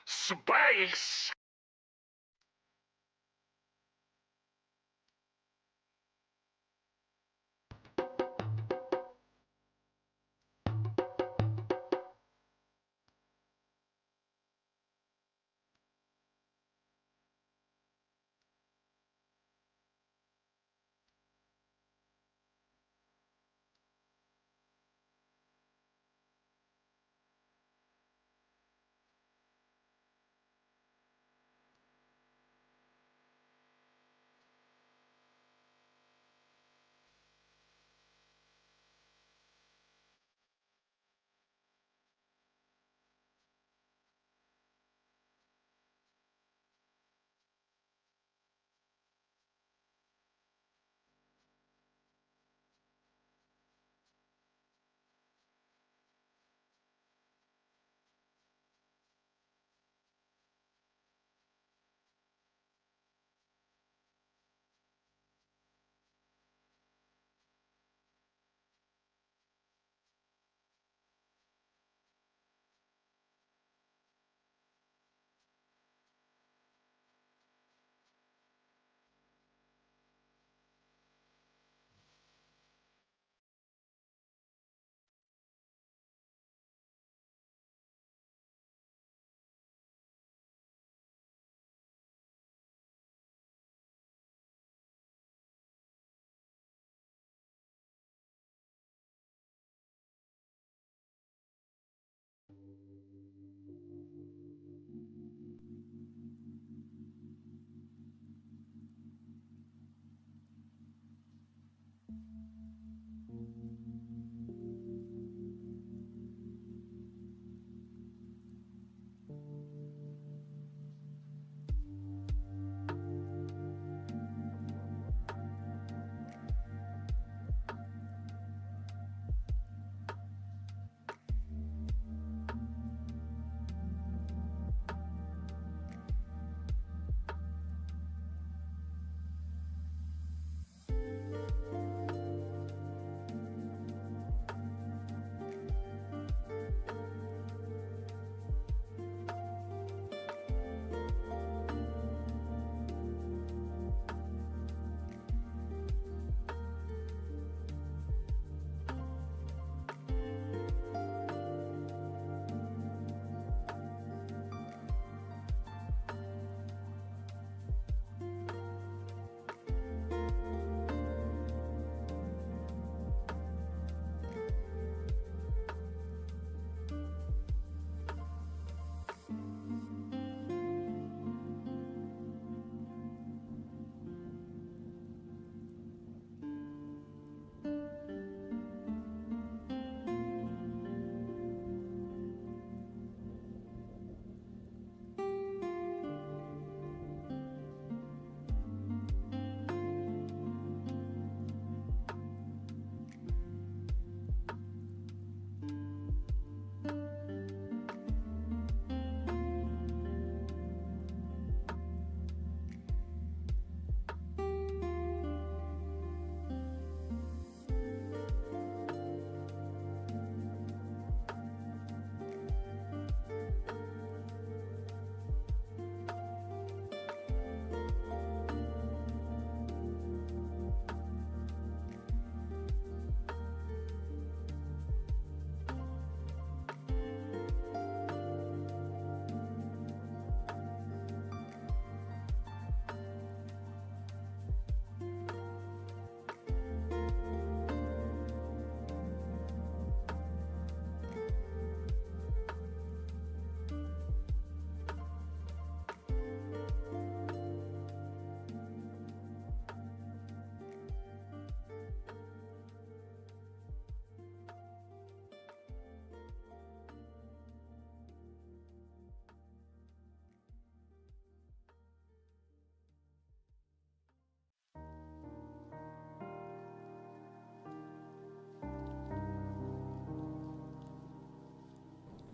Space!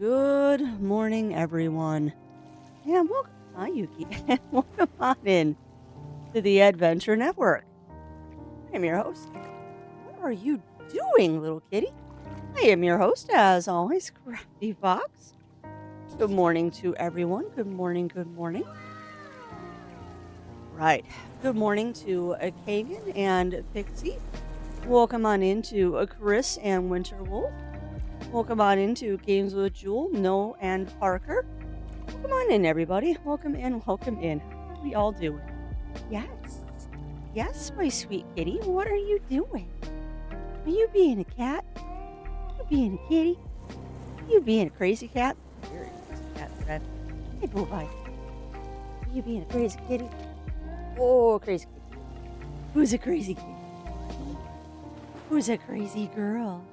Good morning, everyone. And welcome, hi, Yuki, and welcome on in to the Adventure Network. I am your host. What are you doing, little kitty? I am your host, as always, Crafty Fox. Good morning to everyone. Good morning, good morning. Right. Good morning to Kagan and Pixie. Welcome on into Chris and Winterwolf. Welcome on into Games with Jewel, No, and Parker. Welcome on in, everybody. Welcome in, welcome in. How are we all doing? Yes. Yes, my sweet kitty. What are you doing? Are you being a cat? Are you being a kitty? Are you being a crazy cat? Very crazy cat today. Hey, boo bye. Are you being a crazy kitty? Oh, crazy kitty. Who's a crazy kitty? Who's a crazy girl?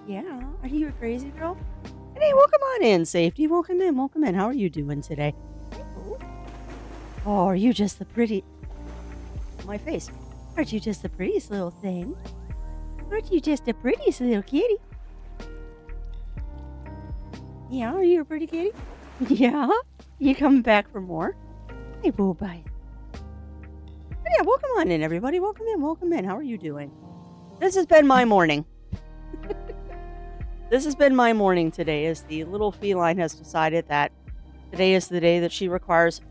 Yeah, are you a crazy girl? And hey, welcome on in, Safety. Welcome in, welcome in. How are you doing today? Oh, are you just the pretty... My face. Aren't you just the prettiest little thing? Aren't you just the prettiest little kitty? Yeah, are you a pretty kitty? Yeah? You coming back for more? Hey, boo bye. But yeah, welcome on in, everybody. Welcome in, welcome in. How are you doing? This has been my morning. This has been my morning today, as the little feline has decided that today is the day that she requires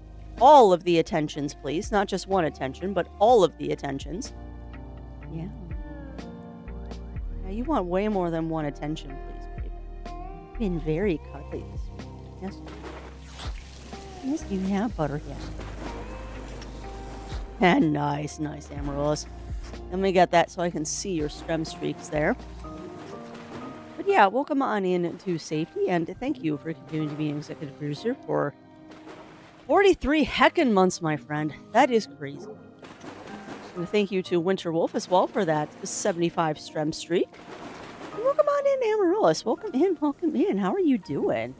all of the attentions, please. Not just one attention, but all of the attentions. Yeah. Yeah, you want way more than one attention, please, babe. You've been very cuddly this week. Yes. Yes, you have, Butterhead. And nice, Amaryllis. Let me get that so I can see your strem streaks there. But yeah, welcome on in to Safety, and thank you for continuing to be an executive producer for 43 heckin' months, my friend. That is crazy. And thank you to Winterwolf as well for that 75 strem streak. And welcome on in, Amaryllis. Welcome in. How are you doing?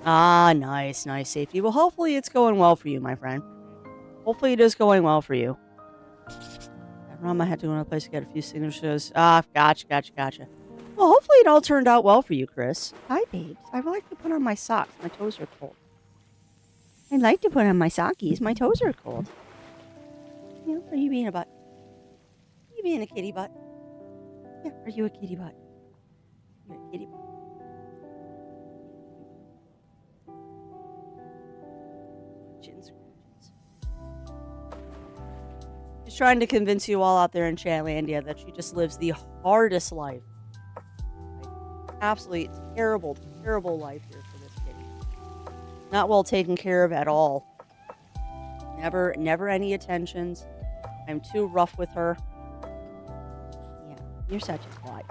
Ah, nice, Safety. Well, hopefully it's going well for you, my friend. Hopefully it is going well for you. I had to go to a place to get a few signatures. Ah, gotcha. Well, hopefully it all turned out well for you, Chris. Hi, babes. I would like to put on my socks. My toes are cold. I'd like to put on my sockies. My toes are cold. Yeah, are you being a butt? Are you being a kitty butt? Yeah, are you a kitty butt? You're a kitty butt. Chin scratches. She's trying to convince you all out there in Chatlandia that she just lives the hardest life. Absolutely terrible life here for this kitty. Not well taken care of at all. Never any attentions. I'm too rough with her. Yeah, you're such a slut.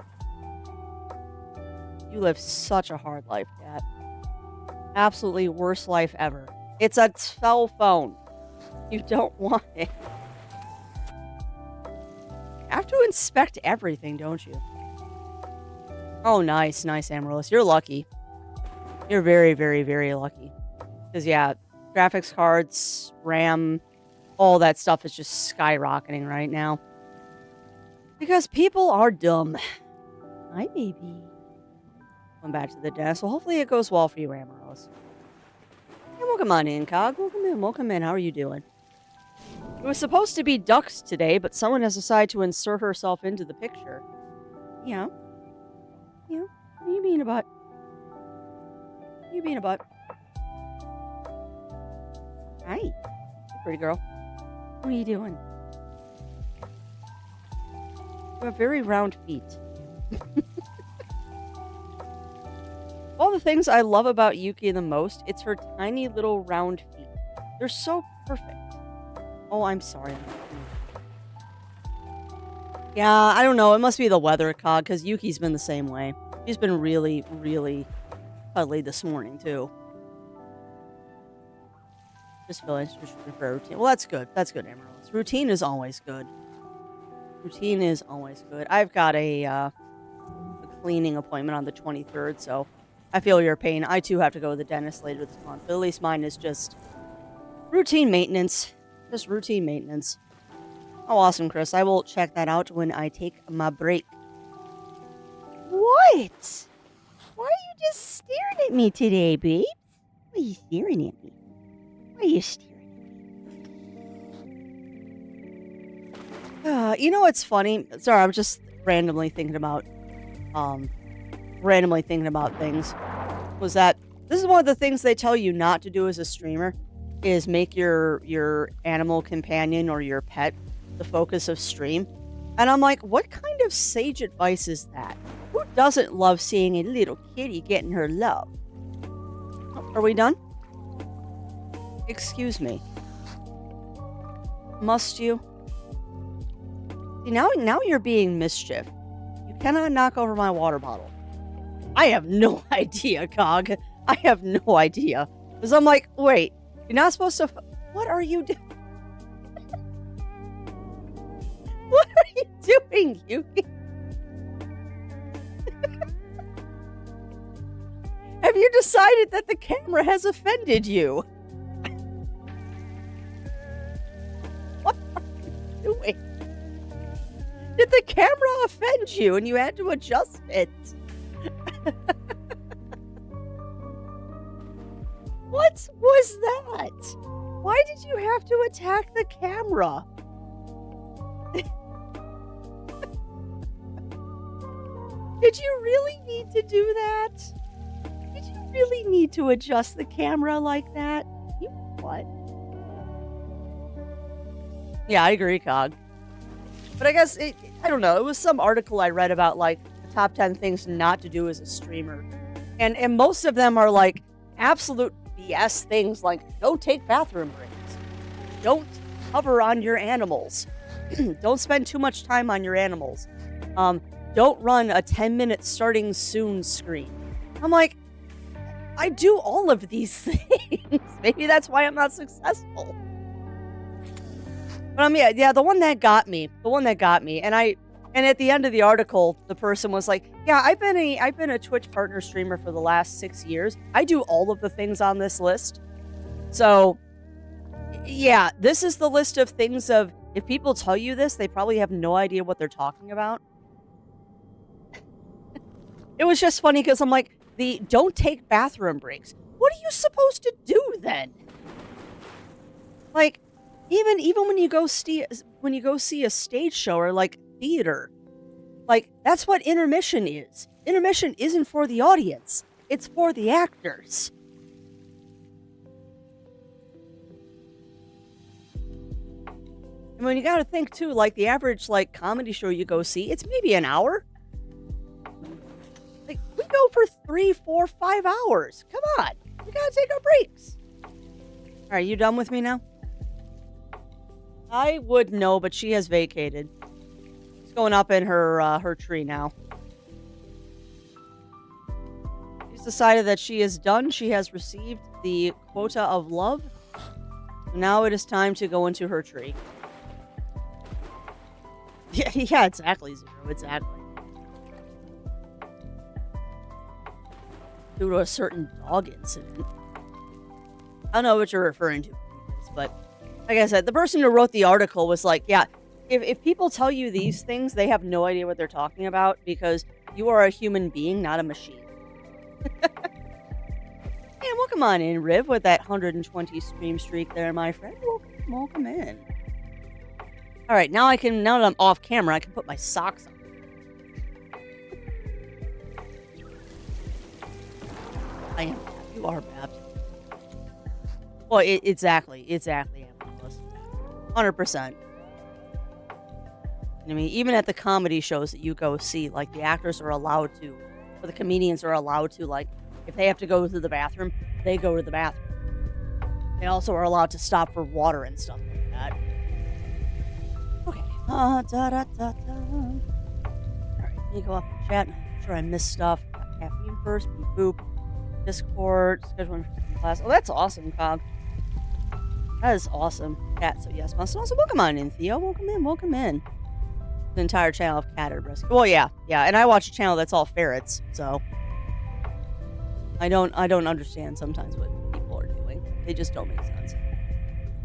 You live such a hard life, Cat. Absolutely worst life ever. It's a cell phone. You don't want it. You have to inspect everything, don't you? Oh, nice, Amaryllis. You're lucky. You're very, very, very lucky. Because, yeah, graphics cards, RAM, all that stuff is just skyrocketing right now. Because people are dumb. Hi, baby. Going back to the desk. Well, hopefully it goes well for you, Amaryllis. And welcome on in, Cog. Welcome in. How are you doing? It was supposed to be ducks today, but someone has decided to insert herself into the picture. Yeah. Yeah. Are you being a butt? Hi. Hey, pretty girl. What are you doing? You have very round feet. All the things I love about Yuki the most, it's her tiny little round feet. They're so perfect. Oh, I'm sorry. Yeah, I don't know. It must be the weather, Cog, because Yuki's been the same way. She's been really, really cuddly this morning, too. Just feeling for routine. Well, that's good. That's good, Amaryllis. Routine is always good. I've got a cleaning appointment on the 23rd, so I feel your pain. I, too, have to go to the dentist later this month, but at least mine is just routine maintenance. Just routine maintenance. Oh, awesome, Chris. I will check that out when I take my break. What? Why are you just staring at me today, babe? Why are you staring at me? Why are you staring at me? You know what's funny? Sorry, I'm just um, randomly thinking about things. Was that this is one of the things they tell you not to do as a streamer is make your animal companion or your pet the focus of stream. And I'm like, what kind of sage advice is that? Who doesn't love seeing a little kitty getting her love? Oh, are we done? Excuse me. Must you? See, now you're being mischief. You cannot knock over my water bottle. I have no idea, Cog. I have no idea. Because I'm like, wait, you're not supposed to... What are you doing? What are you doing, Yuki? Have you decided that the camera has offended you? What are you doing? Did the camera offend you and you had to adjust it? What was that? Why did you have to attack the camera? Did you really need to do that? Did you really need to adjust the camera like that? You what? Yeah, I agree, Cog. But I guess, I don't know, it was some article I read about, like, the top 10 things not to do as a streamer. And most of them are, like, absolute BS things, like, don't take bathroom breaks. Don't hover on your animals. Don't spend too much time on your animals. Don't run a 10-minute starting soon screen. I'm like, I do all of these things. Maybe that's why I'm not successful. But yeah, the one that got me, and at the end of the article, the person was like, yeah, I've been a Twitch partner streamer for the last 6 years. I do all of the things on this list. So, yeah, this is the list of things of, if people tell you this, they probably have no idea what they're talking about. It was just funny because I'm like, don't take bathroom breaks. What are you supposed to do then? Like, even when you go see a stage show or like theater, like that's what intermission is. Intermission isn't for the audience; it's for the actors. And when you got to think too, like the average like comedy show you go see, it's maybe an hour. Like we go for 3, 4, 5 hours. Come on, we gotta take our breaks. All right, you done with me now? I would know, but she has vacated. She's going up in her tree now. She's decided that she is done. She has received the quota of love. Now it is time to go into her tree. Yeah, exactly, Zero. Exactly. Due to a certain dog incident. I don't know what you're referring to, but like I said, the person who wrote the article was like, yeah, if people tell you these things, they have no idea what they're talking about because you are a human being, not a machine. And welcome on in, Riv, with that 120 stream streak there, my friend. Welcome in. All right, now that I'm off camera, I can put my socks on. I am. You are baptized. Well, exactly. 100%. I mean, even at the comedy shows that you go see, like, the actors are allowed to, or the comedians are allowed to, like, if they have to go to the bathroom, they go to the bathroom. They also are allowed to stop for water and stuff like that. Okay. Alright, let me go up and chat. Make sure I missed stuff. Got caffeine first, beep boop. Discord, scheduling for class. Oh, that's awesome, Cog. That is awesome. Cat, so yes, must also welcome on in, Theo. Welcome in. The entire channel of cat rescue. Well, yeah, and I watch a channel that's all ferrets, so I don't understand sometimes what people are doing. They just don't make sense.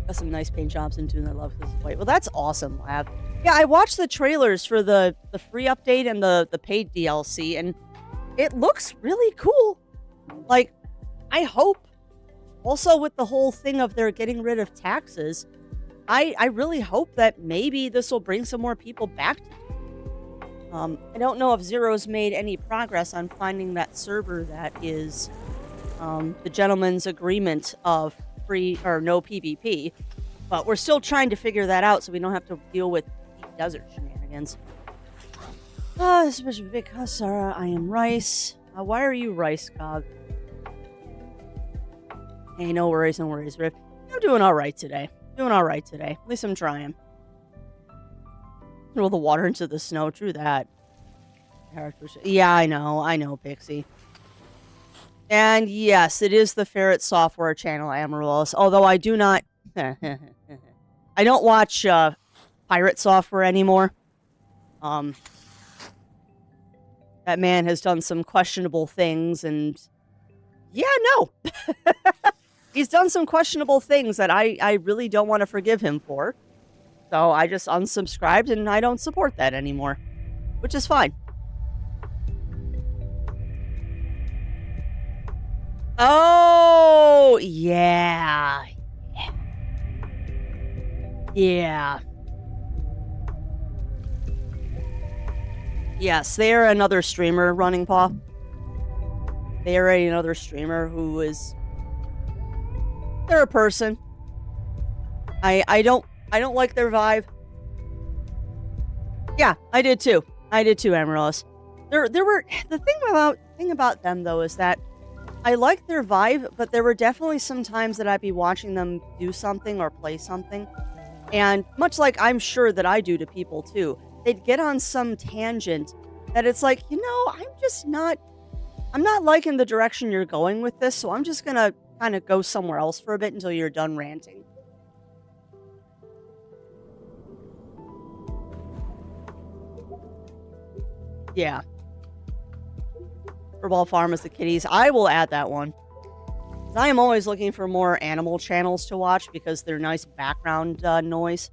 Got some nice paint jobs in Tune I love this white. Well, that's awesome, Lab. Yeah, I watched the trailers for the free update and the paid DLC, and it looks really cool. Like, I hope, also with the whole thing of they're getting rid of taxes, I really hope that maybe this will bring some more people back. I don't know if Zero's made any progress on finding that server that is the gentleman's agreement of free or no PvP, but we're still trying to figure that out so we don't have to deal with deep desert shenanigans. This is a big Sarah. I am Rice. Why are you Rice, Cog? Hey, no worries, Riff. I'm doing all right today. At least I'm trying. Roll the water into the snow. True that. Yeah, I know, Pixie. And yes, it is the Ferret Software channel, Amaryllis. Although I do not... I don't watch Pirate Software anymore. That man has done some questionable things, and... Yeah, no! He's done some questionable things that I really don't want to forgive him for. So I just unsubscribed, and I don't support that anymore. Which is fine. Oh, yeah. Yeah. Yes, they're another streamer, Running Paw. They're another streamer who is... They're a person. I don't like their vibe. Yeah, I did too, Amaryllis. There were... The thing about them, though, is that I liked their vibe, but there were definitely some times that I'd be watching them do something or play something. And much like I'm sure that I do to people too, they'd get on some tangent that it's like, I'm not liking the direction you're going with this, so I'm just gonna kind of go somewhere else for a bit until you're done ranting. Yeah. Furball Farm is the kitties. I will add that one. I am always looking for more animal channels to watch because they're nice background noise.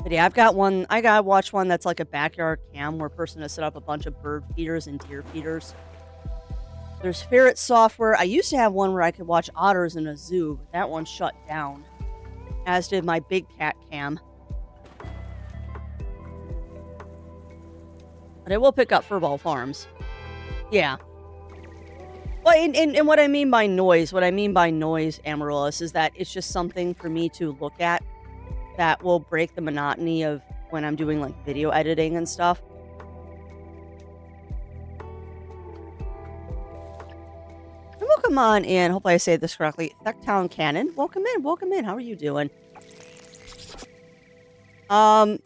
But yeah, I gotta watch one that's like a backyard cam where a person has set up a bunch of bird feeders and deer feeders. There's Ferret Software. I used to have one where I could watch otters in a zoo, but that one shut down. As did my big cat cam. But I will pick up Furball Farms. Yeah. Well, and what I mean by noise, Amaryllis, is that it's just something for me to look at that will break the monotony of when I'm doing like video editing and stuff. And welcome on in. Hopefully I say this correctly. Thucktown Cannon. Welcome in. How are you doing? Running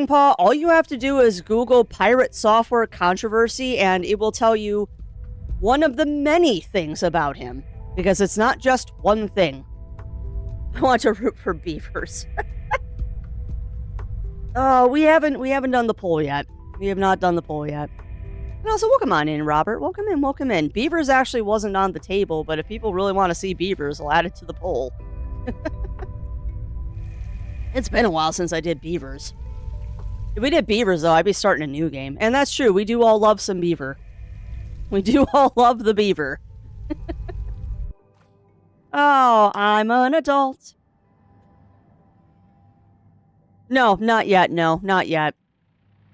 Paw, all you have to do is Google Pirate Software controversy and it will tell you one of the many things about him. Because it's not just one thing. I want to root for beavers. We haven't done the poll yet. We have not done the poll yet. And also, welcome on in, Robert. Welcome in. Beavers actually wasn't on the table, but if people really want to see beavers, I'll add it to the poll. It's been a while since I did beavers. If we did beavers, though, I'd be starting a new game. And that's true. We do all love some beaver. We do all love the beaver. Oh, I'm an adult. No, not yet. No, not yet.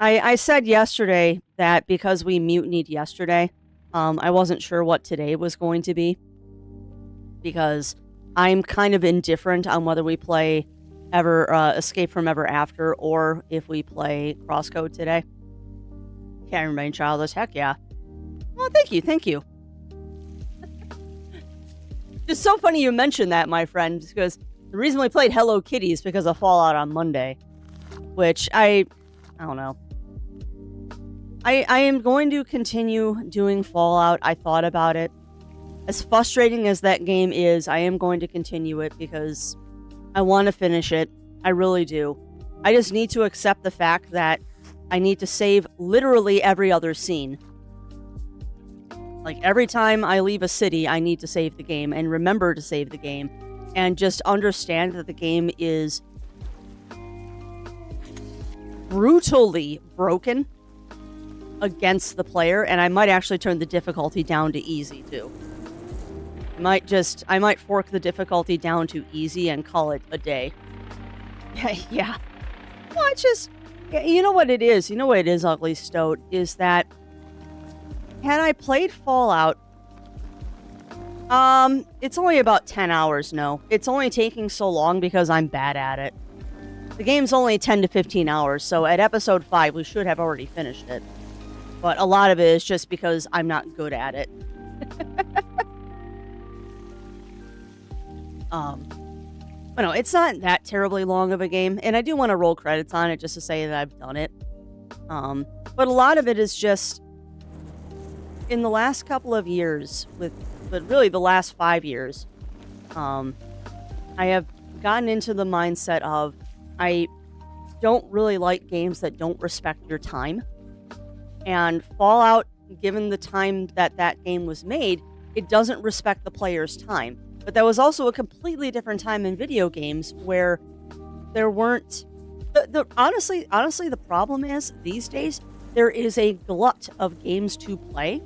I said yesterday that because we mutinied yesterday, I wasn't sure what today was going to be. Because I'm kind of indifferent on whether we play Escape from Ever After or if we play Crosscode today. Can't remain childless. Heck yeah. Well, thank you. It's so funny you mentioned that, my friend, because the reason we played Hello Kitty is because of Fallout on Monday. Which I don't know. I am going to continue doing Fallout. I thought about it. As frustrating as that game is, I am going to continue it because I want to finish it. I really do. I just need to accept the fact that I need to save literally every other scene. Like, every time I leave a city, I need to save the game and remember to save the game. And just understand that the game is brutally broken. against the player, and I might actually turn the difficulty down to easy too. I might fork the difficulty down to easy and call it a day. Yeah. Well, it's just, you know what it is? You know what it is, Ugly Stoat, is that had I played Fallout, it's only about 10 hours, no. It's only taking so long because I'm bad at it. The game's only 10 to 15 hours, so at episode 5, we should have already finished it. But a lot of it is just because I'm not good at it. But no, it's not that terribly long of a game, and I do want to roll credits on it just to say that I've done it. But a lot of it is just in the last couple of years, but really the last 5 years, I have gotten into the mindset of I don't really like games that don't respect your time. And Fallout, given the time that that game was made, it doesn't respect the player's time. But that was also a completely different time in video games where there weren't... Honestly, the problem is, these days, there is a glut of games to play.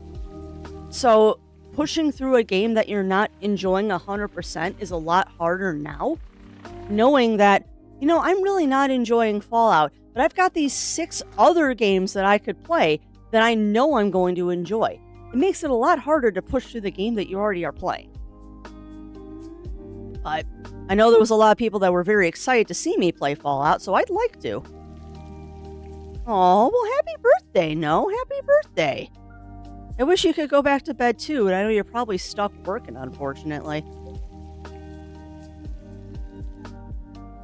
So pushing through a game that you're not enjoying 100% is a lot harder now. Knowing that, I'm really not enjoying Fallout, but I've got these 6 other games that I could play that I know I'm going to enjoy. It makes it a lot harder to push through the game that you already are playing. But I know there was a lot of people that were very excited to see me play Fallout, so I'd like to. Oh, well, happy birthday, No. Happy birthday. I wish you could go back to bed too, and I know you're probably stuck working, unfortunately.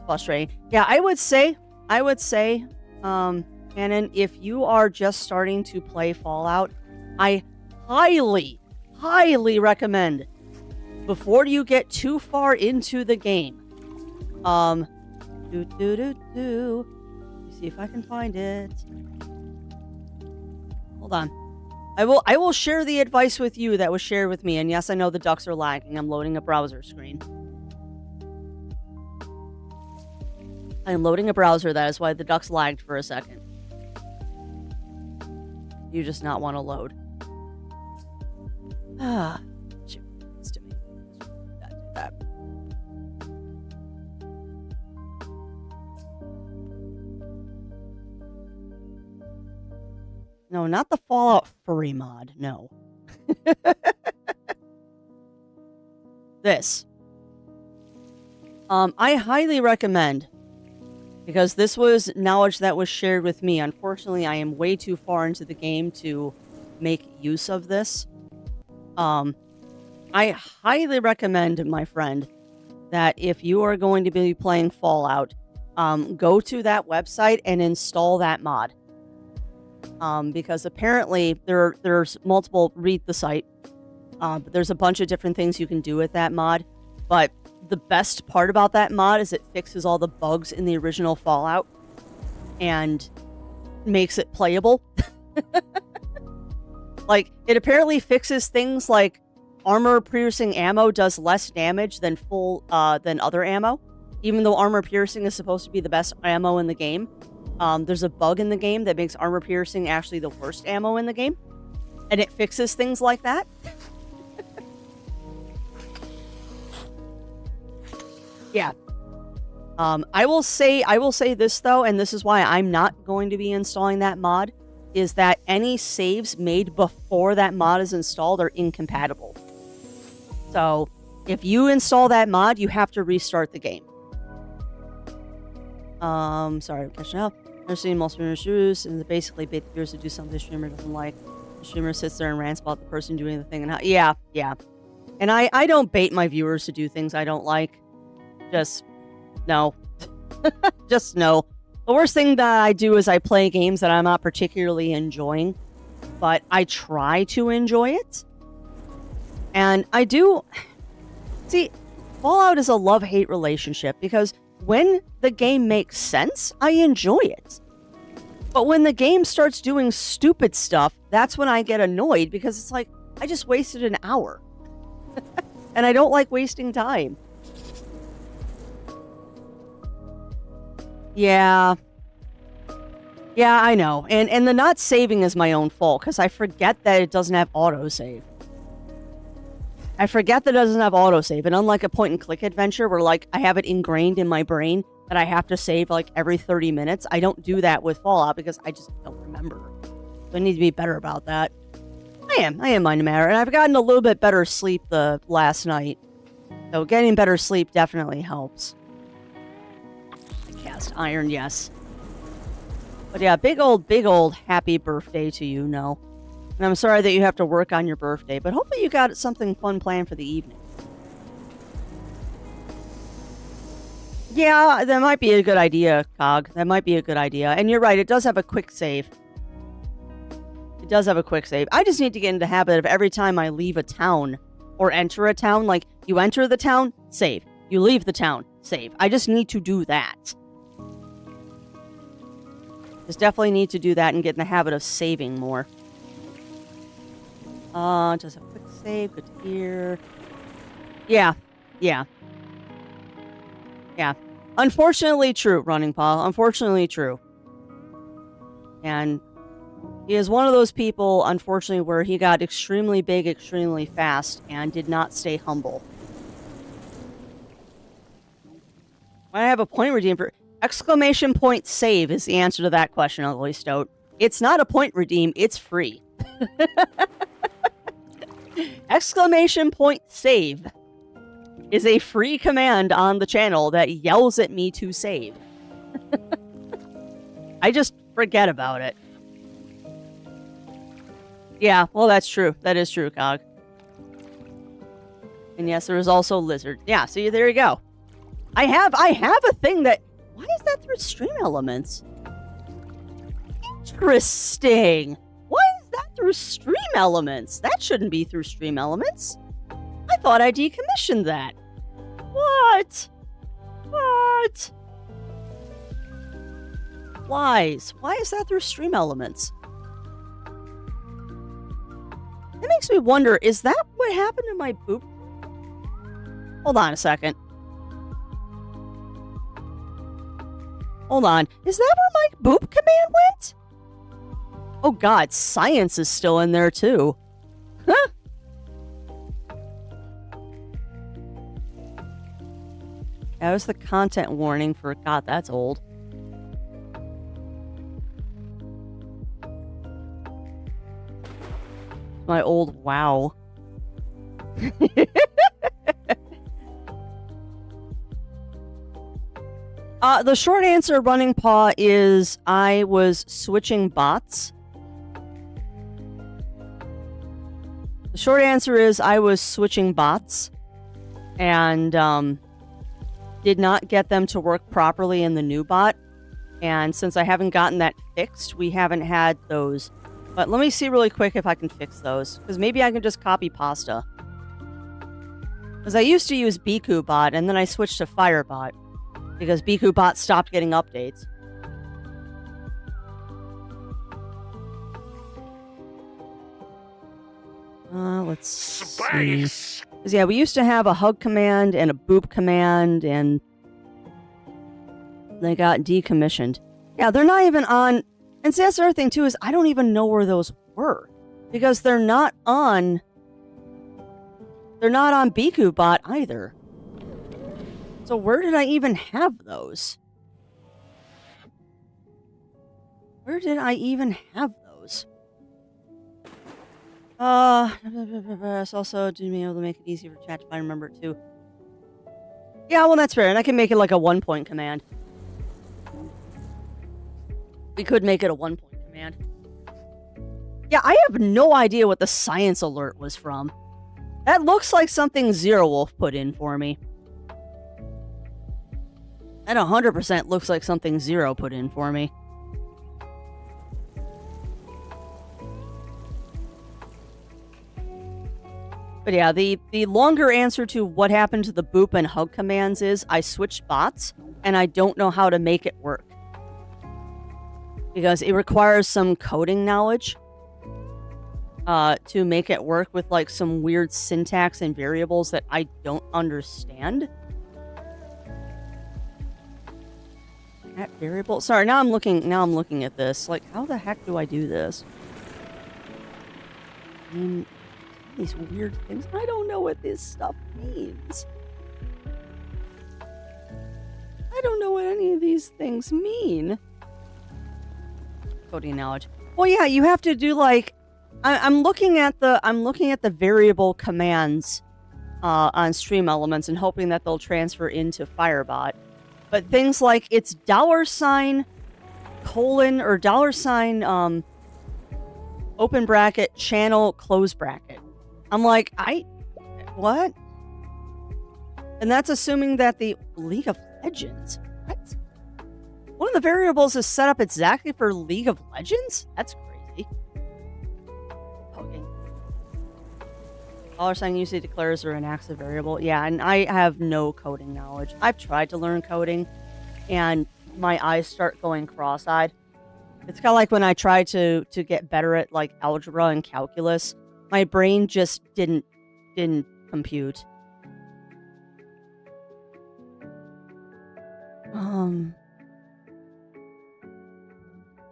Frustrating. Yeah, I would say, Cannon, if you are just starting to play Fallout, I highly, highly recommend, before you get too far into the game, let me see if I can find it. Hold on. I will share the advice with you that was shared with me, and yes, I know the ducks are lagging. I'm loading a browser screen. I'm loading a browser, that is why the ducks lagged for a second. You just not want to load. Ah, shoot, it's to me. Gotta do that. No, not the Fallout furry mod. No. This. I highly recommend, because this was knowledge that was shared with me. Unfortunately, I am way too far into the game to make use of this. I highly recommend, my friend, that if you are going to be playing Fallout, go to that website and install that mod. Because apparently there's multiple, read the site, but there's a bunch of different things you can do with that mod. But the best part about that mod is it fixes all the bugs in the original Fallout and makes it playable. Like, it apparently fixes things like armor-piercing ammo does less damage than than other ammo, even though armor-piercing is supposed to be the best ammo in the game. There's a bug in the game that makes armor-piercing actually the worst ammo in the game, and it fixes things like that. Yeah. I will say this though, and this is why I'm not going to be installing that mod, is that any saves made before that mod is installed are incompatible. So if you install that mod, you have to restart the game. Sorry, catching up. I've seen most streamers and basically bait the viewers to do something the streamer doesn't like. The streamer sits there and rants about the person doing the thing and how, yeah. And I don't bait my viewers to do things I don't like. Just no. Just no. The worst thing that I do is I play games that I'm not particularly enjoying, but I try to enjoy it. And I do... See, Fallout is a love-hate relationship because when the game makes sense, I enjoy it. But when the game starts doing stupid stuff, that's when I get annoyed because it's like, I just wasted an hour. And I don't like wasting time. Yeah. Yeah, I know. And the not saving is my own fault because I forget that it doesn't have autosave. I forget that it doesn't have autosave. And unlike a point-and-click adventure where, like, I have it ingrained in my brain that I have to save, like, every 30 minutes, I don't do that with Fallout because I just don't remember. So I need to be better about that. I am minding matter. And I've gotten a little bit better sleep the last night. So getting better sleep definitely helps. Cast iron, yes. But yeah, big old happy birthday to you, No. And I'm sorry that you have to work on your birthday, but hopefully you got something fun planned for the evening. Yeah, that might be a good idea, Cog. That might be a good idea. And you're right, it does have a quick save. It does have a quick save. I just need to get into the habit of every time I leave a town or enter a town, like, you enter the town, save. You leave the town, save. I just need to do that. Just definitely need to do that and get in the habit of saving more. Just a quick save. Good to hear. Yeah. Unfortunately true, Running Paw. Unfortunately true. And he is one of those people, unfortunately, where he got extremely big, extremely fast, and did not stay humble. I have a point redeem for... Exclamation point save is the answer to that question, Ugly Stoat. It's not a point redeem, it's free. Exclamation point save is a free command on the channel that yells at me to save. I just forget about it. Yeah, well, that's true. That is true, Cog. And yes, there is also Lizard. Yeah, see, there you go. I have a thing that... Why is that through Stream Elements? Interesting. Why is that through Stream Elements? That shouldn't be through Stream Elements. I thought I decommissioned that. What? Why is that through Stream Elements? It makes me wonder, is that what happened to my boop? Hold on a second. Hold on. Is that where my boop command went? Oh god, science is still in there too. Huh? That was the content warning for... God, that's old. My old WoW. The short answer, Running Paw, is I was switching bots. The short answer is I was switching bots. And, did not get them to work properly in the new bot. And since I haven't gotten that fixed, we haven't had those. But let me see really quick if I can fix those. Because maybe I can just copy pasta. Because I used to use Biku Bot, and then I switched to Firebot. Because Biku Bot stopped getting updates. Let's see. 'Cause yeah, we used to have a hug command and a boop command, and they got decommissioned. Yeah, they're not even on... And see, that's the other thing, too, is I don't even know where those were. Because they're not on... They're not on Biku Bot either. So where did I even have those? Where did I even have those? It's also to be able to make it easy for chat to find, remember it too. Yeah, well, that's fair. And I can make it like a 1-point command. We could make it a 1-point command. Yeah, I have no idea what the science alert was from. That looks like something Zero Wolf put in for me. That 100% looks like something Zero put in for me. But yeah, the longer answer to what happened to the boop and hug commands is I switched bots, and I don't know how to make it work. Because it requires some coding knowledge to make it work with like some weird syntax and variables that I don't understand. At variable. Sorry, now I'm looking at this. Like, how the heck do I do this? I mean, these weird things. I don't know what this stuff means. I don't know what any of these things mean. Coding knowledge. Well, yeah, you have to do like I'm looking at the variable commands on Stream Elements and hoping that they'll transfer into Firebot. But things like it's $ or $ open bracket channel close bracket. I'm like, what? And that's assuming that the League of Legends. What? One of the variables is set up exactly for League of Legends? That's crazy. Okay. $ usually declares or enacts a variable. Yeah, and I have no coding knowledge. I've tried to learn coding, and my eyes start going cross-eyed. It's kind of like when I tried to get better at like algebra and calculus. My brain just didn't compute.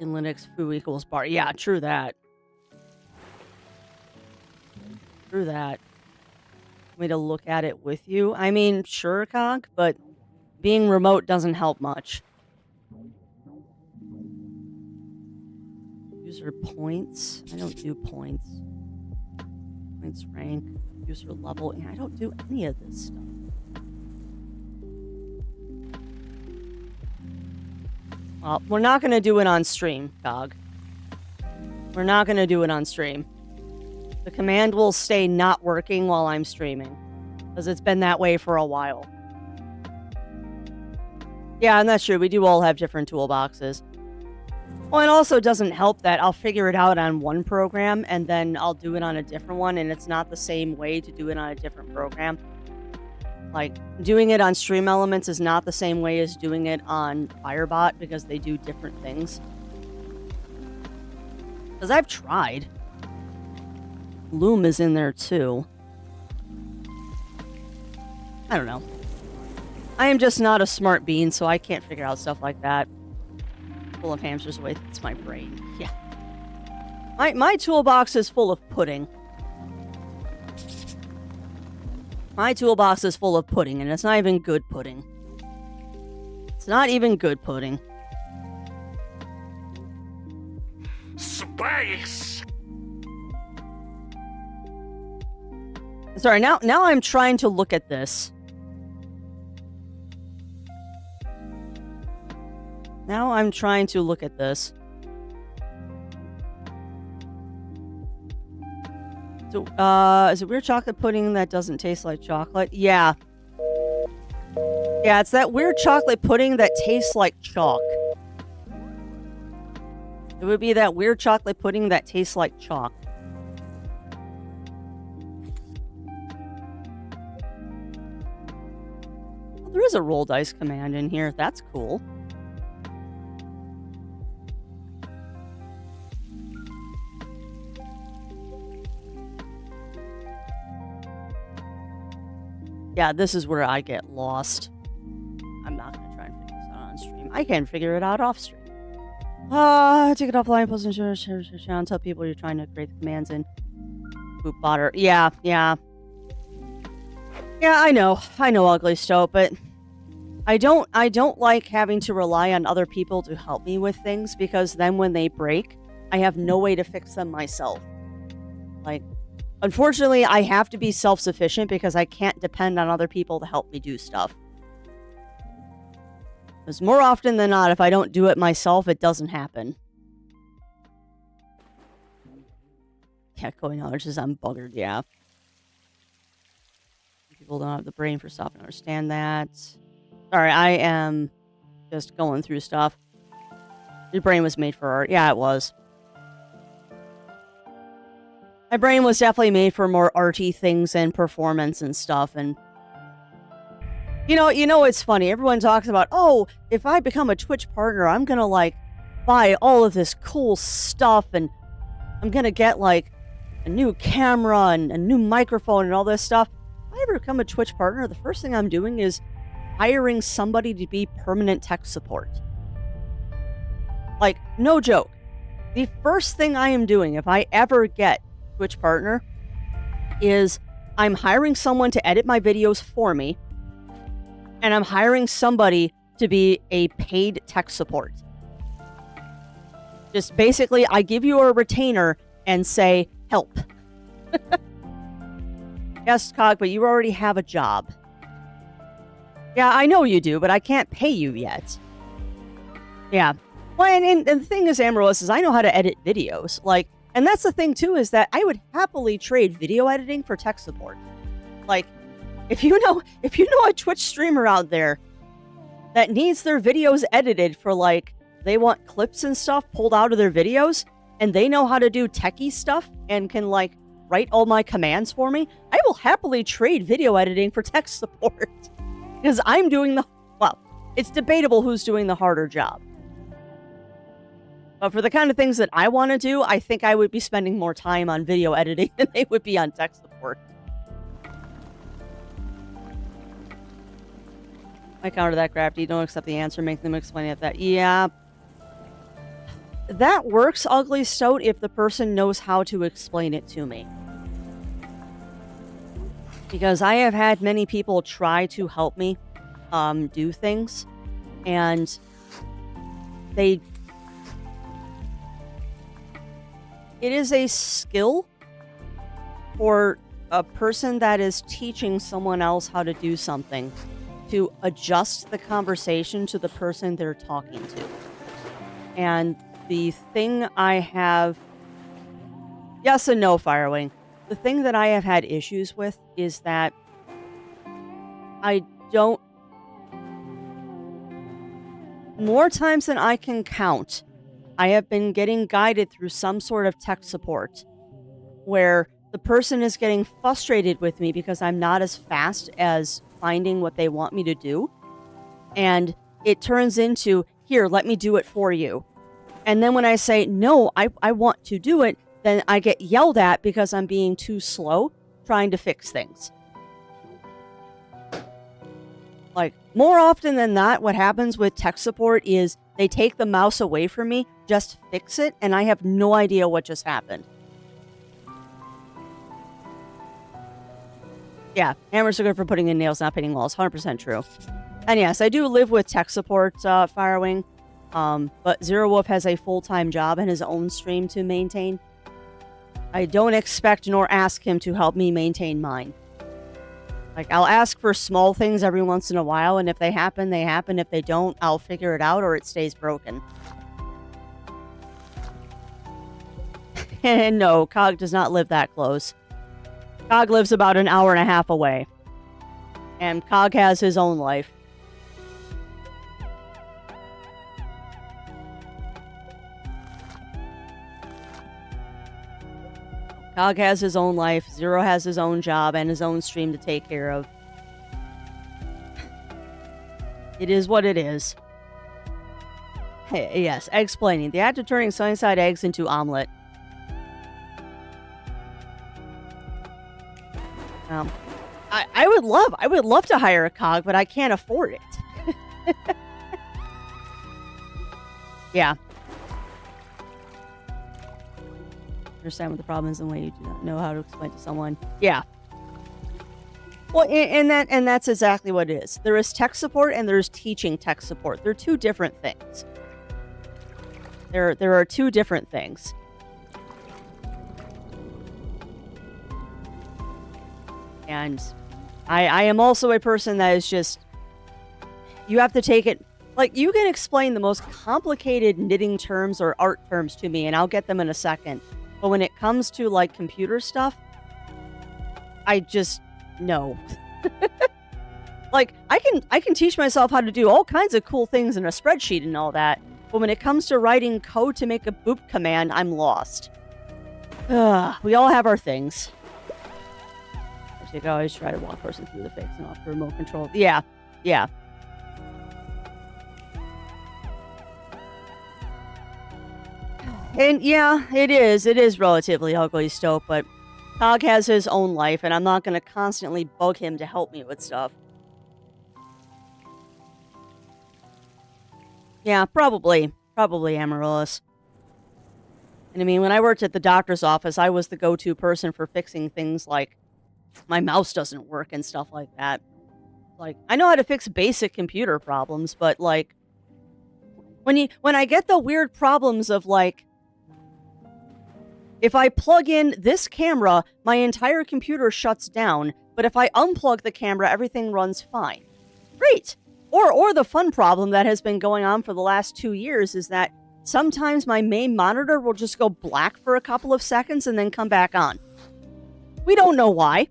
In Linux, foo equals bar. Yeah, true that. True that. Want me to look at it with you? I mean, sure, Cog, but being remote doesn't help much. User points. I don't do points. Points rank. User level. Yeah, I don't do any of this stuff. Well, we're not going to do it on stream, Cog. We're not going to do it on stream. The command will stay not working while I'm streaming. Because it's been that way for a while. Yeah, and that's true. We do all have different toolboxes. Well, it also doesn't help that I'll figure it out on one program, and then I'll do it on a different one, and it's not the same way to do it on a different program. Like, doing it on Stream Elements is not the same way as doing it on Firebot, because they do different things. Because I've tried. Loom is in there, too. I don't know. I am just not a smart bean, so I can't figure out stuff like that. Full of hamsters away. It's my brain. Yeah. My toolbox is full of pudding. My toolbox is full of pudding, and it's not even good pudding. It's not even good pudding. Space! Sorry, now I'm trying to look at this. Now I'm trying to look at this. So, is it weird chocolate pudding that doesn't taste like chocolate? Yeah. Yeah, it's that weird chocolate pudding that tastes like chalk. It would be that weird chocolate pudding that tastes like chalk. Well, there is a roll dice command in here. That's cool. Yeah, this is where I get lost. I'm not going to try and figure this out on stream. I can figure it out off stream. Take it offline, post and share, tell people you're trying to create the commands in Bootbotter. Yeah. Yeah, I know, Ugly Stoat, but I don't like having to rely on other people to help me with things, because then when they break, I have no way to fix them myself. Like, unfortunately, I have to be self-sufficient because I can't depend on other people to help me do stuff. Because more often than not, if I don't do it myself, it doesn't happen. Yeah, coding knowledge is I'm buggered, yeah. People don't have the brain for stuff and understand that. Sorry, I am just going through stuff. Your brain was made for art. Yeah, it was. My brain was definitely made for more arty things and performance and stuff, and you know, it's funny. Everyone talks about, oh, if I become a Twitch partner, I'm gonna like buy all of this cool stuff, and I'm gonna get like a new camera and a new microphone and all this stuff. If I ever become a Twitch partner, the first thing I'm doing is hiring somebody to be permanent tech support. Like, no joke. The first thing I am doing if I ever get Twitch partner is I'm hiring someone to edit my videos for me, and I'm hiring somebody to be a paid tech support. Just basically, I give you a retainer and say, help. Yes, Cog, but you already have a job. Yeah, I know you do, but I can't pay you yet. Yeah. Well, and the thing is, Amaryllis, is I know how to edit videos. Like, and that's the thing, too, is that I would happily trade video editing for tech support. Like, if you know a Twitch streamer out there that needs their videos edited for, like, they want clips and stuff pulled out of their videos, and they know how to do techie stuff and can, like, write all my commands for me, I will happily trade video editing for tech support. Because I'm doing well, it's debatable who's doing the harder job. But for the kind of things that I want to do, I think I would be spending more time on video editing than they would be on tech support. I counter that, Crafty. Don't accept the answer. Make them explain it. Yeah. That works, Ugly Stoat, if the person knows how to explain it to me. Because I have had many people try to help me do things, and it is a skill for a person that is teaching someone else how to do something to adjust the conversation to the person they're talking to. And the thing I have... Yes and no, Firewing. The thing that I have had issues with is that I don't... More times than I can count, I have been getting guided through some sort of tech support where the person is getting frustrated with me because I'm not as fast as finding what they want me to do. And it turns into, here, let me do it for you. And then when I say, no, I want to do it, then I get yelled at because I'm being too slow trying to fix things. Like, more often than not, what happens with tech support is they take the mouse away from me, just fix it, and I have no idea what just happened. Yeah, hammers are good for putting in nails, not painting walls. 100% true. And yes, I do live with tech support, Firewing. But Zero Wolf has a full-time job and his own stream to maintain. I don't expect nor ask him to help me maintain mine. Like, I'll ask for small things every once in a while, and if they happen, they happen. If they don't, I'll figure it out, or it stays broken. And no, Cog does not live that close. Cog lives about an hour and a half away. And Cog has his own life. Cog has his own life, Zero has his own job and his own stream to take care of. It is what it is. Hey, yes, explaining. The act of turning sunny-side eggs into omelet. I would love to hire a Cog, but I can't afford it. Yeah. Understand what the problem is and when you do not know how to explain to someone. Yeah. Well, and that's exactly what it is. There is tech support and there's teaching tech support. They're two different things. There are two different things. And I am also a person that is just... You have to take it... Like, you can explain the most complicated knitting terms or art terms to me, and I'll get them in a second. But when it comes to, like, computer stuff, I just... No. Like, I can teach myself how to do all kinds of cool things in a spreadsheet and all that. But when it comes to writing code to make a boop command, I'm lost. We all have our things. I should always try to walk person through the fix and off the remote control. Yeah. Yeah. And yeah, it is relatively ugly still, but Cog has his own life, and I'm not going to constantly bug him to help me with stuff. Yeah, probably. Probably Amaryllis. And I mean, when I worked at the doctor's office, I was the go-to person for fixing things like my mouse doesn't work and stuff like that. Like, I know how to fix basic computer problems, but like when I get the weird problems of like if I plug in this camera, my entire computer shuts down, but if I unplug the camera, everything runs fine. Great. Or the fun problem that has been going on for the last 2 years is that sometimes my main monitor will just go black for a couple of seconds and then come back on. We don't know why.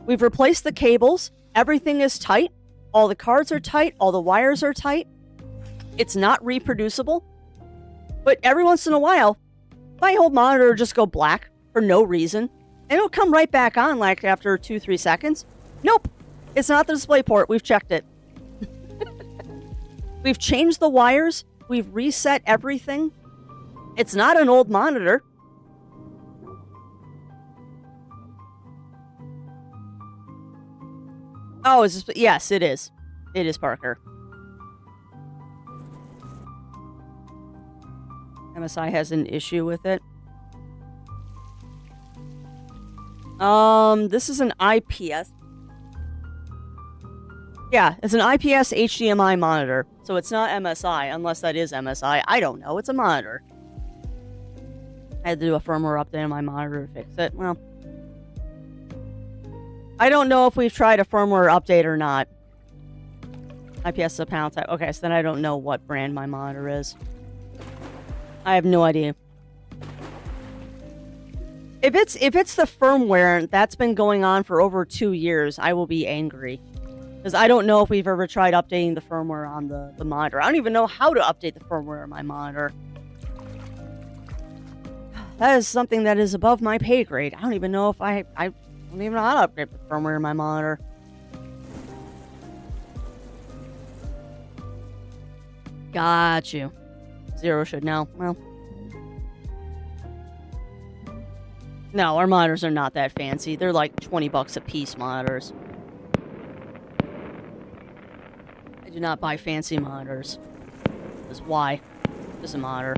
We've replaced the cables. Everything is tight. All the cards are tight. All the wires are tight. It's not reproducible. But every once in a while, my whole monitor will just go black for no reason. And it'll come right back on like after 2-3 seconds. Nope. It's not the DisplayPort. We've checked it. We've changed the wires. We've reset everything. It's not an old monitor. Oh, yes, it is. It is Parker. MSI has an issue with it. This is an IPS. Yeah, it's an IPS HDMI monitor, so it's not MSI, unless that is MSI. I don't know. It's a monitor. I had to do a firmware update on my monitor to fix it. Well, I don't know if we've tried a firmware update or not. IPS is a panel type. Okay, so then I don't know what brand my monitor is. I have no idea. If it's the firmware that's been going on for over 2 years, I will be angry. Because I don't know if we've ever tried updating the firmware on the monitor. I don't even know how to update the firmware on my monitor. That is something that is above my pay grade. I don't even know if I don't even know how to upgrade the firmware on my monitor. Got you. Zero should know. Well. No, our monitors are not that fancy. They're like $20 a piece monitors. I do not buy fancy monitors. Because why? Doesn't matter.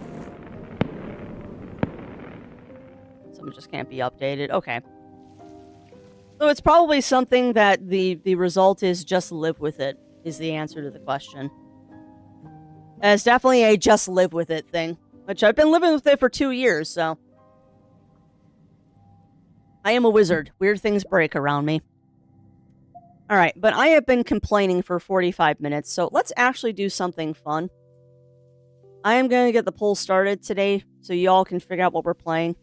Some just can't be updated. Okay. So it's probably something that the result is just live with it, is the answer to the question. And it's definitely a just live with it thing. Which I've been living with it for 2 years, so. I am a wizard. Weird things break around me. Alright, but I have been complaining for 45 minutes, so let's actually do something fun. I am going to get the poll started today, so you all can figure out what we're playing.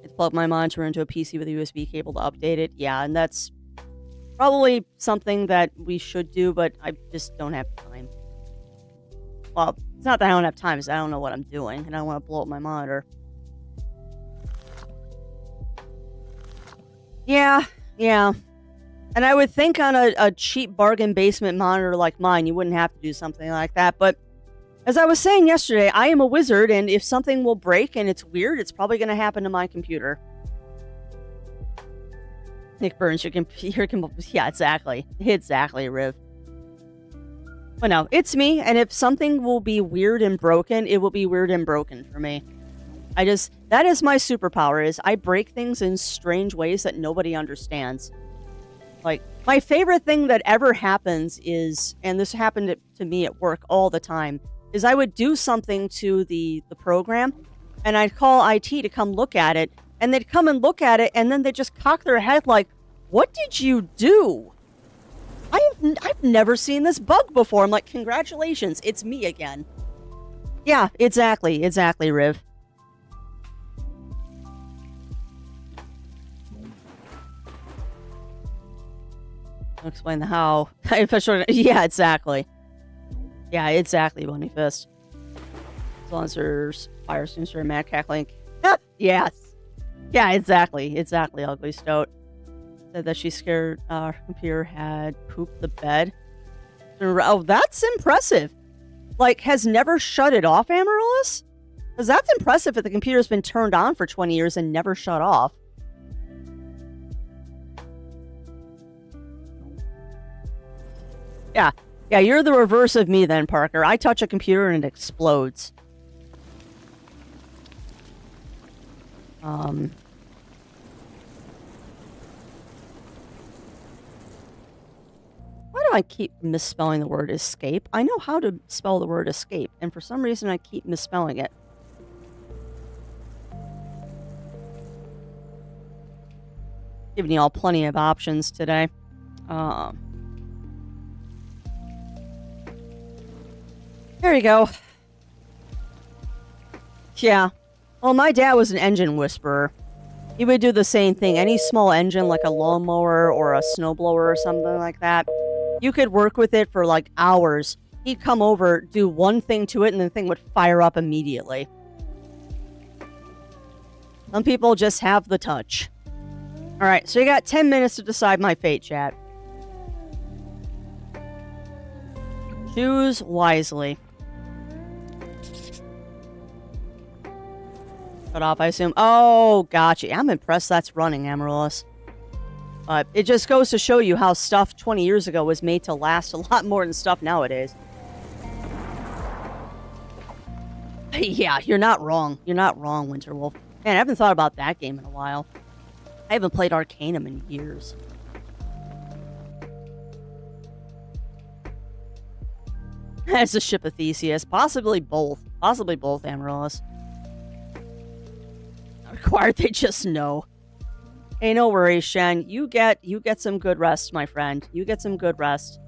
Let's plug my monitor into a PC with a USB cable to update it. Yeah, and that's probably something that we should do, but I just don't have time. Well, it's not that I don't have time, it's I don't know what I'm doing, and I don't want to blow up my monitor. Yeah. And I would think on a cheap bargain basement monitor like mine, you wouldn't have to do something like that. But as I was saying yesterday, I am a wizard, and if something will break and it's weird, it's probably going to happen to my computer. Nick Burns, yeah, exactly. Exactly, Riv. But no, it's me, and if something will be weird and broken, it will be weird and broken for me. That is my superpower, is I break things in strange ways that nobody understands. Like, my favorite thing that ever happens is, and this happened to me at work all the time, is I would do something to the program, and I'd call IT to come look at it, and they'd come and look at it, and then they'd just cock their head like, what did you do? I've never seen this bug before. I'm like, congratulations, it's me again. Yeah, exactly, Riv. I'll explain the how. Yeah, exactly. Yeah, exactly, Bunny Fist. Silencers, fire extinguisher, Matt cackling. Yes. Yeah, exactly, Ugly Stoat. Said that she's scared her computer had pooped the bed. Oh, that's impressive. Like, has never shut it off, Amaryllis? Because that's impressive if the computer's been turned on for 20 years and never shut off. Yeah. Yeah, you're the reverse of me then, Parker. I touch a computer and it explodes. Why do I keep misspelling the word escape? I know how to spell the word escape, and for some reason I keep misspelling it. Giving you all plenty of options today. There you go. Yeah. Well, my dad was an engine whisperer. He would do the same thing. Any small engine, like a lawnmower or a snowblower or something like that, you could work with it for like hours. He'd come over, do one thing to it, and the thing would fire up immediately. Some people just have the touch. Alright, so you got 10 minutes to decide my fate, chat. Choose wisely. Shut off, I assume. Oh, gotcha. I'm impressed that's running, Amaryllis. But it just goes to show you how stuff 20 years ago was made to last a lot more than stuff nowadays. Yeah, you're not wrong. You're not wrong, Winterwolf. Man, I haven't thought about that game in a while. I haven't played Arcanum in years. It's a ship of Theseus. Possibly both. Possibly both, Amaryllis. Required they just know. Hey, no worries, Shen. You get some good rest, my friend. You get some good rest.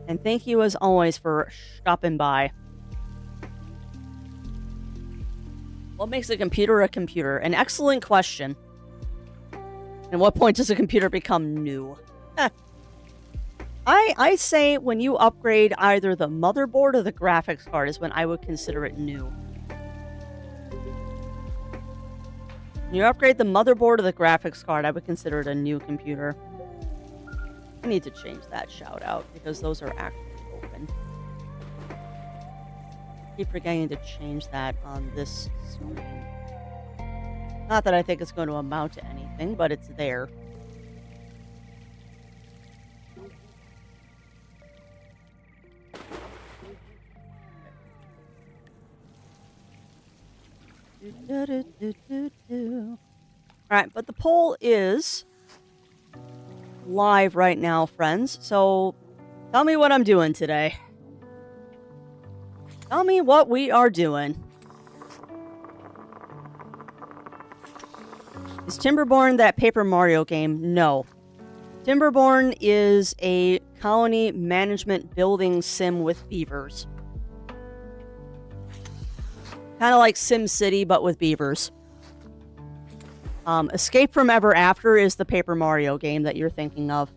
And thank you as always for stopping by. What makes a computer a computer? An excellent question. And what point does a computer become new? I say when you upgrade either the motherboard or the graphics card is when I would consider it new. When you upgrade the motherboard or the graphics card, I would consider it a new computer. I need to change that shout out because those are actually open. I keep forgetting to change that on this screen. Not that I think it's going to amount to anything, but it's there. Alright, but the poll is live right now, friends. So tell me what I'm doing today. Tell me what we are doing. Is Timberborn that Paper Mario game? No. Timberborn is a colony management building sim with beavers. Kind of like SimCity, but with beavers. Escape from Ever After is the Paper Mario game that you're thinking of.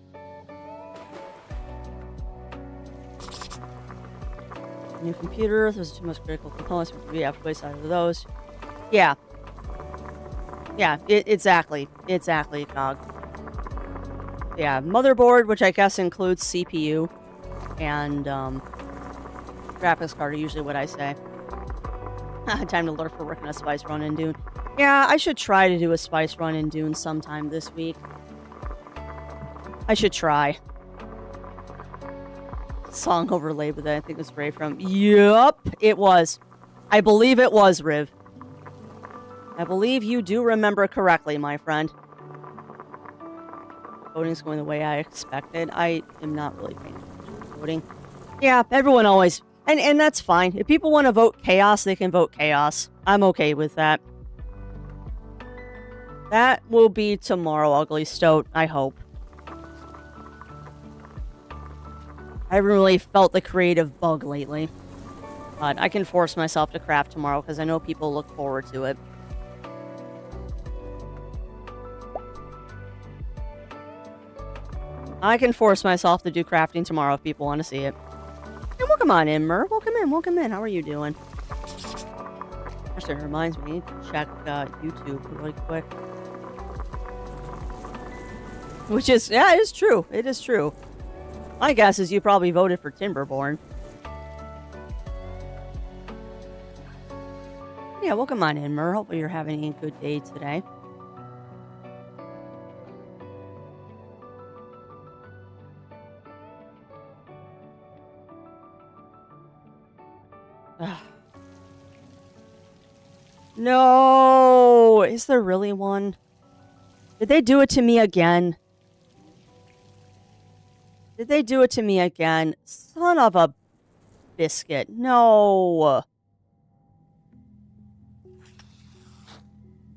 New computer. Those are two most critical components. We have to place out of those. Yeah. Yeah, exactly. Exactly, Cog. Yeah, motherboard, which I guess includes CPU, and graphics card are usually what I say. Time to lurk for working a spice run in Dune. Yeah, I should try to do a spice run in Dune sometime this week. I should try. Song overlaid with it, I think it was Ray from... Yup, it was. I believe it was, Riv. I believe you do remember correctly, my friend. Voting's going the way I expected. I am not really paying attention to voting. Yeah, everyone always... And that's fine. If people want to vote chaos, they can vote chaos. I'm okay with that. That will be tomorrow, Ugly Stoat, I hope. I haven't really felt the creative bug lately. But I can force myself to craft tomorrow because I know people look forward to it. I can force myself to do crafting tomorrow if people want to see it. And welcome on in, Mer. Welcome in, welcome in. How are you doing? Actually, it reminds me, I need to check YouTube really quick. Which is, yeah, it is true. It is true. My guess is you probably voted for Timberborn. Yeah, welcome on in, Mer. Hopefully you're having a good day today. No! Is there really one? Did they do it to me again? Did they do it to me again? Son of a biscuit. No.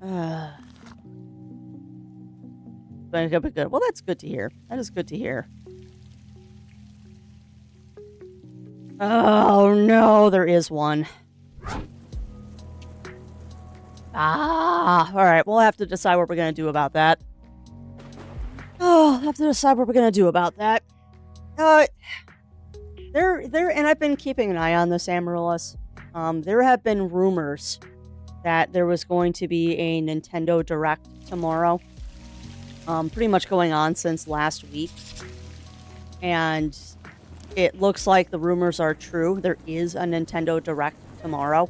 Good. Well, that's good to hear. That is good to hear. Oh, no, there is one. Alright, we'll have to decide what we're going to do about that. Oh, I'll have to decide what we're going to do about that. And I've been keeping an eye on this, Amaryllis. There have been rumors that there was going to be a Nintendo Direct tomorrow. Pretty much going on since last week. And it looks like the rumors are true. There is a Nintendo Direct tomorrow.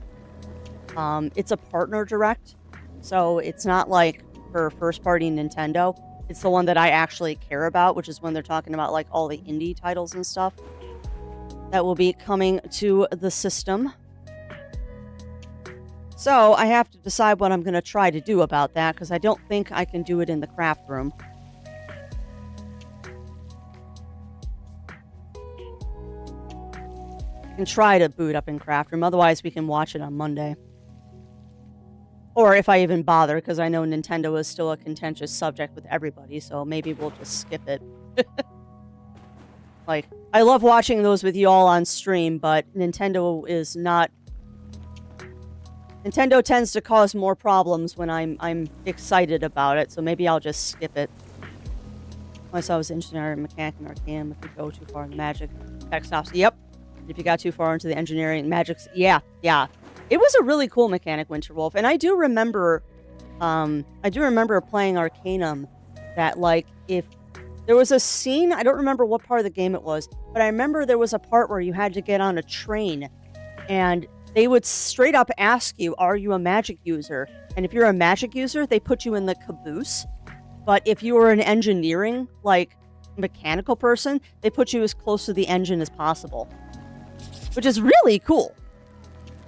It's a partner Direct. So it's not like for first-party Nintendo. It's the one that I actually care about, which is when they're talking about like all the indie titles and stuff that will be coming to the system. So I have to decide what I'm going to try to do about that, because I don't think I can do it in the craft room. I can try to boot up in craft room, otherwise we can watch it on Monday. Or if I even bother, because I know Nintendo is still a contentious subject with everybody, so maybe we'll just skip it. Like, I love watching those with you all on stream, but Nintendo is not... Nintendo tends to cause more problems when I'm excited about it, so maybe I'll just skip it. Unless I was engineering, mechanic, and arcane, if you go too far in the magic, tech stops. Yep. If you got too far into the engineering, magics, yeah. It was a really cool mechanic, Winterwolf, and I do remember playing Arcanum that, like, if there was a scene, I don't remember what part of the game it was, but I remember there was a part where you had to get on a train, and they would straight up ask you, are you a magic user? And if you're a magic user, they put you in the caboose. But if you were an engineering, like, mechanical person, they put you as close to the engine as possible. Which is really cool.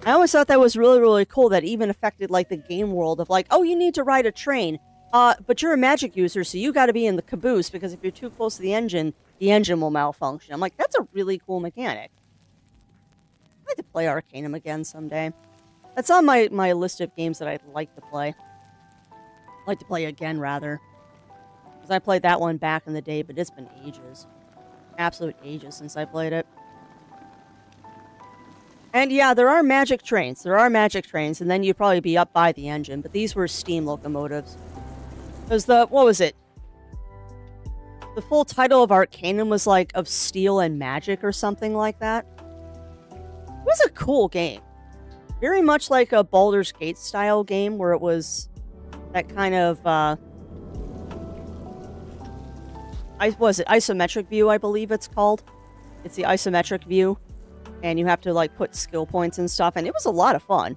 I always thought that was really, really cool that even affected, like, the game world of, like, oh, you need to ride a train. But you're a magic user, so you got to be in the caboose, because if you're too close to the engine will malfunction. I'm like, that's a really cool mechanic. I'd like to play Arcanum again someday. That's on my list of games that I'd like to play. I'd like to play again, rather. Because I played that one back in the day, but it's been ages. Absolute ages since I played it. And yeah, there are magic trains. And then you'd probably be up by the engine. But these were steam locomotives. Because what was it? The full title of Arcanum was like, Of Steel and Magic or something like that. It was a cool game. Very much like a Baldur's Gate style game where it was that kind of, isometric view, I believe it's called. It's the isometric view. And you have to, like, put skill points and stuff. And it was a lot of fun.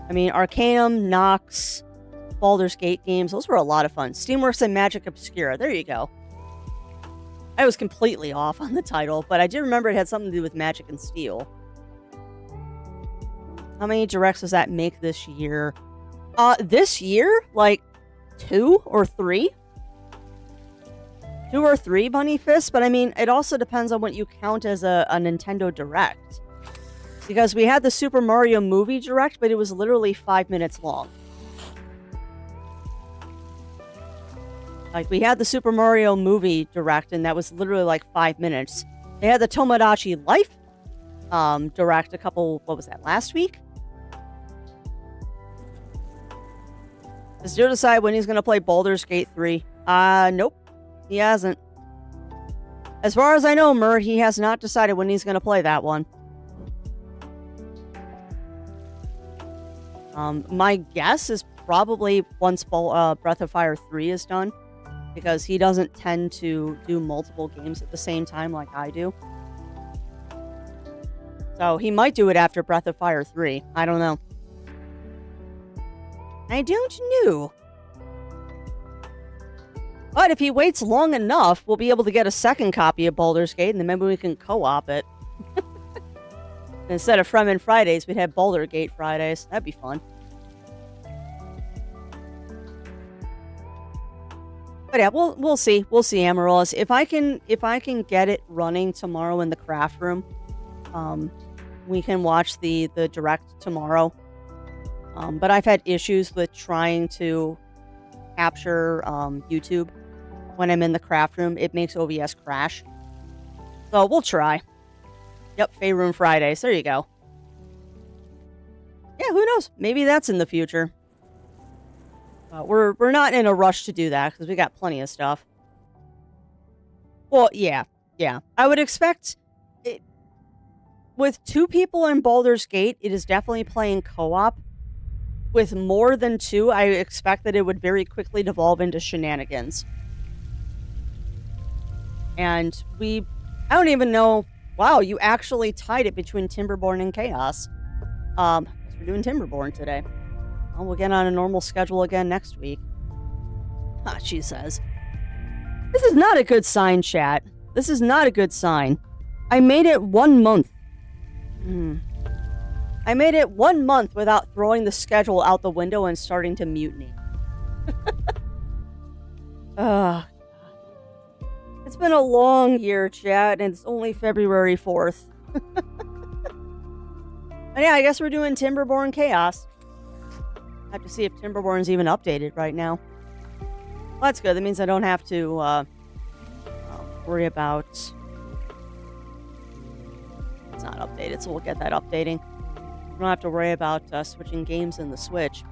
I mean, Arcanum, Nox, Baldur's Gate games, those were a lot of fun. Steamworks and Magic Obscura. There you go. I was completely off on the title, but I did remember it had something to do with magic and steel. How many directs does that make this year? This year? Like, 2 or 3? 2 or 3 Bunny Fists, but I mean, it also depends on what you count as a Nintendo Direct. Because we had the Super Mario Movie Direct, but it was literally 5 minutes long. Like, we had the Super Mario Movie Direct, and that was literally like 5 minutes. They had the Tomodachi Life Direct last week? Does Joe decide when he's going to play Baldur's Gate 3? Nope. He hasn't. As far as I know, Mur, he has not decided when he's going to play that one. My guess is probably once Breath of Fire 3 is done. Because he doesn't tend to do multiple games at the same time like I do. So he might do it after Breath of Fire 3. I don't know. I don't know. But if he waits long enough, we'll be able to get a second copy of Baldur's Gate, and then maybe we can co-op it. Instead of Fremen Fridays, we'd have Baldur's Gate Fridays. That'd be fun. But yeah, we'll see. We'll see, Amaryllis. If I can get it running tomorrow in the craft room, um, we can watch the direct tomorrow. But I've had issues with trying to capture YouTube when I'm in the craft room. It makes OBS crash. So we'll try. Yep, Fae Room Fridays. There you go. Yeah, who knows? Maybe that's in the future. We're not in a rush to do that because we got plenty of stuff. Well, yeah. I would expect it with 2 people in Baldur's Gate. It is definitely playing co-op. With more than 2, I expect that it would very quickly devolve into shenanigans. And I don't even know. Wow, you actually tied it between Timberborn and Chaos. We're doing Timberborn today. Well, we'll get on a normal schedule again next week. She says. This is not a good sign, chat. This is not a good sign. I made it 1 month. I made it 1 month without throwing the schedule out the window and starting to mutiny. It's been a long year, chat, and it's only February 4th. But yeah, I guess we're doing Timberborn Chaos. I have to see if Timberborn's even updated right now. Well, that's good. That means I don't have to worry about... It's not updated, so we'll get that updating. We don't have to worry about switching games in the Switch.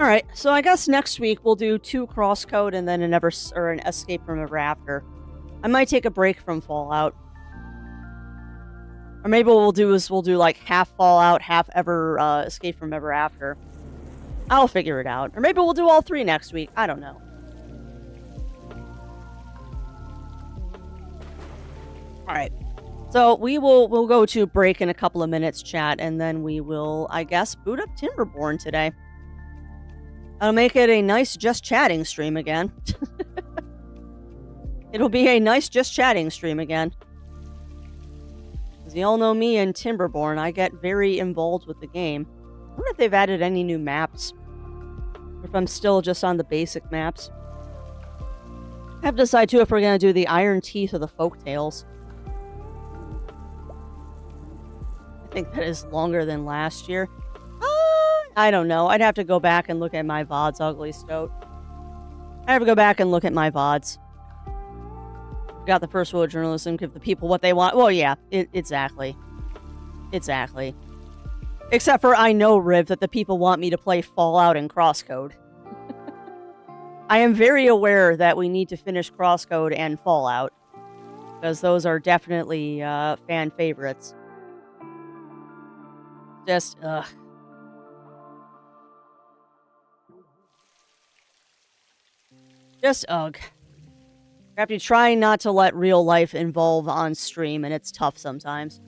Alright, so I guess next week we'll do 2 Crosscode and then an Escape from Ever After. I might take a break from Fallout. Or maybe what we'll do is we'll do like half Fallout, half Escape from Ever After. I'll figure it out. Or maybe we'll do all 3 next week. I don't know. Alright. So we'll go to break in a couple of minutes, chat, and then we will, I guess, boot up Timberborn today. I'll make it a nice just chatting stream again. It'll be a nice just chatting stream again. As you all know me and Timberborn, I get very involved with the game. I wonder if they've added any new maps. Or if I'm still just on the basic maps. I have to decide too if we're going to do the Iron Teeth or the Folktales. I think that is longer than last year. I don't know. I'd have to go back and look at my VODs, Ugly Stoat. I have to go back and look at my VODs. Got the first rule of journalism, give the people what they want. Well, yeah, exactly. Exactly. Except for I know, Riv, that the people want me to play Fallout and Crosscode. I am very aware that we need to finish Crosscode and Fallout. Because those are definitely fan favorites. Just, ugh. Just, ugh. You have to try not to let real life involve on stream, and it's tough sometimes.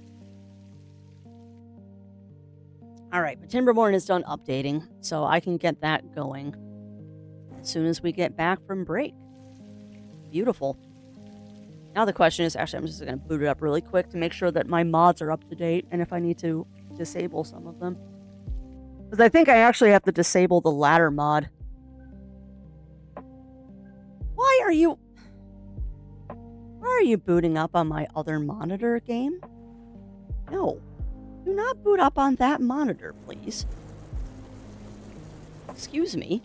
Alright, but Timberborn is done updating, so I can get that going as soon as we get back from break. Beautiful. Now the question is, actually, I'm just going to boot it up really quick to make sure that my mods are up to date, and if I need to disable some of them. Because I think I actually have to disable the ladder mod. Why are you booting up on my other monitor game? No. Do not boot up on that monitor, please. Excuse me.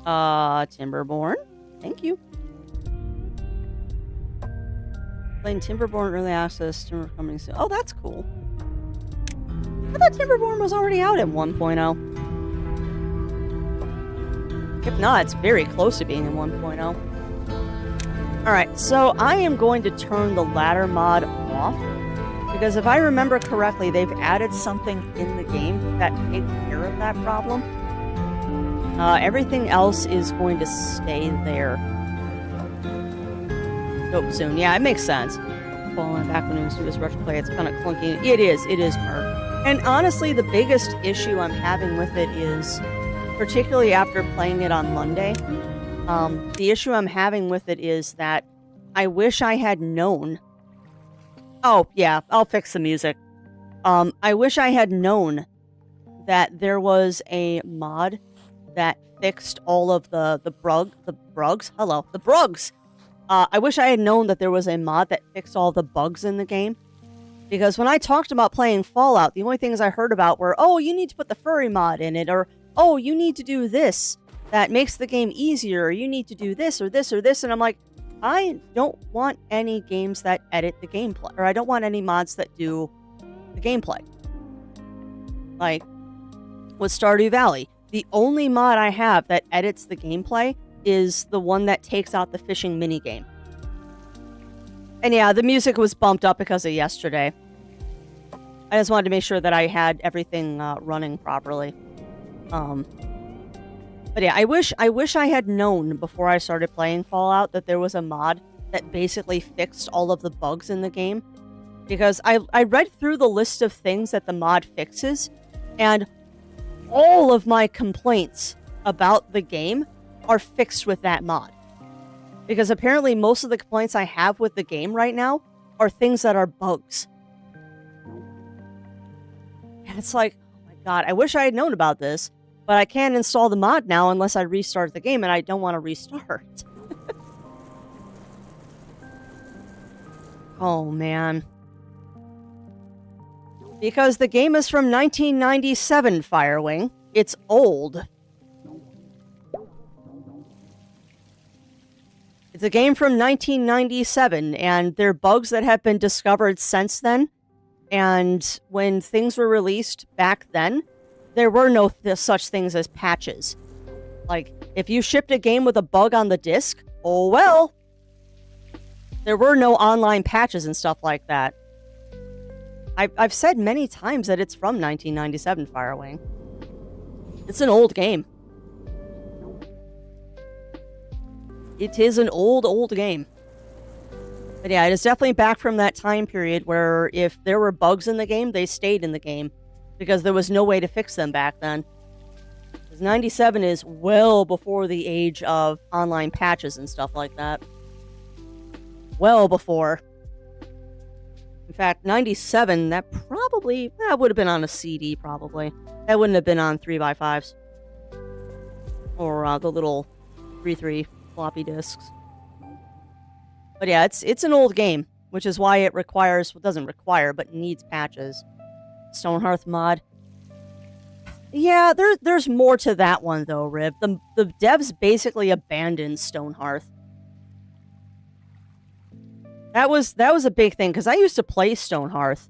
Timberborn. Thank you. Playing Timberborn Early Access, Timber coming soon. Oh, that's cool. I thought Timberborn was already out in 1.0. If not, it's very close to being in 1.0. Alright, so I am going to turn the ladder mod off. Because if I remember correctly, they've added something in the game that takes care of that problem. Everything else is going to stay there. Nope, soon. Yeah, it makes sense. Falling back when it was to this retro play, it's kind of clunky. It is, Merc. And honestly, the biggest issue I'm having with it is, particularly after playing it on Monday, the issue I'm having with it is that I wish I had known Oh, yeah, I'll fix the music. I wish I had known that there was a mod that fixed all of the brugs. I wish I had known that there was a mod that fixed all the bugs in the game. Because when I talked about playing Fallout, the only things I heard about were, oh, you need to put the furry mod in it, or, oh, you need to do this that makes the game easier, or you need to do this, or this, or this, and I'm like, I don't want any games that edit the gameplay, or I don't want any mods that do the gameplay. Like, with Stardew Valley, the only mod I have that edits the gameplay is the one that takes out the fishing minigame. And yeah, the music was bumped up because of yesterday. I just wanted to make sure that I had everything running properly. But yeah, I wish I had known before I started playing Fallout that there was a mod that basically fixed all of the bugs in the game. Because I read through the list of things that the mod fixes, and all of my complaints about the game are fixed with that mod. Because apparently most of the complaints I have with the game right now are things that are bugs. And it's like, oh my god, I wish I had known about this, but I can't install the mod now unless I restart the game, and I don't want to restart. Oh man. Because the game is from 1997, Firewing. It's old. It's a game from 1997, and there are bugs that have been discovered since then. And when things were released back then, there were no such things as patches. Like, if you shipped a game with a bug on the disc, oh well. There were no online patches and stuff like that. I've said many times that it's from 1997, Firewing. It's an old game. It is an old game. But yeah, it is definitely back from that time period where if there were bugs in the game, they stayed in the game. Because there was no way to fix them back then. Because 97 is well before the age of online patches and stuff like that. Well before. In fact, 97, that would have been on a CD, probably. That wouldn't have been on 3x5s. Or the little 3.3 floppy disks. But yeah, it's an old game, which is why it doesn't require, but needs patches. Stonehearth mod. Yeah, there's more to that one, though, Riv. The devs basically abandoned Stonehearth. That was a big thing, because I used to play Stonehearth.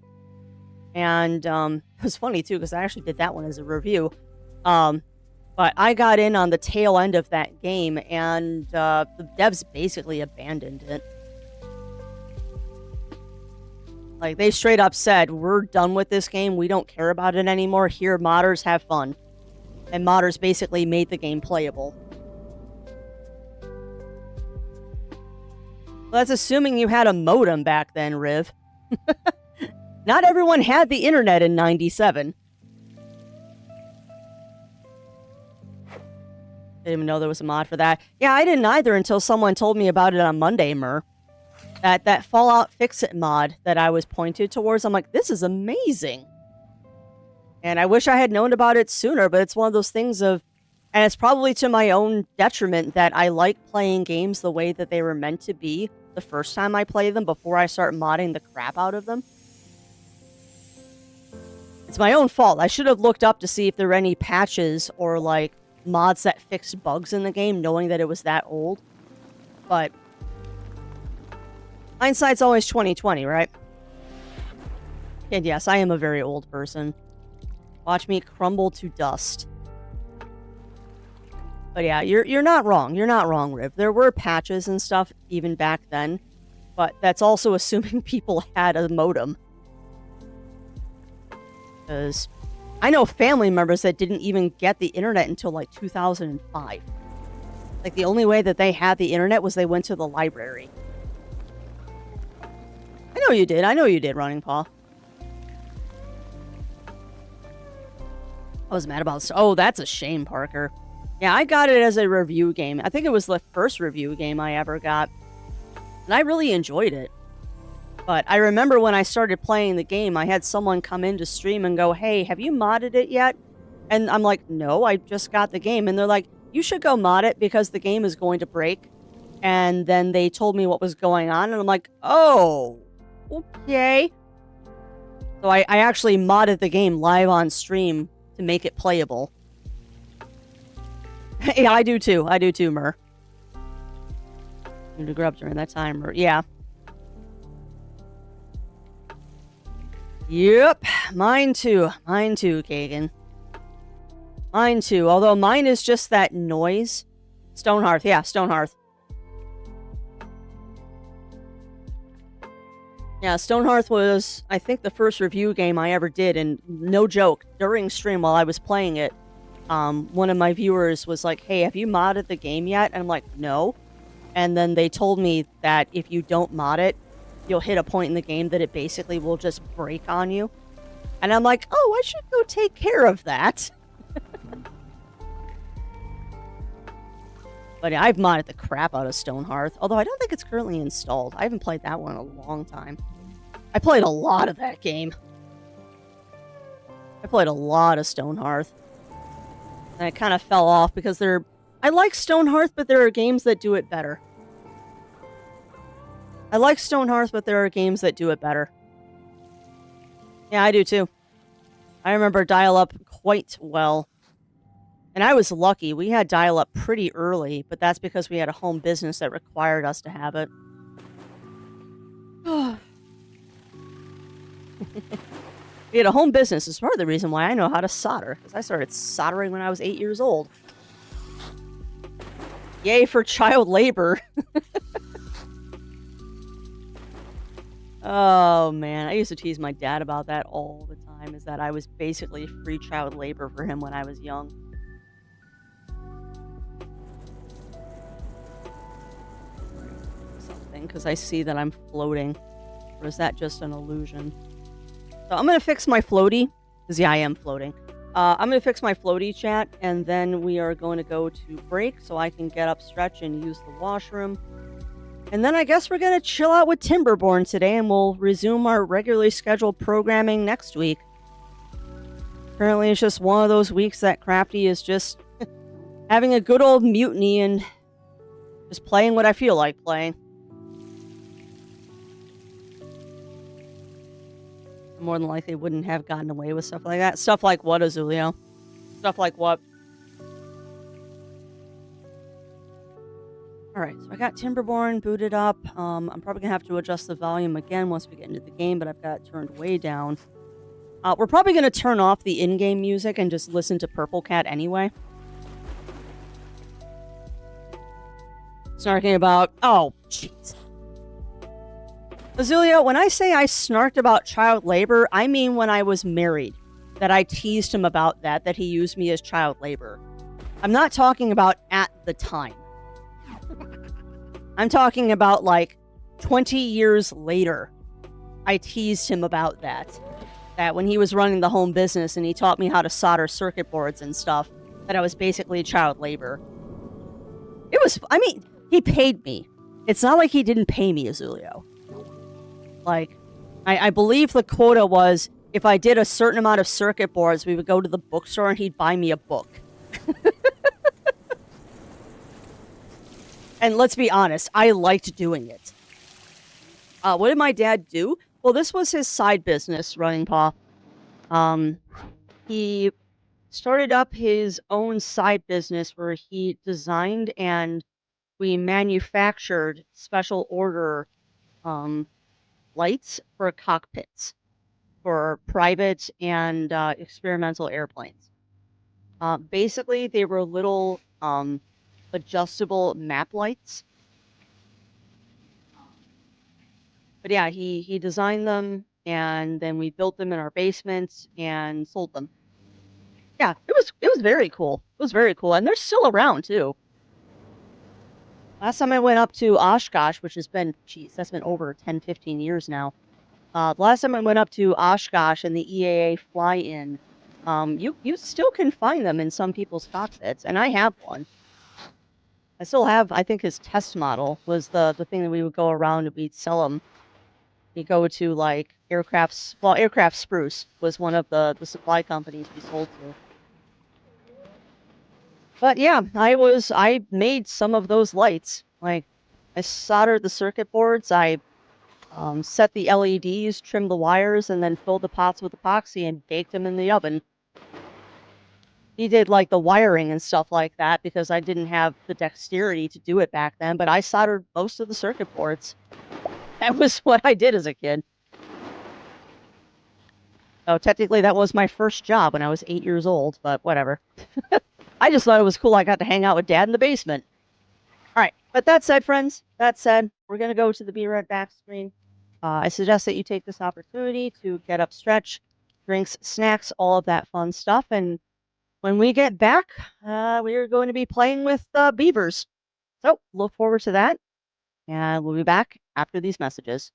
And it was funny, too, because I actually did that one as a review. But I got in on the tail end of that game, and the devs basically abandoned it. Like, they straight up said, we're done with this game, we don't care about it anymore, here, modders, have fun. And modders basically made the game playable. Well, that's assuming you had a modem back then, Riv. Not everyone had the internet in 97. Didn't even know there was a mod for that. Yeah, I didn't either until someone told me about it on Monday, Mer. That Fallout Fix-It mod that I was pointed towards, I'm like, this is amazing. And I wish I had known about it sooner, but it's one of those things of... And it's probably to my own detriment that I like playing games the way that they were meant to be the first time I play them before I start modding the crap out of them. It's my own fault. I should have looked up to see if there were any patches or, like, mods that fixed bugs in the game, knowing that it was that old. But... hindsight's always 20/20, right? And yes, I am a very old person. Watch me crumble to dust. But yeah, you're not wrong. You're not wrong, Riv. There were patches and stuff even back then, but that's also assuming people had a modem. Because I know family members that didn't even get the internet until like 2005. Like, the only way that they had the internet was they went to the library. I know you did. I know you did, Running Paw. I was mad about... Oh, that's a shame, Parker. Yeah, I got it as a review game. I think it was the first review game I ever got. And I really enjoyed it. But I remember when I started playing the game, I had someone come into stream and go, "Hey, have you modded it yet?" And I'm like, "No, I just got the game." And they're like, "You should go mod it because the game is going to break." And then they told me what was going on, and I'm like, "Oh, okay." So I actually modded the game live on stream to make it playable. Yeah, I do too. I do too, Mer. You grew up during that time, Mer. Yeah. Yep, mine too. Mine too, Kagan. Mine too. Although mine is just that noise. Stonehearth, yeah, Stonehearth. Yeah, Stonehearth was, I think, the first review game I ever did, and no joke, during stream while I was playing it, one of my viewers was like, "Hey, have you modded the game yet?" And I'm like, "No." And then they told me that if you don't mod it, you'll hit a point in the game that it basically will just break on you. And I'm like, "Oh, I should go take care of that." But I've modded the crap out of Stonehearth, although I don't think it's currently installed. I haven't played that one in a long time. I played a lot of that game. I played a lot of Stonehearth. And I kind of fell off because I like Stonehearth, but there are games that do it better. I like Stonehearth, but there are games that do it better. Yeah, I do too. I remember dial-up quite well. And I was lucky. We had dial-up pretty early, but that's because we had a home business that required us to have it. We had a home business. It's part of the reason why I know how to solder, because I started soldering when I was 8 years old. Yay for child labor. Oh, man. I used to tease my dad about that all the time, is that I was basically free child labor for him when I was young. Something, because I see that I'm floating. Or is that just an illusion? So I'm going to fix my floaty, because yeah, I am floating. I'm going to fix my floaty, chat, and then we are going to go to break so I can get up, stretch, and use the washroom. And then I guess we're going to chill out with Timberborn today, and we'll resume our regularly scheduled programming next week. Apparently, it's just one of those weeks that Crafty is just having a good old mutiny and just playing what I feel like playing. More than likely wouldn't have gotten away with stuff like that. Stuff like what, Azulio? Stuff like what? Alright, so I got Timberborn booted up. I'm probably going to have to adjust the volume again once we get into the game, but I've got it turned way down. We're probably going to turn off the in-game music and just listen to Purple Cat anyway. Snarking about... Oh, jeez. Azulio, when I say I snarked about child labor, I mean when I was married. That I teased him about that he used me as child labor. I'm not talking about at the time. I'm talking about, like, 20 years later. I teased him about that. That when he was running the home business and he taught me how to solder circuit boards and stuff, that I was basically child labor. It was... I mean, he paid me. It's not like he didn't pay me, Azulio. Like, I believe the quota was, if I did a certain amount of circuit boards, we would go to the bookstore and he'd buy me a book. And let's be honest, I liked doing it. What did my dad do? Well, this was his side business, Running Paw. He started up his own side business where he designed and we manufactured special order lights for cockpits for private and experimental airplanes. Basically, they were little adjustable map lights. But yeah, he designed them, and then we built them in our basement and sold them. Yeah, it was very cool. It was very cool, and they're still around too. Last time I went up to Oshkosh, which has been, geez, that's been over 10, 15 years now. The last time I went up to Oshkosh and the EAA fly-in, you still can find them in some people's cockpits, and I have one. I still have, I think his test model was the thing that we would go around and we'd sell them. You go to like Aircraft Spruce was one of the supply companies we sold to. But yeah, I made some of those lights. Like, I soldered the circuit boards, I set the LEDs, trimmed the wires, and then filled the pots with epoxy and baked them in the oven. He did like the wiring and stuff like that because I didn't have the dexterity to do it back then, but I soldered most of the circuit boards. That was what I did as a kid. Oh, technically that was my first job when I was 8 years old, but whatever. I just thought it was cool I got to hang out with Dad in the basement. All right, but that said, friends, that said, we're going to go to the Be Right Back screen. I suggest that you take this opportunity to get up, stretch, drinks, snacks, all of that fun stuff. And when we get back, we are going to be playing with beavers. So look forward to that. And we'll be back after these messages.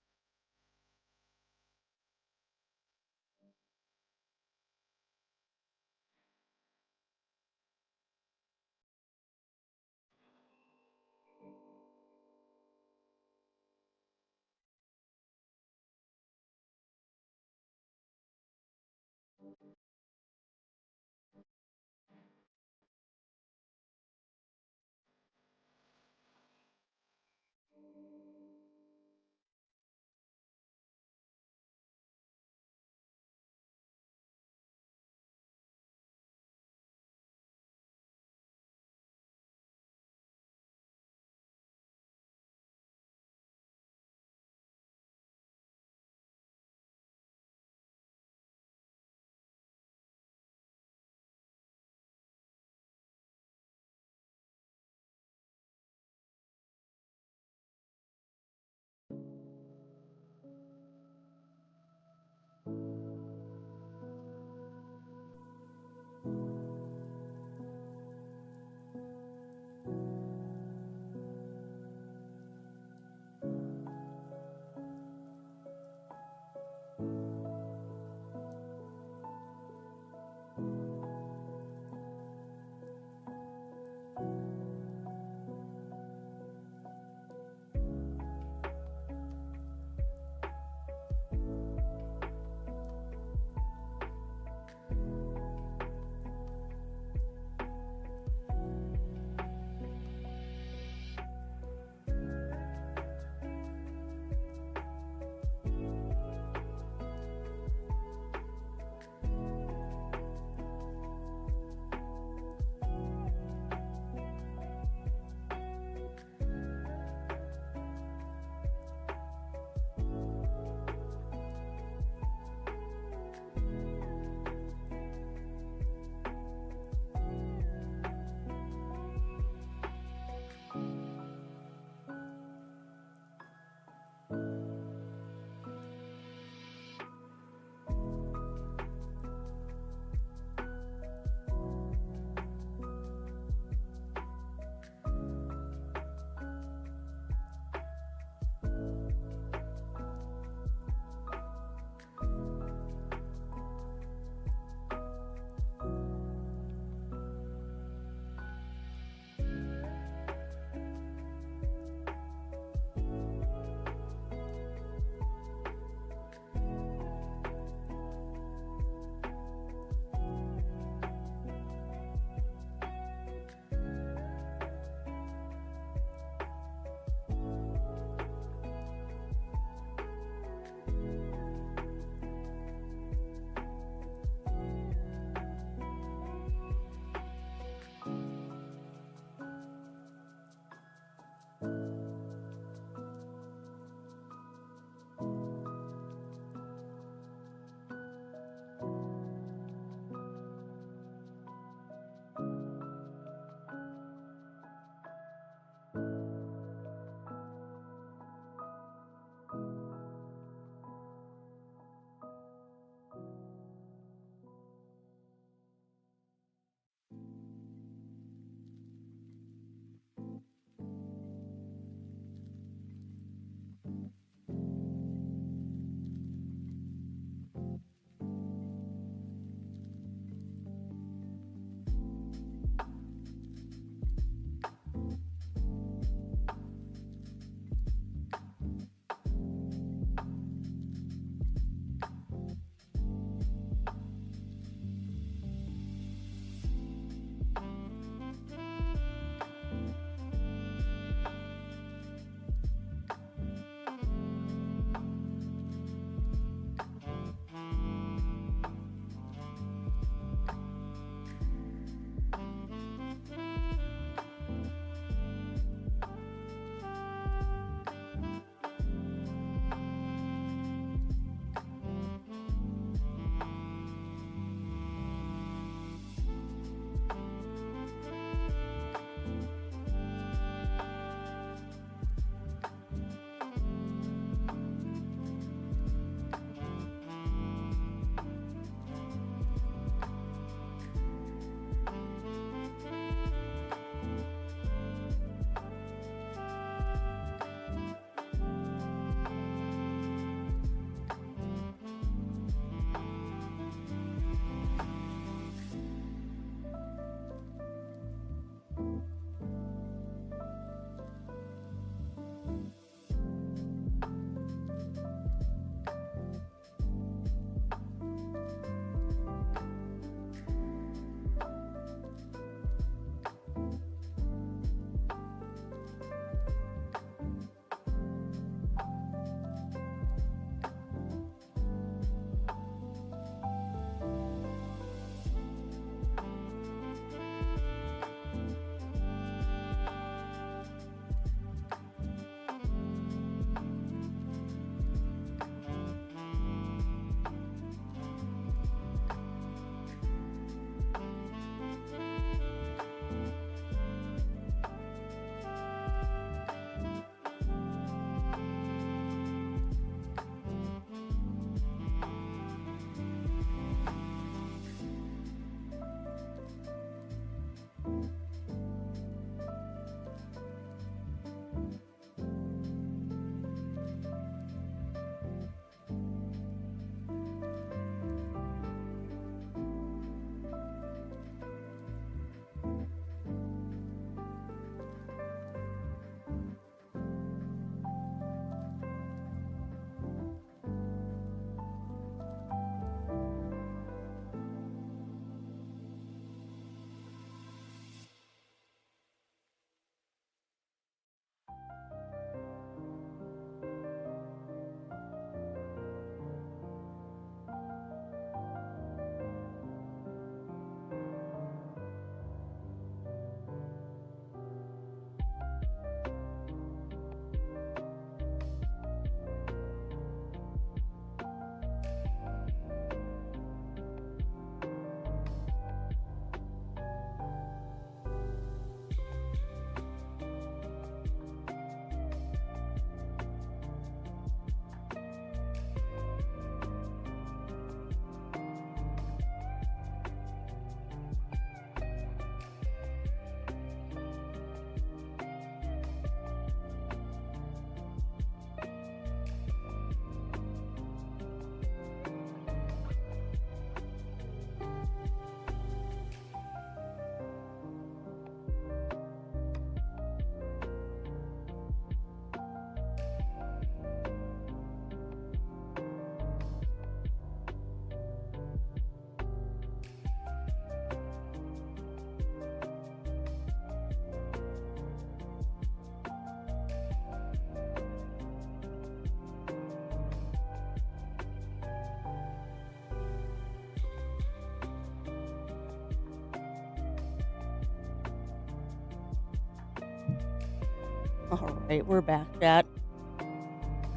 Alright, we're back, chat.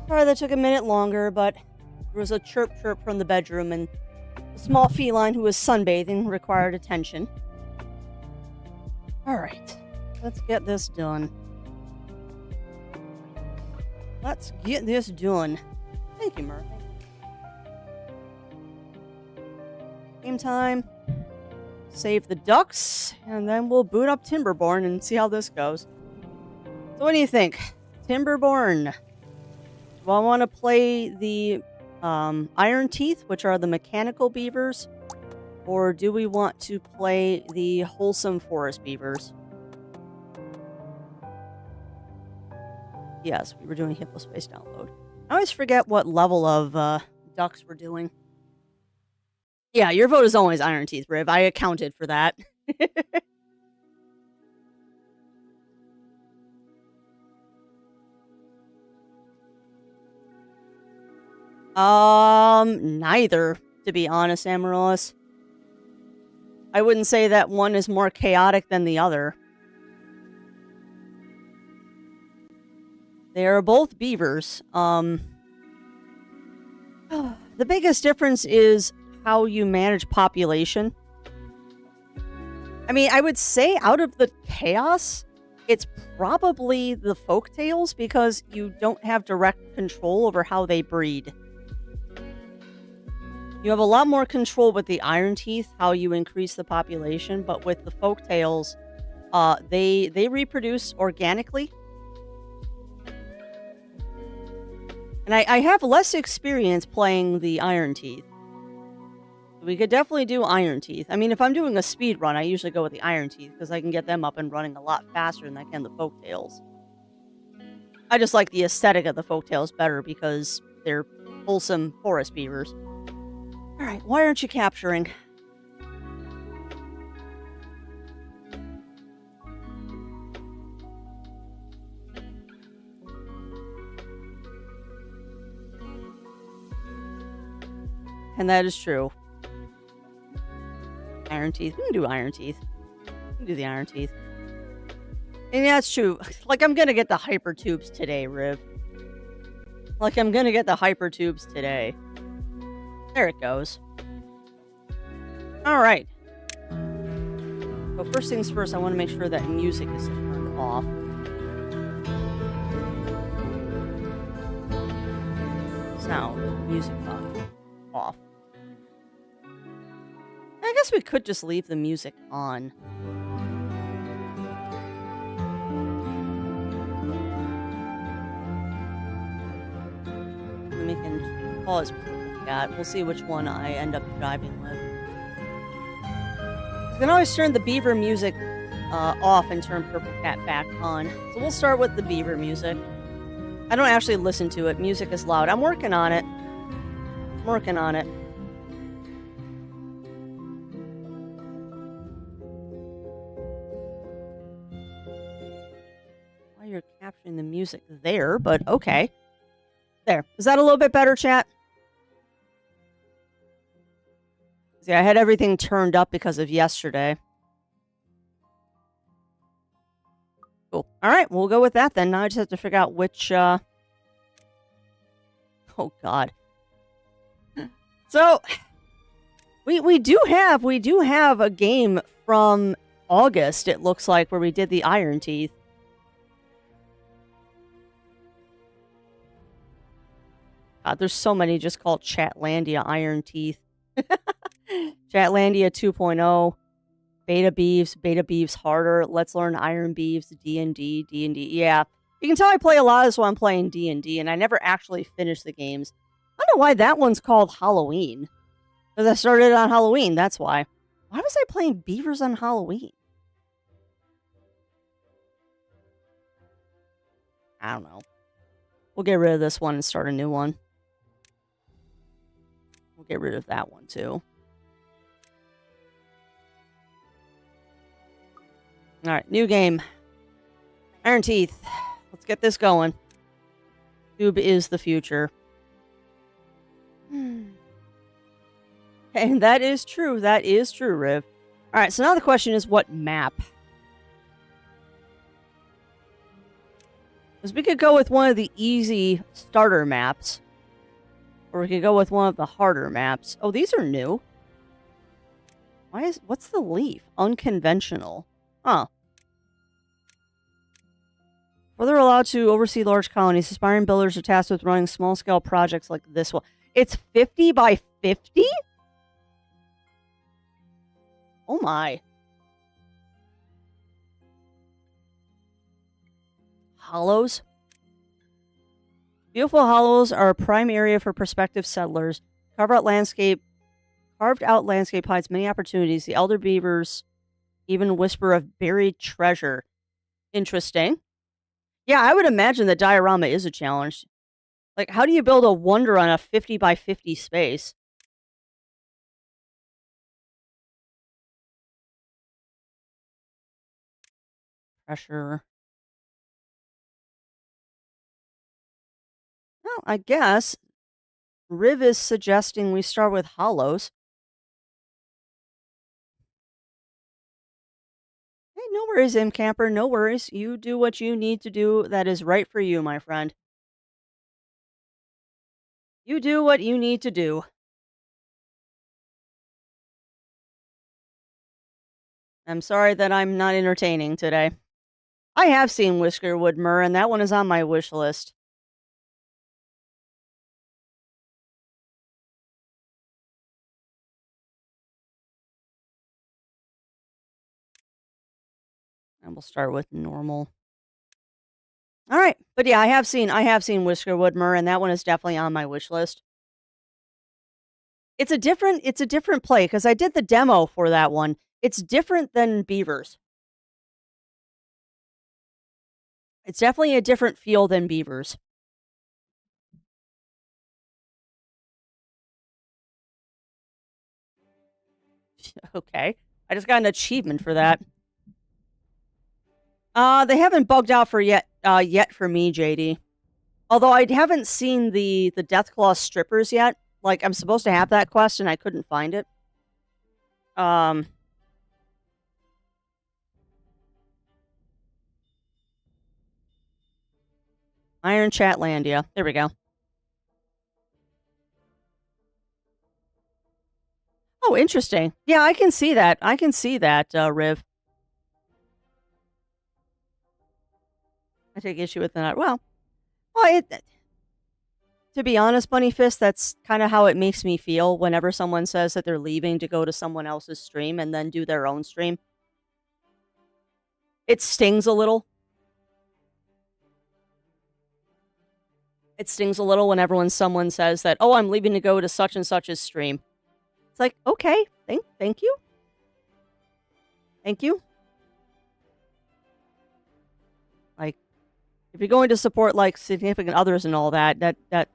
Sorry that took a minute longer, but there was a chirp from the bedroom, and a small feline who was sunbathing required attention. Alright, let's get this done. Let's get this done. Thank you, Murphy. Game time. Save the ducks, and then we'll boot up Timberborn and see how this goes. So what do you think? Timberborn. Do I want to play the Iron Teeth, which are the mechanical beavers? Or do we want to play the wholesome forest beavers? Yes, we were doing Hippospace download. I always forget what level of ducks we're doing. Yeah, your vote is always Iron Teeth, Riv. I accounted for that. Neither, to be honest, Amaryllis. I wouldn't say that one is more chaotic than the other. They are both beavers. The biggest difference is how you manage population. I mean, I would say out of the chaos, it's probably the folktales because you don't have direct control over how they breed. You have a lot more control with the Iron Teeth, how you increase the population, but with the folktales, they reproduce organically. And I have less experience playing the Iron Teeth. We could definitely do Iron Teeth. I mean, if I'm doing a speed run, I usually go with the Iron Teeth because I can get them up and running a lot faster than I can the folktales. I just like the aesthetic of the folktales better because they're wholesome forest beavers. Alright, why aren't you capturing? And that is true. Iron Teeth. We can do Iron Teeth. We can do the Iron Teeth. And yeah, it's true. Like, I'm gonna get the hyper tubes today, Riv. Like, I'm gonna get the hyper tubes today. There it goes. Alright. So first things first, I want to make sure that music is turned off. Sound. Music off. I guess we could just leave the music on. And we can pause that. We'll see which one I end up driving with. You can always turn the beaver music off and turn Purple Cat back on. So we'll start with the beaver music. I don't actually listen to it. Music is loud. I'm working on it. You're capturing the music there, but okay. There. Is that a little bit better, chat? See, I had everything turned up because of yesterday. Cool. Alright, we'll go with that then. Now I just have to figure out which, Oh, God. So, we do have a game from August, it looks like, where we did the Iron Teeth. God, there's so many just called Chatlandia Iron Teeth. Chatlandia 2.0, Beta Beeves Harder, Let's Learn Iron Beeves, D&D. Yeah, you can tell I play a lot of this while I'm playing D&D, and I never actually finished the games. I don't know why that one's called Halloween. Because I started on Halloween, that's why. Why was I playing beavers on Halloween? I don't know. We'll get rid of this one and start a new one. We'll get rid of that one, too. Alright, new game. Iron Teeth. Let's get this going. Tube is the future. And that is true. That is true, Riv. Alright, so now the question is what map? Because we could go with one of the easy starter maps. Or we could go with one of the harder maps. Oh, these are new. What's the leaf? Unconventional. Huh. Where they're allowed to oversee large colonies, aspiring builders are tasked with running small-scale projects like this one. It's 50 by 50? Oh my. Hollows? Beautiful hollows are a prime area for prospective settlers. Carved out landscape hides many opportunities. The elder beavers even whisper of buried treasure. Interesting. Yeah, I would imagine the diorama is a challenge. Like, how do you build a wonder on a 50 by 50 space? Pressure. Well, I guess Riv is suggesting we start with hollows. Hey, no worries, M Camper. No worries. You do what you need to do that is right for you, my friend. You do what you need to do. I'm sorry that I'm not entertaining today. I have seen Whiskerwood Myrrh, and that one is on my wish list. And we'll start with normal. All right, but yeah, I have seen Whiskerwood Myrrh, and that one is definitely on my wish list. It's a different play because I did the demo for that one. It's different than Beavers. It's definitely a different feel than Beavers. Okay, I just got an achievement for that. They haven't bugged out for yet for me, JD. Although I haven't seen the Deathclaw strippers yet. Like, I'm supposed to have that quest and I couldn't find it. Iron Chatlandia. There we go. Oh, interesting. Yeah, I can see that. I can see that, Riv. I take issue with that. Well, to be honest, Bunny Fist, that's kind of how it makes me feel whenever someone says that they're leaving to go to someone else's stream and then do their own stream. It stings a little. It stings a little whenever someone says that, "Oh, I'm leaving to go to such and such's stream." It's like, okay, thank you. Thank you. Like, if you're going to support, like, significant others and all that, that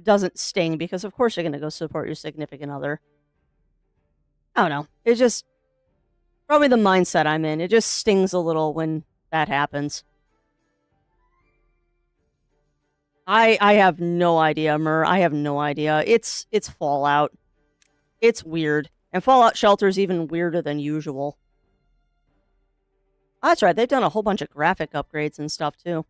doesn't sting because, of course, you're going to go support your significant other. I don't know. It's just probably the mindset I'm in. It just stings a little when that happens. I have no idea, Mur. I have no idea. It's Fallout. It's weird. And Fallout Shelter is even weirder than usual. Oh, that's right. They've done a whole bunch of graphic upgrades and stuff, too.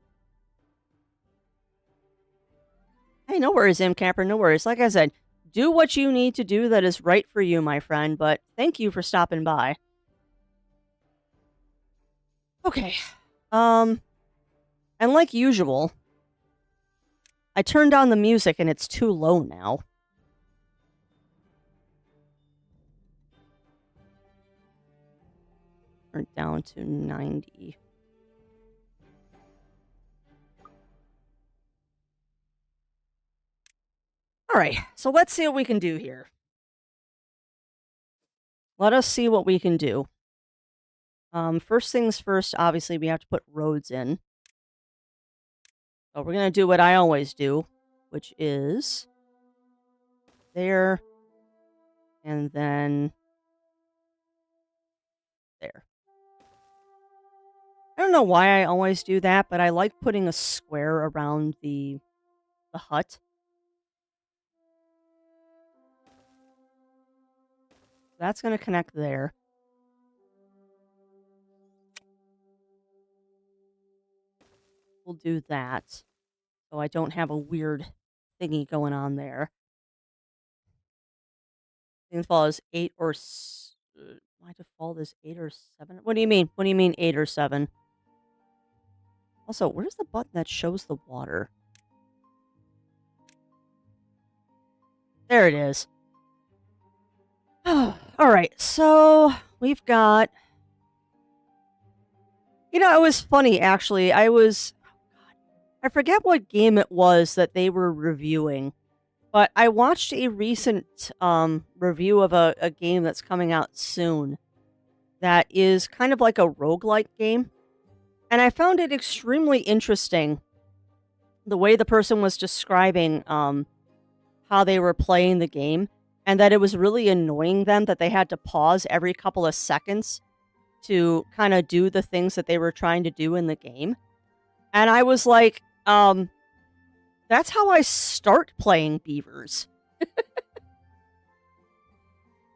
Hey, no worries, M Camper. No worries. Like I said, do what you need to do that is right for you, my friend. But thank you for stopping by. Okay. And like usual, I turned down the music and it's too low now. Turn it down to 90. All right, so let's see what we can do here. Let us see what we can do. First things first, obviously, we have to put roads in. So we're going to do what I always do, which is there and then there. I don't know why I always do that, but I like putting a square around the hut. That's going to connect there. we'll do that. So I don't have a weird thingy going on there. Default is 8 or my default is 8 or 7. What do you mean? What do you mean 8 or 7? Also, where's the button that shows the water? There it is. All right, so we've got. You know, it was funny actually. I forget what game it was that they were reviewing, but I watched a recent review of a game that's coming out soon that is kind of like a roguelike game. And I found it extremely interesting the way the person was describing how they were playing the game, and that it was really annoying them that they had to pause every couple of seconds to kind of do the things that they were trying to do in the game. And I was like, that's how I start playing Beavers.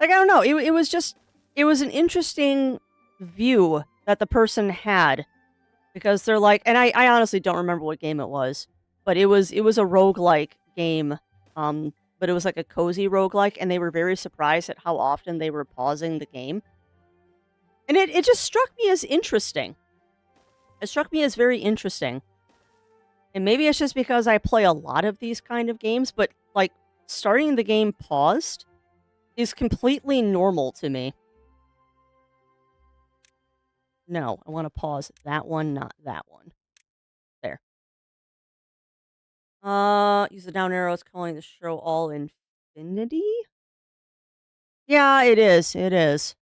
Like, I don't know. It was just, it was an interesting view that the person had, because they're like, and I honestly don't remember what game it was, but it was a roguelike game. But it was like a cozy roguelike, and they were very surprised at how often they were pausing the game. And it just struck me as interesting. It struck me as very interesting. And maybe it's just because I play a lot of these kind of games, but like starting the game paused is completely normal to me. No, I want to pause that one, not that one. There. Use the down arrow. It's calling the show all infinity? Yeah, it is. It is.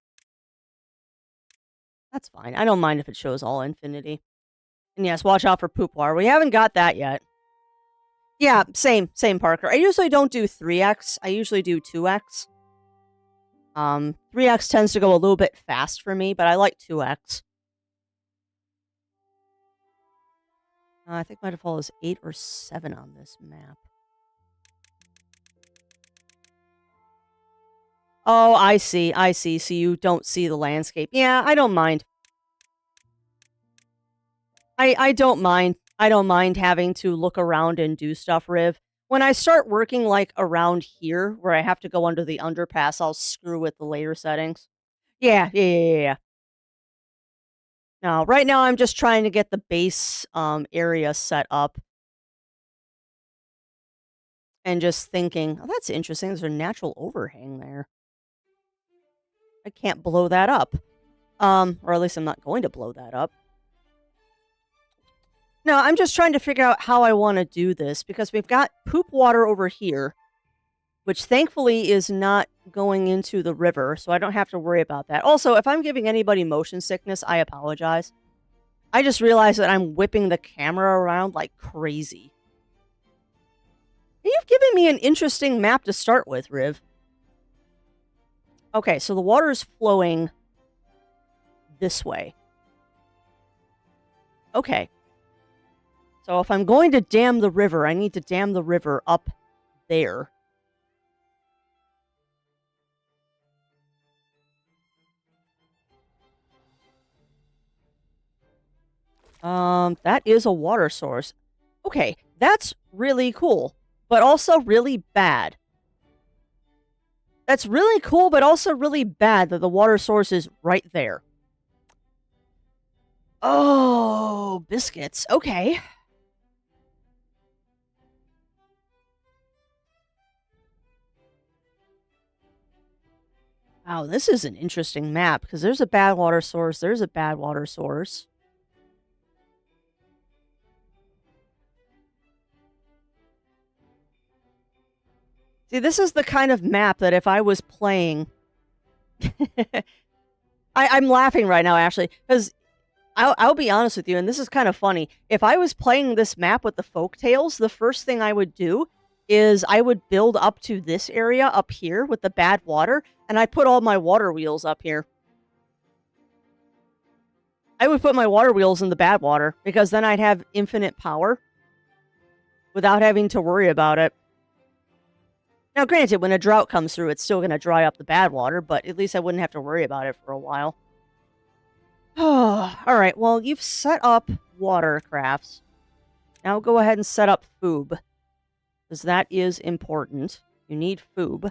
That's fine. I don't mind if it shows all infinity. And yes, watch out for poop water. We haven't got that yet. Yeah, same, Parker. I usually don't do 3x. I usually do 2x. 3x tends to go a little bit fast for me, but I like 2x. I think my default is 8 or 7 on this map. Oh, I see. So you don't see the landscape. Yeah, I don't mind. I don't mind. I don't mind having to look around and do stuff, Riv. When I start working, like, around here, where I have to go under the underpass, I'll screw with the later settings. Yeah. No, right now I'm just trying to get the base area set up. And just thinking, oh, that's interesting. There's a natural overhang there. I can't blow that up. Or at least I'm not going to blow that up. No, I'm just trying to figure out how I want to do this, because we've got poop water over here, which thankfully is not going into the river, so I don't have to worry about that. Also, if I'm giving anybody motion sickness, I apologize. I just realized that I'm whipping the camera around like crazy. And you've given me an interesting map to start with, Riv. Okay, so the water is flowing this way. Okay. So if I'm going to dam the river, I need to dam the river up there. That is a water source. Okay, that's really cool, but also really bad. That's really cool, but also really bad that the water source is right there. Oh, biscuits. Okay. Wow, this is an interesting map, because there's a bad water source, there's a bad water source. See, this is the kind of map that if I was playing... I'm laughing right now, actually, because I'll be honest with you, and this is kind of funny. If I was playing this map with the folktales, the first thing I would do is I would build up to this area up here with the bad water, and I put all my water wheels up here. I would put my water wheels in the bad water, because then I'd have infinite power without having to worry about it. Now, granted, when a drought comes through, it's still going to dry up the bad water, but at least I wouldn't have to worry about it for a while. All right, well, you've set up water crafts. Now go ahead and set up FOOB, because that is important. You need FOOB.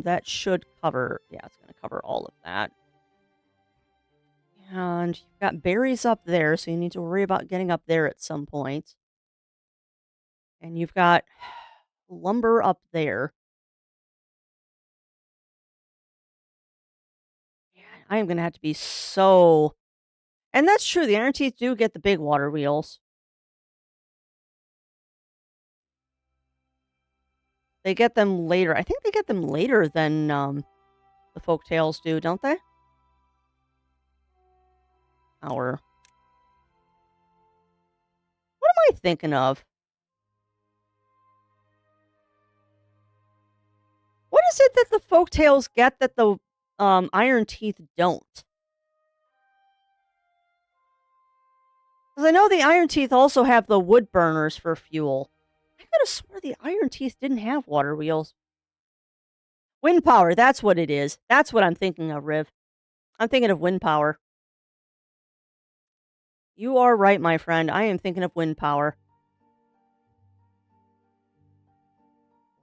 That should cover... Yeah, it's going to cover all of that. And you've got berries up there, so you need to worry about getting up there at some point. And you've got lumber up there. Man, I am going to have to be so... And that's true, the Iron Teeth do get the big water wheels. They get them later. I think they get them later than the Folktales do, don't they? Or what am I thinking of? What is it that the Folktales get that the Iron Teeth don't? Because I know the Iron Teeth also have the wood burners for fuel. I could have swore the Iron Teeth didn't have water wheels. Wind power, that's what it is. That's what I'm thinking of, Riv. I'm thinking of wind power. You are right, my friend. I am thinking of wind power.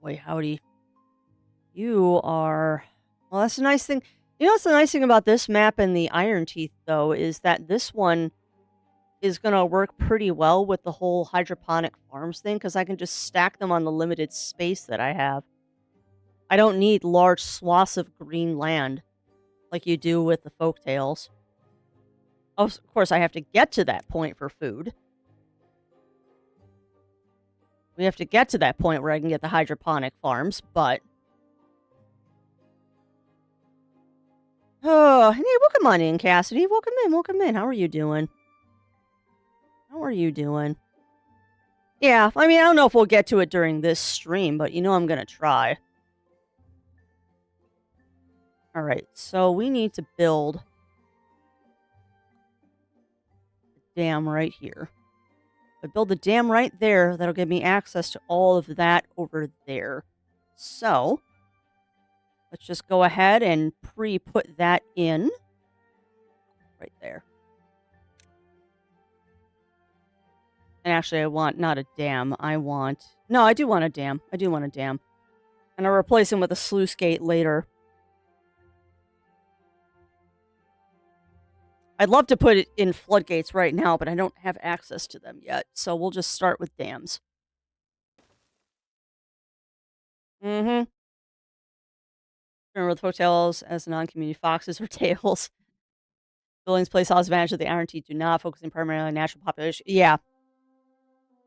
Boy, howdy. You are... Well, that's a nice thing. You know what's the nice thing about this map and the Iron Teeth, though, is that this one is going to work pretty well with the whole hydroponic farms thing, because I can just stack them on the limited space that I have. I don't need large swaths of green land like you do with the Folktales. Of course, I have to get to that point for food. We have to get to that point where I can get the hydroponic farms, but... Oh, hey, welcome on in, Cassidy. Welcome in, welcome in. How are you doing? How are you doing? Yeah, I mean, I don't know if we'll get to it during this stream, but you know I'm going to try. Alright, so we need to build a dam right here. If I build a dam right there, that'll give me access to all of that over there. So, let's just go ahead and pre-put that in. Right there. And actually, I want not a dam. I want... No, I do want a dam. I do want a dam. And I'll replace him with a sluice gate later. I'd love to put it in floodgates right now, but I don't have access to them yet. So we'll just start with dams. Mm-hmm. Remember the Folktales as non-community foxes or tails. Buildings place odds advantage of the Iron Teeth do not, focusing primarily on natural population. Yeah.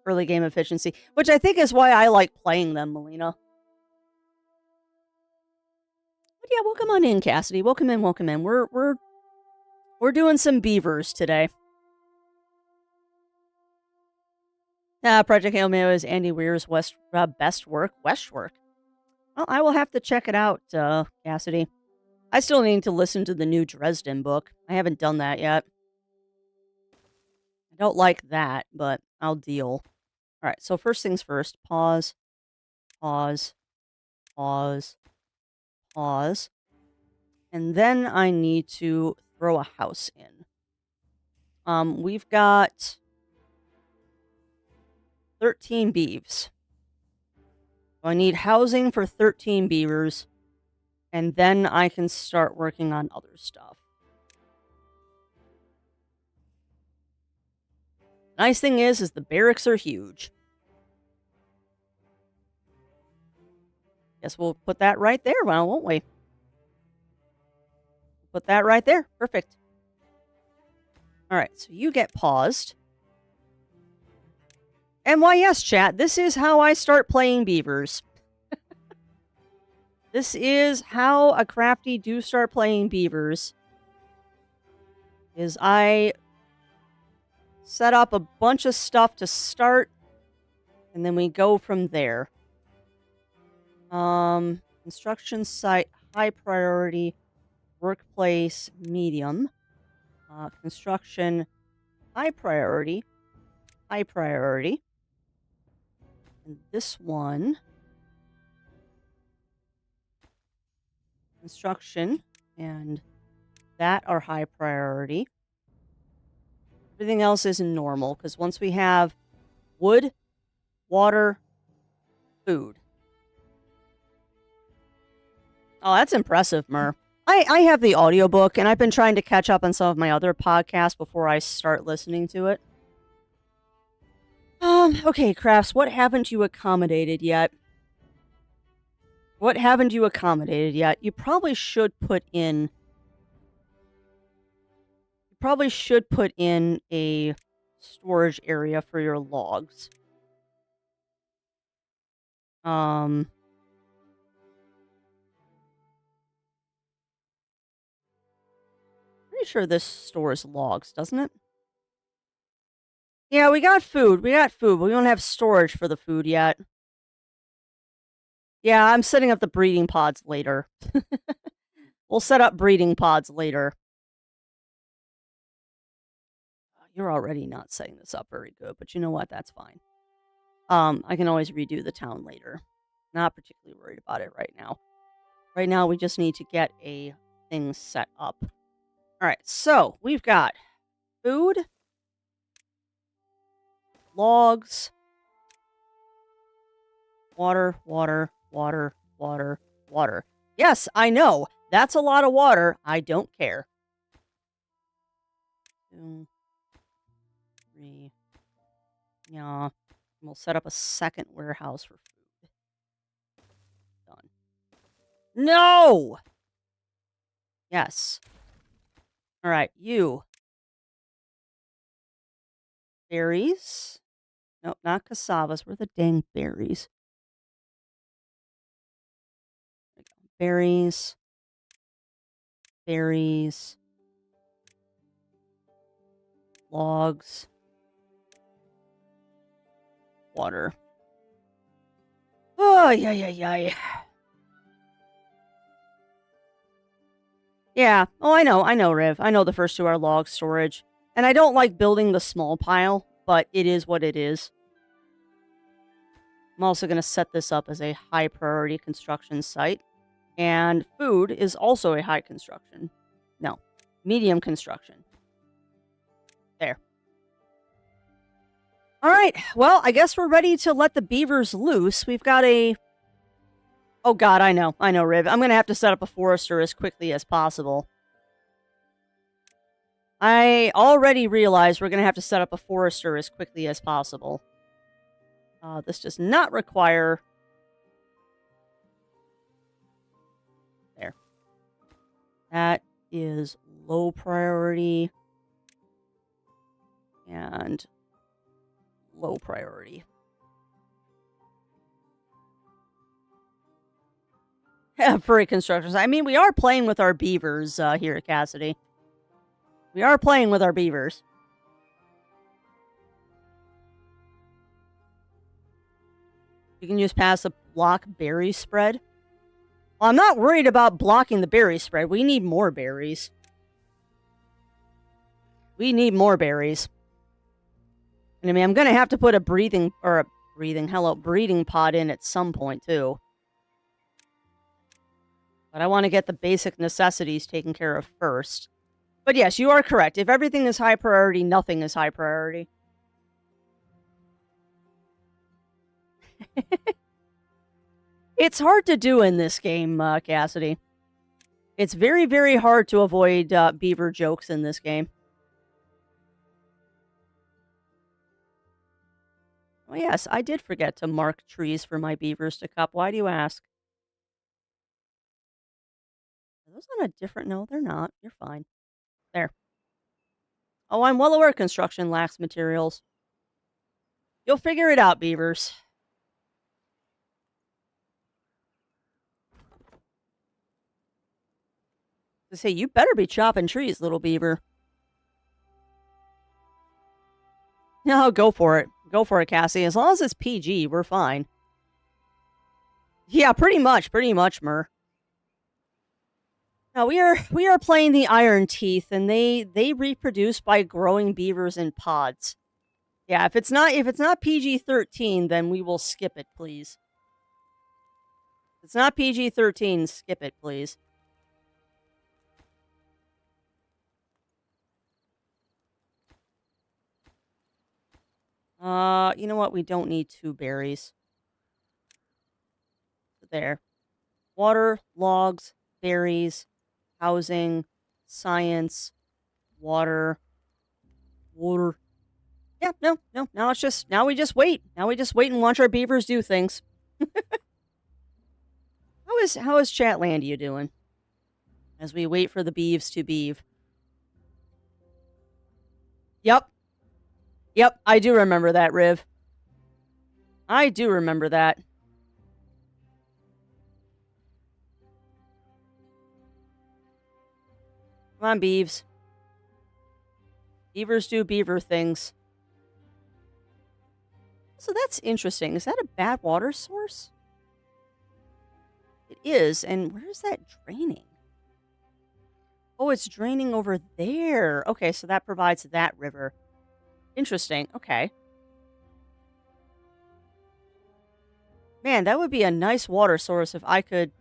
Early game efficiency. Which I think is why I like playing them, Melina. But yeah, welcome on in, Cassidy. Welcome in, welcome in. We're doing some beavers today. Project Hail Mary is Andy Weir's best work. Well, I will have to check it out, Cassidy. I still need to listen to the new Dresden book. I haven't done that yet. I don't like that, but I'll deal. Alright, so first things first. Pause. Pause. Pause. Pause. And then I need to throw a house in. We've got 13 beeves. So I need housing for 13 beavers. And then I can start working on other stuff. Nice thing is the barracks are huge. Guess we'll put that right there, well, won't we? Put that right there. Perfect. Alright, so you get paused. And why, yes, chat, this is how I start playing beavers. This is how a crafty do start playing beavers. Is I set up a bunch of stuff to start, and then we go from there. Construction site, high priority, workplace, medium. Construction, high priority, high priority. And this one, construction, and that are high priority. Everything else is normal, because once we have wood, water, food. Oh, that's impressive, Mur. I have the audiobook, and I've been trying to catch up on some of my other podcasts before I start listening to it. Okay, Crafts, what haven't you accommodated yet? What haven't you accommodated yet? You probably should put in... You probably should put in a storage area for your logs. Pretty sure this stores logs, doesn't it? Yeah, we got food. We got food, but we don't have storage for the food yet. Yeah, I'm setting up the breeding pods later. We'll set up breeding pods later. You're already not setting this up very good, but you know what? That's fine. I can always redo the town later. Not particularly worried about it right now. Right now, we just need to get a thing set up. All right, so we've got food, logs, water, water, water, water, water. Yes, I know. That's a lot of water. I don't care. 2, 3. Yeah. We'll set up a second warehouse for food. Done. No! Yes. All right, you. Berries. Nope, not cassavas. Where are the dang berries? Berries. Berries. Logs. Water. Oh, yeah. Yeah. Oh, I know, Riv. I know the first two are log storage. And I don't like building the small pile, but it is what it is. I'm also going to set this up as a high priority construction site. And food is also a high construction. No, medium construction. There. All right. Well, I guess we're ready to let the beavers loose. We've got a... Oh, God, I know, Riv. I'm going to have to set up a forester as quickly as possible. I already realized we're going to have to set up a forester as quickly as possible. This does not require... There. That is low priority. And low priority. Furry constructors. I mean, we are playing with our beavers here at Cassidy. We are playing with our beavers. You can just pass a block berry spread. Well, I'm not worried about blocking the berry spread. We need more berries. We need more berries. And I mean, I'm going to have to put a breeding pod in at some point, too. But I want to get the basic necessities taken care of first. But yes, you are correct. If everything is high priority, nothing is high priority. It's hard to do in this game, Cassidy. It's very, very hard to avoid beaver jokes in this game. Oh yes, I did forget to mark trees for my beavers to cut. Why do you ask? Are those on a different... No, they're not. You're fine. There. Oh, I'm well aware construction lacks materials. You'll figure it out, beavers. To say, you better be chopping trees, little beaver. No, go for it. Go for it, Cassie. As long as it's PG, we're fine. Yeah, pretty much, Mur. Now we are playing the Iron Teeth, and they reproduce by growing beavers in pods. Yeah, if it's not PG-13, then we will skip it, please. If it's not PG-13, skip it, please. You know what? We don't need 2 berries. There. Water, logs, berries, housing, science, water, water. Yeah, no, no. Now we just wait. Now we just wait and watch our beavers do things. How is Chatlandia doing? As we wait for the beeves to beeve. Yep. Yep, I do remember that, Riv. I do remember that. Come on, beeves. Beavers do beaver things. So that's interesting. Is that a bad water source? It is. And where is that draining? Oh, it's draining over there. Okay, so that provides that river. Interesting. Okay. Man, that would be a nice water source if I could,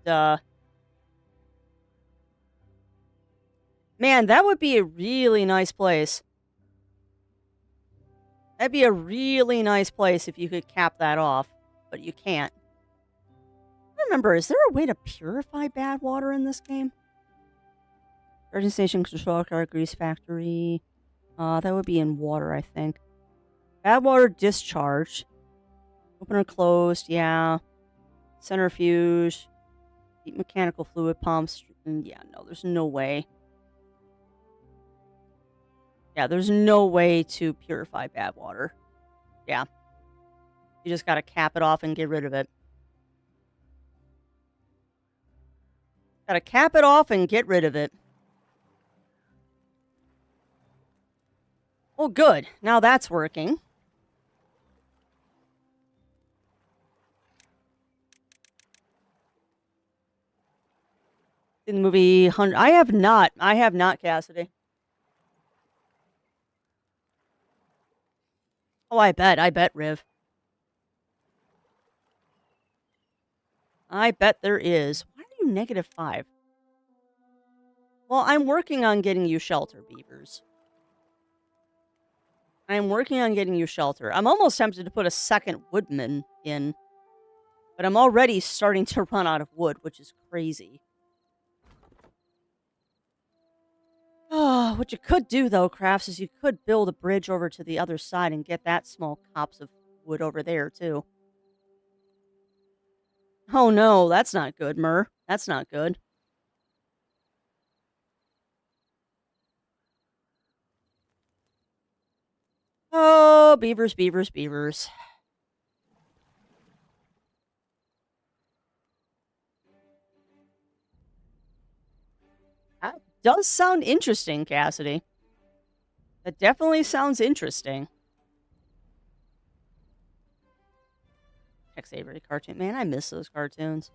Man, that would be a really nice place. That'd be a really nice place if you could cap that off, but you can't. I remember, is there a way to purify bad water in this game? Charging station, control car, grease factory. That would be in water, I think. Bad water discharge. Opener closed, yeah. Centrifuge. Deep mechanical fluid pumps. Yeah, no, there's no way. Yeah, there's no way to purify bad water. Yeah. You just gotta cap it off and get rid of it. Gotta cap it off and get rid of it. Oh, good. Now that's working. In the movie 100... I have not, Cassidy. Oh, I bet, Riv. I bet there is. Why are you -5? Well, I'm working on getting you shelter, beavers. I'm working on getting you shelter. I'm almost tempted to put a second woodman in, but I'm already starting to run out of wood, which is crazy. Oh, what you could do, though, Crafts, is you could build a bridge over to the other side and get that small copse of wood over there, too. Oh, no, that's not good, Mur. That's not good. Oh, beavers, beavers, beavers. That does sound interesting, Cassidy. That definitely sounds interesting. Tex Avery cartoon. Man, I miss those cartoons.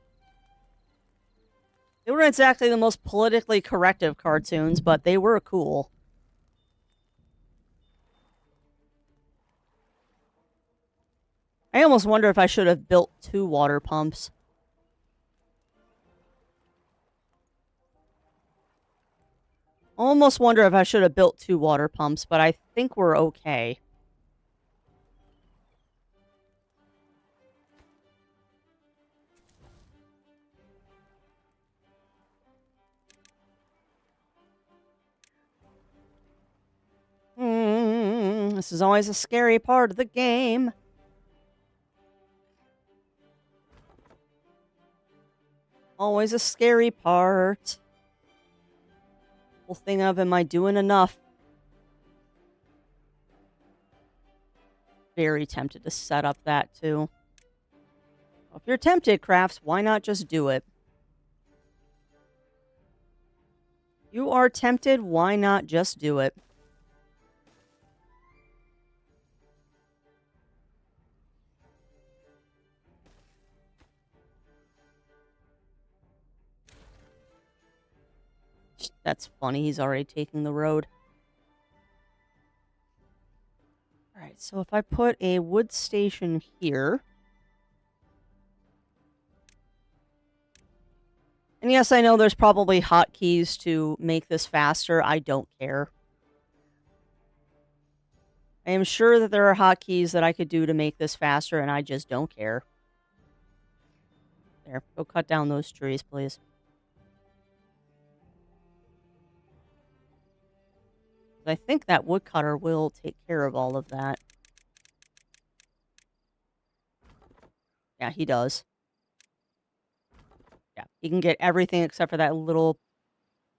They weren't exactly the most politically corrective cartoons, but they were cool. I almost wonder if I should have built 2 water pumps. Almost wonder if I should have built 2 water pumps, but I think we're okay. This is always a scary part of the game. Always a scary part. Whole thing of, am I doing enough? Very tempted to set up that, too. Well, if you're tempted, Crafts, why not just do it? You are tempted, why not just do it? That's funny, he's already taking the road. Alright, so if I put a wood station here... And yes, I know there's probably hotkeys to make this faster. I don't care. I am sure that there are hotkeys that I could do to make this faster, and I just don't care. There, go cut down those trees, please. I think that woodcutter will take care of all of that. Yeah, he does. Yeah, he can get everything except for that little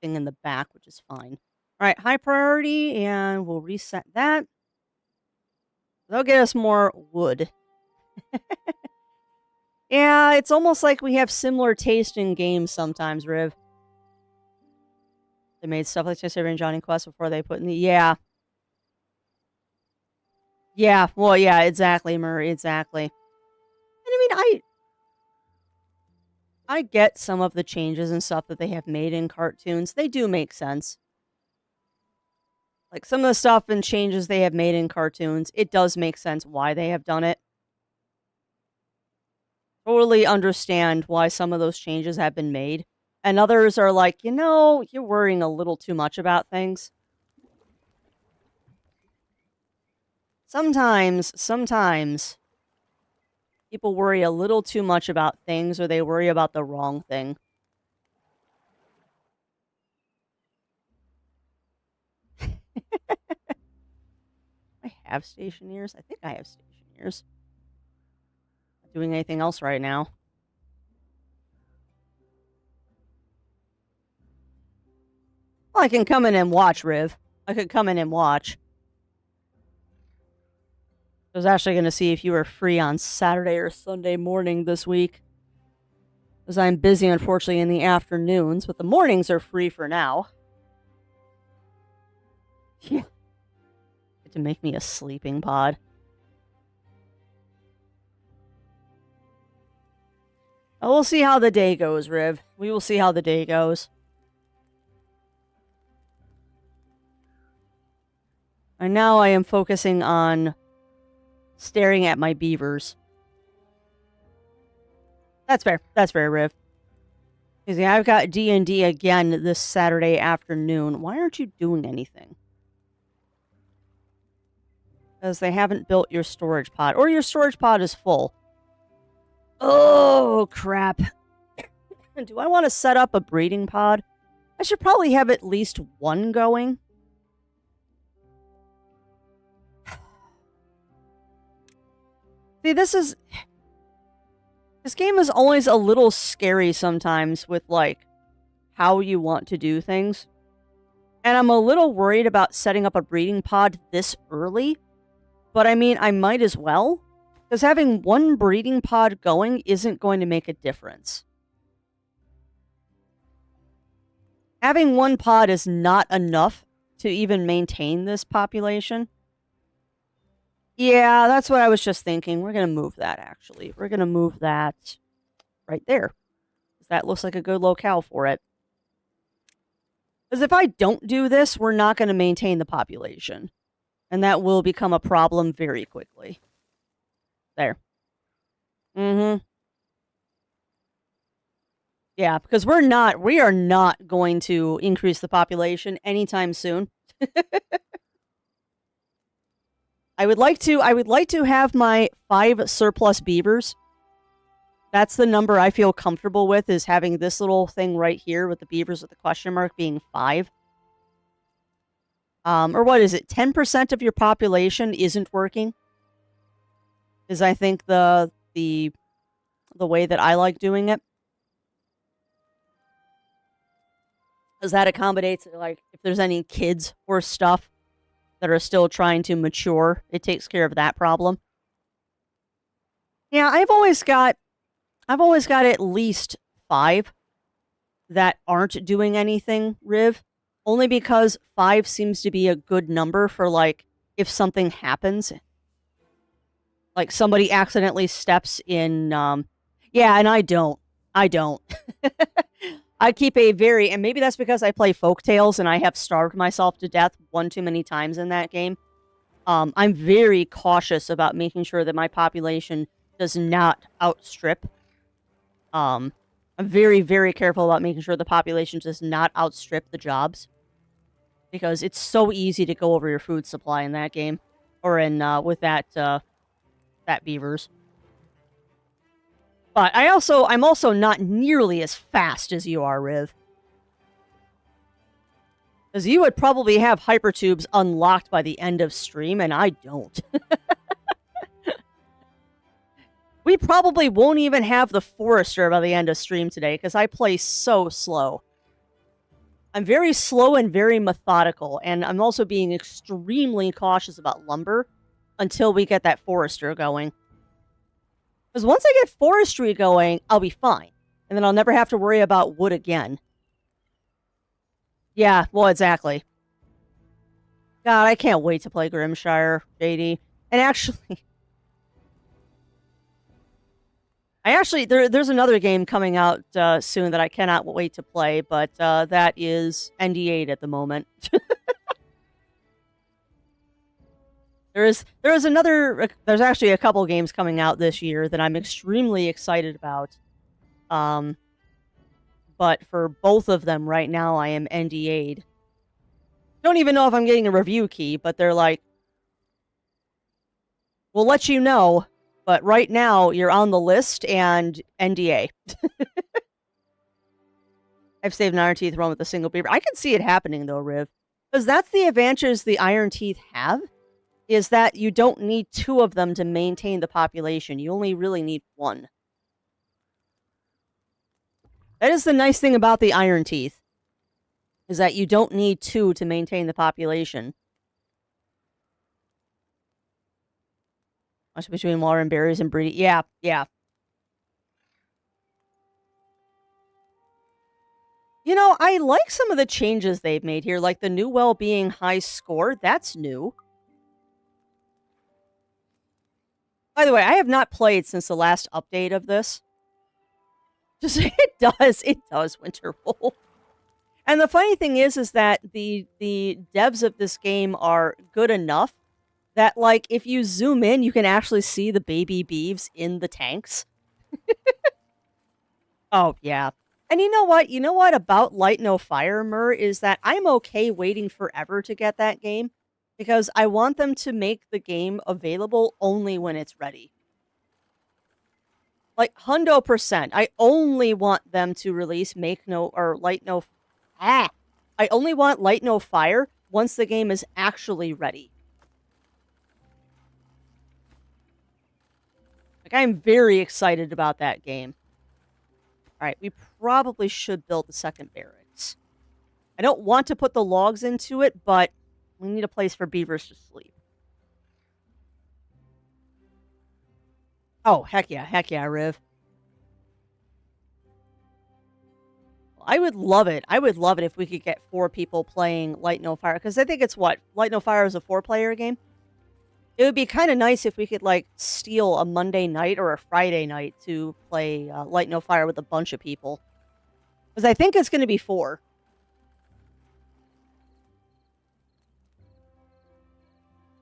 thing in the back, which is fine. All right, high priority, and we'll reset that. They'll get us more wood. Yeah, it's almost like we have similar taste in games sometimes, Riv. They made stuff like Chester and Johnny Quest before they put in the... Yeah. Yeah, well, yeah, exactly, Murray, exactly. And I mean, I get some of the changes and stuff that they have made in cartoons. They do make sense. Like, some of the stuff and changes they have made in cartoons, it does make sense why they have done it. Totally understand why some of those changes have been made. And others are like, you know, you're worrying a little too much about things. Sometimes, people worry a little too much about things, or they worry about the wrong thing. I have stationeers? I think I have stationeers. Not doing anything else right now. Well, I can come in and watch, Riv. I could come in and watch. I was actually going to see if you were free on Saturday or Sunday morning this week. Because I'm busy, unfortunately, in the afternoons, but the mornings are free for now. Yeah. To make me a sleeping pod. Oh, we'll see how the day goes, Riv. We will see how the day goes. And now I am focusing on staring at my beavers. That's fair. That's fair, Riv. Because yeah, I've got D&D again this Saturday afternoon. Why aren't you doing anything? Because they haven't built your storage pod. Or your storage pod is full. Oh, crap. Do I want to set up a breeding pod? I should probably have at least one going. See, this game is always a little scary sometimes with, like, how you want to do things. And I'm a little worried about setting up a breeding pod this early. But I mean, I might as well. Because having one breeding pod going isn't going to make a difference. Having one pod is not enough to even maintain this population. Yeah, that's what I was just thinking. We're going to move that, actually. We're going to move that right there. That looks like a good locale for it. Because if I don't do this, we're not going to maintain the population. And that will become a problem very quickly. There. Mm-hmm. Yeah, because we are not going to increase the population anytime soon. I would like to have my 5 surplus beavers. That's the number I feel comfortable with, is having this little thing right here with the beavers with the question mark being 5. Or what is it? 10% of your population isn't working. Is I think the way that I like doing it. Because that accommodates, like, if there's any kids or stuff that are still trying to mature, it takes care of that problem. Yeah, I've always got at least 5 that aren't doing anything, Riv. Only because 5 seems to be a good number for, like, if something happens. Like, somebody accidentally steps in, yeah, and I don't. I keep a very, and maybe that's because I play Folk Tales and I have starved myself to death one too many times in that game. I'm very cautious about making sure that my population does not outstrip. I'm very, very careful about making sure the population does not outstrip the jobs. Because it's so easy to go over your food supply in that game. or in with that beavers. But I'm also not nearly as fast as you are, Riv. Because you would probably have hypertubes unlocked by the end of stream, and I don't. We probably won't even have the Forester by the end of stream today, because I play so slow. I'm very slow and very methodical, and I'm also being extremely cautious about lumber until we get that Forester going. Because once I get forestry going, I'll be fine. And then I'll never have to worry about wood again. Yeah, well, exactly. God, I can't wait to play Grimshire, JD. And actually... there's another game coming out soon that I cannot wait to play, but that is ND8 at the moment. There's there's actually a couple games coming out this year that I'm extremely excited about. But for both of them right now, I am NDA'd. Don't even know if I'm getting a review key, but they're like, we'll let you know, but right now you're on the list and NDA. I've saved an Iron Teeth run with a single beaver. I can see it happening though, Riv. Because that's the advantage the Iron Teeth have, is that you don't need 2 of them to maintain the population. You only really need 1. That is the nice thing about the Iron Teeth, is that you don't need 2 to maintain the population. Much between water and berries and breeding. Yeah, yeah. You know, I like some of the changes they've made here, like the new well-being high score. That's new. By the way, I have not played since the last update of this. Just it does, Winterwolf. And the funny thing is that the devs of this game are good enough that, like, if you zoom in, you can actually see the baby beeves in the tanks. Oh, yeah. And you know what? You know what about Light No Fire, Mur, is that I'm okay waiting forever to get that game, because I want them to make the game available only when it's ready. Like, 100%. I only want them to release I only want Light No Fire once the game is actually ready. Like, I'm very excited about that game. Alright, we probably should build the second barracks. I don't want to put the logs into it, but we need a place for beavers to sleep. Oh, heck yeah, Riv. I would love it. I would love it if we could get 4 people playing Light No Fire, because I think it's what? Light No Fire is a 4-player game? It would be kind of nice if we could, like, steal a Monday night or a Friday night to play Light No Fire with a bunch of people. Because I think it's going to be 4.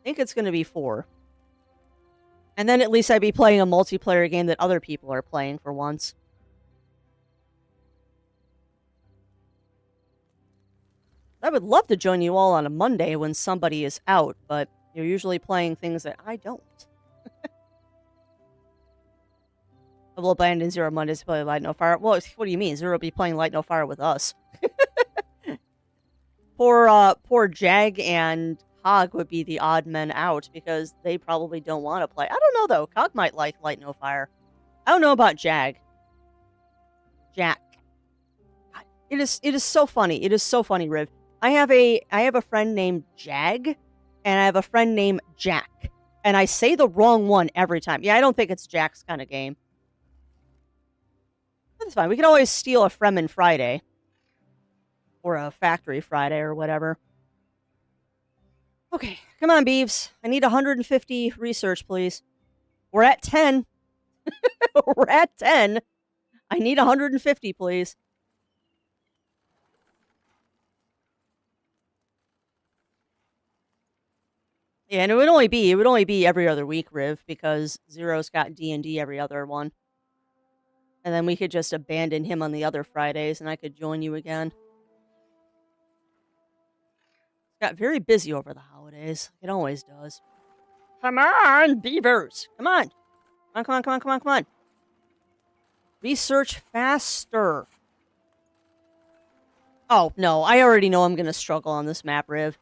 I think it's going to be 4. And then at least I'd be playing a multiplayer game that other people are playing for once. I would love to join you all on a Monday when somebody is out, but you're usually playing things that I don't. I will abandon Zero Mondays to play Light No Fire. Well, what do you mean? Zero will be playing Light No Fire with us. Poor Jag and Hog would be the odd men out, because they probably don't want to play. I don't know, though. Hog might like Light No Fire. I don't know about Jag. Jack. It is so funny. It is so funny, Riv. I have a friend named Jag, and I have a friend named Jack. And I say the wrong one every time. Yeah, I don't think it's Jack's kind of game. That's fine. We can always steal a Fremen Friday. Or a Factory Friday or whatever. Okay, come on, Beeves. I need 150 research, please. We're at 10. We're at 10. I need 150, please. Yeah, and it would only be every other week, Riv, because Zero's got D&D every other one. And then we could just abandon him on the other Fridays, and I could join you again. Got very busy over the holidays. It always does. Come on, beavers. Come on. Come on. Research faster. Oh, no. I already know I'm going to struggle on this map, Riv.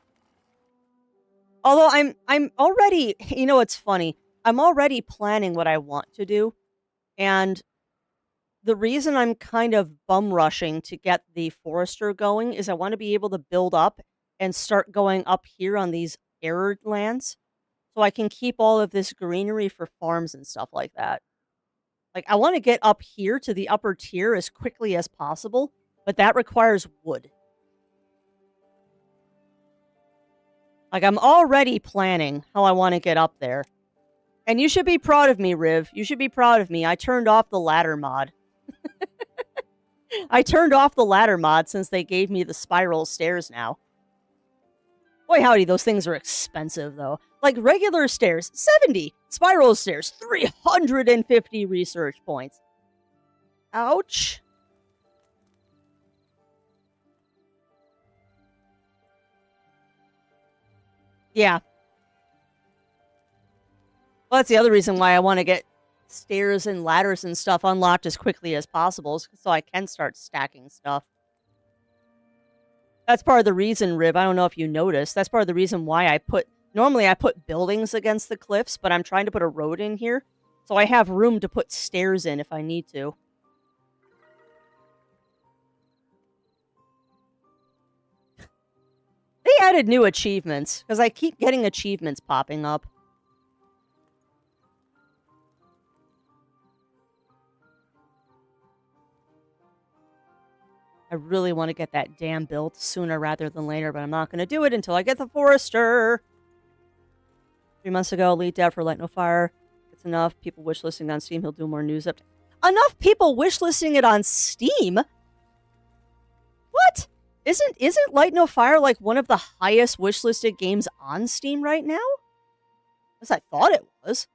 Although I'm already... You know, it's funny. I'm already planning what I want to do. And the reason I'm kind of bum rushing to get the forester going is I want to be able to build up and start going up here on these arid lands. So I can keep all of this greenery for farms and stuff like that. Like, I want to get up here to the upper tier as quickly as possible, but that requires wood. Like, I'm already planning how I want to get up there. And you should be proud of me, Riv. You should be proud of me. I turned off the ladder mod. I turned off the ladder mod since they gave me the spiral stairs now. Boy, howdy, those things are expensive, though. Like, regular stairs, 70. Spiral stairs, 350 research points. Ouch. Yeah. Well, that's the other reason why I want to get stairs and ladders and stuff unlocked as quickly as possible, so I can start stacking stuff. That's part of the reason, Rib, I don't know if you noticed, that's part of the reason why I put... Normally I put buildings against the cliffs, but I'm trying to put a road in here, so I have room to put stairs in if I need to. They added new achievements, because I keep getting achievements popping up. I really want to get that dam built sooner rather than later, but I'm not going to do it until I get the forester. 3 months ago, leaked out for Light No Fire. It's enough. People wishlisting on Steam. He'll do more news up. Enough people wishlisting it on Steam? What? Isn't Light No Fire like one of the highest wishlisted games on Steam right now? As I thought it was.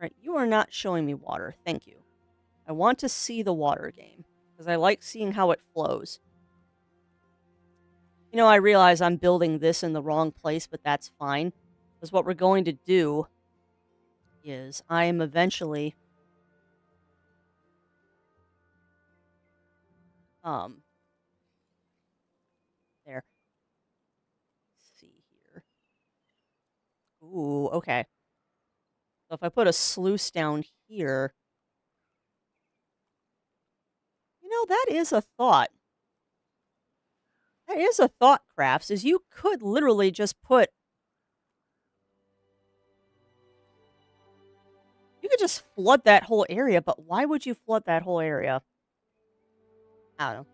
Right, you are not showing me water. Thank you. I want to see the water game, because I like seeing how it flows. You know, I realize I'm building this in the wrong place, but that's fine. Because what we're going to do is I am eventually... There. Let's see here. Ooh, okay. So if I put a sluice down here... You know, that is a thought. That is a thought, Crafts, is you could literally just put... You could just flood that whole area, but why would you flood that whole area? I don't know.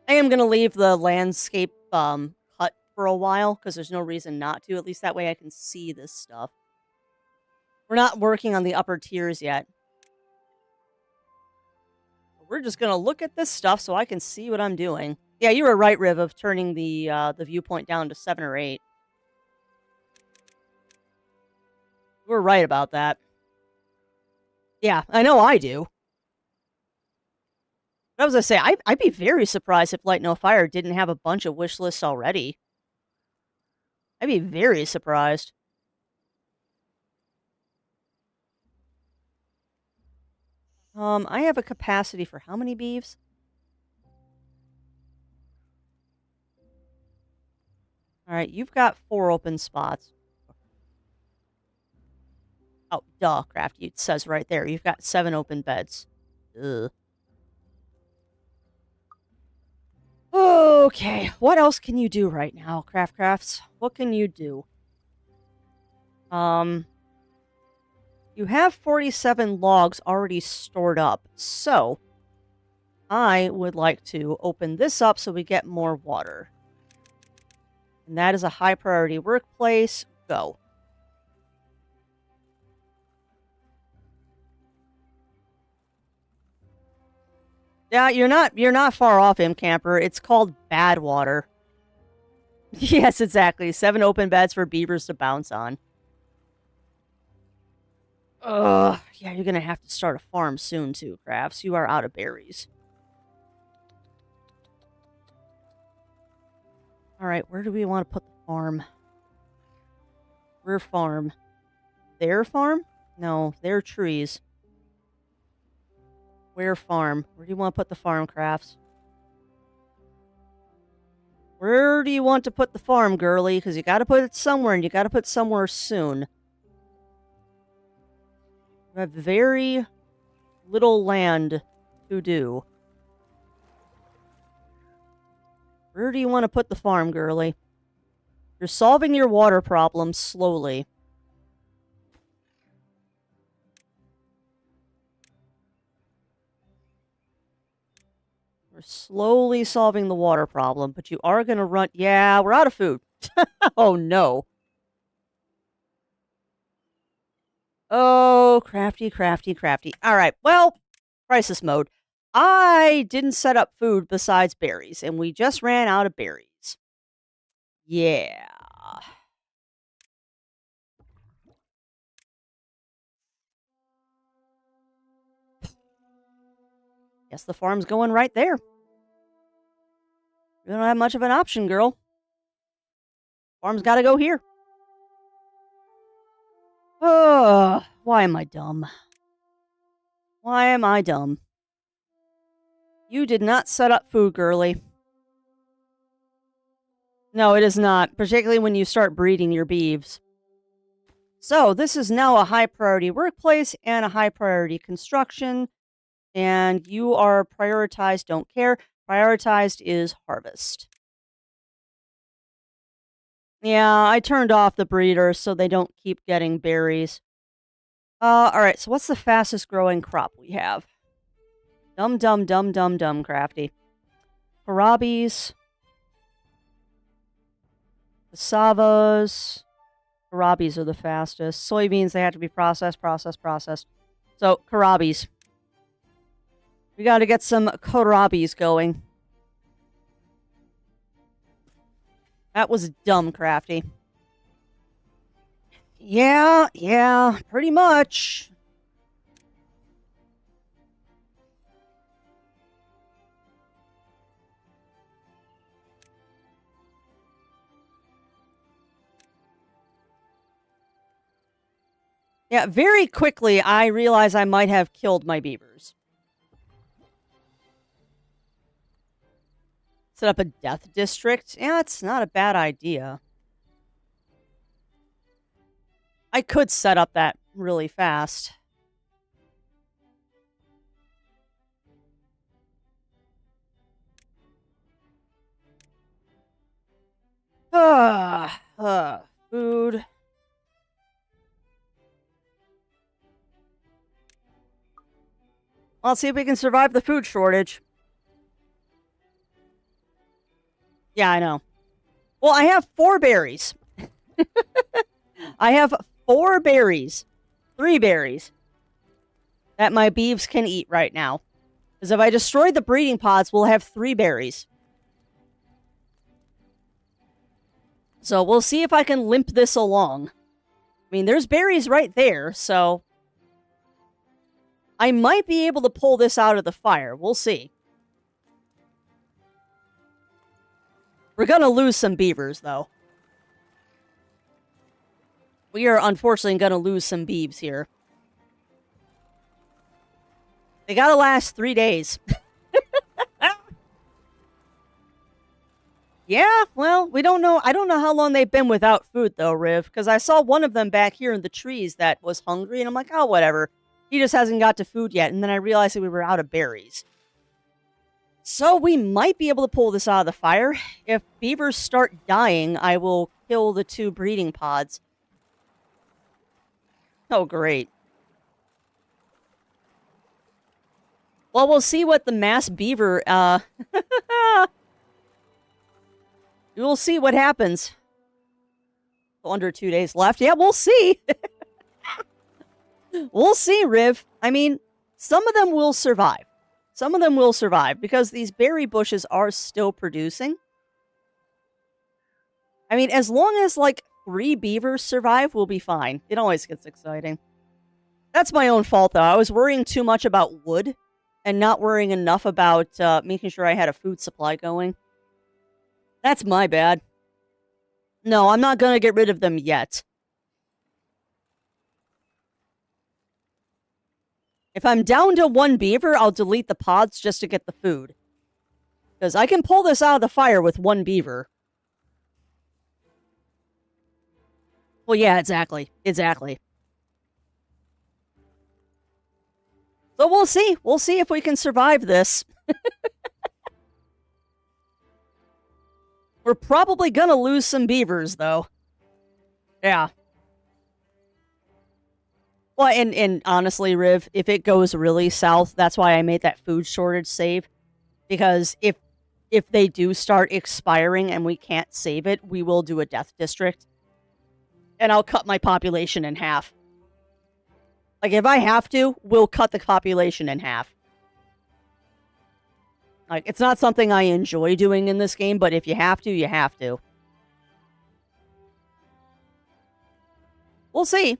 I am going to leave the landscape cut for a while, because there's no reason not to. At least that way I can see this stuff. We're not working on the upper tiers yet. We're just going to look at this stuff so I can see what I'm doing. Yeah, you were right, Riv, of turning the viewpoint down to 7 or 8. You were right about that. Yeah, I know I do. But I was going to say, I'd be very surprised if Light No Fire didn't have a bunch of wish lists already. I'd be very surprised. I have a capacity for how many beeves? Alright, you've got 4 open spots. Oh, duh, Crafty. It says right there. You've got 7 open beds. Ugh. Okay, what else can you do right now, Crafts? What can you do? You have 47 logs already stored up, so I would like to open this up so we get more water. And that is a high priority workplace. Go. Yeah, you're not far off, Camper. It's called bad water. Yes, exactly. 7 open beds for beavers to bounce on. Ugh. Yeah, you're gonna have to start a farm soon too, Crafts. You are out of berries. Alright, where do we want to put the farm? Where farm? Their farm? No, their trees. Where farm? Where do you want to put the farm, Crafts? Where do you want to put the farm, girly? Because you got to put it somewhere, and you got to put somewhere soon. We have very little land to do. Where do you want to put the farm, girly? You're solving your water problem slowly. We're slowly solving the water problem, but you are going to run... Yeah, we're out of food. Oh, no. Oh, crafty, crafty, crafty. All right, well, crisis mode. I didn't set up food besides berries, and we just ran out of berries. Yeah. Guess the farm's going right there. We don't have much of an option, girl. Farm's got to go here. Oh, why am I dumb? Why am I dumb? You did not set up food, girly. No, it is not, particularly when you start breeding your beeves. So, this is now a high priority workplace and a high priority construction, and you are prioritized, don't care. Prioritized is harvest. Yeah, I turned off the breeders so they don't keep getting berries. Alright, so what's the fastest growing crop we have? Dum dum dum dum dum, crafty. Kohlrabies. Cassavas. Kohlrabies are the fastest. Soybeans, they have to be processed. So, kohlrabies. We gotta get some kohlrabies going. That was dumb, crafty. Yeah, pretty much. Yeah, very quickly, I realized I might have killed my beavers. Set up a death district? Yeah, it's not a bad idea. I could set up that really fast. Food. Let's see if we can survive the food shortage. Yeah, I know. Well, I have 4 berries. I have 4 berries. 3 berries. That my beeves can eat right now. Because if I destroy the breeding pods, we'll have 3 berries. So we'll see if I can limp this along. I mean, there's berries right there, so... I might be able to pull this out of the fire. We'll see. We're gonna lose some beavers, though. We are unfortunately gonna lose some beeves here. They gotta last 3 days. Yeah, well, we don't know. I don't know how long they've been without food, though, Riv. Because I saw one of them back here in the trees that was hungry, and I'm like, oh, whatever. He just hasn't got to food yet. And then I realized that we were out of berries. So we might be able to pull this out of the fire. If beavers start dying, I will kill the 2 breeding pods. Oh, great. Well, we'll see what the mass beaver, we'll see what happens. Under 2 days left. Yeah, we'll see. We'll see, Riv. I mean, some of them will survive. Some of them will survive because these berry bushes are still producing. I mean, as long as, like, 3 beavers survive, we'll be fine. It always gets exciting. That's my own fault, though. I was worrying too much about wood and not worrying enough about making sure I had a food supply going. That's my bad. No, I'm not gonna get rid of them yet. If I'm down to 1 beaver, I'll delete the pods just to get the food. Because I can pull this out of the fire with 1 beaver. Well, yeah, exactly. Exactly. So we'll see. We'll see if we can survive this. We're probably gonna lose some beavers, though. Yeah. Well, and honestly, Riv, if it goes really south, that's why I made that food shortage save. Because if they do start expiring and we can't save it, we will do a death district. And I'll cut my population in half. Like, if I have to, we'll cut the population in half. Like, it's not something I enjoy doing in this game, but if you have to, you have to. We'll see.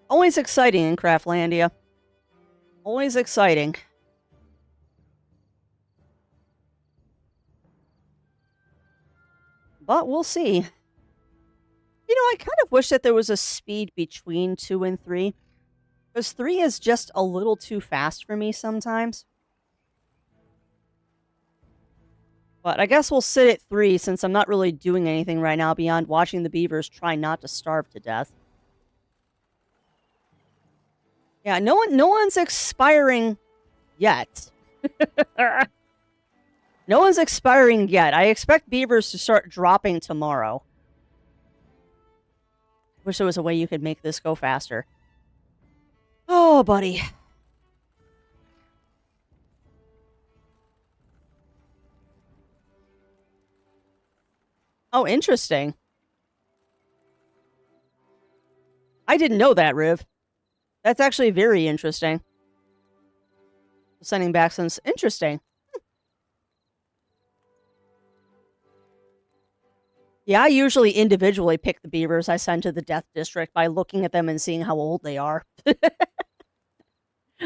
Always exciting in Craftlandia. Always exciting. But we'll see. You know, I kind of wish that there was a speed between 2 and 3. Because 3 is just a little too fast for me sometimes. But I guess we'll sit at 3 since I'm not really doing anything right now beyond watching the beavers try not to starve to death. Yeah, no one's expiring yet. No one's expiring yet. I expect beavers to start dropping tomorrow. Wish there was a way you could make this go faster. Oh, buddy. Oh, interesting. I didn't know that, Riv. That's actually very interesting. Sending back some... Interesting. Yeah, I usually individually pick the beavers I send to the Death District by looking at them and seeing how old they are.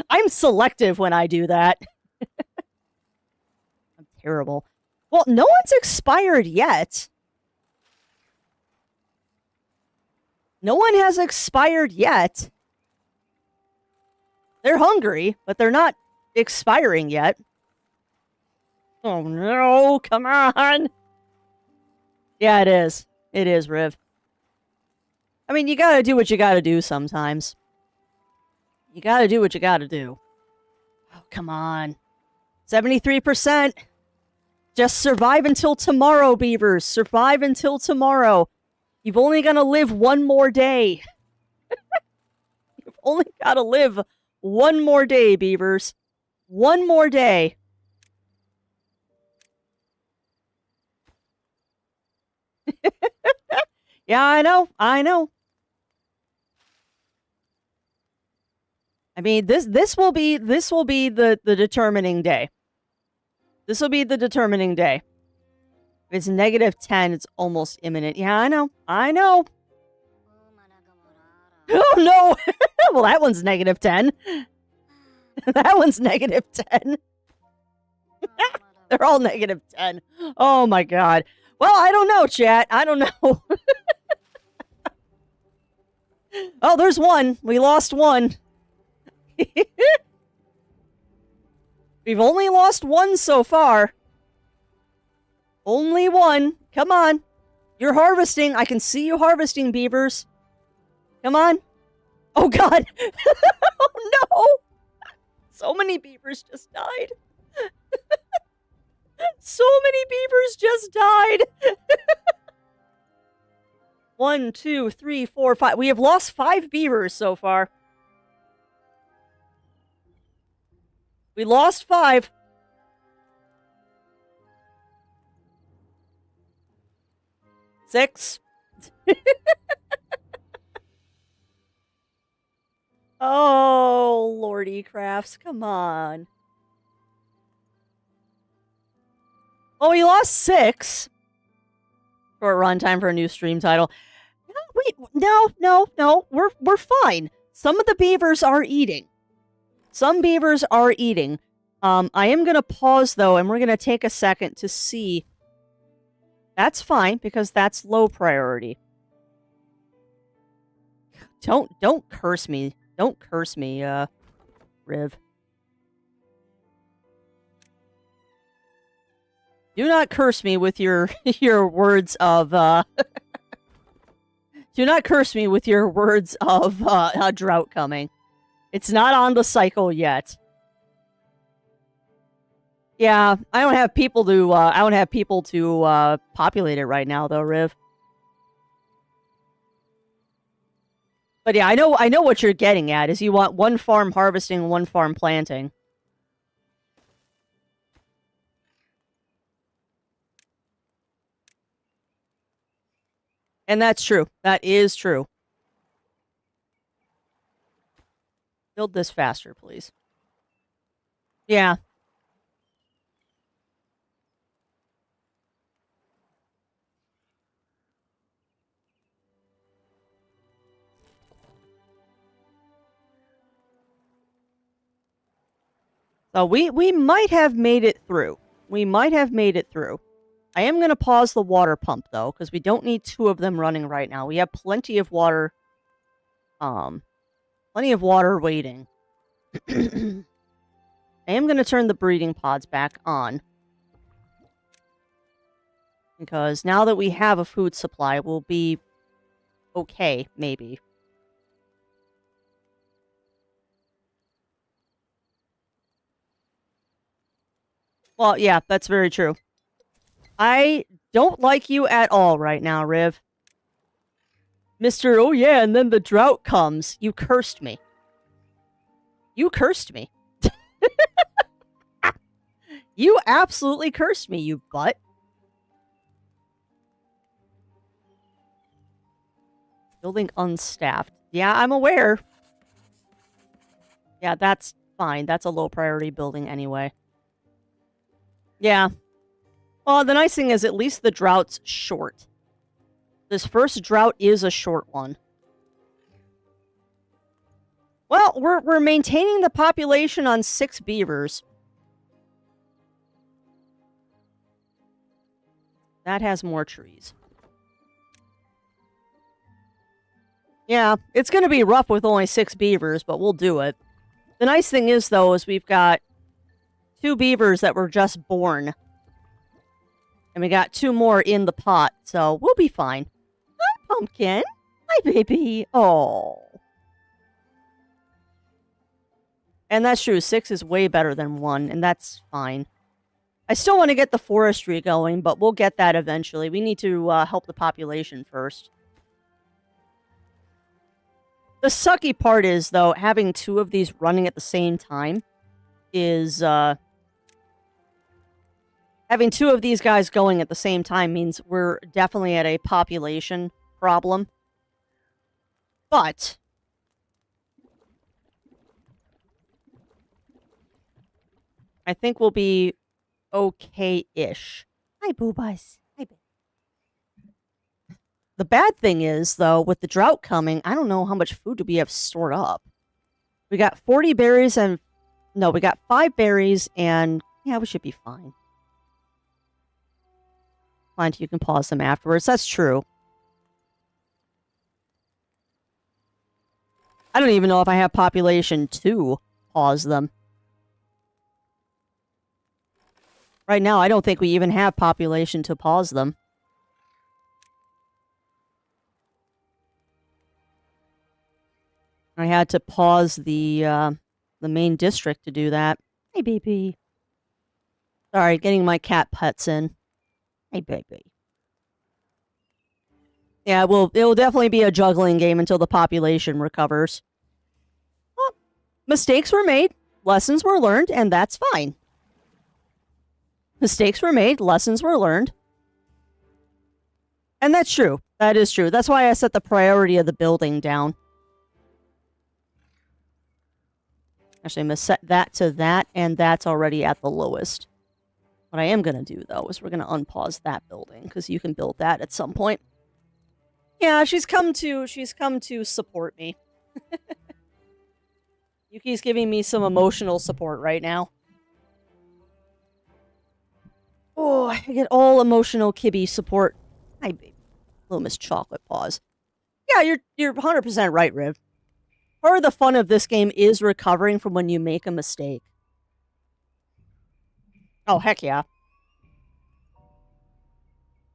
I'm selective when I do that. I'm terrible. Well, no one's expired yet. No one has expired yet. They're hungry, but they're not expiring yet. Oh no, come on! Yeah, it is. It is, Riv. I mean, you gotta do what you gotta do sometimes. You gotta do what you gotta do. Oh, come on. 73%! Just survive until tomorrow, beavers. Survive until tomorrow. You've only gotta live 1 more day. You've only gotta live 1 more day, beavers. 1 more day. Yeah, I know. I know. I mean, this will be the determining day. This will be the determining day. If it's -10, it's almost imminent. Yeah, I know. I know. Oh no! Well, that one's -10. That one's -10. They're all -10. Oh my god. Well, I don't know, chat. I don't know. Oh, there's one. We lost one. We've only lost one so far. Only one. Come on. You're harvesting. I can see you harvesting, beavers. Come on. Oh, God. Oh, no. So many beavers just died. So many beavers just died. 1, 2, 3, 4, 5. We have lost 5 beavers so far. We lost 5. Six. Oh, Lordy Crafts, come on. Oh, we lost 6. Short runtime for a new stream title. No, wait, no. We're fine. Some of the beavers are eating. Some beavers are eating. I am gonna pause though, and we're gonna take a second to see That's fine, because that's low priority. Don't curse me. Don't curse me, Riv. Do not curse me with your your words of do not curse me with your words of a drought coming. It's not on the cycle yet. Yeah, I don't have people to populate it right now though, Riv. But yeah, I know what you're getting at is you want one farm harvesting and one farm planting. And that's true. That is true. Build this faster, please. Yeah. So we might have made it through. We might have made it through. I am going to pause the water pump, though, because we don't need two of them running right now. We have plenty of water, waiting. I am going to turn the breeding pods back on. Because now that we have a food supply, we'll be okay, maybe. Well, yeah, that's very true. I don't like you at all right now, Riv. Mr. Oh yeah, and then the drought comes. You cursed me. You cursed me. You absolutely cursed me, you butt. Building unstaffed. Yeah, I'm aware. Yeah, that's fine. That's a low priority building anyway. Yeah. Well, the nice thing is at least the drought's short. This first drought is a short one. Well, we're maintaining the population on 6 beavers. That has more trees. Yeah, it's going to be rough with only 6 beavers, but we'll do it. The nice thing is, though, is we've got 2 beavers that were just born. And we got 2 more in the pot, so we'll be fine. Hi, Pumpkin. Hi, baby. Oh. And that's true. 6 is way better than 1, and that's fine. I still want to get the forestry going, but we'll get that eventually. We need to help the population first. The sucky part is, though, having 2 of these running at the same time is, having 2 of these guys going at the same time means we're definitely at a population problem. But I think we'll be okay-ish. Hi, Boobas. Hi, baby. The bad thing is, though, with the drought coming, I don't know how much food do we have stored up. We got 40 berries and... No, we got 5 berries and... Yeah, we should be fine. Fine, you can pause them afterwards. That's true. I don't even know if I have population to pause them. Right now, I don't think we even have population to pause them. I had to pause the main district to do that. Hey, baby. Sorry, getting my cat pets in. Hey, baby. Yeah, well, it'll definitely be a juggling game until the population recovers. Well, mistakes were made, lessons were learned, and that's fine. Mistakes were made, lessons were learned. And that's true. That is true. That's why I set the priority of the building down. Actually, I'm going to set that to that, and that's already at the lowest. What I am going to do, though, is we're going to unpause that building, because you can build that at some point. Yeah, she's come to support me. Yuki's giving me some emotional support right now. Oh, I get all emotional Kibby support. Hi, baby. Little Miss Chocolate Paws. Yeah, you're 100% right, Riv. Part of the fun of this game is recovering from when you make a mistake. Oh, heck yeah.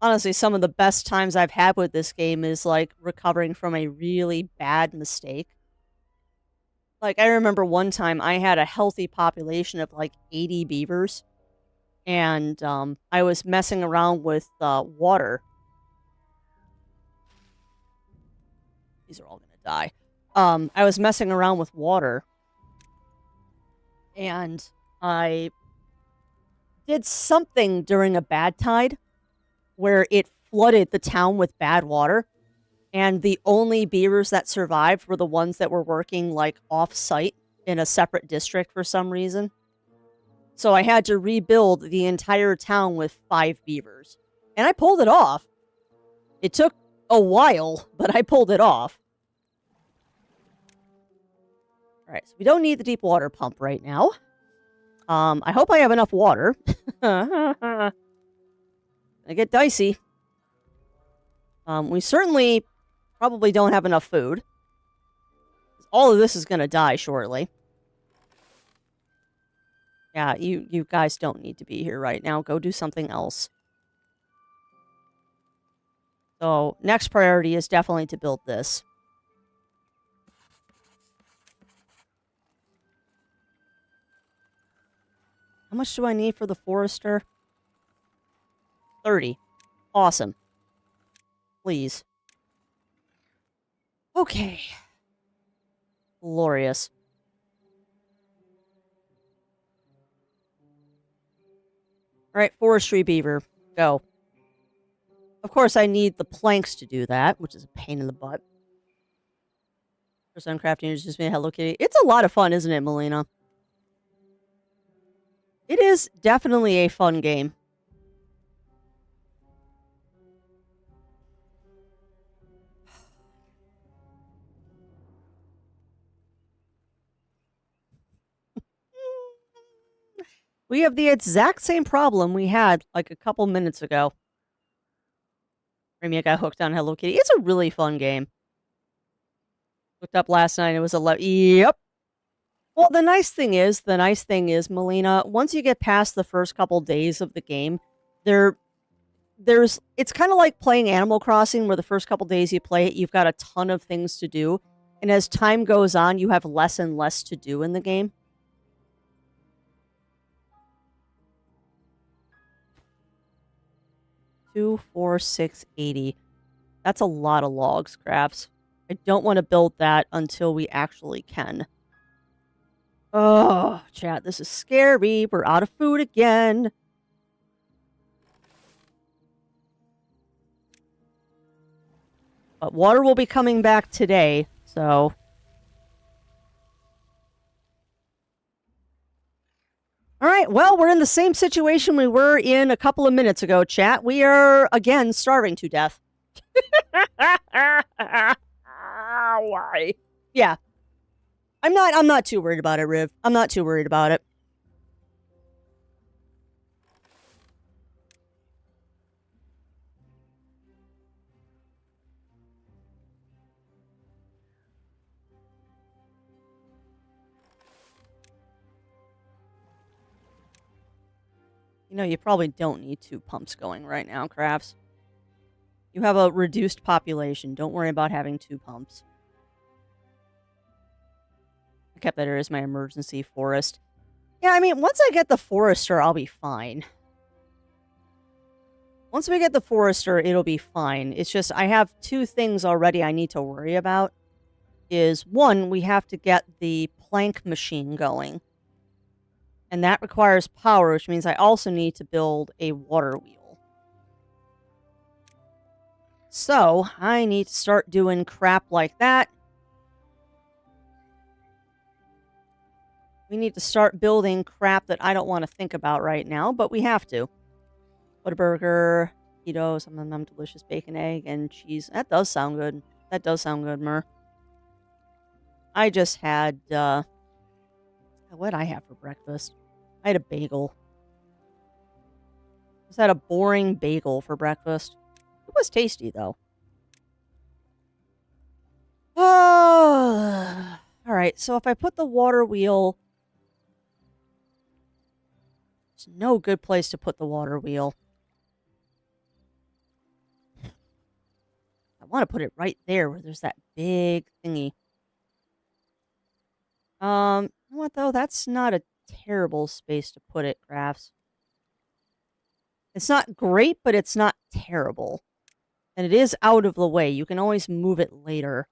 Honestly, some of the best times I've had with this game is, like, recovering from a really bad mistake. Like, I remember one time I had a healthy population of, like, 80 beavers, and, I was messing around with, water. These are all gonna die. I was messing around with water, and I did something during a bad tide where it flooded the town with bad water, and the only beavers that survived were the ones that were working, like, off-site in a separate district for some reason. So I had to rebuild the entire town with 5 beavers. And I pulled it off. It took a while, but I pulled it off. Alright, so we don't need the deep water pump right now. I hope I have enough water. I get dicey. We certainly probably don't have enough food. All of this is gonna die shortly. Yeah, you guys don't need to be here right now. Go do something else. So, next priority is definitely to build this. How much do I need for the forester? 30. Awesome. Please. Okay. Glorious. Alright, forestry beaver. Go. Of course, I need the planks to do that, which is a pain in the butt. For some crafting, it's just made Hello Kitty. It's a lot of fun, isn't it, Melina? It is definitely a fun game. We have the exact same problem we had, like, a couple minutes ago. Ramia got hooked on Hello Kitty. It's a really fun game. Looked up last night, it was 11. Yep. Well, the nice thing is, Melina, once you get past the first couple days of the game, it's kind of like playing Animal Crossing, where the first couple days you play it, you've got a ton of things to do, and as time goes on, you have less and less to do in the game. Two, 4, 6, 80. That's a lot of logs, Crafts. I don't want to build that until we actually can. Oh, chat, this is scary. We're out of food again. But water will be coming back today, so... Alright, well, we're in the same situation we were in a couple of minutes ago, chat. We are, again, starving to death. Why? Yeah. I'm not too worried about it, Riv. I'm not too worried about it. You know, you probably don't need 2 pumps going right now, Crafts. You have a reduced population. Don't worry about having 2 pumps. I kept that here as my emergency forest. Yeah, I mean, once I get the forester, I'll be fine. Once we get the forester, it'll be fine. It's just, I have 2 things already I need to worry about. Is, 1, we have to get the plank machine going. And that requires power, which means I also need to build a water wheel. So, I need to start doing crap like that. We need to start building crap that I don't want to think about right now, but we have to. Whataburger, Cheetos, delicious bacon, egg, and cheese. That does sound good. That does sound good, Mur. I just had, what did I have for breakfast? I had a bagel. Just had a boring bagel for breakfast. It was tasty, though. Oh, all right. So if I put the water wheel, there's no good place to put the water wheel. I want to put it right there where there's that big thingy. You know what though? That's not a terrible space to put it, Crafts. It's not great, but it's not terrible. And it is out of the way. You can always move it later.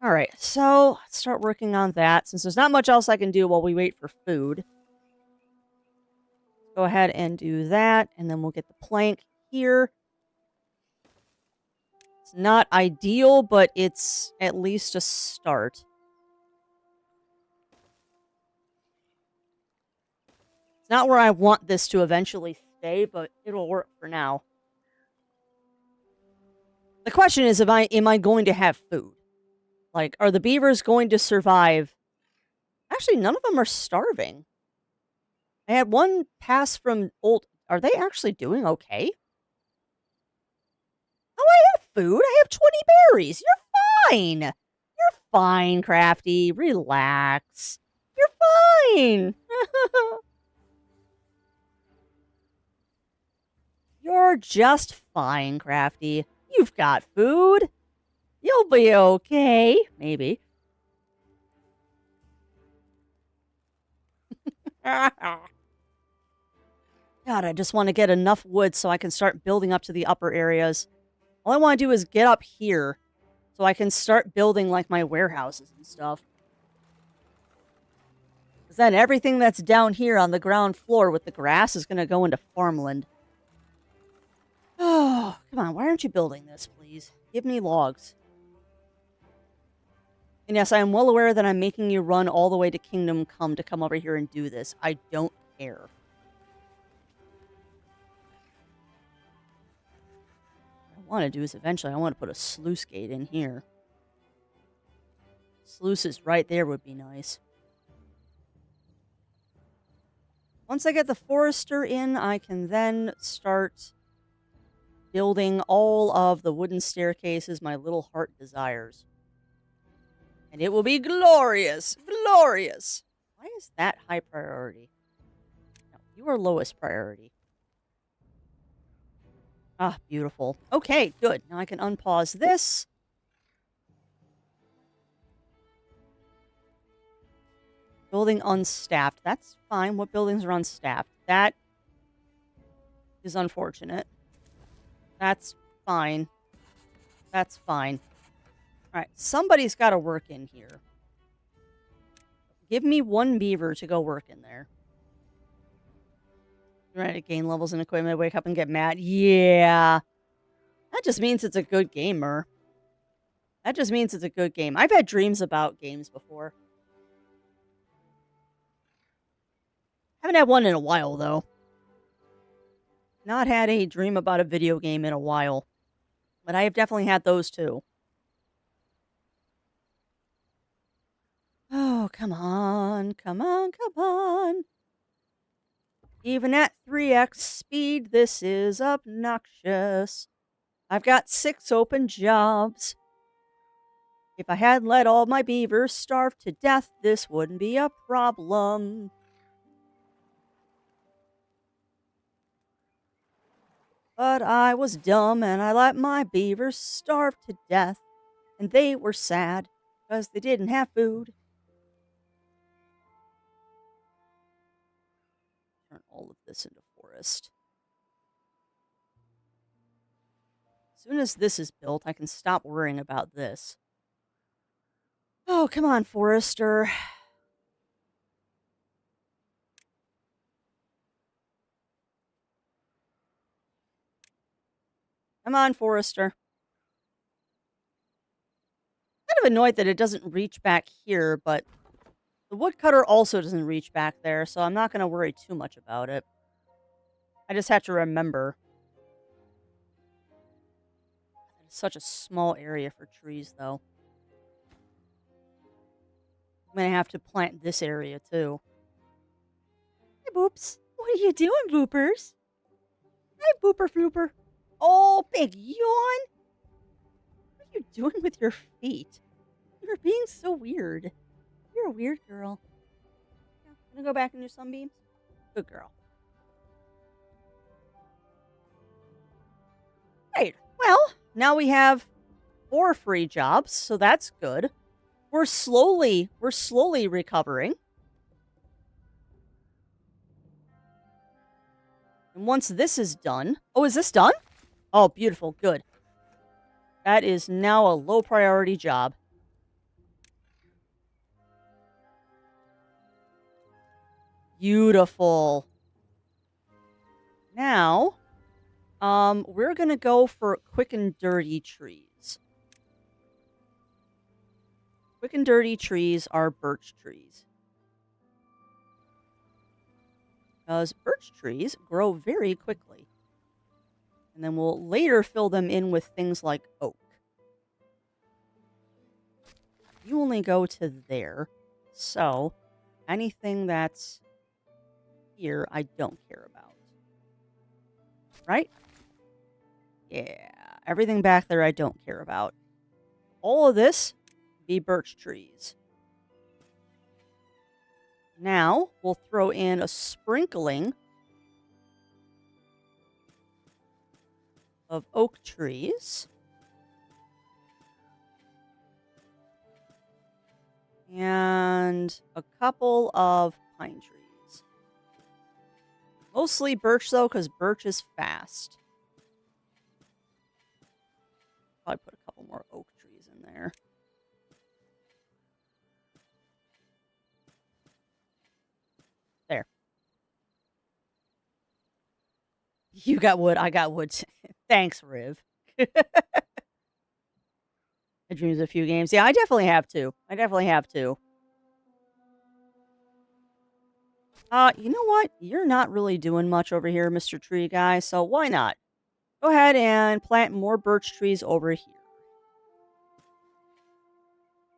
Alright, so let's start working on that. Since there's not much else I can do while we wait for food. Go ahead and do that, and then we'll get the plank here. It's not ideal, but it's at least a start. It's not where I want this to eventually stay, but it'll work for now. The question is, am I going to have food? Like, are the beavers going to survive? Actually, none of them are starving. I had one pass from old... Are they actually doing okay? Oh, I have food. I have 20 berries. You're fine. You're fine, Crafty. Relax. You're fine. You're just fine, Crafty. You've got food. You'll be okay. Maybe. God, I just want to get enough wood so I can start building up to the upper areas. All I want to do is get up here so I can start building, like, my warehouses and stuff. Because then everything that's down here on the ground floor with the grass is going to go into farmland. Oh, come on. Why aren't you building this, please? Give me logs. And yes, I am well aware that I'm making you run all the way to Kingdom Come to come over here and do this. I don't care. What I want to do is eventually I want to put a sluice gate in here. Sluices right there would be nice. Once I get the forester in, I can then start building all of the wooden staircases my little heart desires. And it will be glorious! Glorious! Why is that high priority? No, you are lowest priority. Ah, beautiful. Okay, good. Now I can unpause this. Building unstaffed. That's fine. What buildings are unstaffed? That is unfortunate. That's fine. That's fine. Alright, somebody's got to work in here. Give me one beaver to go work in there. Ready to gain levels and equipment, wake up and get mad. Yeah. That just means it's a good gamer. That just means it's a good game. I've had dreams about games before. Haven't had one in a while, though. Not had a dream about a video game in a while. But I have definitely had those, too. Oh, come on. Come on, come on. Even at 3x speed, this is obnoxious. I've got 6 open jobs. If I hadn't let all my beavers starve to death, this wouldn't be a problem. But I was dumb and I let my beavers starve to death. And they were sad because they didn't have food. Turn all of this into forest. As soon as this is built, I can stop worrying about this. Oh, come on, forester. Come on, forester. Kind of annoyed that it doesn't reach back here, but the woodcutter also doesn't reach back there, so I'm not going to worry too much about it. I just have to remember. It's such a small area for trees, though. I'm going to have to plant this area, too. Hey, Boops. What are you doing, Boopers? Hi, Booper Fooper. Oh, big yawn. What are you doing with your feet? You're being so weird. You're a weird girl. Yeah, gonna go back and do sunbeams? Good girl. Right. Well, now we have 4 free jobs, so that's good. We're slowly recovering. And once this is done... Oh, is this done? Oh, beautiful. Good. That is now a low priority job. Beautiful. Now, we're gonna go for quick and dirty trees. Quick and dirty trees are birch trees. Because birch trees grow very quickly. And then we'll later fill them in with things like oak. You only go to there. So, anything that's here, I don't care about. Right? Yeah, everything back there I don't care about. All of this, be birch trees. Now, we'll throw in a sprinkling of oak trees. And a couple of pine trees. Mostly birch, though, because birch is fast. Probably put a couple more oak trees in there. There. You got wood, I got wood. Thanks, Riv. I dreams a few games. Yeah, I definitely have to. You know what? You're not really doing much over here, Mr. Tree Guy, so why not? Go ahead and plant more birch trees over here.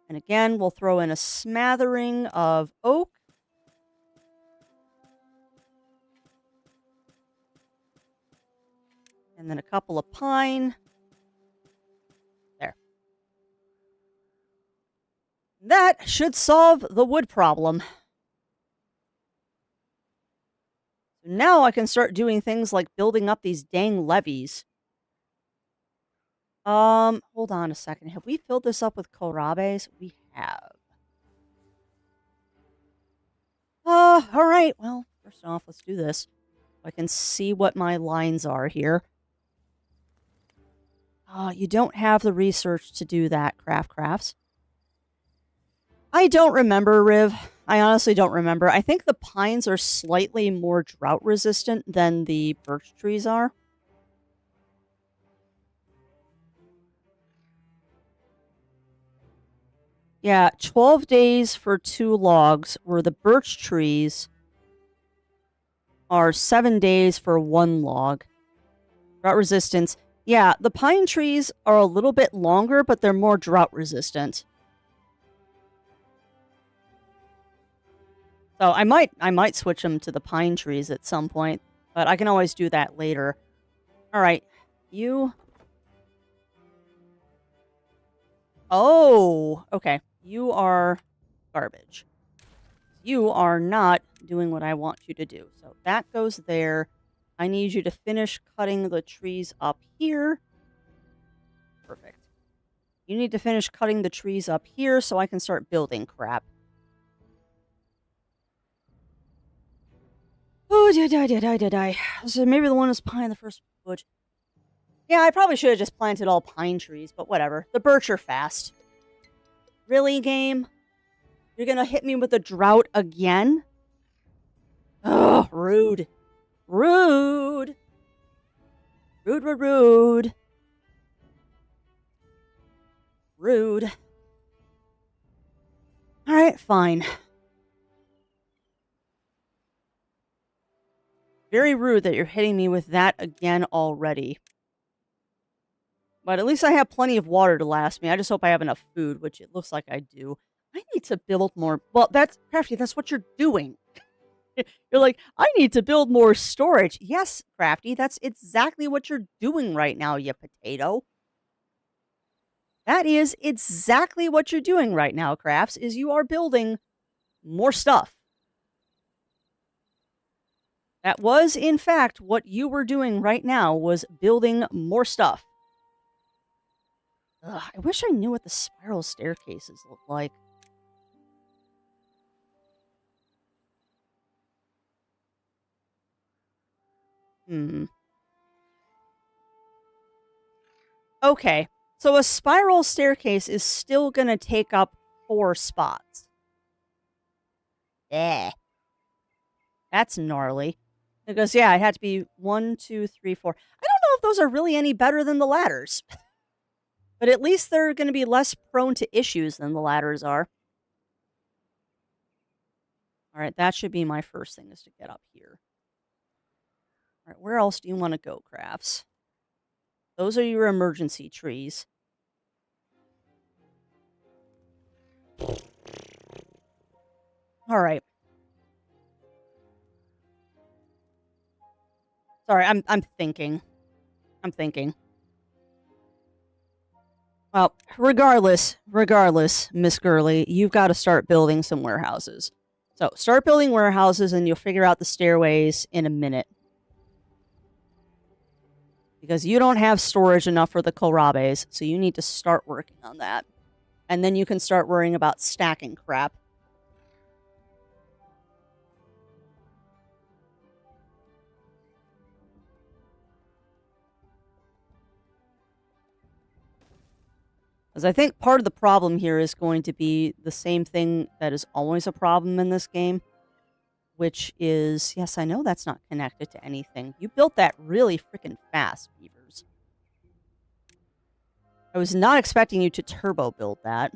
And again, we'll throw in a smattering of oak. And then a couple of pine. There. That should solve the wood problem. Now I can start doing things like building up these dang levees. Hold on a second. Have we filled this up with kohlrabes? We have. All right. Well, first off, let's do this. I can see what my lines are here. You don't have the research to do that, Crafts. I don't remember, Riv. I honestly don't remember. I think the pines are slightly more drought resistant than the birch trees are. Yeah, 12 days for 2 logs, where the birch trees are 7 days for 1 log. Drought resistance. Yeah, the pine trees are a little bit longer, but they're more drought resistant. So I might switch them to the pine trees at some point, but I can always do that later. All right, you... Oh, okay. You are garbage. You are not doing what I want you to do. So that goes there. I need you to finish cutting the trees up here. Perfect. You need to finish cutting the trees up here so I can start building crap. Oh, did I? So maybe the one is pine the first bush. Yeah, I probably should have just planted all pine trees, but whatever. The birch are fast. Really, game? You're gonna hit me with a drought again? Ugh, rude. Rude. Rude. Rude. Alright, fine. Very rude that you're hitting me with that again already. But at least I have plenty of water to last me. I just hope I have enough food, which it looks like I do. I need to build more. Well, that's Crafty, that's what you're doing. You're like, I need to build more storage. Yes, Crafty, that's exactly what you're doing right now, you potato. That is exactly what you're doing right now, Crafts, is you are building more stuff. That was, in fact, what you were doing right now, was building more stuff. Ugh, I wish I knew what the spiral staircases look like. Okay, so a spiral staircase is still going to take up 4 spots. Eh. That's gnarly. Because, yeah, it had to be 1, 2, 3, 4. I don't know if those are really any better than the ladders. But at least they're going to be less prone to issues than the ladders are. All right, that should be my first thing, is to get up here. All right, where else do you want to go, Crafts? Those are your emergency trees. All right. Sorry, I'm thinking. I'm thinking. Well, regardless, Miss Gurley, you've got to start building some warehouses. So start building warehouses and you'll figure out the stairways in a minute. Because you don't have storage enough for the kohlrabes, so you need to start working on that. And then you can start worrying about stacking crap. Because I think part of the problem here is going to be the same thing that is always a problem in this game. Which is, yes, I know that's not connected to anything. You built that really freaking fast, Beavers. I was not expecting you to turbo build that.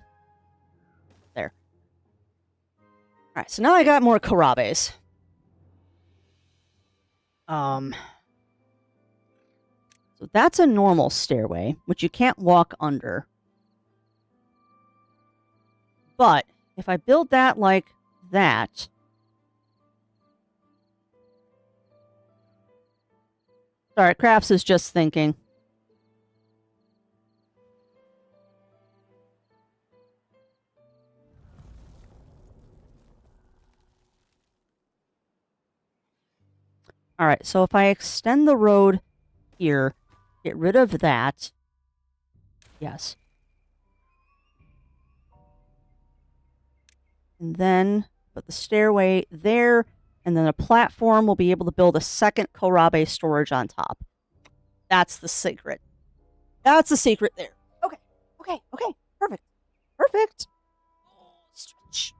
There. Alright, so now I got more kohlrabes. So that's a normal stairway, which you can't walk under. But if I build that like that... Sorry, Crafts is just thinking. Alright, so if I extend the road here, get rid of that. Yes. And then put the stairway there, and then a platform will be able to build a second kohlrabe storage on top. That's the secret. That's the secret there. Okay, okay, okay. Perfect. Perfect. Stretch.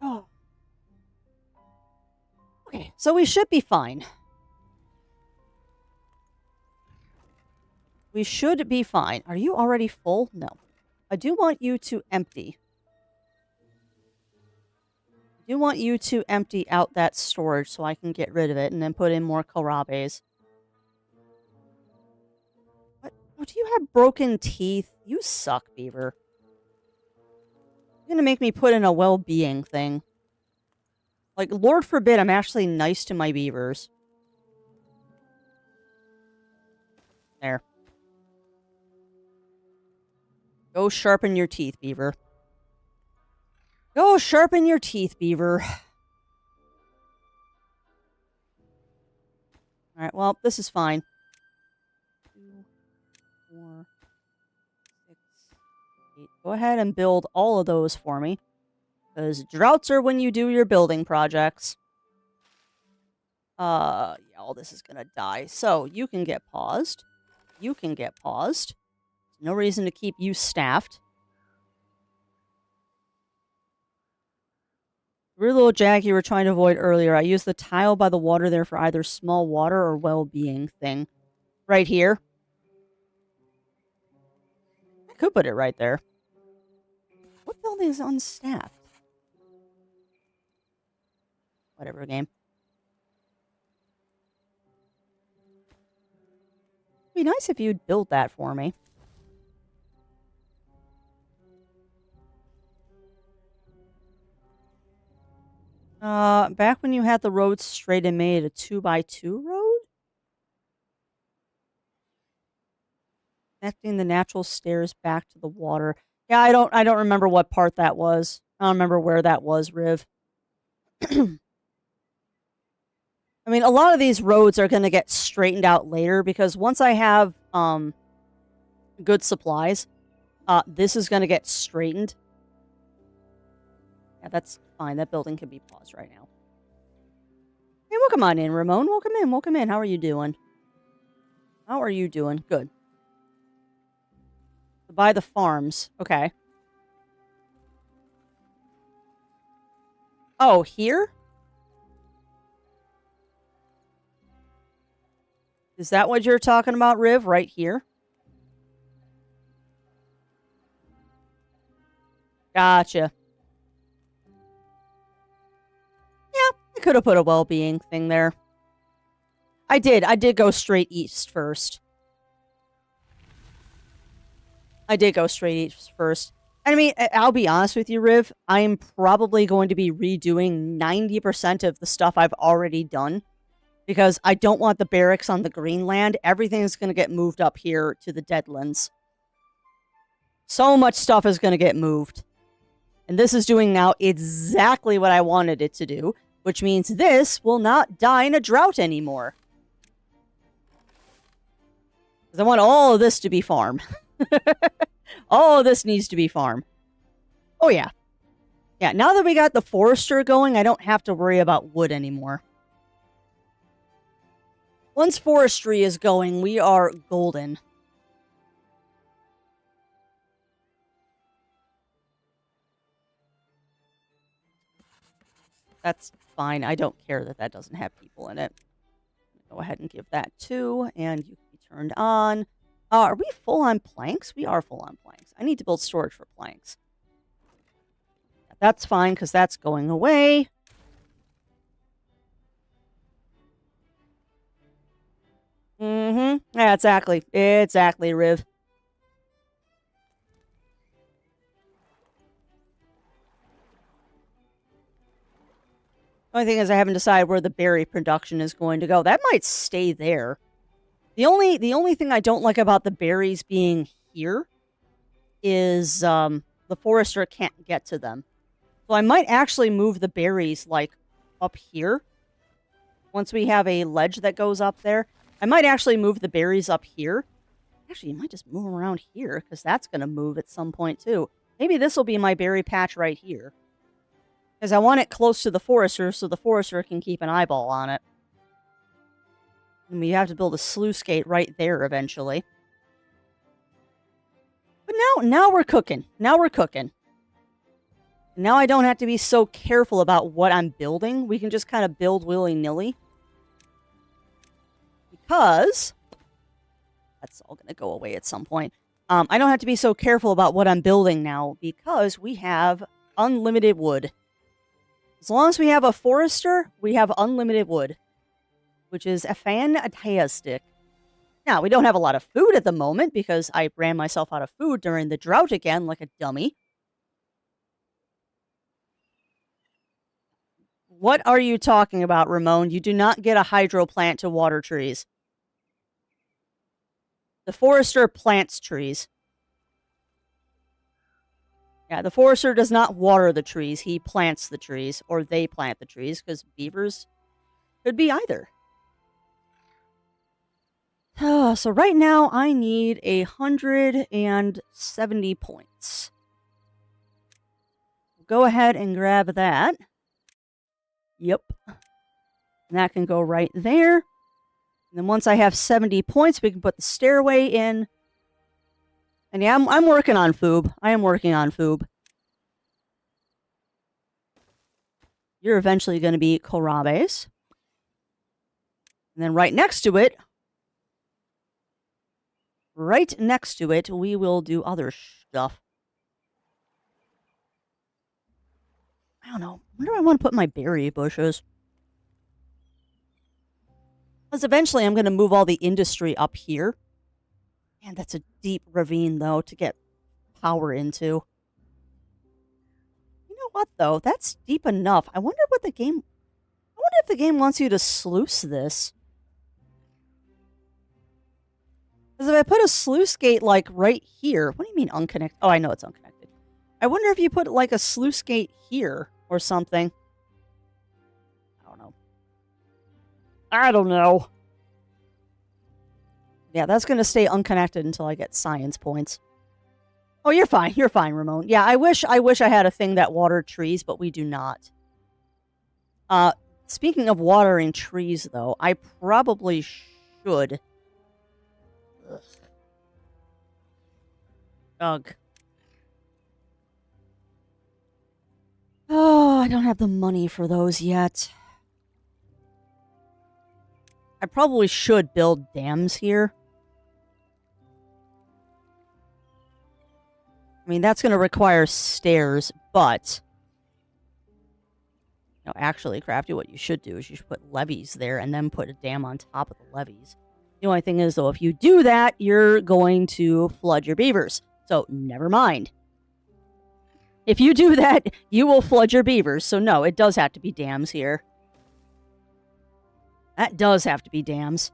Oh. Okay, so we should be fine. We should be fine. Are you already full? No. I do want you to empty. I do want you to empty out that storage so I can get rid of it and then put in more kohlrabes. What? Oh, do you have broken teeth? You suck, Beaver. You're gonna make me put in a well-being thing. Like, Lord forbid I'm actually nice to my beavers. There. Go sharpen your teeth, Beaver. Go sharpen your teeth, Beaver. Alright, well, this is fine. 2, 4, 6, 8. Go ahead and build all of those for me. Because droughts are when you do your building projects. Yeah, all this is gonna die. So, you can get paused. You can get paused. No reason to keep you staffed. Weird little jag you were trying to avoid earlier. I used the tile by the water there for either small water or well-being thing. Right here. I could put it right there. What building is unstaffed? Whatever, game. It'd be nice if you'd build that for me. Back when you had the road straight and made a 2x2 road? Connecting the natural stairs back to the water. Yeah, I don't remember what part that was. I don't remember where that was, Riv. I mean, a lot of these roads are going to get straightened out later because once I have good supplies, this is going to get straightened. Yeah, that's fine. That building can be paused right now. Hey, welcome on in, Ramon. Welcome in. Welcome in. How are you doing? How are you doing? Good. Buy the farms. Okay. Oh, here? Is that what you're talking about, Riv? Right here? Gotcha. Yeah, I could have put a well-being thing there. I did. I did go straight east first. I did go straight east first. I mean, I'll be honest with you, Riv. I'm probably going to be redoing 90% of the stuff I've already done. Because I don't want the barracks on the Greenland. Everything's going to get moved up here to the Deadlands. So much stuff is going to get moved. And this is doing now exactly what I wanted it to do. Which means this will not die in a drought anymore. Because I want all of this to be farm. All of this needs to be farm. Oh, yeah. Yeah, now that we got the forester going, I don't have to worry about wood anymore. Once forestry is going, we are golden. That's fine. I don't care that that doesn't have people in it. Go ahead and give that 2, and you can be turned on. Are we full on planks? We are full on planks. I need to build storage for planks. That's fine, because that's going away. Mm-hmm. Yeah, exactly. Exactly, Riv. The only thing is I haven't decided where the berry production is going to go. That might stay there. The only thing I don't like about the berries being here is the forester can't get to them. So I might actually move the berries, like, up here. Once we have a ledge that goes up there. I might actually move the berries up here. Actually, you might just move them around here, because that's going to move at some point, too. Maybe this will be my berry patch right here. Because I want it close to the forester, so the forester can keep an eyeball on it. And we have to build a sluice gate right there eventually. But now we're cooking. Now we're cooking. Now I don't have to be so careful about what I'm building. We can just kind of build willy-nilly. Because that's all going to go away at some point. I don't have to be so careful about what I'm building now because we have unlimited wood. As long as we have a forester, we have unlimited wood, which is fantastic. Now, we don't have a lot of food at the moment because I ran myself out of food during the drought again like a dummy. What are you talking about, Ramon? You do not get a hydro plant to water trees. The forester plants trees. Yeah, the forester does not water the trees. He plants the trees, or they plant the trees, because beavers could be either. So right now, I need 170 points. Go ahead and grab that. Yep. And that can go right there. And then once I have 70 points, we can put the stairway in. And yeah, I'm working on Foob. I am working on Foob. You're eventually going to be Korabes. And then right next to it, we will do other stuff. I don't know. Where do I want to put my berry bushes? Because eventually I'm going to move all the industry up here. Man, that's a deep ravine, though, to get power into. You know what, though? That's deep enough. I wonder what the game... I wonder if the game wants you to sluice this. Because if I put a sluice gate, like, right here... What do you mean unconnected? Oh, I know it's unconnected. I wonder if you put, like, a sluice gate here or something. I don't know. I don't know. Yeah, that's going to stay unconnected until I get science points. Oh, you're fine. You're fine, Ramon. Yeah, I wish I had a thing that watered trees, but we do not. Speaking of watering trees, though, I probably should. Ugh. Oh, I don't have the money for those yet. I probably should build dams here. I mean, that's going to require stairs, but... No, actually, Crafty, what you should do is you should put levees there and then put a dam on top of the levees. The only thing is, though, if you do that, you're going to flood your beavers. So, never mind. If you do that, you will flood your beavers. So, no, it does have to be dams here. That does have to be dams.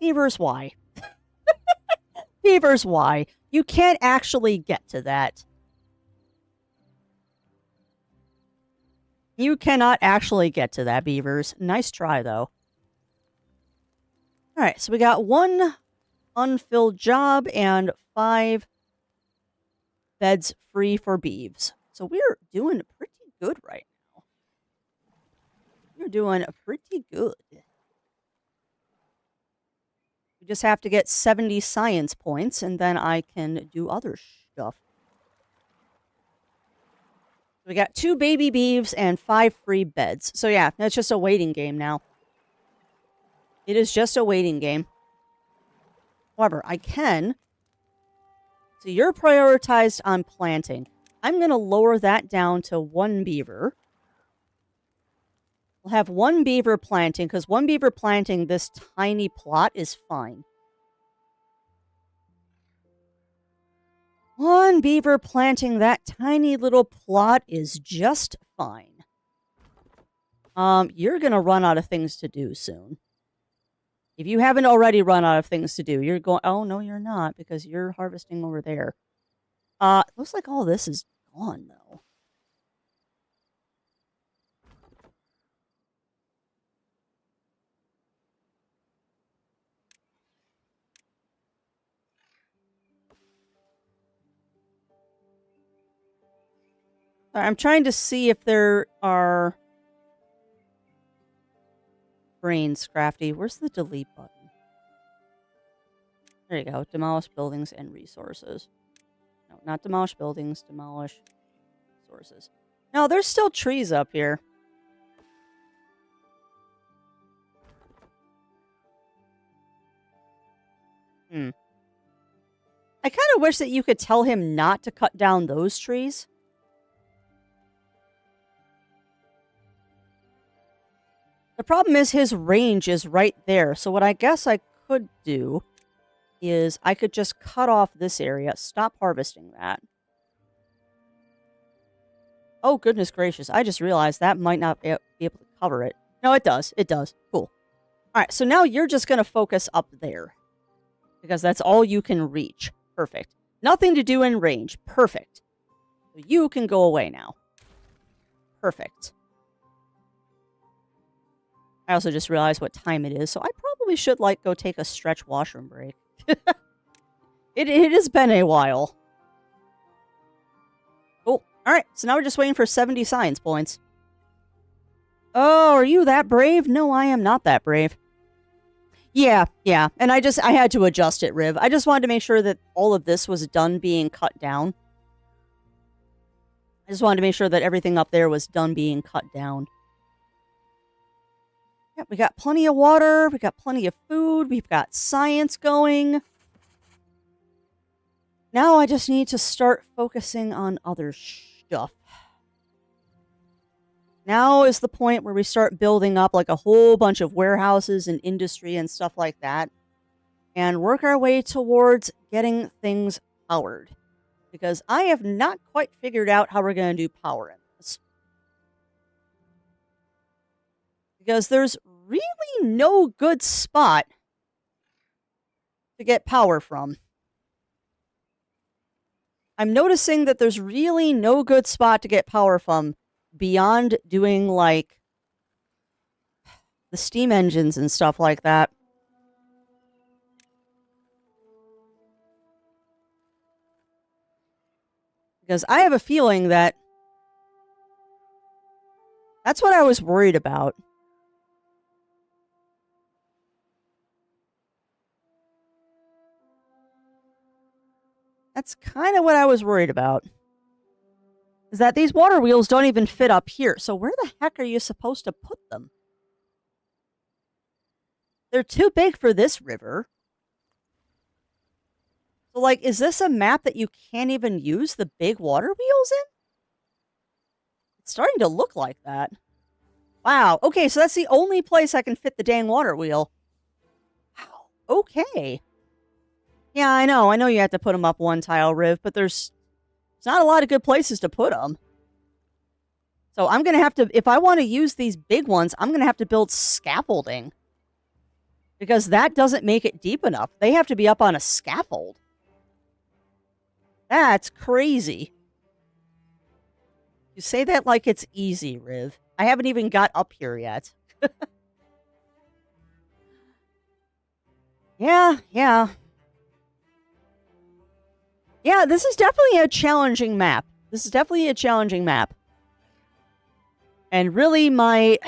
Beavers, why? Beavers, why? You can't actually get to that. You cannot actually get to that, beavers. Nice try, though. Alright, so we got 1 unfilled job and 5 beds free for beeves. So we're doing pretty good right now. We're doing pretty good. We just have to get 70 science points, and then I can do other stuff. We got 2 baby beeves and 5 free beds. So yeah, it's just a waiting game now. It is just a waiting game. However, I can... So you're prioritized on planting. I'm going to lower that down to 1 beaver. We'll have 1 beaver planting, because 1 beaver planting this tiny plot is fine. 1 beaver planting that tiny little plot is just fine. You're gonna run out of things to do soon. If you haven't already run out of things to do, you're going... Oh, no, you're not, because you're harvesting over there. Looks like all this is gone, though. I'm trying to see if there are... Brains, Crafty. Where's the delete button? There you go. Demolish buildings and resources. No, not demolish buildings. Demolish resources. No, there's still trees up here. I kind of wish that you could tell him not to cut down those trees. The problem is his range is right there. So what I guess I could do is I could just cut off this area. Stop harvesting that. Oh, goodness gracious. I just realized that might not be able to cover it. No, it does. It does. Cool. All right, so now you're just going to focus up there. Because that's all you can reach. Perfect. Nothing to do in range. Perfect. So you can go away now. Perfect. I also just realized what time it is, so I probably should, like, go take a stretch washroom break. It has been a while. Cool. Alright, so now we're just waiting for 70 science points. Oh, are you that brave? No, I am not that brave. Yeah. And I had to adjust it, Riv. I just wanted to make sure that all of this was done being cut down. I just wanted to make sure that everything up there was done being cut down. Yeah, we got plenty of water. We got plenty of food. We've got science going. Now I just need to start focusing on other stuff. Now is the point where we start building up like a whole bunch of warehouses and industry and stuff like that. And work our way towards getting things powered. Because I have not quite figured out how we're going to do power in this. because there's really no good spot to get power from. I'm noticing that there's really no good spot to get power from beyond doing like the steam engines and stuff like that. Because I have a feeling that that's what I was worried about. That's kind of what I was worried about. Is that these water wheels don't even fit up here. So where the heck are you supposed to put them? They're too big for this river. So, like, is this a map that you can't even use the big water wheels in? It's starting to look like that. Wow. Okay, so that's the only place I can fit the dang water wheel. Wow. Okay. Yeah, I know. I know you have to put them up one tile, Riv, but there's not a lot of good places to put them. So I'm going to have to, if I want to use these big ones, I'm going to have to build scaffolding. Because that doesn't make it deep enough. They have to be up on a scaffold. That's crazy. You say that like it's easy, Riv. I haven't even got up here yet. Yeah. Yeah, this is definitely a challenging map. And really my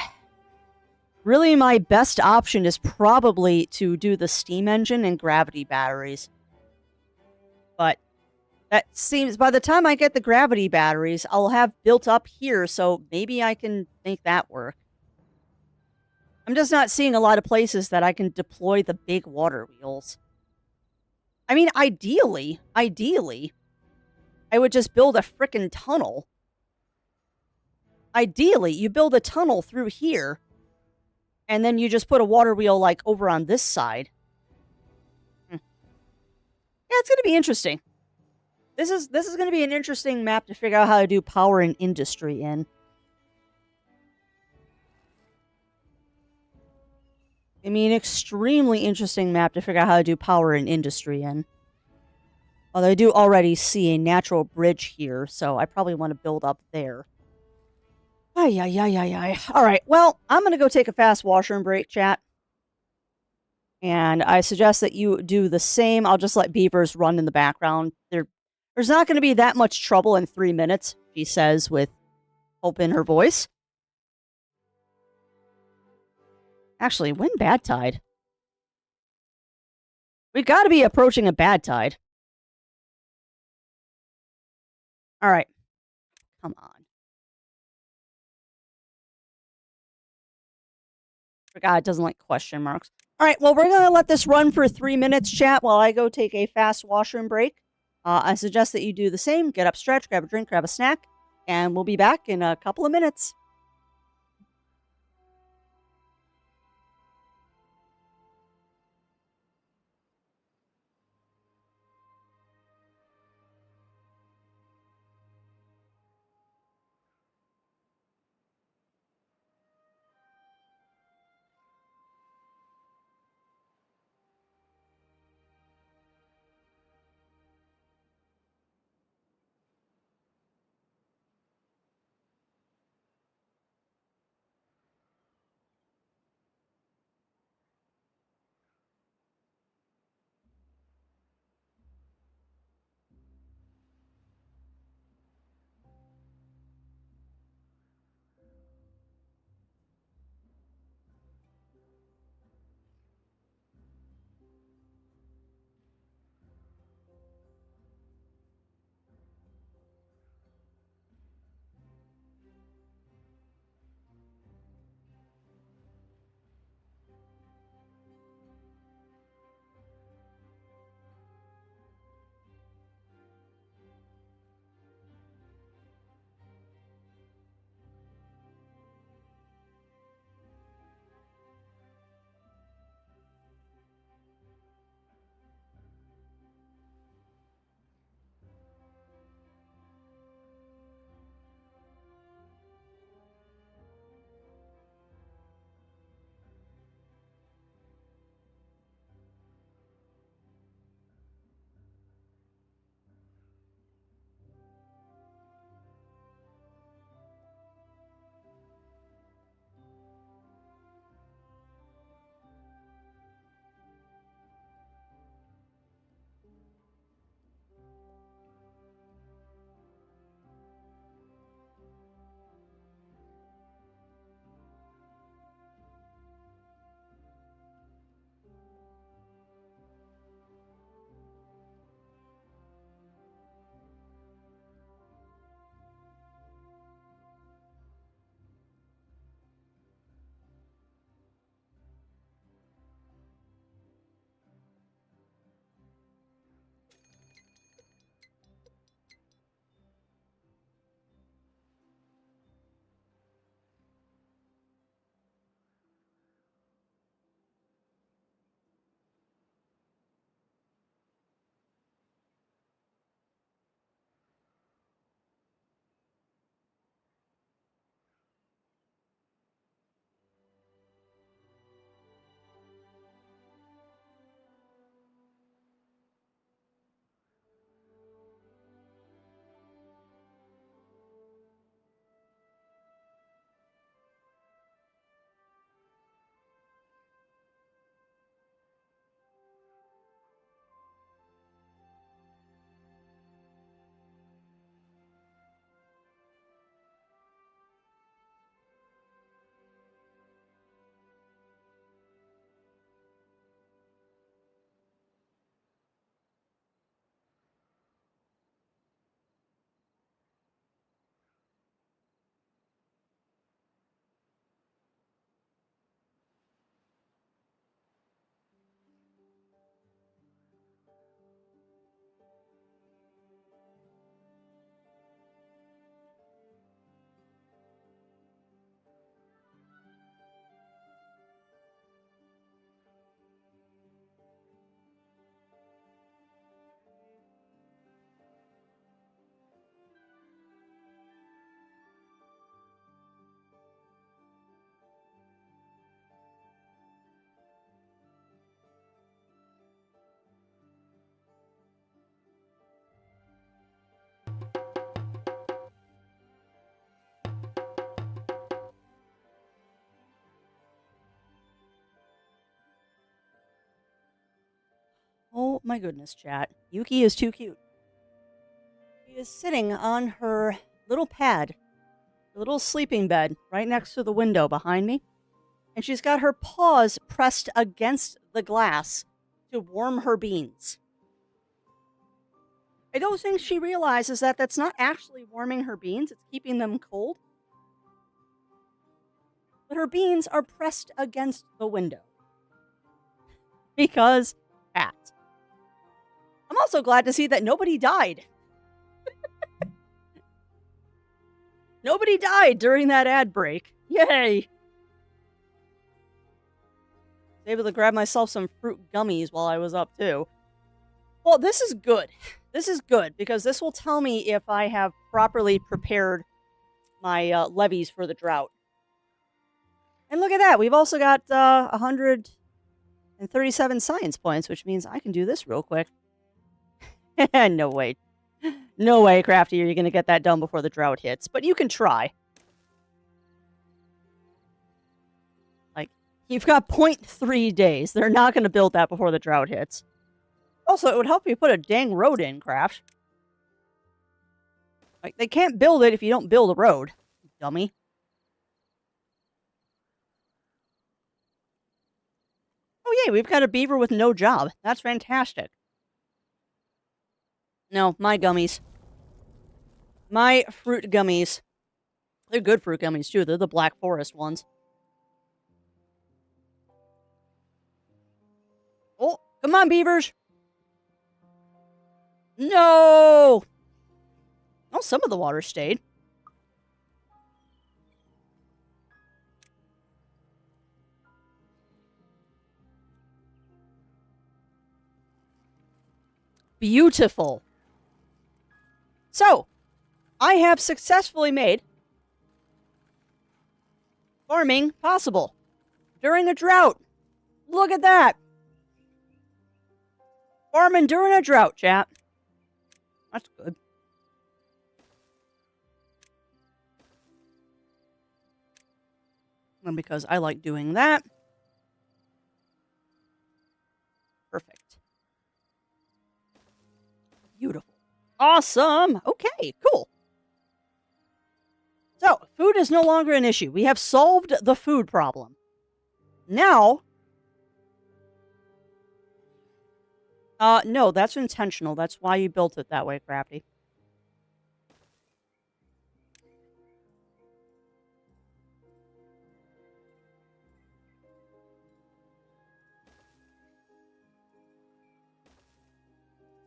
best option is probably to do the steam engine and gravity batteries. But that seems, by the time I get the gravity batteries, I'll have built up here, so maybe I can make that work. I'm just not seeing a lot of places that I can deploy the big water wheels. I mean, ideally, I would just build a frickin' tunnel. Ideally, you build a tunnel through here, and then you just put a water wheel, like, over on this side. Yeah, it's gonna be interesting. This is gonna be an interesting map to figure out how to do power and industry in. I mean, extremely interesting map to figure out how to do power and industry in. Although I do already see a natural bridge here, so I probably want to build up there. Ay. Alright, well, I'm going to go take a fast washroom break, chat. And I suggest that you do the same. I'll just let beavers run in the background. There's not going to be that much trouble in 3 minutes, she says with hope in her voice. Actually, when bad tide? We've got to be approaching a bad tide. Alright. Come on. Forgot it doesn't like question marks. Alright, well, we're going to let this run for 3 minutes, chat, while I go take a fast washroom break. I suggest that you do the same. Get up, stretch, grab a drink, grab a snack, and we'll be back in a couple of minutes. my goodness, chat. Yuki is too cute. She is sitting on her little pad, her little sleeping bed, right next to the window behind me. And she's got her paws pressed against the glass to warm her beans. I don't think she realizes that that's not actually warming her beans, it's keeping them cold. But her beans are pressed against the window. Because cat. I'm also glad to see that nobody died. Nobody died during that ad break. Yay! I was able to grab myself some fruit gummies while I was up too. Well, this is good. This is good because this will tell me if I have properly prepared my levees for the drought. And look at that. We've also got 137 science points, which means I can do this real quick. No way. No way, Crafty, you're going to get that done before the drought hits. But you can try. Like, you've got 0.3 days. They're not going to build that before the drought hits. Also, it would help you put a dang road in, Craft. Like, they can't build it if you don't build a road, dummy. Oh, yay, we've got a beaver with no job. That's fantastic. No, my gummies. My fruit gummies. They're good fruit gummies, too. They're the Black Forest ones. Oh, come on, beavers. No! Oh, some of the water stayed. Beautiful. So, I have successfully made farming possible during a drought. Look at that. Farming during a drought, chat. That's good. And because I like doing that. Perfect. Beautiful. Awesome. Okay, cool. So, food is no longer an issue. We have solved the food problem. Now... no, that's intentional. That's why you built it that way, Crafty.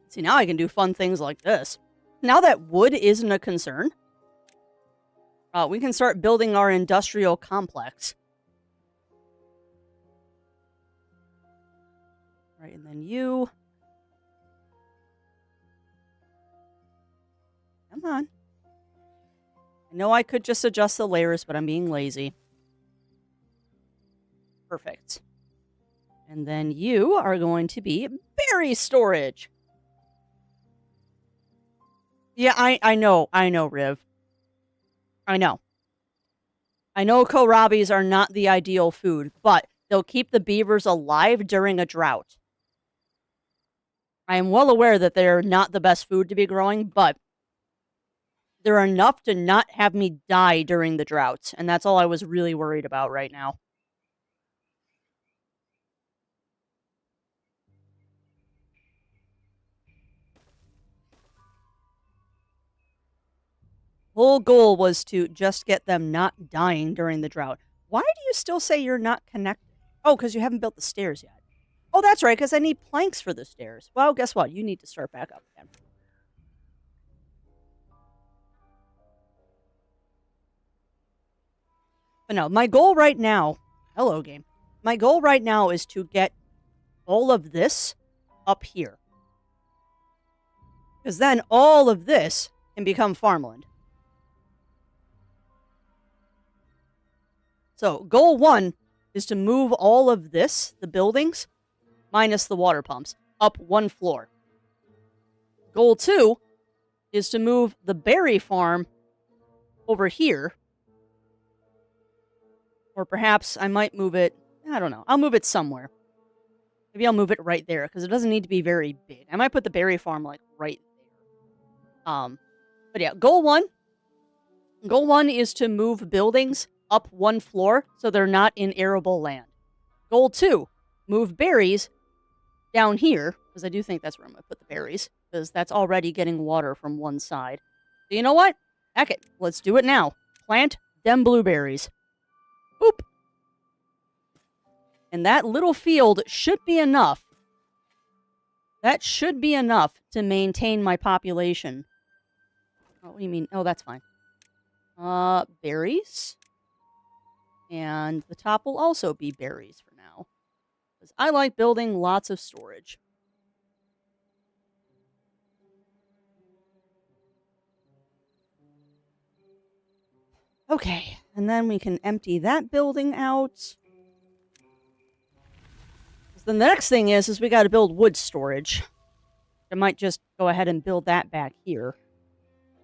See, now I can do fun things like this. Now that wood isn't a concern, we can start building our industrial complex. Right, and then you... Come on. I know I could just adjust the layers, but I'm being lazy. Perfect. And then you are going to be berry storage. Yeah, I know, Riv. I know. I know kohlrabis are not the ideal food, but they'll keep the beavers alive during a drought. I am well aware that they're not the best food to be growing, but they're enough to not have me die during the drought, and that's all I was really worried about right now. Whole goal was to just get them not dying during the drought. Why do you still say you're not connected? Oh, because you haven't built the stairs yet. Oh, that's right, because I need planks for the stairs. Well, guess what? You need to start back up again. But no, my goal right now... Hello, game. My goal right now is to get all of this up here. Because then all of this can become farmland. So, goal 1 is to move all of this, the buildings, minus the water pumps, up 1 floor. Goal 2 is to move the berry farm over here. Or perhaps I might move it, I don't know, I'll move it somewhere. Maybe I'll move it right there because it doesn't need to be very big. I might put the berry farm like right there. But yeah, goal one. Goal one is to move buildings up one floor so they're not in arable land. Goal two, move berries down here, because I do think that's where I'm going to put the berries, because that's already getting water from one side. So you know what? Heck it, let's do it now. Plant them blueberries. Boop. And that little field should be enough. That should be enough to maintain my population. Oh, what do you mean? Oh, that's fine. Berries. And the top will also be berries for now. Because I like building lots of storage. Okay, and then we can empty that building out. The next thing is we got to build wood storage. I might just go ahead and build that back here.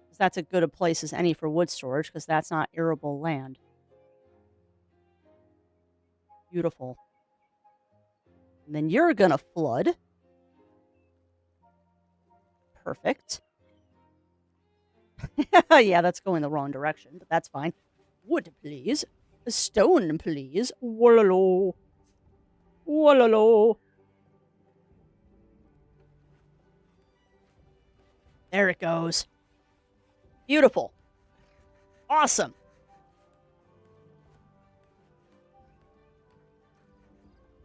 Because that's as good a place as any for wood storage, because that's not arable land. Beautiful. And then you're gonna flood. Perfect. Yeah, that's going the wrong direction, but that's fine. Wood, please. Stone, please. Wallalo. Wallalo. There it goes. Beautiful. Awesome.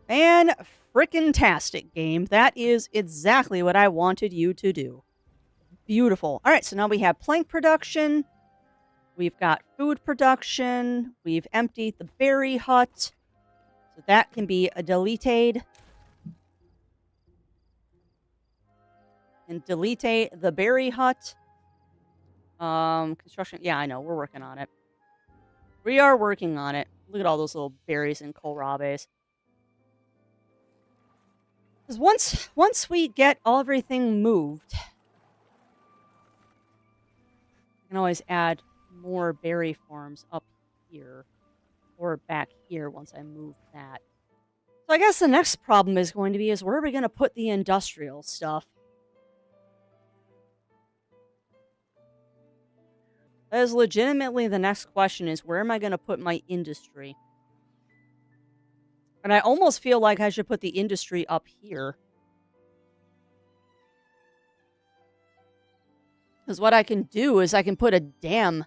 Fan-frickin-tastic, game. That is exactly what I wanted you to do. Beautiful. All right, so now we have plank production. We've got food production. We've emptied the berry hut. So that can be deleted. And delete the berry hut. Construction. Yeah, I know. We're working on it. We are working on it. Look at all those little berries and kohlrabis. Because once we get everything moved, we can always add more berry farms up here or back here once I move that. So I guess the next problem is going to be where are we going to put the industrial stuff? That is legitimately the next question is where am I going to put my industry? And I almost feel like I should put the industry up here. Because what I can do is I can put a dam,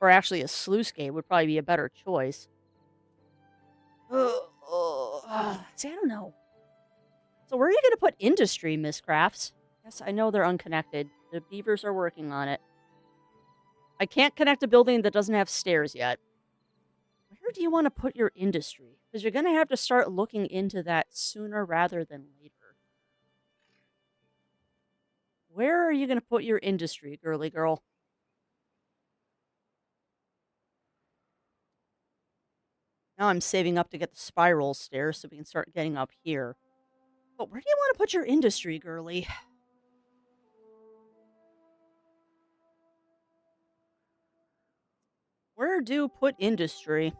or actually a sluice gate would probably be a better choice. See, I don't know. So where are you going to put industry, Miss Crafts? Yes, I know they're unconnected. The beavers are working on it. I can't connect a building that doesn't have stairs yet. Where do you want to put your industry? Because you're going to have to start looking into that sooner rather than later. Where are you going to put your industry, girly girl? Now I'm saving up to get the spiral stairs so we can start getting up here. But where do you want to put your industry, girly? Where do put industry?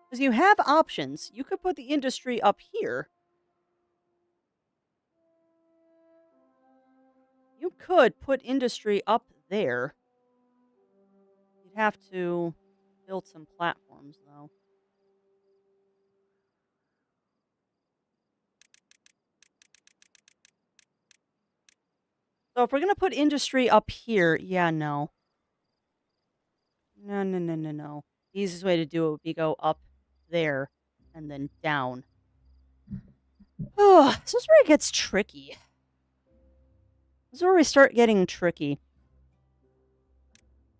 Because you have options. You could put the industry up here. You could put industry up there. You'd have to build some platforms, though. So if we're going to put industry up here, yeah, no. No. The easiest way to do it would be go up there and then down. Oh, this is where it gets tricky. This is where we start getting tricky.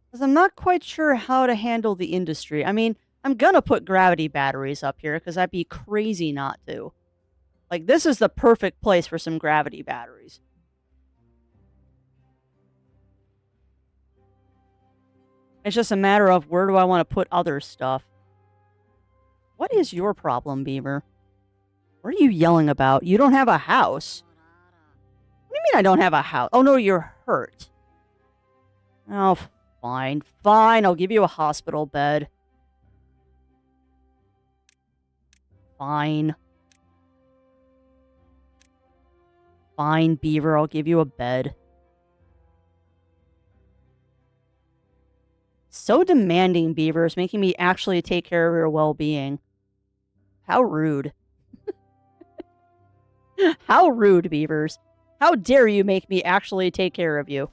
Because I'm not quite sure how to handle the industry. I mean, I'm gonna put gravity batteries up here because I'd be crazy not to. Like, this is the perfect place for some gravity batteries. It's just a matter of where do I want to put other stuff. What is your problem, Beaver? What are you yelling about? You don't have a house. What do you mean I don't have a house? Oh, no, you're hurt. Oh, fine. Fine, I'll give you a hospital bed. Fine. Fine, Beaver, I'll give you a bed. So demanding, Beavers, making me actually take care of your well-being. How rude. How rude, Beavers. How dare you make me actually take care of you?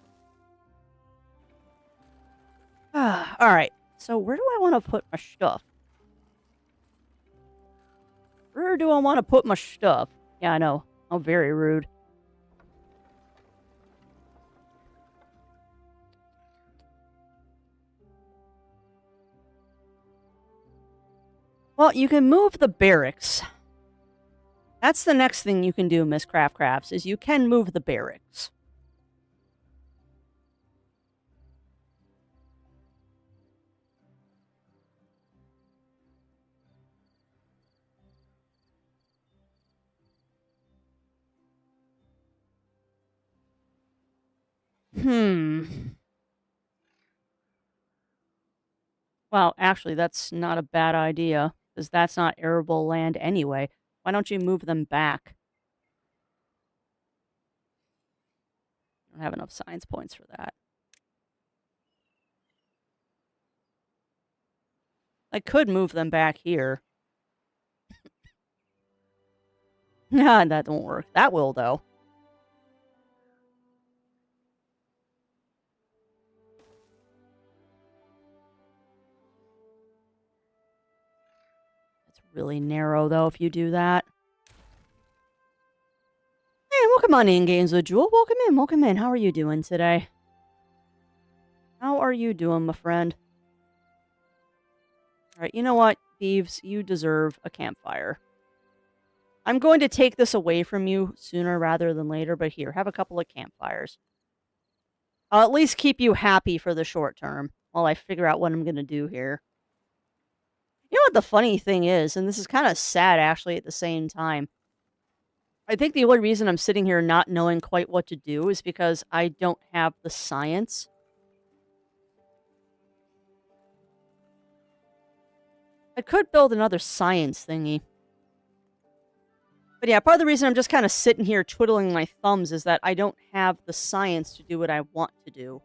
Alright, so where do I want to put my stuff? Where do I want to put my stuff? Yeah, I know. I'm very rude. Well, you can move the barracks. That's the next thing you can do, Miss Crafts, is you can move the barracks. Well, actually, that's not a bad idea, because that's not arable land anyway. Why don't you move them back? I don't have enough science points for that. I could move them back here. Nah, that won't work. That will, though. It's really narrow, though, if you do that. Hey, welcome on in, Games with Jewel. Welcome in, welcome in. How are you doing today? How are you doing, my friend? Alright, you know what, Thieves? You deserve a campfire. I'm going to take this away from you sooner rather than later, but here, have a couple of campfires. I'll at least keep you happy for the short term while I figure out what I'm going to do here. You know what the funny thing is, and this is kind of sad actually at the same time. I think the only reason I'm sitting here not knowing quite what to do is because I don't have the science. I could build another science thingy. But yeah, part of the reason I'm just kind of sitting here twiddling my thumbs is that I don't have the science to do what I want to do.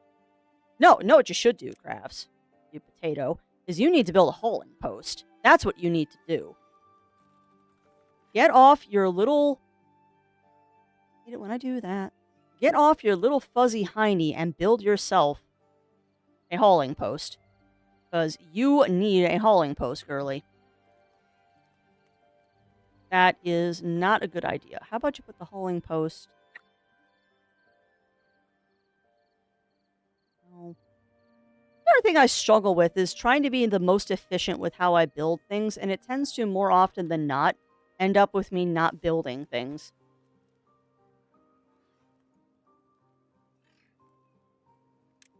No, what you should do, Crafts, you potato, is you need to build a hauling post. That's what you need to do. Get off your little... When I do that. Get off your little fuzzy hiney and build yourself a hauling post. Because you need a hauling post, girly. That is not a good idea. How about you put the hauling post... Oh. Another thing I struggle with is trying to be the most efficient with how I build things, and it tends to, more often than not, end up with me not building things.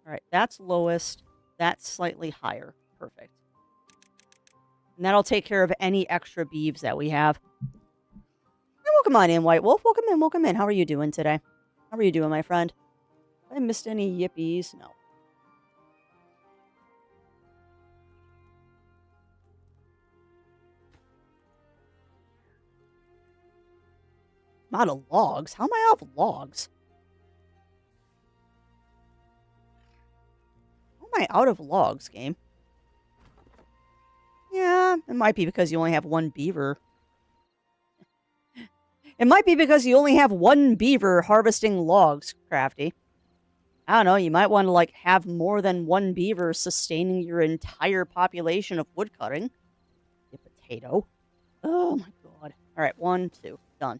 Alright, that's lowest. That's slightly higher. Perfect. And that'll take care of any extra beeves that we have. And welcome on in, White Wolf. Welcome in, welcome in. How are you doing today? How are you doing, my friend? Have I missed any yippies? No. I'm out of logs? How am I out of logs? How am I out of logs, game? Yeah, it might be because you only have one beaver. It might be because you only have one beaver harvesting logs, Crafty. I don't know, you might want to, like, have more than one beaver sustaining your entire population of woodcutting. You potato. Oh my god. Alright, 1, 2. Done.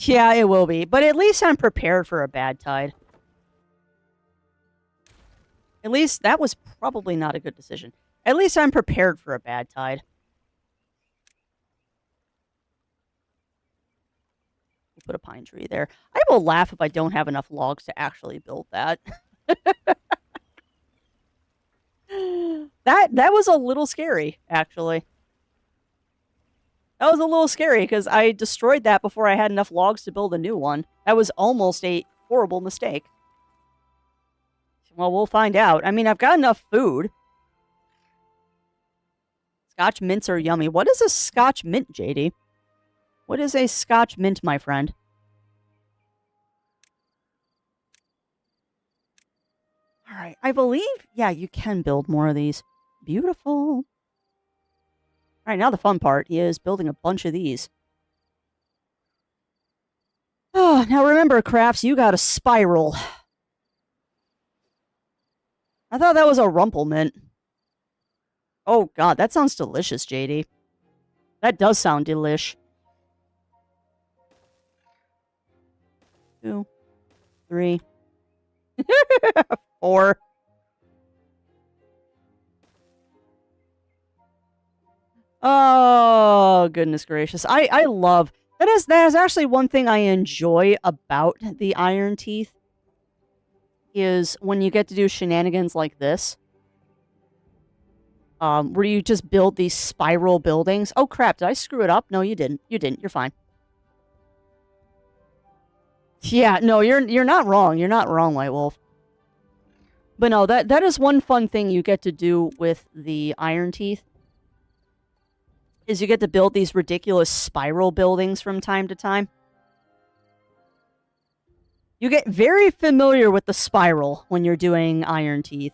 Yeah, it will be. But at least I'm prepared for a bad tide. At least that was probably not a good decision. At least I'm prepared for a bad tide. We'll put a pine tree there. I will laugh if I don't have enough logs to actually build that. That was a little scary, actually. That was a little scary, because I destroyed that before I had enough logs to build a new one. That was almost a horrible mistake. Well, we'll find out. I mean, I've got enough food. Scotch mints are yummy. What is a Scotch mint, JD? What is a Scotch mint, my friend? All right. I believe, yeah, you can build more of these. Beautiful. All right, now the fun part is building a bunch of these. Oh, now remember, Crafts, you got a spiral. I thought that was a Rumplemint. Oh, God, that sounds delicious, JD. That does sound delish. 2, 3, 4. Oh, goodness gracious. I love... That is actually one thing I enjoy about the Iron Teeth. Is when you get to do shenanigans like this. Where you just build these spiral buildings. Oh, crap. Did I screw it up? No, you didn't. You didn't. You're fine. Yeah, no, you're not wrong. You're not wrong, White Wolf. But no, that is one fun thing you get to do with the Iron Teeth. Is you get to build these ridiculous spiral buildings from time to time. You get very familiar with the spiral when you're doing Iron Teeth.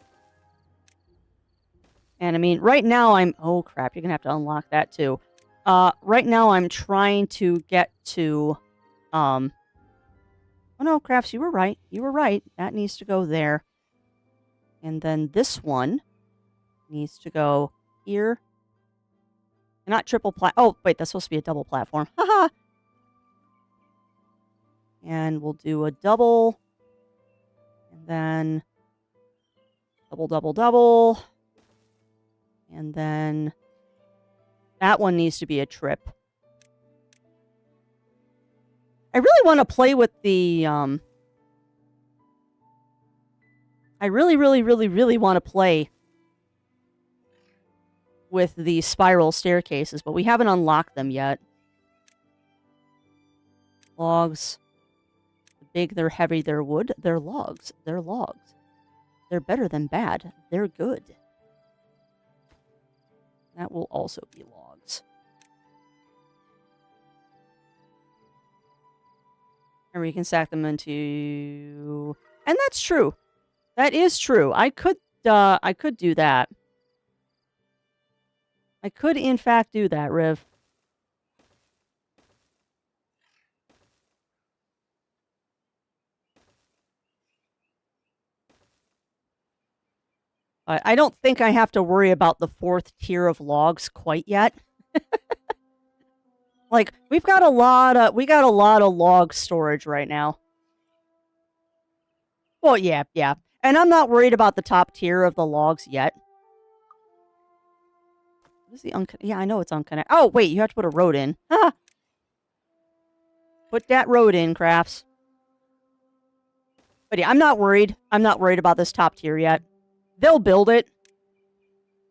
And I mean, right now I'm... Oh, crap. You're going to have to unlock that, too. Right now I'm trying to get to... Oh, no, Crafts, you were right. You were right. That needs to go there. And then this one needs to go here. Not triple Oh, wait, that's supposed to be a double platform. Haha! And we'll do a double. And then... Double, double, double. And then... That one needs to be a trip. I really want to play with the... I really want to play with the spiral staircases, but we haven't unlocked them yet. Logs. They're big, they're heavy, they're wood. They're logs. They're logs. They're better than bad. They're good. That will also be logs. And we can stack them into... And that's true. That is true. I could do that. I could, in fact, do that, Riv. I don't think I have to worry about the 4th tier of logs quite yet. Like, we got a lot of log storage right now. Well, yeah. And I'm not worried about the top tier of the logs yet. What is the Yeah, I know it's unconnected. Oh, wait, you have to put a road in. Ha! Put that road in, Crafts. But yeah, I'm not worried. I'm not worried about this top tier yet. They'll build it.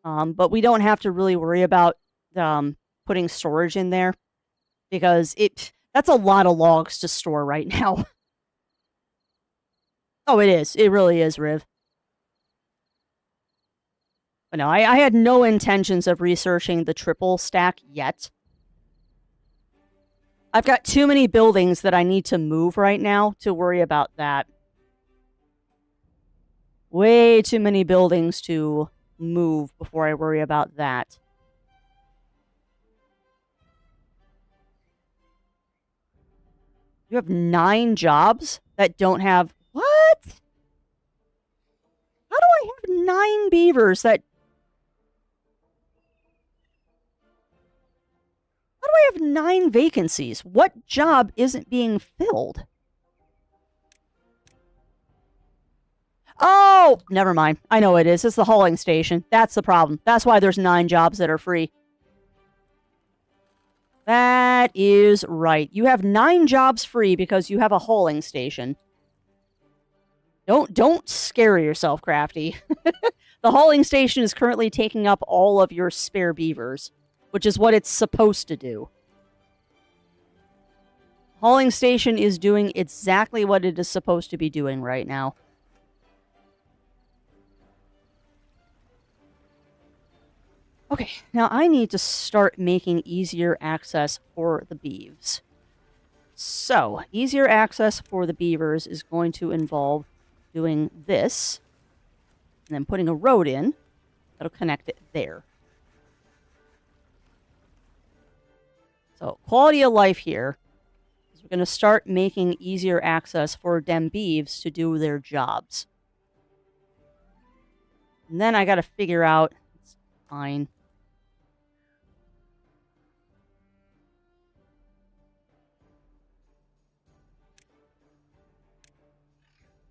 But we don't have to really worry about putting storage in there. Because that's a lot of logs to store right now. Oh, it is. It really is, Riv. But no, I had no intentions of researching the triple stack yet. I've got too many buildings that I need to move right now to worry about that. Way too many buildings to move before I worry about that. You have 9 jobs that don't have... What? How do I have 9 beavers that... How do I have 9 vacancies? What job isn't being filled? Oh! Never mind. I know it is. It's the hauling station. That's the problem. That's why there's 9 jobs that are free. That is right. You have 9 jobs free because you have a hauling station. Don't scare yourself, Crafty. The hauling station is currently taking up all of your spare beavers, which is what it's supposed to do. Hauling station is doing exactly what it is supposed to be doing right now. Okay, now I need to start making easier access for the beeves. So, easier access for the beavers is going to involve doing this, and then putting a road in that'll connect it there. So, quality of life here is we're going to start making easier access for dem beeves to do their jobs. And then I got to figure out, it's fine.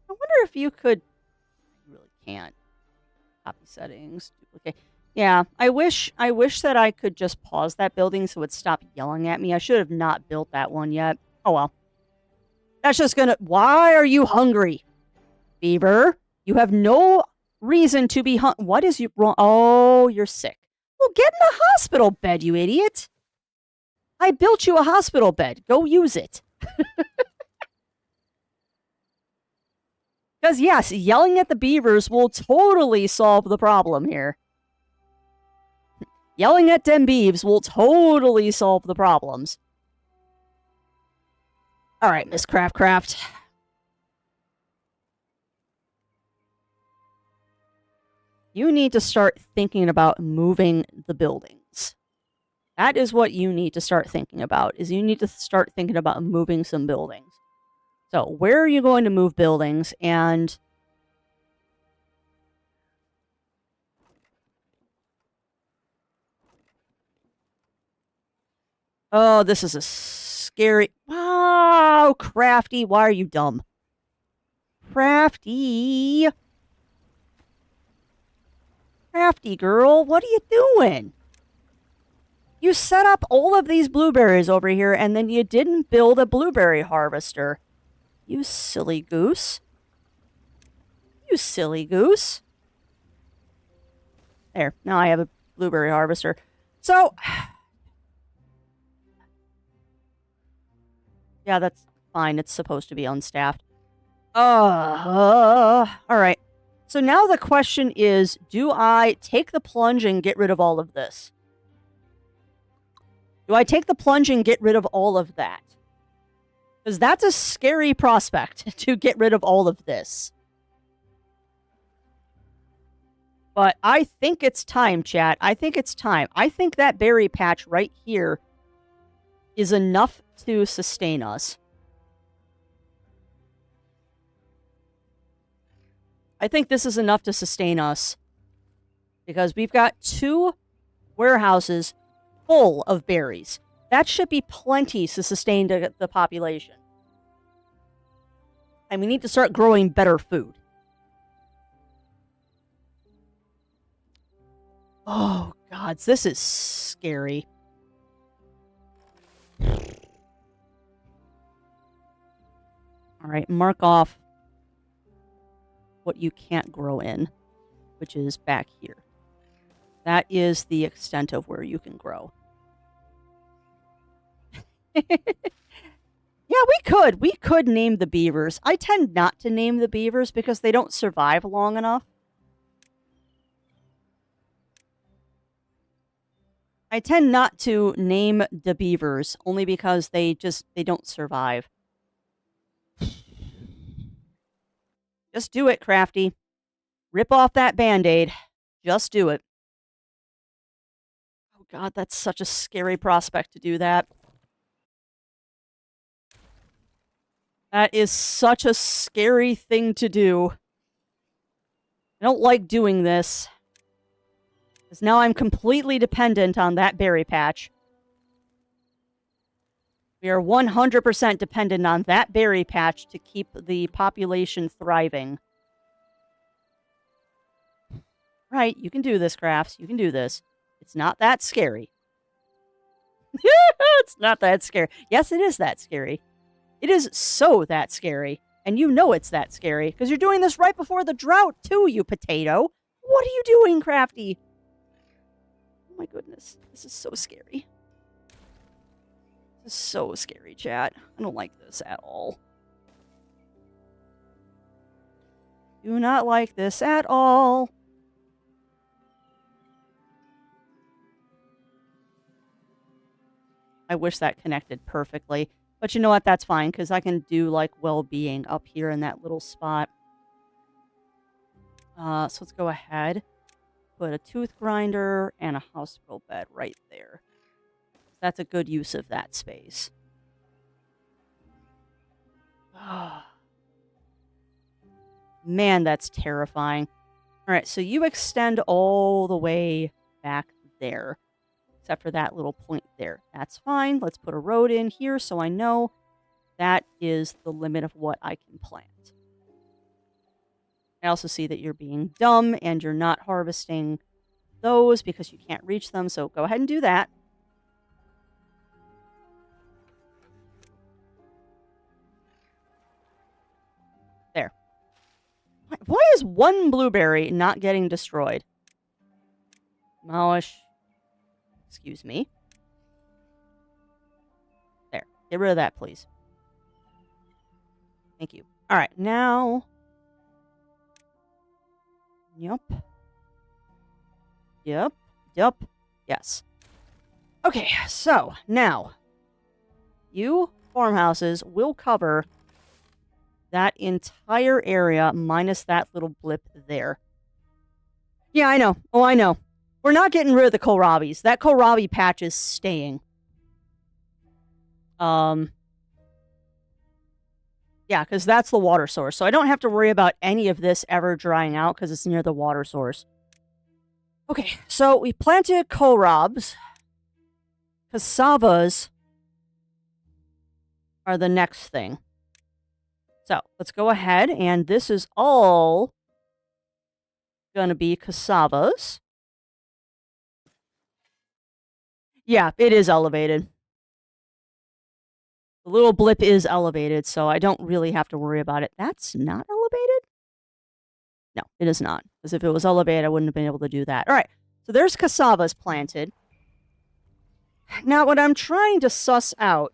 I wonder if you could, you really can't. Copy settings, duplicate. Yeah, I wish that I could just pause that building so it stopped yelling at me. I should have not built that one yet. Oh well. That's just gonna... Why are you hungry, Beaver? You have no reason to be What is you wrong? Oh, you're sick. Well, get in the hospital bed, you idiot. I built you a hospital bed. Go use it. Because, yes, yelling at the beavers will totally solve the problem here. Yelling at dem beeves will totally solve the problems. Alright, Miss Craft. You need to start thinking about moving the buildings. That is what you need to start thinking about, is you need to start thinking about moving some buildings. So, where are you going to move buildings? And oh, this is a scary... Wow, Crafty, why are you dumb? Crafty. Crafty girl, what are you doing? You set up all of these blueberries over here, and then you didn't build a blueberry harvester. You silly goose. You silly goose. There, now I have a blueberry harvester. So... yeah, that's fine. It's supposed to be unstaffed. Alright. So now the question is, do I take the plunge and get rid of all of this? Do I take the plunge and get rid of all of that? Because that's a scary prospect, to get rid of all of this. But I think it's time, chat. I think it's time. I think that berry patch right here is enough to sustain us. I think this is enough to sustain us. Because we've got 2 warehouses full of berries. That should be plenty to sustain the population. And we need to start growing better food. Oh, gods, this is scary. Alright, mark off what you can't grow in, which is back here. That is the extent of where you can grow. Yeah, we could name the beavers. I tend not to name the beavers because they don't survive long enough. I tend not to name the beavers only because they don't survive. Just do it, Crafty. Rip off that band-aid. Just do it. Oh god, that's such a scary prospect to do that. That is such a scary thing to do. I don't like doing this. Because now I'm completely dependent on that berry patch. We are 100% dependent on that berry patch to keep the population thriving. Right, you can do this, Crafts. You can do this. It's not that scary. It's not that scary. Yes, it is that scary. It is so that scary. And you know it's that scary. Because you're doing this right before the drought, too, you potato. What are you doing, Crafty? Oh my goodness. This is so scary. This is so scary, chat. I don't like this at all. Do not like this at all. I wish that connected perfectly. But you know what? That's fine, because I can do, like, well-being up here in that little spot. So let's go ahead. Put a tooth grinder and a hospital bed right there. That's a good use of that space. Man, that's terrifying. All right, so you extend all the way back there, except for that little point there. That's fine. Let's put a road in here so I know that is the limit of what I can plant. I also see that you're being dumb and you're not harvesting those because you can't reach them, so go ahead and do that. There. Why is one blueberry not getting destroyed? Demolish. Excuse me. There. Get rid of that, please. Thank you. All right, now... Yep. Yep. Yep. Yes. Okay, so now you farmhouses will cover that entire area minus that little blip there. Yeah, I know. Oh, I know. We're not getting rid of the kohlrabis. That kohlrabi patch is staying. Yeah, because that's the water source. So I don't have to worry about any of this ever drying out because it's near the water source. Okay, so we planted kohlrabs. Cassavas are the next thing. So let's go ahead, and this is all going to be cassavas. Yeah, it is elevated. The little blip is elevated, so I don't really have to worry about it. That's not elevated? No, it is not. Because if it was elevated, I wouldn't have been able to do that. All right, so there's cassavas planted. Now, what I'm trying to suss out...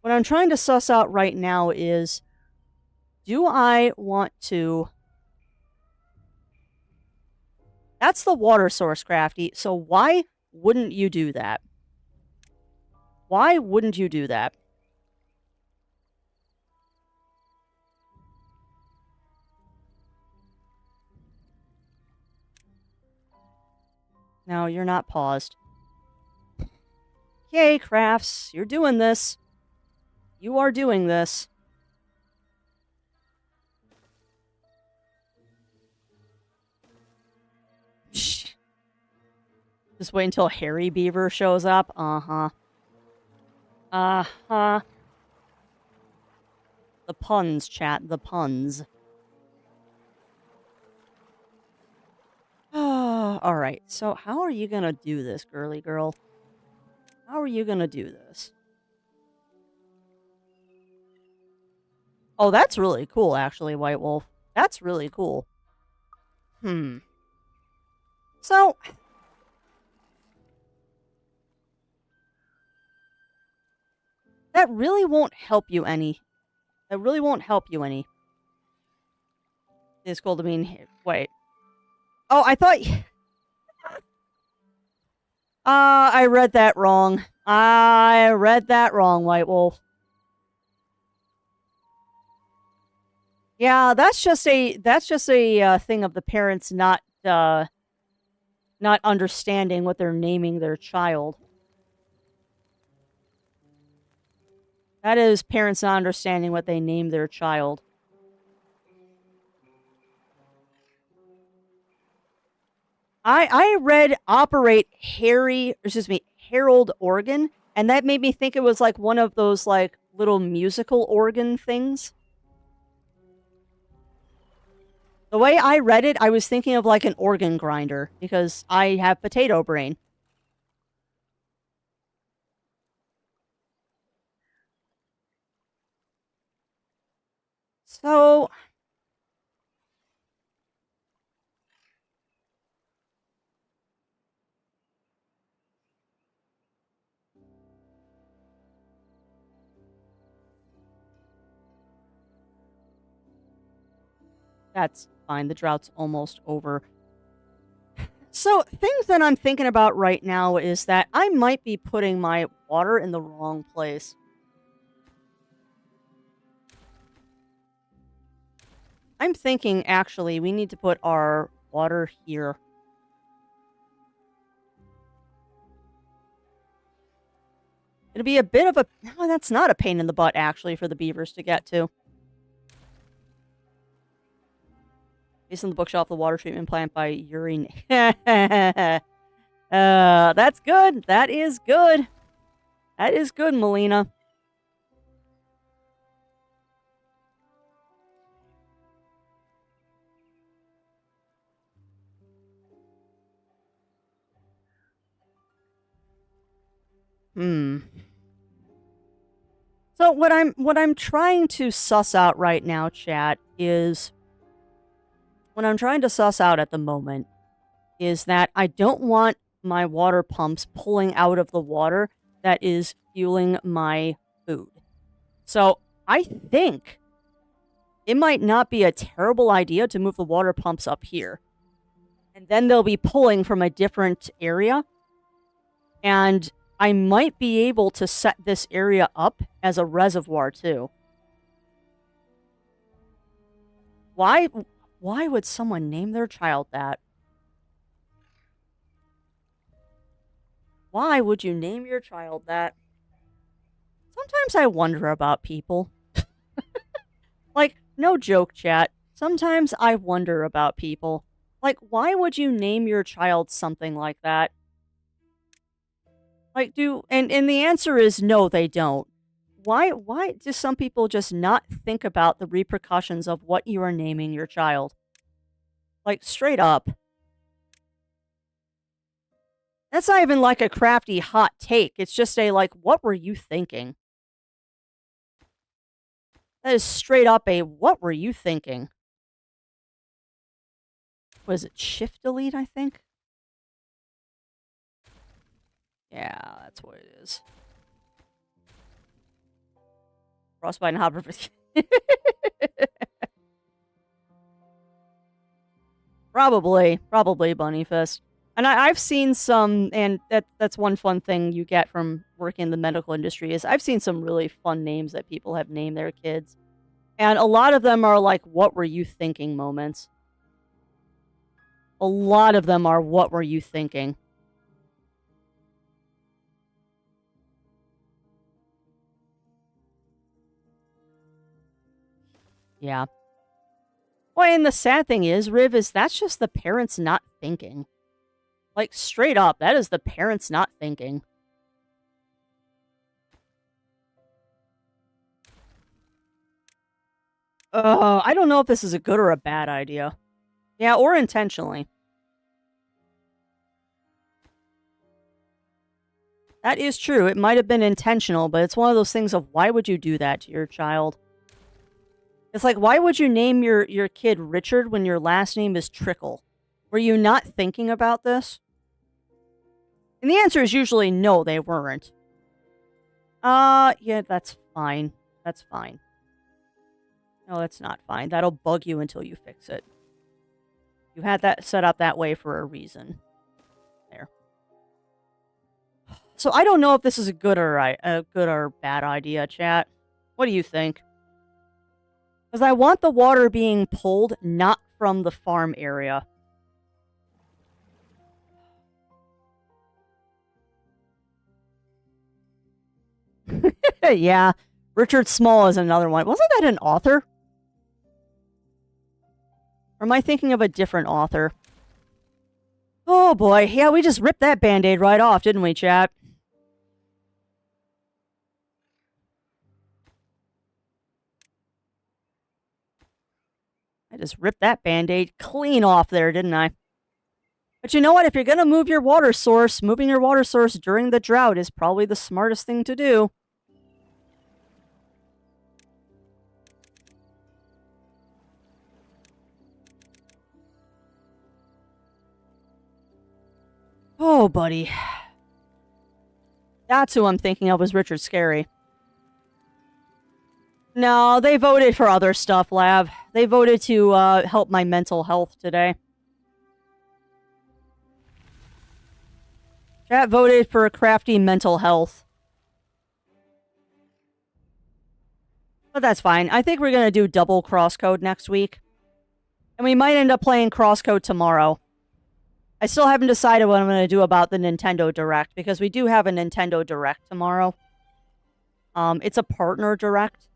What I'm trying to suss out right now is... Do I want to... That's the water source, Crafty. So why wouldn't you do that? Why wouldn't you do that? No, you're not paused. Okay, Crafts, you're doing this. You are doing this. Shh. Just wait until Harry Beaver shows up? Uh-huh. Uh-huh. The puns, chat. The puns. Alright, so how are you gonna do this, girly girl? How are you gonna do this? Oh, that's really cool, actually, White Wolf. That's really cool. So... That really won't help you any. That really won't help you any. It's cool to mean... Wait. Oh, I thought... I read that wrong. I read that wrong, White Wolf. Yeah, that's just a thing of the parents not understanding what they're naming their child. That is parents not understanding what they name their child. I read Operate Harold Organ, and that made me think it was like one of those like little musical organ things. The way I read it, I was thinking of like an organ grinder because I have potato brain. So... That's fine. The drought's almost over. So, things that I'm thinking about right now is that I might be putting my water in the wrong place. I'm thinking, actually, we need to put our water here. It'll be a bit of a... No, that's not a pain in the butt, actually, for the beavers to get to. Based on the bookshelf, the water treatment plant by urine. That's good. That is good. That is good, Melina. So what I'm trying to suss out right now, chat, is what I'm trying to suss out at the moment is that I don't want my water pumps pulling out of the water that is fueling my food. So I think it might not be a terrible idea to move the water pumps up here. And then they'll be pulling from a different area. And I might be able to set this area up as a reservoir too. Why would someone name their child that? Why would you name your child that? Sometimes I wonder about people. Like, no joke, chat. Sometimes I wonder about people. Like, why would you name your child something like that? Like, and the answer is no, they don't. Why do some people just not think about the repercussions of what you are naming your child? Like, straight up. That's not even like a crafty hot take. It's just a, like, what were you thinking? That is straight up a, what were you thinking? Was it Shift Delete, I think? Yeah, that's what it is. Frostbite and Hopper. Probably Bunnyfist. And I've seen some, and that's one fun thing you get from working in the medical industry, is I've seen some really fun names that people have named their kids. And a lot of them are like, what were you thinking moments. A lot of them are, what were you thinking? Yeah. Well, and the sad thing is, Riv, is that's just the parents not thinking. Like, straight up, that is the parents not thinking. I don't know if this is a good or a bad idea. Yeah, or intentionally. That is true. It might have been intentional, but it's one of those things of, why would you do that to your child? It's like, why would you name your kid Richard when your last name is Trickle? Were you not thinking about this? And the answer is usually no, they weren't. Yeah, that's fine. That's fine. No, that's not fine. That'll bug you until you fix it. You had that set up that way for a reason. There. So I don't know if this is a good or bad idea, chat. What do you think? Because I want the water being pulled not from the farm area. Yeah, Richard Small is another one. Wasn't that an author? Or am I thinking of a different author? Oh boy, yeah, we just ripped that band-aid right off, didn't we, chat? I just ripped that band-aid clean off there, didn't I? But you know what? If you're gonna move your water source, moving your water source during the drought is probably the smartest thing to do. Oh, buddy. That's who I'm thinking of as Richard Scarry. No, they voted for other stuff, Lav. They voted to help my mental health today. Chat voted for crafty mental health. But that's fine. I think we're going to do double Crosscode next week. And we might end up playing Crosscode tomorrow. I still haven't decided what I'm going to do about the Nintendo Direct, because we do have a Nintendo Direct tomorrow. It's a partner Direct.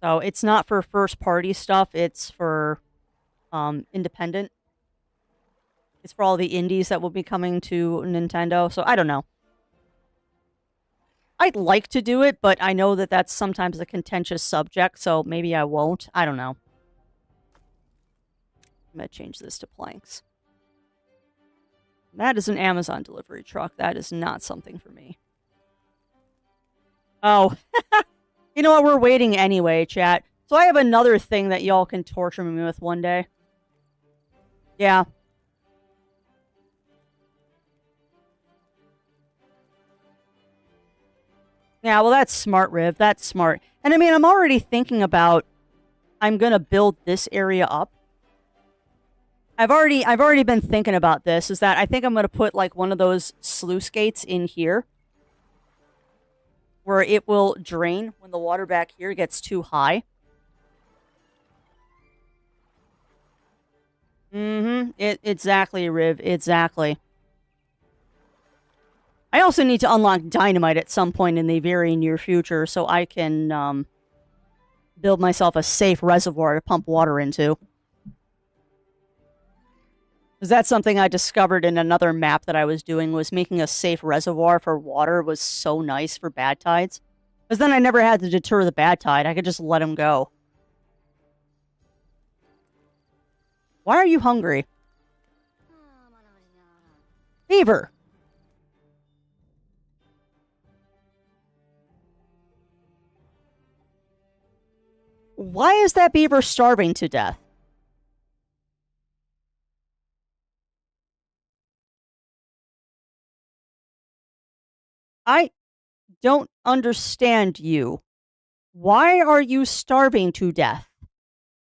So it's not for first-party stuff, it's for independent. It's for all the indies that will be coming to Nintendo, so I don't know. I'd like to do it, but I know that that's sometimes a contentious subject, so maybe I won't. I don't know. I'm going to change this to planks. That is an Amazon delivery truck. That is not something for me. Oh. You know what? We're waiting anyway, chat. So I have another thing that y'all can torture me with one day. Yeah. Yeah, well, that's smart, Riv. That's smart. And I mean, I'm already thinking about... I'm gonna build this area up. I've already been thinking about this, is that I think I'm gonna put, like, one of those sluice gates in here. Where it will drain when the water back here gets too high. Exactly, Riv. Exactly. I also need to unlock dynamite at some point in the very near future so I can, build myself a safe reservoir to pump water into. Because that's something I discovered in another map that I was doing, was making a safe reservoir for water was so nice for bad tides. Because then I never had to deter the bad tide. I could just let him go. Why are you hungry? Beaver! Why is that beaver starving to death? I don't understand you. Why are you starving to death?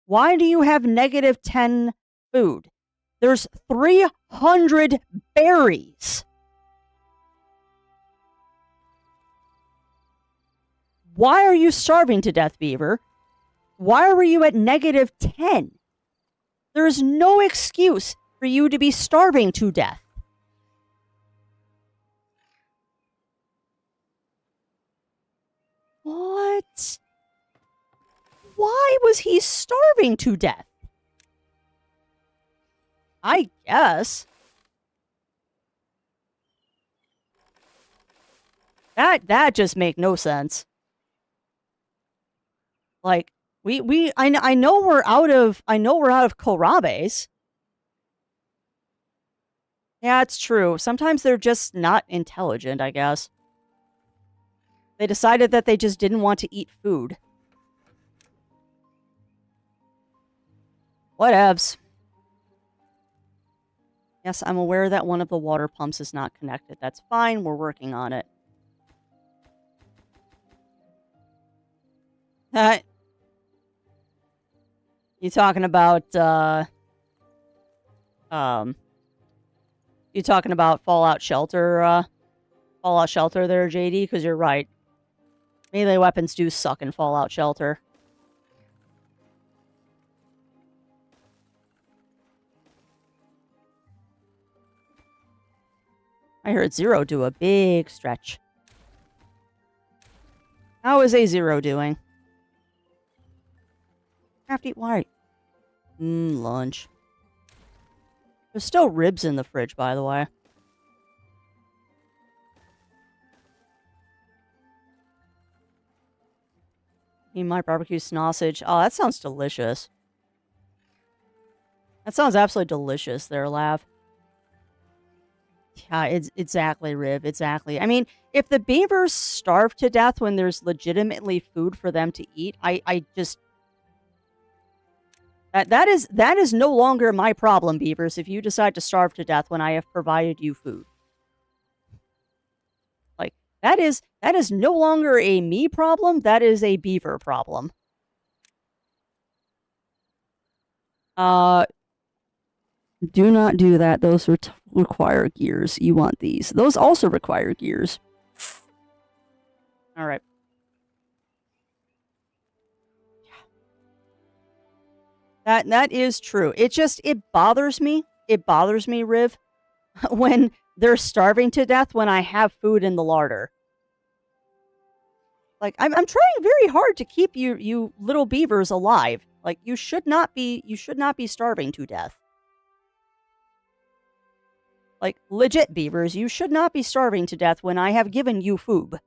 Why do you have negative 10 food? There's 300 berries. Why are you starving to death, Beaver? Why were you at negative 10? There's no excuse for you to be starving to death. What? Why was he starving to death? I guess. That just make no sense. Like, I know we're out of kohlrabies. Yeah, it's true. Sometimes they're just not intelligent, I guess. They decided that they just didn't want to eat food. Whatevs. Yes, I'm aware that one of the water pumps is not connected. That's fine. We're working on it. You talking about, you talking about Fallout Shelter, Fallout Shelter there, JD? Because you're right. Melee weapons do suck in Fallout Shelter. I heard Zero do a big stretch. How is a Zero doing? Crafty, why? Lunch. There's still ribs in the fridge, by the way. Eat my barbecue sausage. Oh, that sounds delicious. That sounds absolutely delicious there, Lav. Yeah, it's exactly, Riv. Exactly. I mean, if the beavers starve to death when there's legitimately food for them to eat, I just... That is no longer my problem, beavers, if you decide to starve to death when I have provided you food. Like, that is no longer a me problem, that is a beaver problem. Do not do that. Those require gears. You want these. Those also require gears. All right. That is true. It bothers me. It bothers me, Riv, when they're starving to death when I have food in the larder. Like I'm trying very hard to keep you little beavers alive. Like you should not be starving to death. Like legit beavers, you should not be starving to death when I have given you food.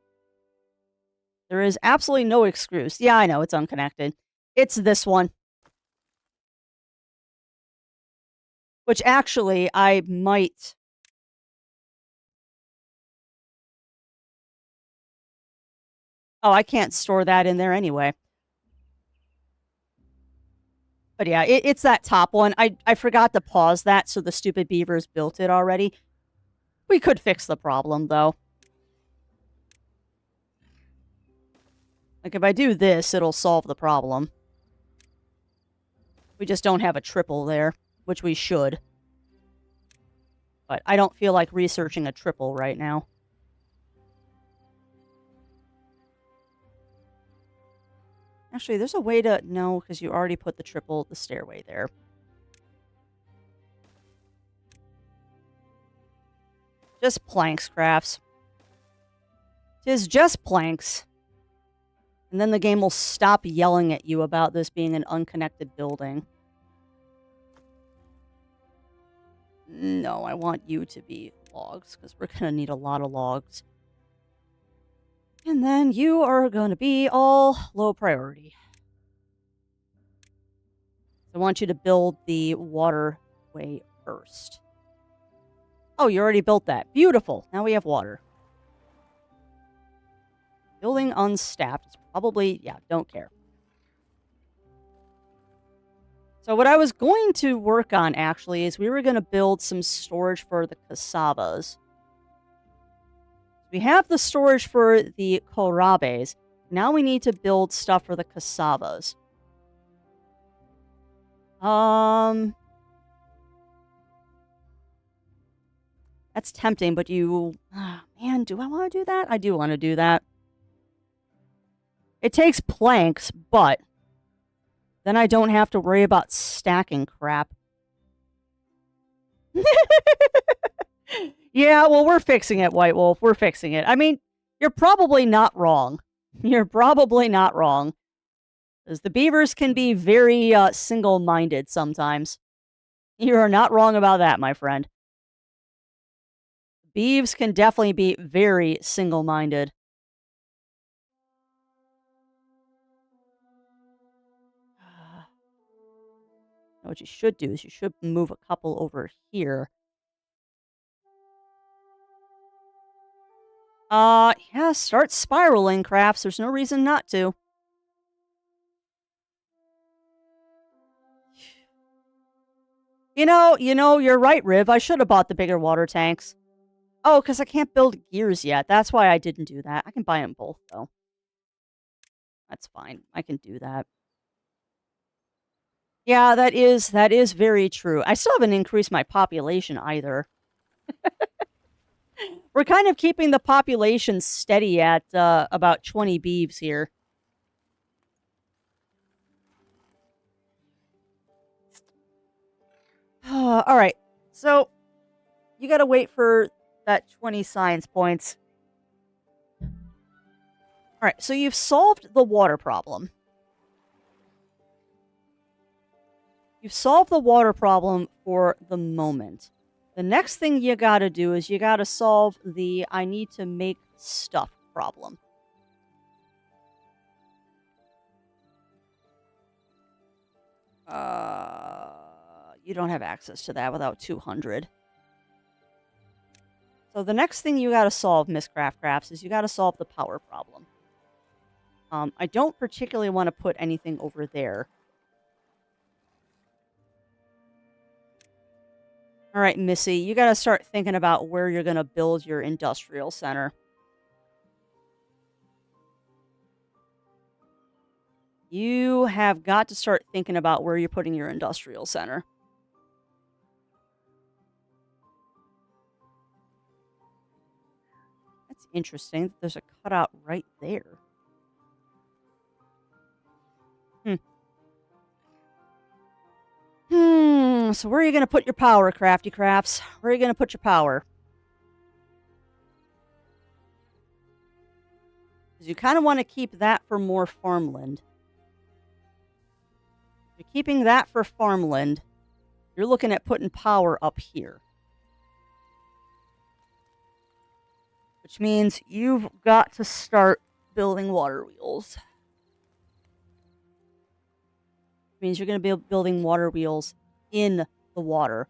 There is absolutely no excuse. Yeah, I know it's unconnected. It's this one. Which actually I might. Oh, I can't store that in there anyway. But yeah, it's that top one. I forgot to pause that, so the stupid beavers built it already. We could fix the problem, though. Like, if I do this, it'll solve the problem. We just don't have a triple there, which we should. But I don't feel like researching a triple right now. Actually, there's a way to... No, because you already put the stairway there. Just planks, crafts. 'Tis just planks. And then the game will stop yelling at you about this being an unconnected building. No, I want you to be logs, because we're going to need a lot of logs. And then you are going to be all low priority. I want you to build the waterway first. Oh, you already built that. Beautiful. Now we have water. Building unstaffed. It's probably... Yeah, don't care. So what I was going to work on, actually, is we were going to build some storage for the cassavas. We have the storage for the kohlrabies. Now we need to build stuff for the cassavas. That's tempting, but you... man, do I want to do that? I do want to do that. It takes planks, but... then I don't have to worry about stacking crap. Yeah, well, we're fixing it, White Wolf. We're fixing it. I mean, you're probably not wrong. You're probably not wrong. Because the beavers can be very single-minded sometimes. You are not wrong about that, my friend. Beeves can definitely be very single-minded. What you should do is you should move a couple over here. Yeah, start spiraling, crafts. There's no reason not to. You know, you're right, Riv. I should have bought the bigger water tanks. Oh, because I can't build gears yet. That's why I didn't do that. I can buy them both, though. That's fine. I can do that. Yeah, that is very true. I still haven't increased my population either. We're kind of keeping the population steady at about 20 beeves here. All right. So, you gotta wait for that 20 science points. All right, so you've solved the water problem. You've solved the water problem for the moment. The next thing you gotta do is you gotta solve the I need to make stuff problem. You don't have access to that without 200. So the next thing you gotta solve, Miss Crafts, is you gotta solve the power problem. I don't particularly want to put anything over there. All right, Missy, you gotta start thinking about where you're gonna build your industrial center. You have got to start thinking about where you're putting your industrial center. interesting. There's a cutout right there. So where are you going to put your power, Crafty Crafts? Where are you going to put your power? Because you kind of want to keep that for more farmland. If you're keeping that for farmland, you're looking at putting power up here. Which means you've got to start building water wheels. Which means you're going to be building water wheels in the water.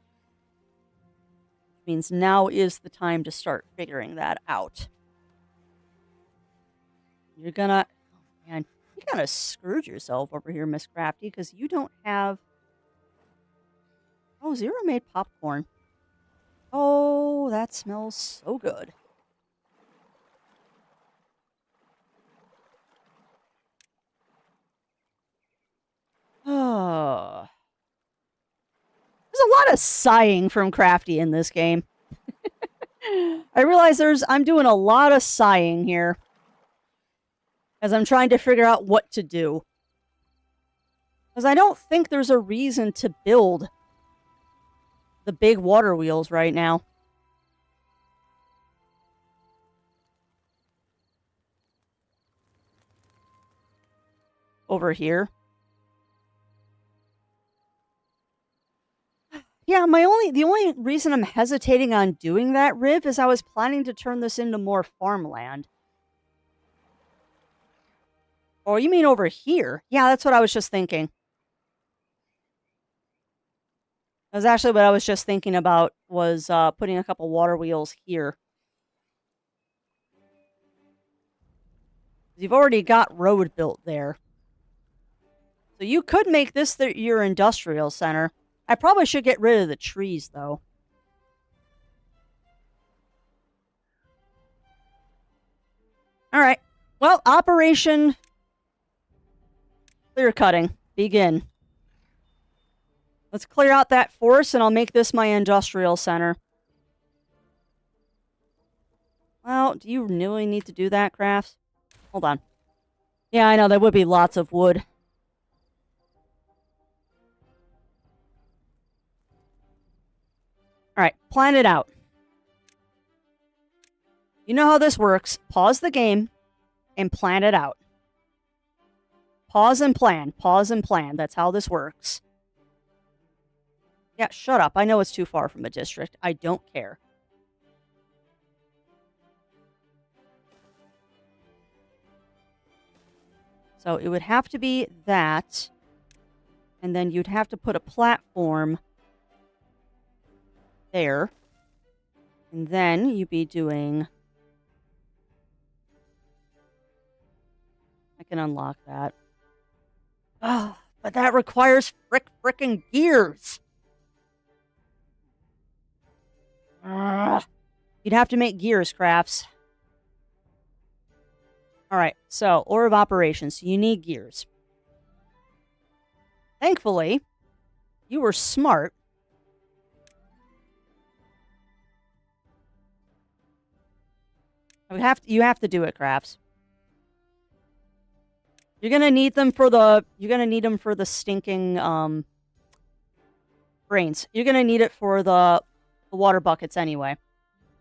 Which means now is the time to start figuring that out. You're gonna... Oh, man. You kind of screwed yourself over here, Miss Crafty, because you don't have... Oh, Zero made popcorn. Oh, that smells so good. Oh. There's a lot of sighing from Crafty in this game. I realize I'm doing a lot of sighing here. As I'm trying to figure out what to do. Because I don't think there's a reason to build the big water wheels right now. Over here. Yeah, the only reason I'm hesitating on doing that, Riv, is I was planning to turn this into more farmland. Oh, you mean over here? Yeah, that's what I was just thinking. That's actually what I was just thinking about, was putting a couple water wheels here. You've already got road built there. So you could make this your industrial center. I probably should get rid of the trees, though. Alright. Well, Operation Clear Cutting. Begin. Let's clear out that forest, and I'll make this my industrial center. Well, do you really need to do that, Crafts? Hold on. Yeah, I know, there would be lots of wood. Alright, plan it out. You know how this works. Pause the game and plan it out. Pause and plan. Pause and plan. That's how this works. Yeah, shut up. I know it's too far from a district. I don't care. So it would have to be that. And then you'd have to put a platform there. And then you'd be doing... I can unlock that. Oh, but that requires frickin' gears. You'd have to make gears, Crafts. Alright, so, order of operations. So you need gears. Thankfully, you were smart. You have to do it, Crafts. You're gonna need them for the stinking brains. You're gonna need it for the water buckets anyway.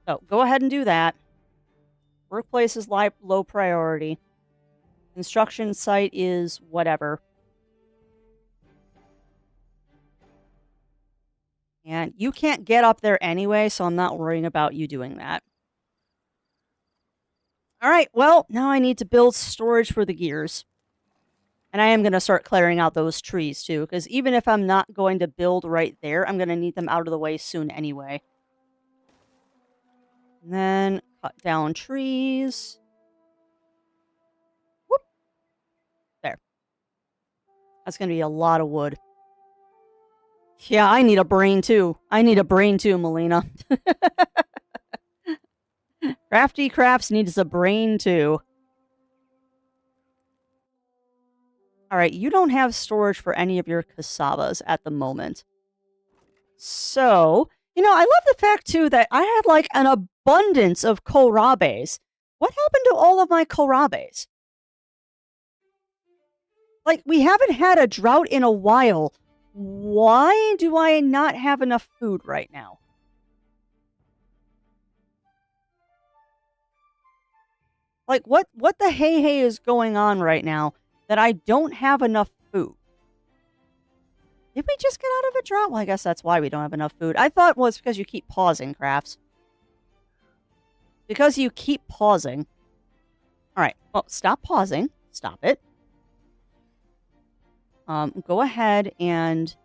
So go ahead and do that. Workplace is low priority. Construction site is whatever. And you can't get up there anyway, so I'm not worrying about you doing that. Alright, well, now I need to build storage for the gears. And I am going to start clearing out those trees, too. Because even if I'm not going to build right there, I'm going to need them out of the way soon anyway. And then cut down trees. Whoop. There. That's going to be a lot of wood. Yeah, I need a brain, too. I need a brain, too, Melina. Crafty Crafts needs a brain, too. Alright, you don't have storage for any of your cassavas at the moment. So, I love the fact, too, that I had, like, an abundance of kohlrabes. What happened to all of my kohlrabes? Like, we haven't had a drought in a while. Why do I not have enough food right now? Like, what the hey is going on right now that I don't have enough food? Did we just get out of a drought? Well, I guess that's why we don't have enough food. I thought, well, it's because you keep pausing, Crafts. Because you keep pausing. Alright, well, stop pausing. Stop it. Go ahead and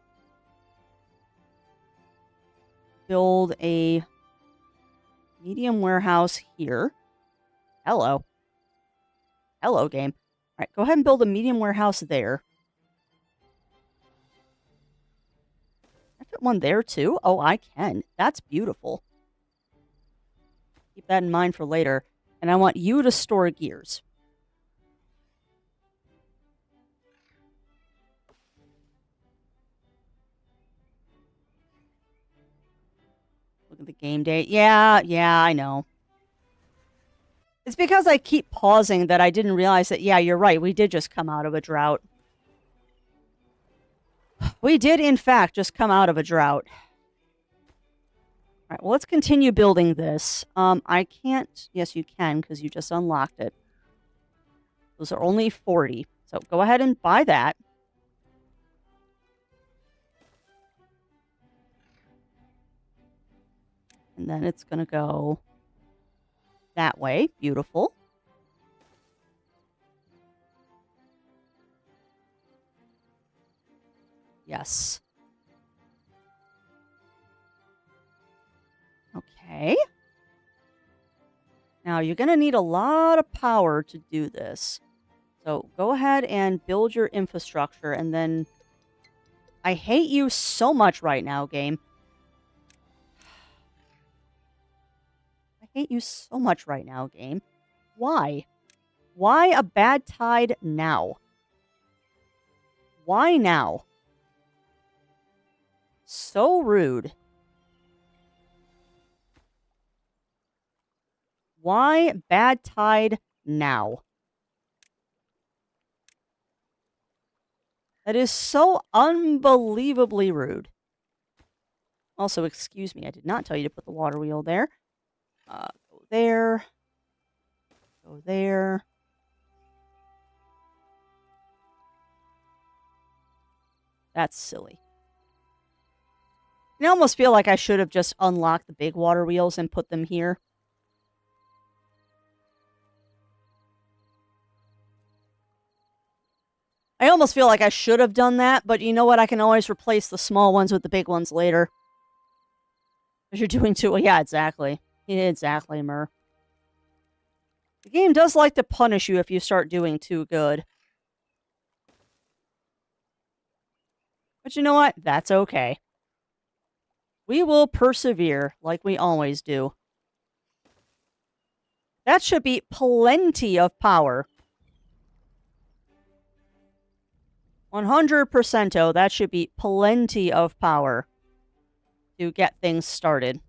build a medium warehouse here. Hello. Hello, game. Alright, go ahead and build a medium warehouse there. I put one there, too? Oh, I can. That's beautiful. Keep that in mind for later. And I want you to store gears. Look at the game date. Yeah, I know. It's because I keep pausing that I didn't realize that, yeah, you're right. We did just come out of a drought. We did, in fact, just come out of a drought. All right, well, let's continue building this. I can't... Yes, you can, because you just unlocked it. Those are only 40. So go ahead and buy that. And then it's going to go that way. Beautiful. Yes. Okay. Now, you're going to need a lot of power to do this. So go ahead and build your infrastructure, and then... I hate you so much right now, game. I hate you so much right now, game. Why? Why a bad tide now? Why now? So rude. Why bad tide now? That is so unbelievably rude. Also, excuse me, I did not tell you to put the water wheel there. Go there. Go there. That's silly. I almost feel like I should have just unlocked the big water wheels and put them here. I almost feel like I should have done that, but you know what? I can always replace the small ones with the big ones later. Because you're doing too... Yeah, exactly. Yeah, exactly, Mur. The game does like to punish you if you start doing too good. But you know what? That's okay. We will persevere, like we always do. That should be plenty of power. 100%, that should be plenty of power to get things started.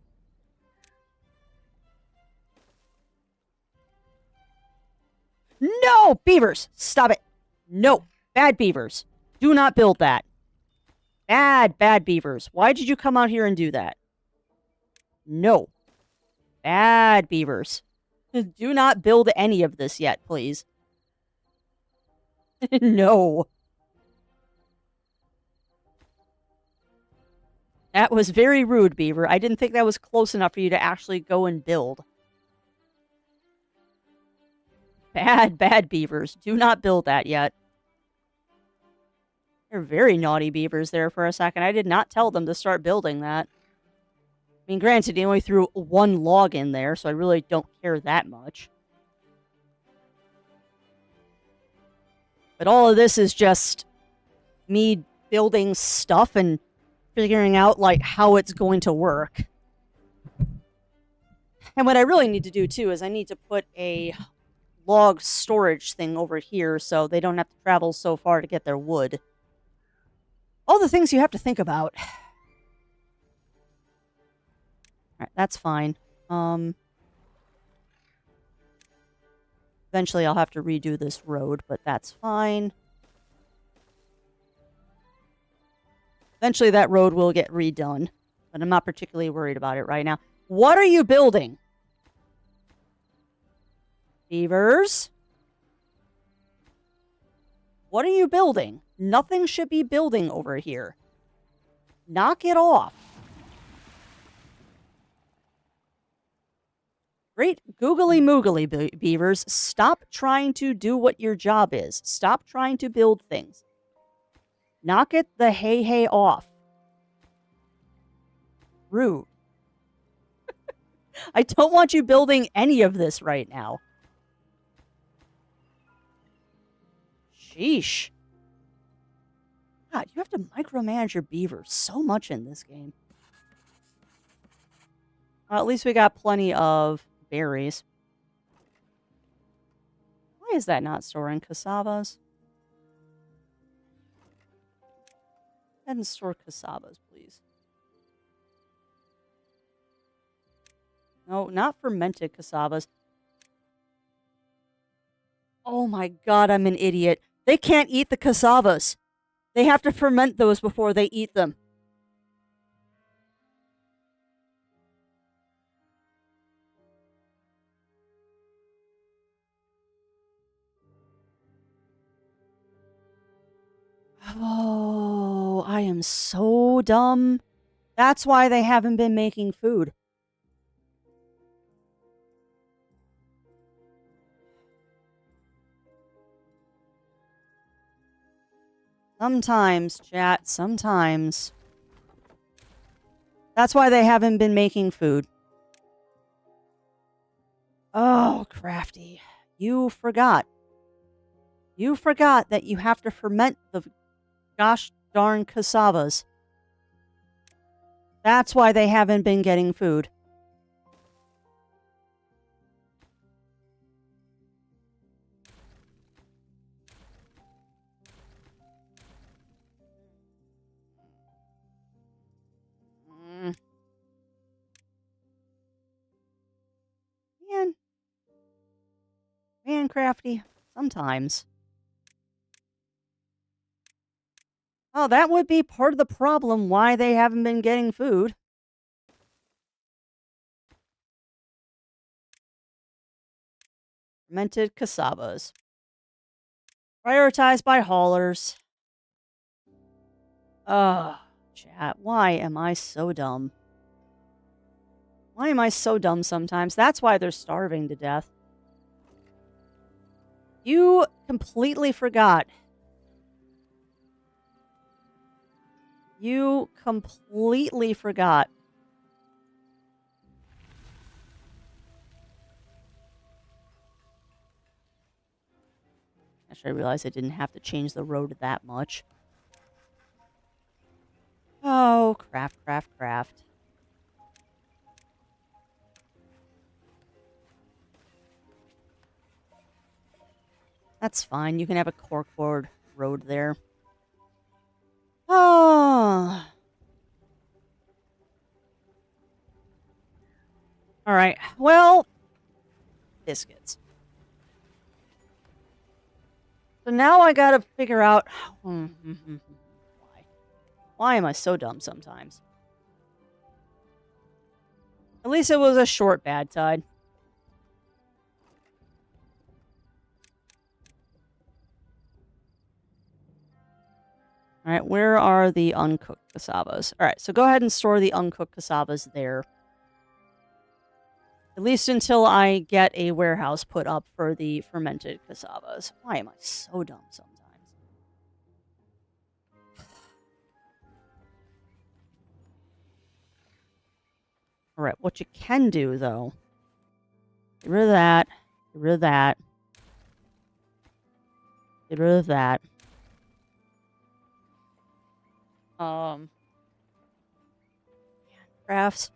No! Beavers! Stop it! No! Bad beavers. Do not build that. Bad beavers. Why did you come out here and do that? No. Bad beavers. Do not build any of this yet, please. No. That was very rude, Beaver. I didn't think that was close enough for you to actually go and build. Bad beavers. Do not build that yet. They're very naughty beavers there for a second. I did not tell them to start building that. I mean, granted, he only threw one log in there, so I really don't care that much. But all of this is just me building stuff and figuring out, like, how it's going to work. And what I really need to do, too, is I need to put a log storage thing over here so they don't have to travel so far to get their wood. All the things you have to think about. Alright, that's fine. Eventually I'll have to redo this road, but that's fine. Eventually that road will get redone, but I'm not particularly worried about it right now. What are you building? Beavers? What are you building? Nothing should be building over here. Knock it off. Great googly moogly beavers. Stop trying to do what your job is. Stop trying to build things. Knock it the hey off. Rude. I don't want you building any of this right now. Sheesh. God, you have to micromanage your beavers so much in this game. Well, at least we got plenty of berries. Why is that not storing cassavas? Go ahead and store cassavas, please. No, not fermented cassavas. Oh my god, I'm an idiot. They can't eat the cassavas. They have to ferment those before they eat them. Oh, I am so dumb. That's why they haven't been making food. Sometimes, chat, sometimes. That's why they haven't been making food. Oh, Crafty. You forgot. You forgot that you have to ferment the gosh darn cassavas. That's why they haven't been getting food. Man, Crafty. Sometimes. Oh, that would be part of the problem why they haven't been getting food. Fermented cassavas. Prioritized by haulers. Ugh, chat. Why am I so dumb? Why am I so dumb sometimes? That's why they're starving to death. You completely forgot. You completely forgot. Actually, I realized I didn't have to change the road that much. Oh, craft. That's fine. You can have a corkboard road there. Oh. All right. Well, biscuits. So now I gotta figure out why am I so dumb sometimes? At least it was a short bad tide. All right, where are the uncooked cassavas? All right, so go ahead and store the uncooked cassavas there. At least until I get a warehouse put up for the fermented cassavas. Why am I so dumb sometimes? All right, what you can do, though, get rid of that, get rid of that, get rid of that. Crafts.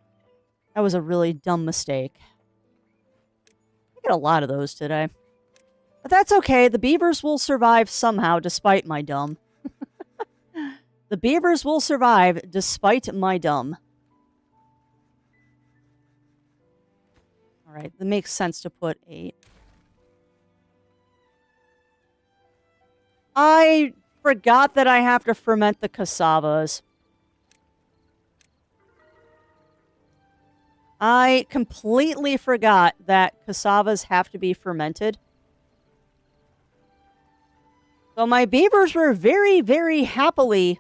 That was a really dumb mistake. I got a lot of those today. But that's okay. The beavers will survive somehow despite my dumb. The beavers will survive despite my dumb. Alright, that makes sense to put 8. I forgot that I have to ferment the cassavas. I completely forgot that cassavas have to be fermented. So my beavers were very, very happily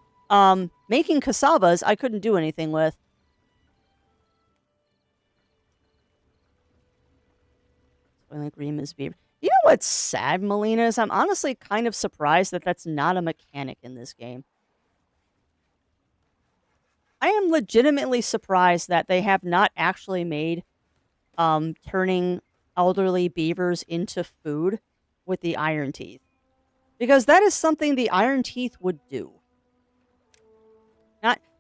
making cassavas I couldn't do anything with. Spoiling Grima's beaver. You know what's sad, Melina, is I'm honestly kind of surprised that that's not a mechanic in this game. I am legitimately surprised that they have not actually made turning elderly beavers into food with the Iron Teeth. Because that is something the Iron Teeth would do.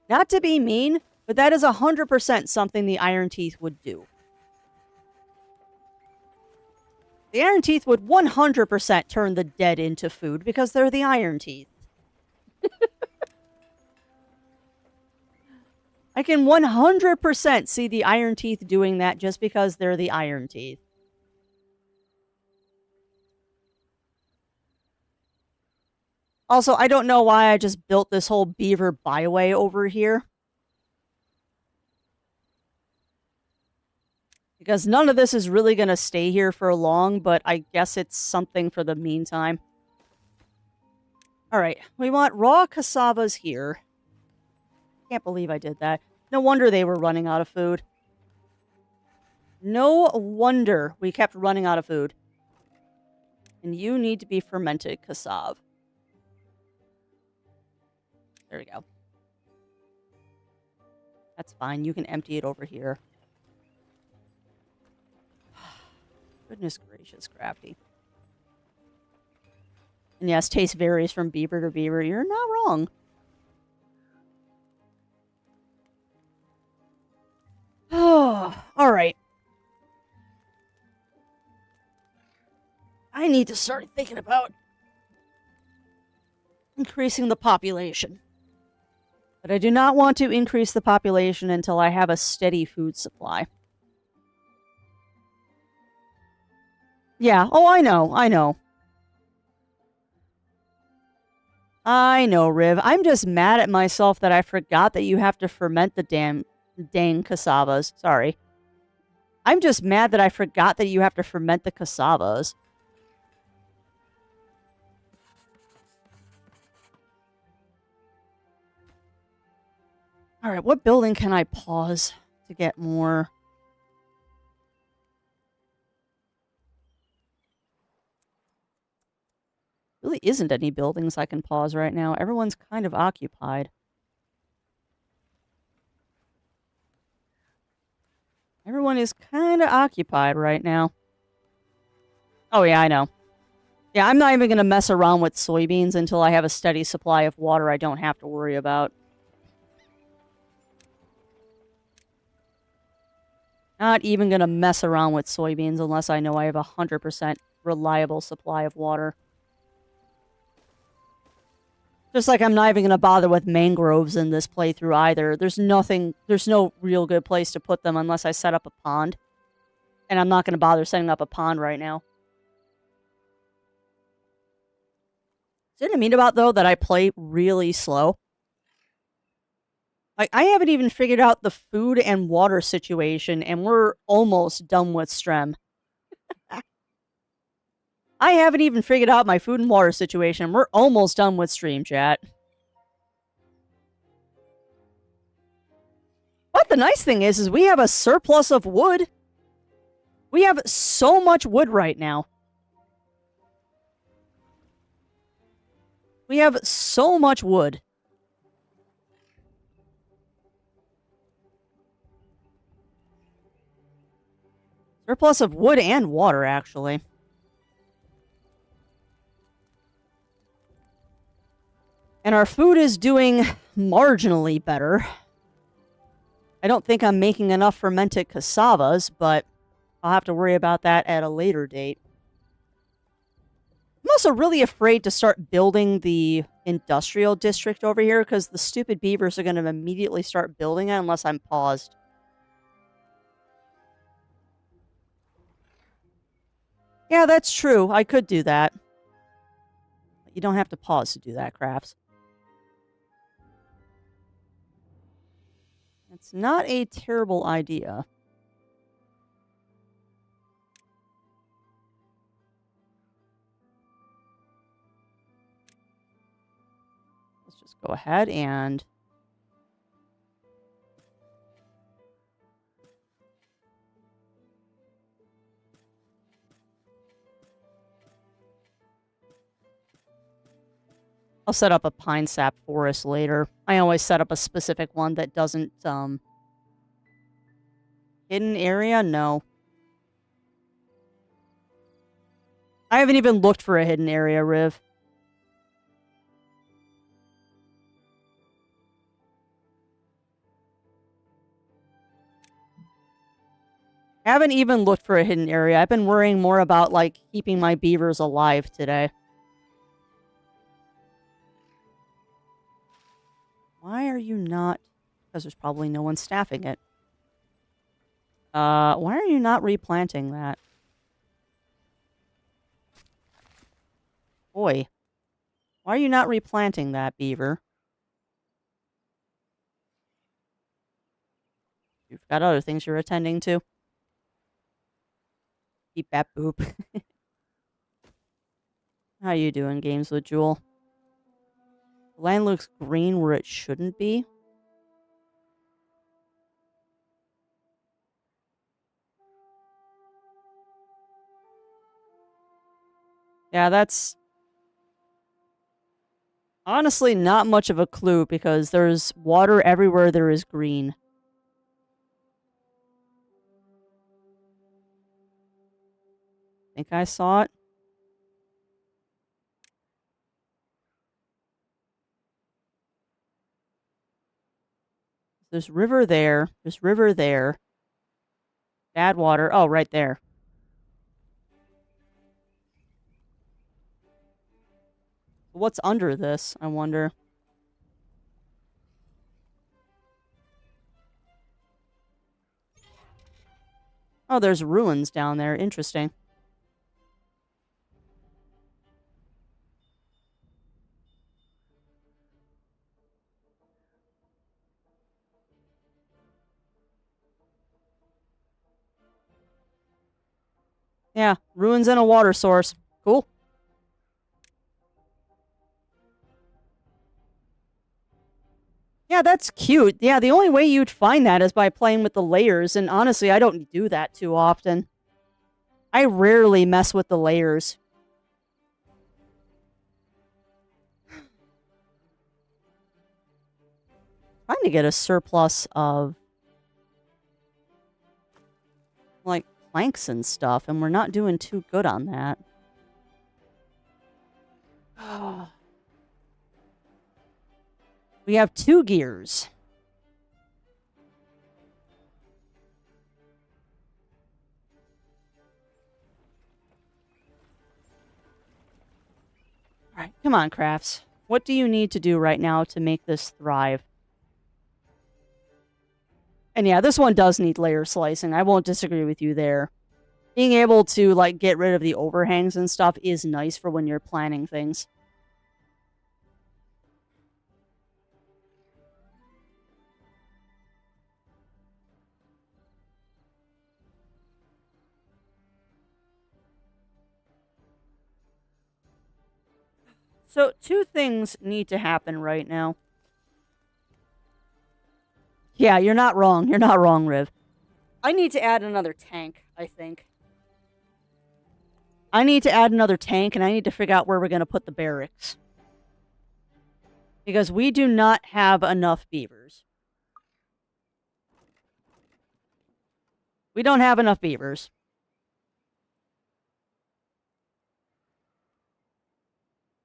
Not to be mean, but that is 100% something the Iron Teeth would do. The Iron Teeth would 100% turn the dead into food because they're the Iron Teeth. I can 100% see the Iron Teeth doing that just because they're the Iron Teeth. Also, I don't know why I just built this whole beaver byway over here. Because none of this is really going to stay here for long, but I guess it's something for the meantime. Alright, we want raw cassavas here. Can't believe I did that. No wonder they were running out of food. No wonder we kept running out of food. And you need to be fermented cassave. There we go. That's fine. You can empty it over here. Goodness gracious, Crafty. And yes, taste varies from beaver to beaver. You're not wrong. Oh, all right. I need to start thinking about increasing the population. But I do not want to increase the population until I have a steady food supply. Yeah, oh, I know. I know, Riv. I'm just mad at myself that I forgot that you have to ferment the dang cassavas. Sorry. I'm just mad that I forgot that you have to ferment the cassavas. Alright, what building can I pause to get more? Really isn't any buildings I can pause right now. Everyone's kind of occupied. Everyone is kind of occupied right now. Oh yeah, I know. Yeah, I'm not even going to mess around with soybeans until I have a steady supply of water I don't have to worry about. Not even going to mess around with soybeans unless I know I have a 100% reliable supply of water. Just like I'm not even going to bother with mangroves in this playthrough either. There's no real good place to put them unless I set up a pond. And I'm not going to bother setting up a pond right now. Is it I mean about, though, that I play really slow? Like, I haven't even figured out the food and water situation, and we're almost done with Strem. I haven't even figured out my food and water situation. We're almost done with stream chat. But the nice thing is we have a surplus of wood. We have so much wood right now. We have so much wood. Surplus of wood and water, actually. And our food is doing marginally better. I don't think I'm making enough fermented cassavas, but I'll have to worry about that at a later date. I'm also really afraid to start building the industrial district over here because the stupid beavers are going to immediately start building it unless I'm paused. Yeah, that's true. I could do that. You don't have to pause to do that, Crafts. It's not a terrible idea. Let's just go ahead and... I'll set up a pine sap forest later. I always set up a specific one that doesn't, hidden area? No. I haven't even looked for a hidden area, Riv. I haven't even looked for a hidden area. I've been worrying more about, like, keeping my beavers alive today. Why are you not... Because there's probably no one staffing it. Why are you not replanting that? Boy. Why are you not replanting that, beaver? You've got other things you're attending to. Keep that boop. How you doing, Games with Jewel? The land looks green where it shouldn't be. Yeah, that's honestly not much of a clue because there's water everywhere there is green. Think I saw it? There's river there. There's river there. Bad water. Oh, right there. What's under this, I wonder? Oh, there's ruins down there. Interesting. Yeah, ruins and a water source. Cool. Yeah, that's cute. Yeah, the only way you'd find that is by playing with the layers, and honestly, I don't do that too often. I rarely mess with the layers. Trying to get a surplus of, like, planks and stuff, and we're not doing too good on that. We have 2 gears. Alright, come on, Crafts. What do you need to do right now to make this thrive? And yeah, this one does need layer slicing. I won't disagree with you there. Being able to, like, get rid of the overhangs and stuff is nice for when you're planning things. So, 2 things need to happen right now. Yeah, you're not wrong. You're not wrong, Riv. I need to add another tank, I think. I need to add another tank, and I need to figure out where we're going to put the barracks. Because we do not have enough beavers. We don't have enough beavers.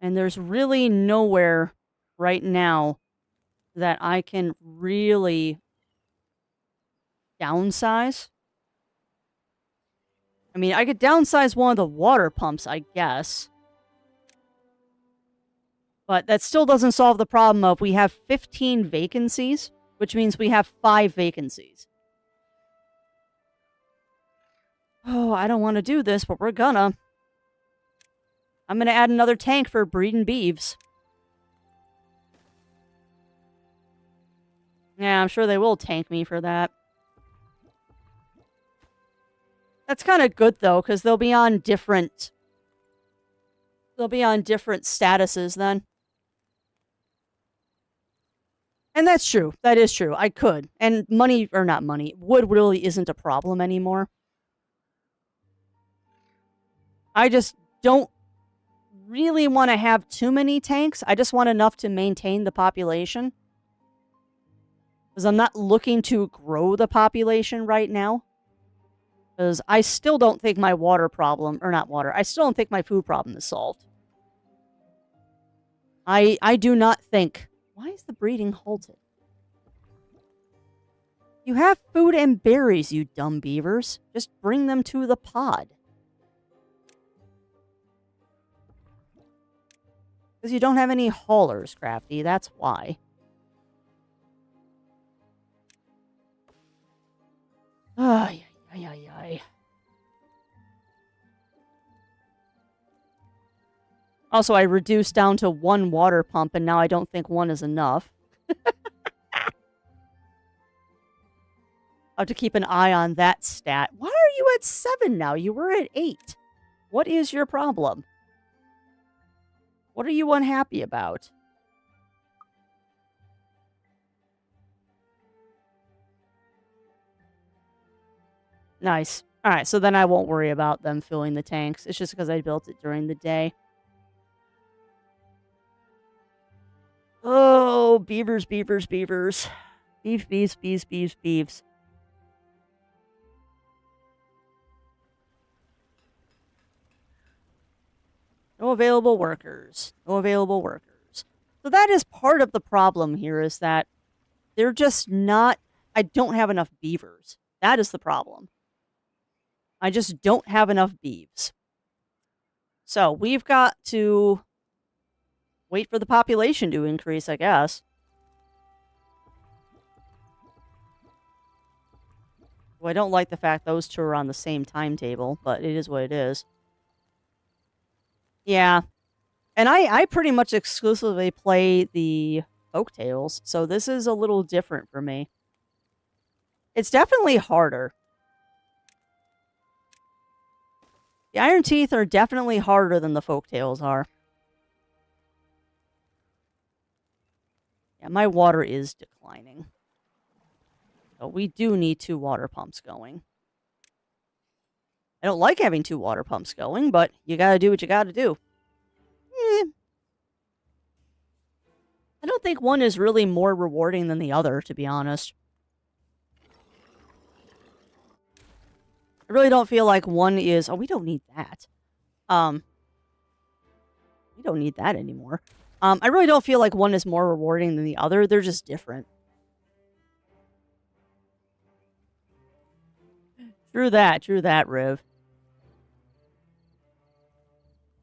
And there's really nowhere right now that I can really downsize. I mean, I could downsize one of the water pumps, I guess. But that still doesn't solve the problem of we have 15 vacancies, which means we have 5 vacancies. Oh, I don't want to do this, but we're gonna. I'm going to add another tank for breeding beeves. Yeah, I'm sure they will tank me for that. That's kind of good, though, because they'll be on different... They'll be on different statuses, then. And that's true. That is true. I could. And money, or not money, wood really isn't a problem anymore. I just don't really want to have too many tanks. I just want enough to maintain the population. Because I'm not looking to grow the population right now. Because I still don't think my water problem, or not water, I still don't think my food problem is solved. I do not think... Why is the breeding halted? You have food and berries, you dumb beavers. Just bring them to the pod. Because you don't have any haulers, Crafty. That's why. Ay, ay, ay, ay. Also, I reduced down to 1 water pump, and now I don't think 1 is enough. I'll have to keep an eye on that stat. Why are you at 7 now? You were at 8. What is your problem? What are you unhappy about? Nice. Alright, so then I won't worry about them filling the tanks. It's just because I built it during the day. Oh, beavers, beavers, beavers. Beef, beefs, beefs, beefs, beefs. No available workers. No available workers. So that is part of the problem here, is that they're just not... I don't have enough beavers. That is the problem. I just don't have enough beeves. So we've got to wait for the population to increase, I guess. Well, I don't like the fact those two are on the same timetable, but it is what it is. Yeah. And I pretty much exclusively play the Folktales, so this is a little different for me. It's definitely harder. The Iron Teeth are definitely harder than the Folktales are. Yeah, my water is declining. So we do need 2 water pumps going. I don't like having 2 water pumps going, but you gotta do what you gotta do. I don't think one is really more rewarding than the other, to be honest. I really don't feel like one is... Oh, we don't need that. We don't need that anymore. I really don't feel like one is more rewarding than the other. They're just different. True that, Riv.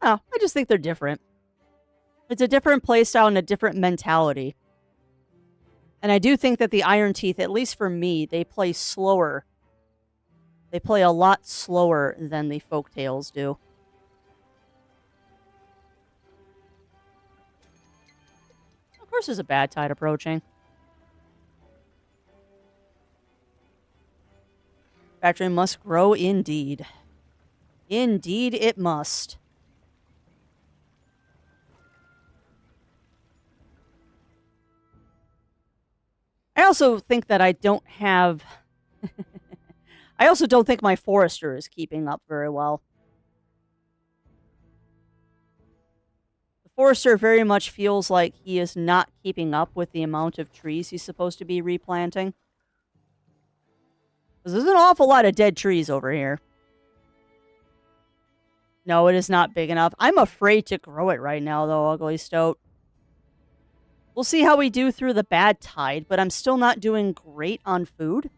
Oh, I just think they're different. It's a different playstyle and a different mentality. And I do think that the Iron Teeth, at least for me, they play slower. They play a lot slower than the Folktales do. Of course there's a bad tide approaching. Factory must grow indeed. Indeed it must. I also think that I don't have... I also don't think my forester is keeping up very well. The forester very much feels like he is not keeping up with the amount of trees he's supposed to be replanting. Because there's an awful lot of dead trees over here. No, it is not big enough. I'm afraid to grow it right now, though, Ugly Stoat. We'll see how we do through the bad tide, but I'm still not doing great on food.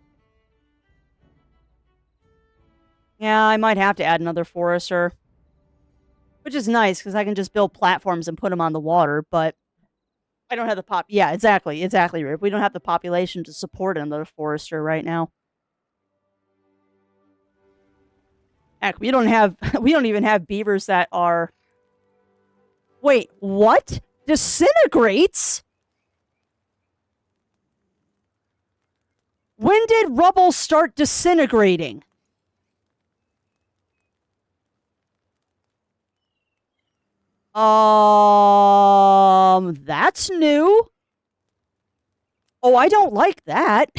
Yeah, I might have to add another forester. Which is nice, because I can just build platforms and put them on the water, but I don't have the Yeah, exactly, Rip. We don't have the population to support another forester right now. Heck, we don't even have beavers that are Wait, what? Disintegrates? When did rubble start disintegrating? That's new. Oh, I don't like that.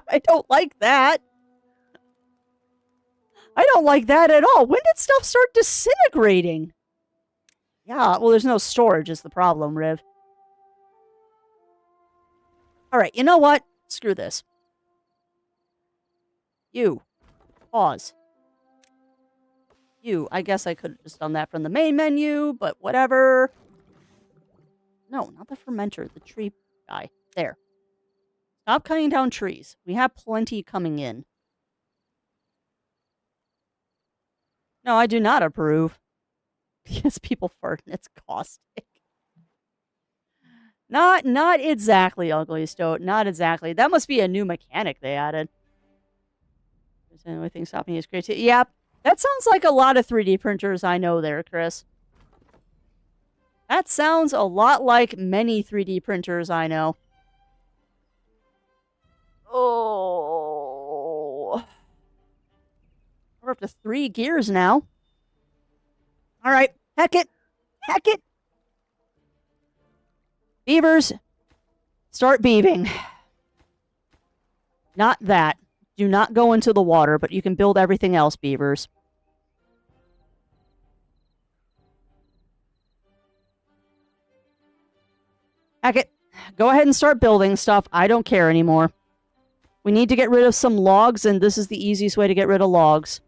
I don't like that. I don't like that at all. When did stuff start disintegrating? Yeah, well, there's no storage is the problem, Riv. All right, you know what? Screw this. You. Pause. You. I guess I could have just done that from the main menu, but whatever. No, not the fermenter. The tree guy. There. Stop cutting down trees. We have plenty coming in. No, I do not approve. Because people fart and it's caustic. Not exactly, Ugly Stoat. Not exactly. That must be a new mechanic they added. Is the only thing stopping is creativity. Yep. That sounds like a lot of 3D printers I know there, Chris. That sounds a lot like many 3D printers I know. Oh. We're up to 3 gears now. All right. Heck it. Heck it. Beavers, start beaving. Not that. Do not go into the water, but you can build everything else, beavers. Heck it. Go ahead and start building stuff. I don't care anymore. We need to get rid of some logs, and this is the easiest way to get rid of logs.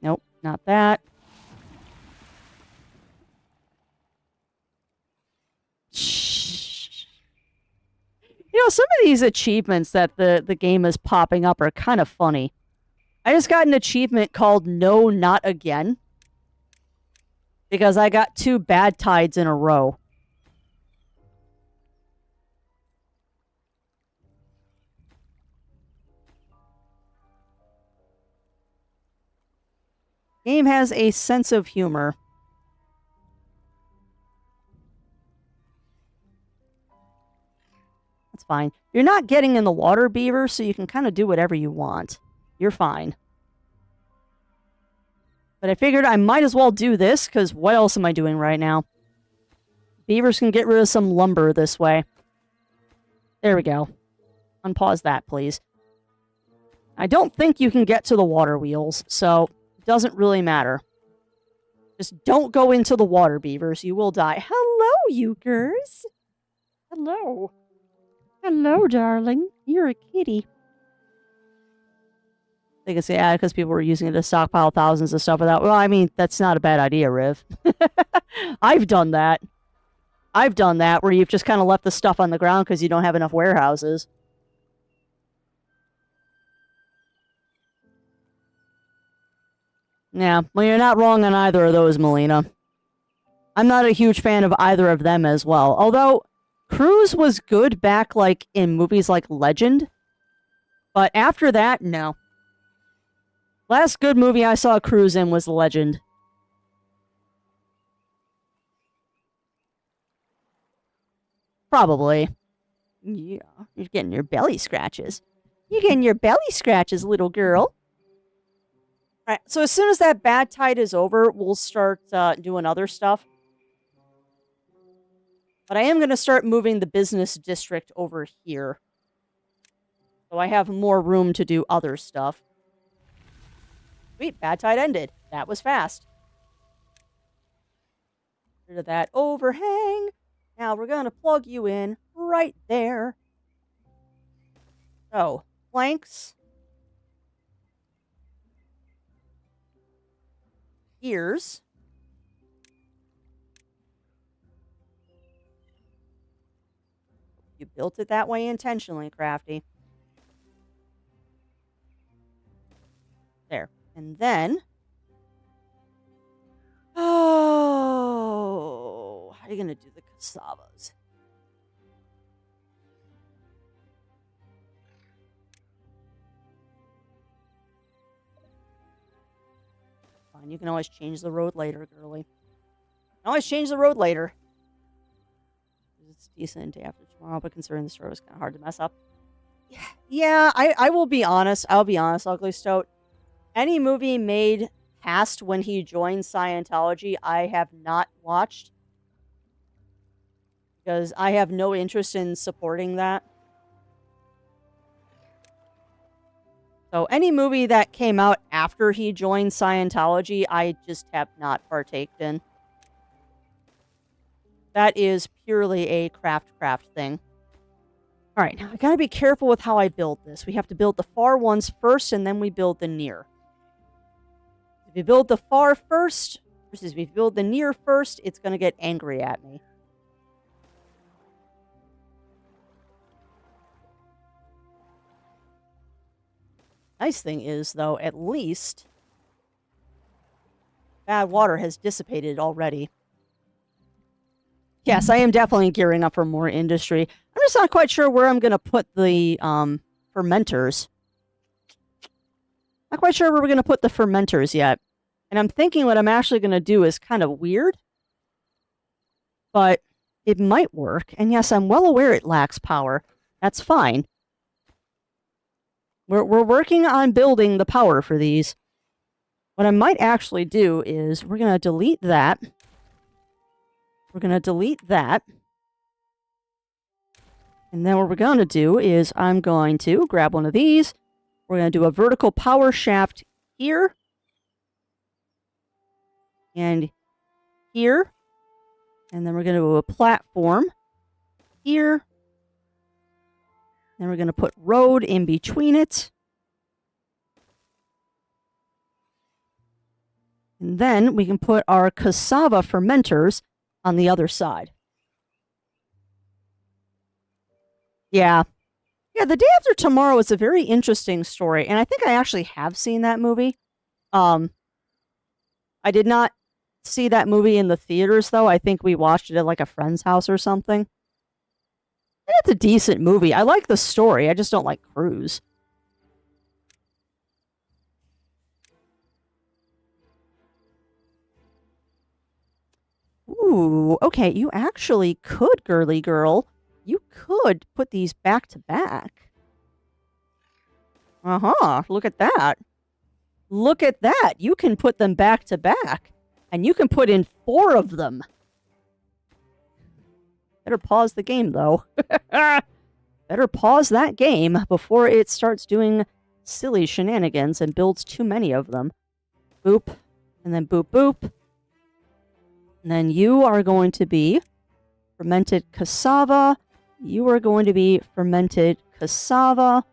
Nope, not that. You know, some of these achievements that the game is popping up are kind of funny. I just got an achievement called No Not Again. Because I got 2 bad tides in a row. Game has a sense of humor. That's fine. You're not getting in the water, Beaver, so you can kind of do whatever you want. You're fine. But I figured I might as well do this, because what else am I doing right now? Beavers can get rid of some lumber this way. There we go. Unpause that, please. I don't think you can get to the water wheels, so it doesn't really matter. Just don't go into the water, Beavers. You will die. Hello, Ukers. Hello. Hello, darling. You're a kitty. They can say, because people were using it to stockpile thousands of stuff without... Well, I mean, that's not a bad idea, Riv. I've done that. I've done that, where you've just kind of left the stuff on the ground because you don't have enough warehouses. Yeah, well, you're not wrong on either of those, Melina. I'm not a huge fan of either of them as well. Although, Cruz was good back, like, in movies like Legend. But after that, no. Last good movie I saw Cruz in was Legend. Probably. Yeah, you're getting your belly scratches. You're getting your belly scratches, little girl. Alright, so as soon as that bad tide is over, we'll start doing other stuff. But I am going to start moving the business district over here. So I have more room to do other stuff. Sweet, bad tide ended. That was fast. Get rid of that overhang. Now we're going to plug you in right there. So, planks. Gears. You built it that way intentionally, Crafty. There. And then... Oh, how are you going to do the cassavas? fine. You can always change the road later, girly. You can always change the road later. It's decent day after tomorrow, but considering the story was kind of hard to mess up. Yeah, I will be honest. I'll be honest, Ugly Stoat. Any movie made past when he joined Scientology, I have not watched. Because I have no interest in supporting that. So any movie that came out after he joined Scientology, I just have not partaked in. That is purely a craft thing. Alright, now I gotta be careful with how I build this. We have to build the far ones first, and then we build the near. If you build the far first, if you build the near first, it's gonna get angry at me. Nice thing is, though, at least bad water has dissipated already. Yes, I am definitely gearing up for more industry. I'm just not quite sure where I'm going to put the fermenters. Not quite sure where we're going to put the fermenters yet. And I'm thinking what I'm actually going to do is kind of weird. But it might work. And yes, I'm well aware it lacks power. That's fine. We're working on building the power for these. What I might actually do is we're going to delete that. We're going to delete that. And then what we're going to do is I'm going to grab one of these. We're going to do a vertical power shaft here. And here. And then we're going to do a platform here. Then we're going to put road in between it. And then we can put our cassava fermenters on the other side. Yeah. Yeah, The Day After Tomorrow is a very interesting story, and I think I actually have seen that movie. I did not see that movie in the theaters, though. I think we watched it at, like, a friend's house or something. And it's a decent movie. I like the story. I just don't like Cruise. Ooh, okay, you actually could, girly girl. You could put these back to back. Uh-huh, look at that. Look at that. You can put them back to back. And you can put in 4 of them. Better pause the game, though. Better pause that game before it starts doing silly shenanigans and builds too many of them. Boop. And then boop, boop. And then you are going to be fermented cassava. You are going to be fermented cassava.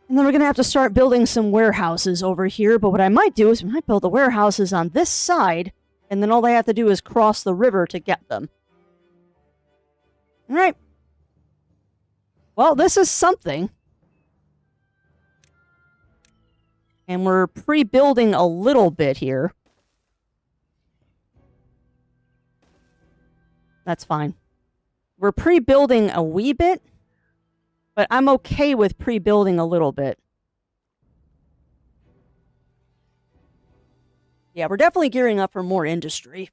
And then we're going to have to start building some warehouses over here. But what I might do is I might build the warehouses on this side. And then all they have to do is cross the river to get them. All right. Well, this is something. And we're pre-building a little bit here. That's fine. We're pre-building a wee bit, but I'm okay with pre-building a little bit. Yeah, we're definitely gearing up for more industry.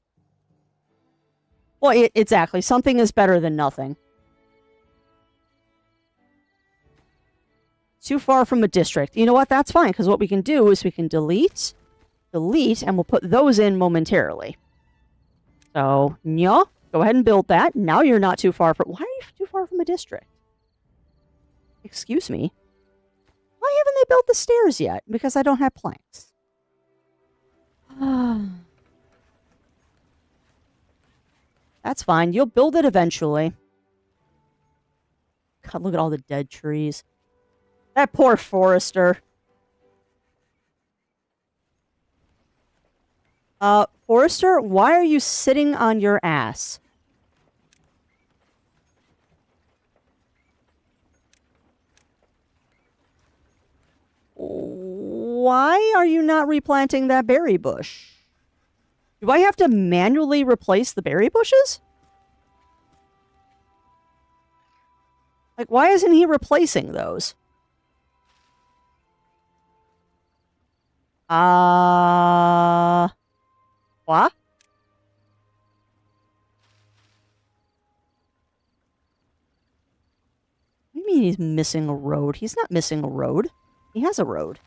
Well, exactly. Something is better than nothing. Too far from a district. You know what? That's fine, because what we can do is we can delete, and we'll put those in momentarily. So, yeah. Go ahead and build that. Now you're not too far from... Why are you too far from a district? Excuse me. Why haven't they built the stairs yet? Because I don't have planks. That's fine. You'll build it eventually. God, look at all the dead trees. That poor forester. Forester, why are you sitting on your ass? Why are you not replanting that berry bush? Do I have to manually replace the berry bushes? Like, why isn't he replacing those? missing a road. He's not missing a road. He has a road.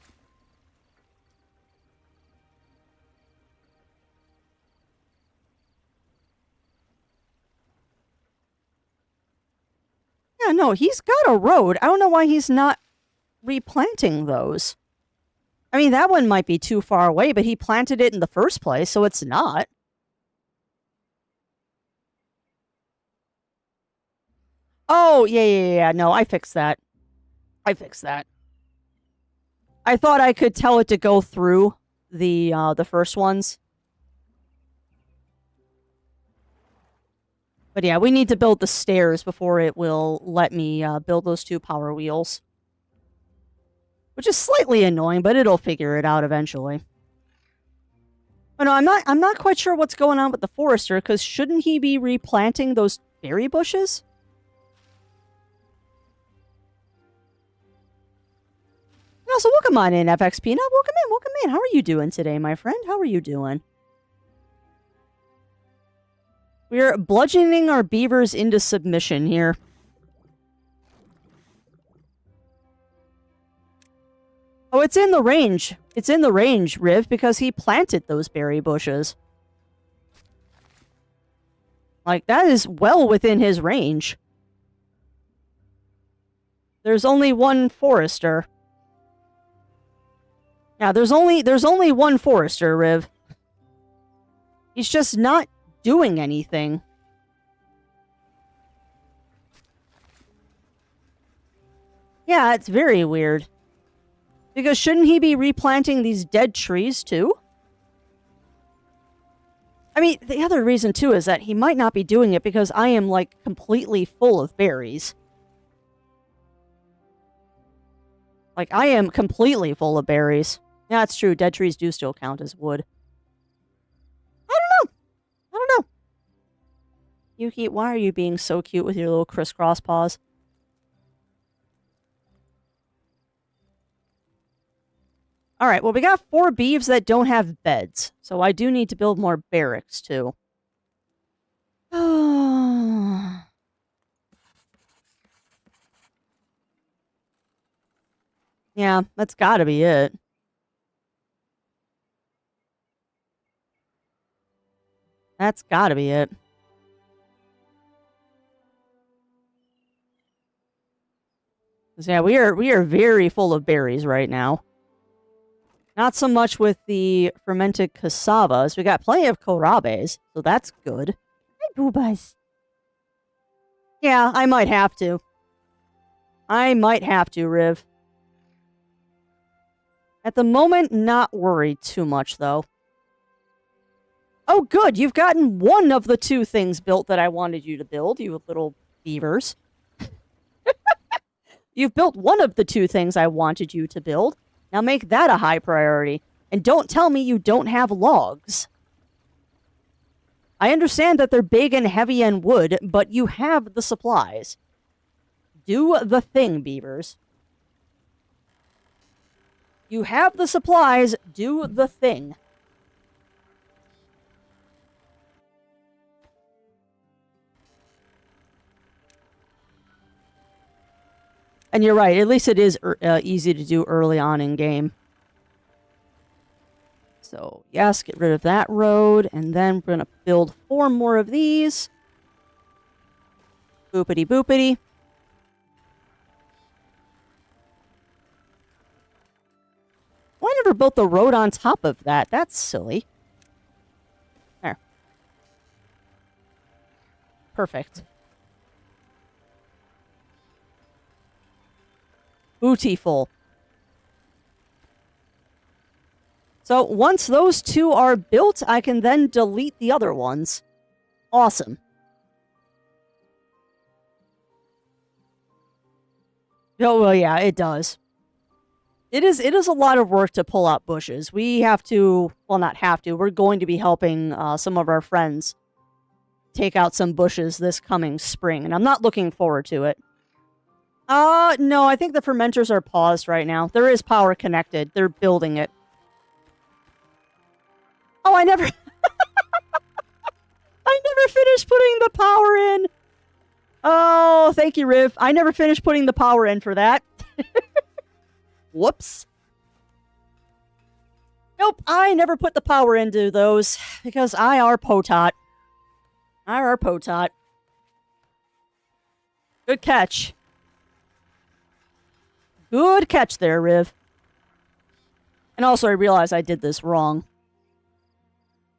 Yeah, no, he's got a road. I don't know why he's not replanting those. I mean, that one might be too far away, but he planted it in the first place, so it's not. Oh, yeah. No, I fixed that. I thought I could tell it to go through the first ones. But yeah, we need to build the stairs before it will let me build those 2 power wheels. Which is slightly annoying, but it'll figure it out eventually. But no, I'm not quite sure what's going on with the forester, because shouldn't he be replanting those berry bushes? Also, welcome on in, FX Peanut. Welcome in. How are you doing today, my friend? How are you doing? We're bludgeoning our beavers into submission here. Oh, it's in the range. It's in the range, Riv, because he planted those berry bushes. Like, that is well within his range. There's only one forester. Yeah, there's only one forester, Riv. He's just not doing anything. Yeah, it's very weird. Because shouldn't he be replanting these dead trees, too? I mean, the other reason, too, is that he might not be doing it because I am, like, completely full of berries. Like, I am completely full of berries. Yeah, it's true. Dead trees do still count as wood. I don't know. Yuki, why are you being so cute with your little crisscross paws? Alright, well, we got 4 beeves that don't have beds. So I do need to build more barracks, too. Yeah, that's gotta be it. That's gotta be it. Yeah, we are very full of berries right now. Not so much with the fermented cassavas. We got plenty of kohlrabes, so that's good. Hi, boobas. Yeah, I might have to. Riv. At the moment, not worried too much, though. Oh, good. You've gotten one of the 2 things built that I wanted you to build, you little beavers. You've built one of the 2 things I wanted you to build. Now make that a high priority. And don't tell me you don't have logs. I understand that they're big and heavy and wood, but you have the supplies. Do the thing, beavers. You have the supplies. Do the thing. And you're right, at least it is easy to do early on in game. So, yes, get rid of that road, and then we're going to build 4 more of these. Boopity boopity. Well, I never built the road on top of that. That's silly. There. Perfect. Bootyful. So once those 2 are built, I can then delete the other ones. Awesome. Oh, well, yeah, it does. It is a lot of work to pull out bushes. We have to, well, not have to, we're going to be helping some of our friends take out some bushes this coming spring, and I'm not looking forward to it. No, I think the fermenters are paused right now. There is power connected. They're building it. Oh, I never... I never finished putting the power in! Oh, thank you, Riv. I never finished putting the power in for that. Whoops. Nope, I never put the power into those because I are Potot. I are Potot. Good catch. Good catch there, Riv. And also, I realized I did this wrong.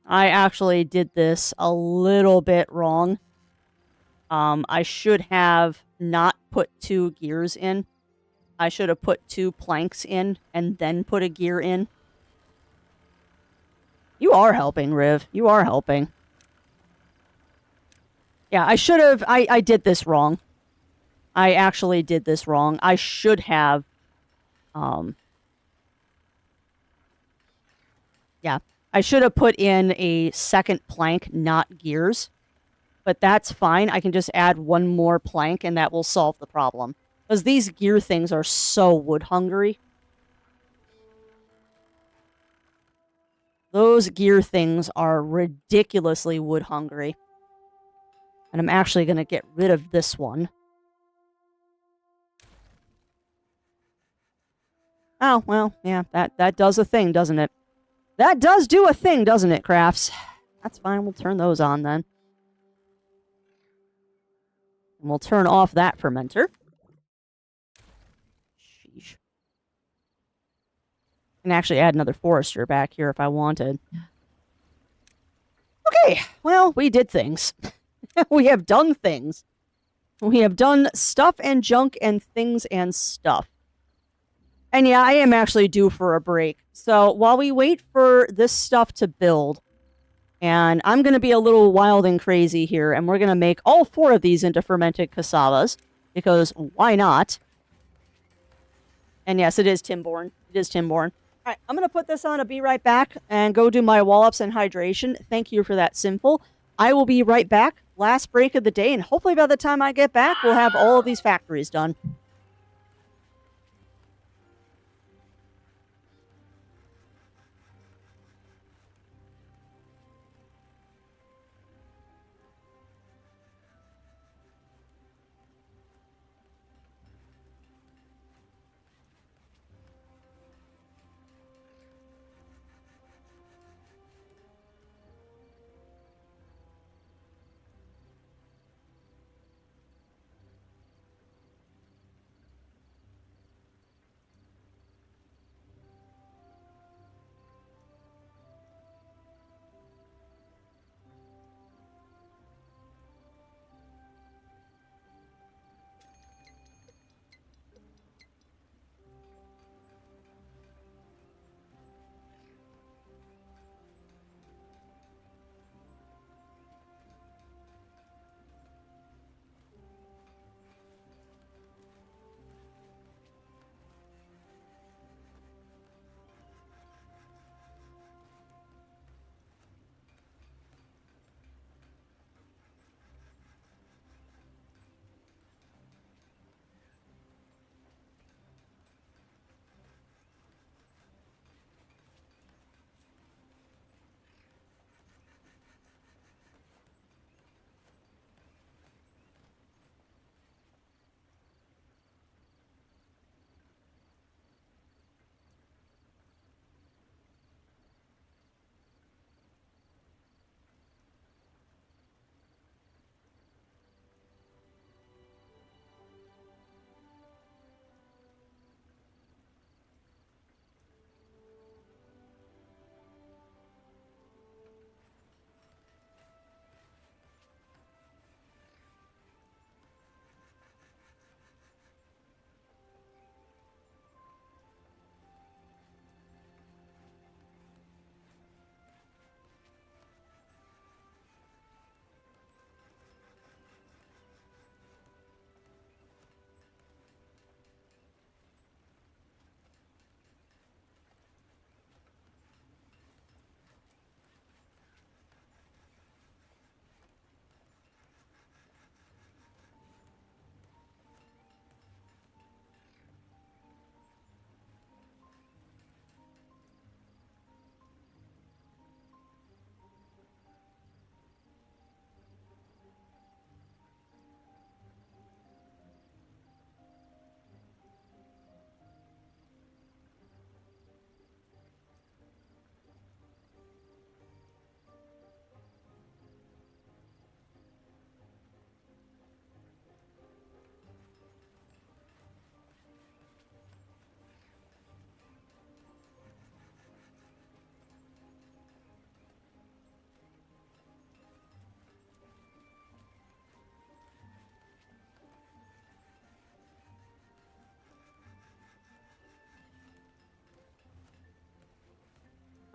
I actually did this a little bit wrong. I should have not put 2 gears in. I should have put 2 planks in and then put a gear in. You are helping, Riv. You are helping. Yeah, I should have... I did this wrong. I actually did this wrong. I should have... Yeah. I should have put in a second plank, not gears. But that's fine. I can just add 1 more plank and that will solve the problem. Because these gear things are so wood hungry. Those gear things are ridiculously wood hungry. And I'm actually going to get rid of this one. Oh, well, yeah, that does a thing, doesn't it? That does do a thing, doesn't it, Crafts? That's fine, we'll turn those on then. And we'll turn off that fermenter. Sheesh. I can actually add another forester back here if I wanted. Okay, well, we did things. We have done things. We have done stuff and junk and things and stuff. And yeah, I am actually due for a break. So while we wait for this stuff to build, and I'm going to be a little wild and crazy here, and we're going to make all 4 of these into fermented cassavas, because why not? And yes, it is Timborn. It is Timborn. All right, I'm going to put this on, I'll be right back, and go do my wall-ups and hydration. Thank you for that, Sinful. I will be right back. Last break of the day, and hopefully by the time I get back, we'll have all of these factories done.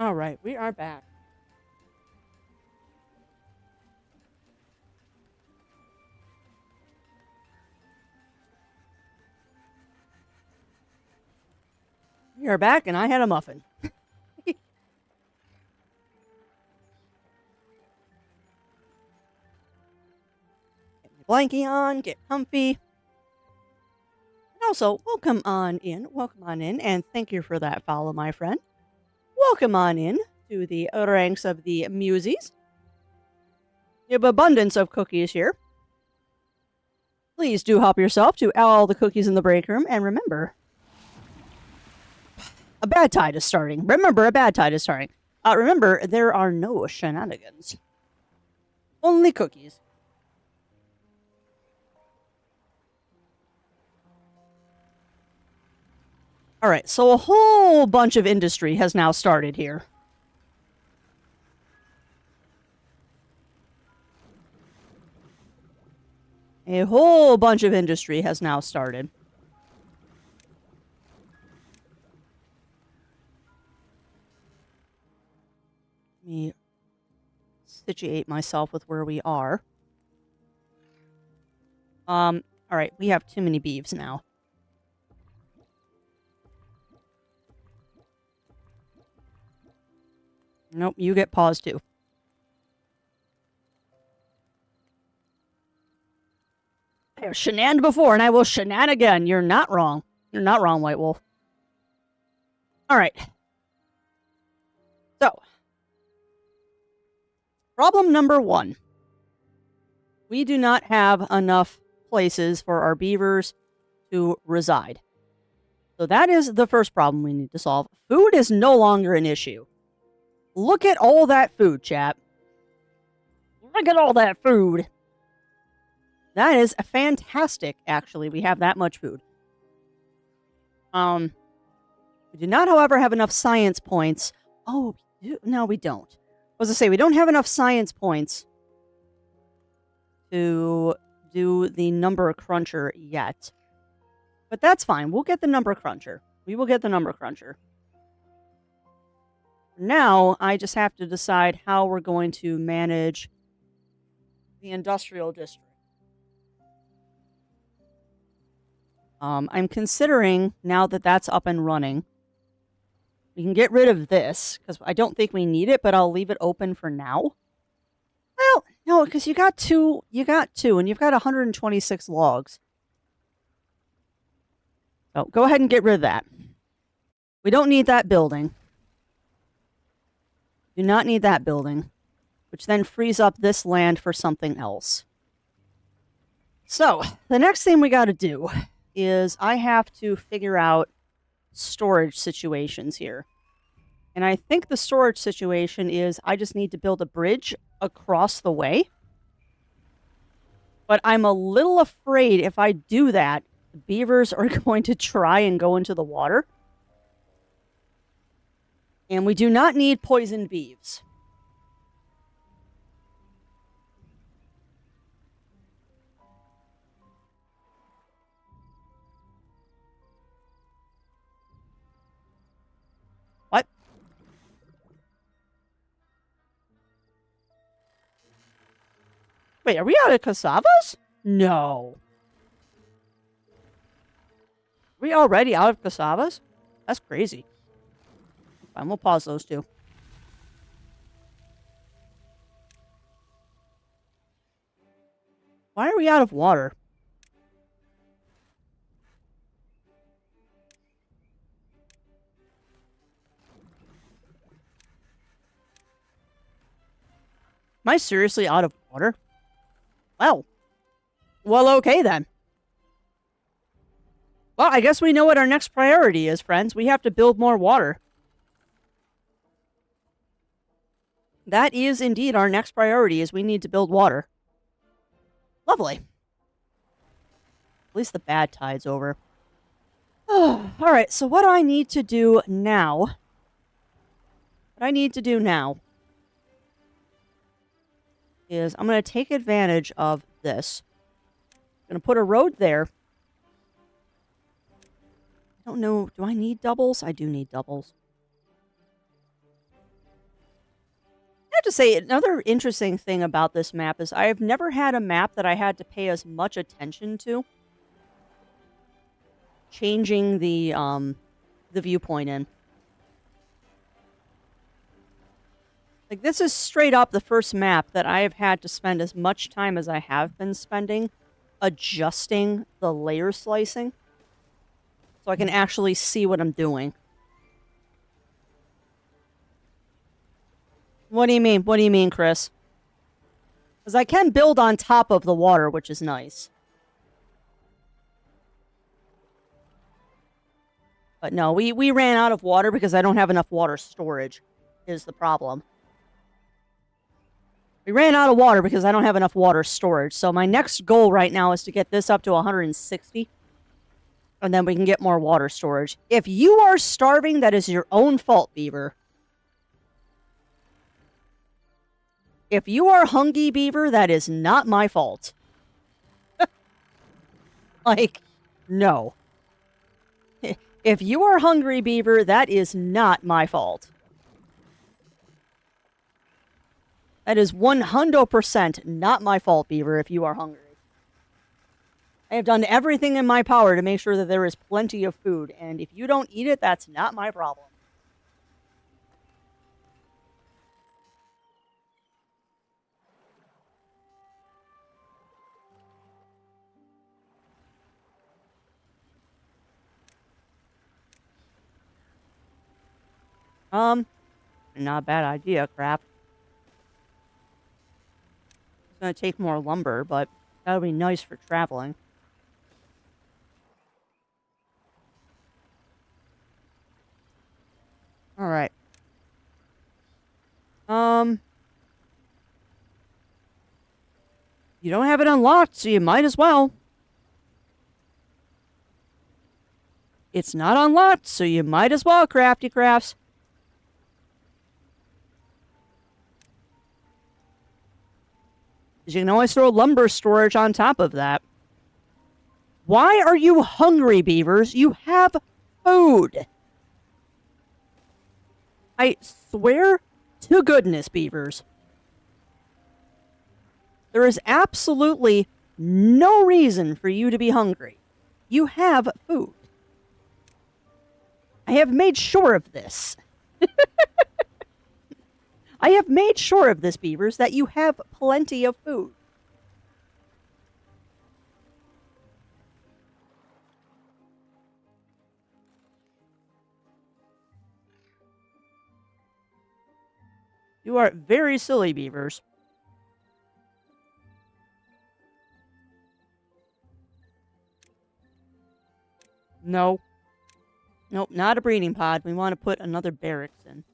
All right, we are back. We are back, and I had a muffin. Get your blankie on, get comfy. And also, welcome on in, and thank you for that follow, my friend. Welcome on in to the ranks of the Musies. You have abundance of cookies here. Please do help yourself to all the cookies in the break room, and remember, a bad tide is starting. Remember, there are no shenanigans. Only cookies. Alright, so a whole bunch of industry has now started here. A whole bunch of industry has now started. Let me situate myself with where we are. Alright, we have too many beeves now. Nope, you get paused too. I have shenaned before, and I will shenan again. You're not wrong. You're not wrong, White Wolf. Alright. So. Problem number 1. We do not have enough places for our beavers to reside. So that is the first problem we need to solve. Food is no longer an issue. Look at all that food, chat. Look at all that food. That is fantastic, actually. We have that much food. We do not, however, have enough science points. Oh, no, we don't. I was to say, we don't have enough science points to do the number cruncher yet. But that's fine. We'll get the number cruncher. We will get the number cruncher. Now, I just have to decide how we're going to manage the industrial district. I'm considering, now that that's up and running, we can get rid of this, because I don't think we need it, but I'll leave it open for now. Well, no, because you got two, and you've got 126 logs. So, go ahead and get rid of that. We don't need that building. Do not need that building, which then frees up this land for something else. So, the next thing we got to do is I have to figure out storage situations here. And I think the storage situation is I just need to build a bridge across the way. But I'm a little afraid if I do that, the beavers are going to try and go into the water. And we do not need poisoned beeves. What? Wait, are we out of cassavas? No. Are we already out of cassavas? That's crazy. Fine, we'll pause those two. Why are we out of water? Am I seriously out of water? Well, okay then. Well, I guess we know what our next priority is, friends. We have to build more water. That is indeed our next priority, is we need to build water. Lovely. At least the bad tide's over. Alright, so what do I need to do now? What I need to do now is I'm going to take advantage of this. I'm going to put a road there. I don't know. Do I need doubles? I do need doubles. have to say, another interesting thing about this map is I have never had a map that I had to pay as much attention to changing the viewpoint in. Like, this is straight up the first map that I have had to spend as much time as I have been spending adjusting the layer slicing so I can actually see what I'm doing. What do you mean? What do you mean, Chris? Because I can build on top of the water, which is nice. But no, we ran out of water because I don't have enough water storage, is the problem. We ran out of water because I don't have enough water storage. So my next goal right now is to get this up to 160. And then we can get more water storage. If you are starving, that is your own fault, Beaver. If you are hungry, Beaver, that is not my fault. Like, no. If you are hungry, Beaver, that is not my fault. That is 100% not my fault, Beaver, if you are hungry. I have done everything in my power to make sure that there is plenty of food, and if you don't eat it, that's not my problem. Not a bad idea, crap. It's gonna take more lumber, but that'll be nice for traveling. Alright. You don't have it unlocked, so you might as well. It's not unlocked, so you might as well, Crafty Crafts. You can always throw lumber storage on top of that. Why are you hungry, Beavers? You have food. I swear to goodness, Beavers. There is absolutely no reason for you to be hungry. You have food. I have made sure of this. I have made sure of this, Beavers, that you have plenty of food. You are very silly, Beavers. No. Nope, not a breeding pod. We want to put another barracks in.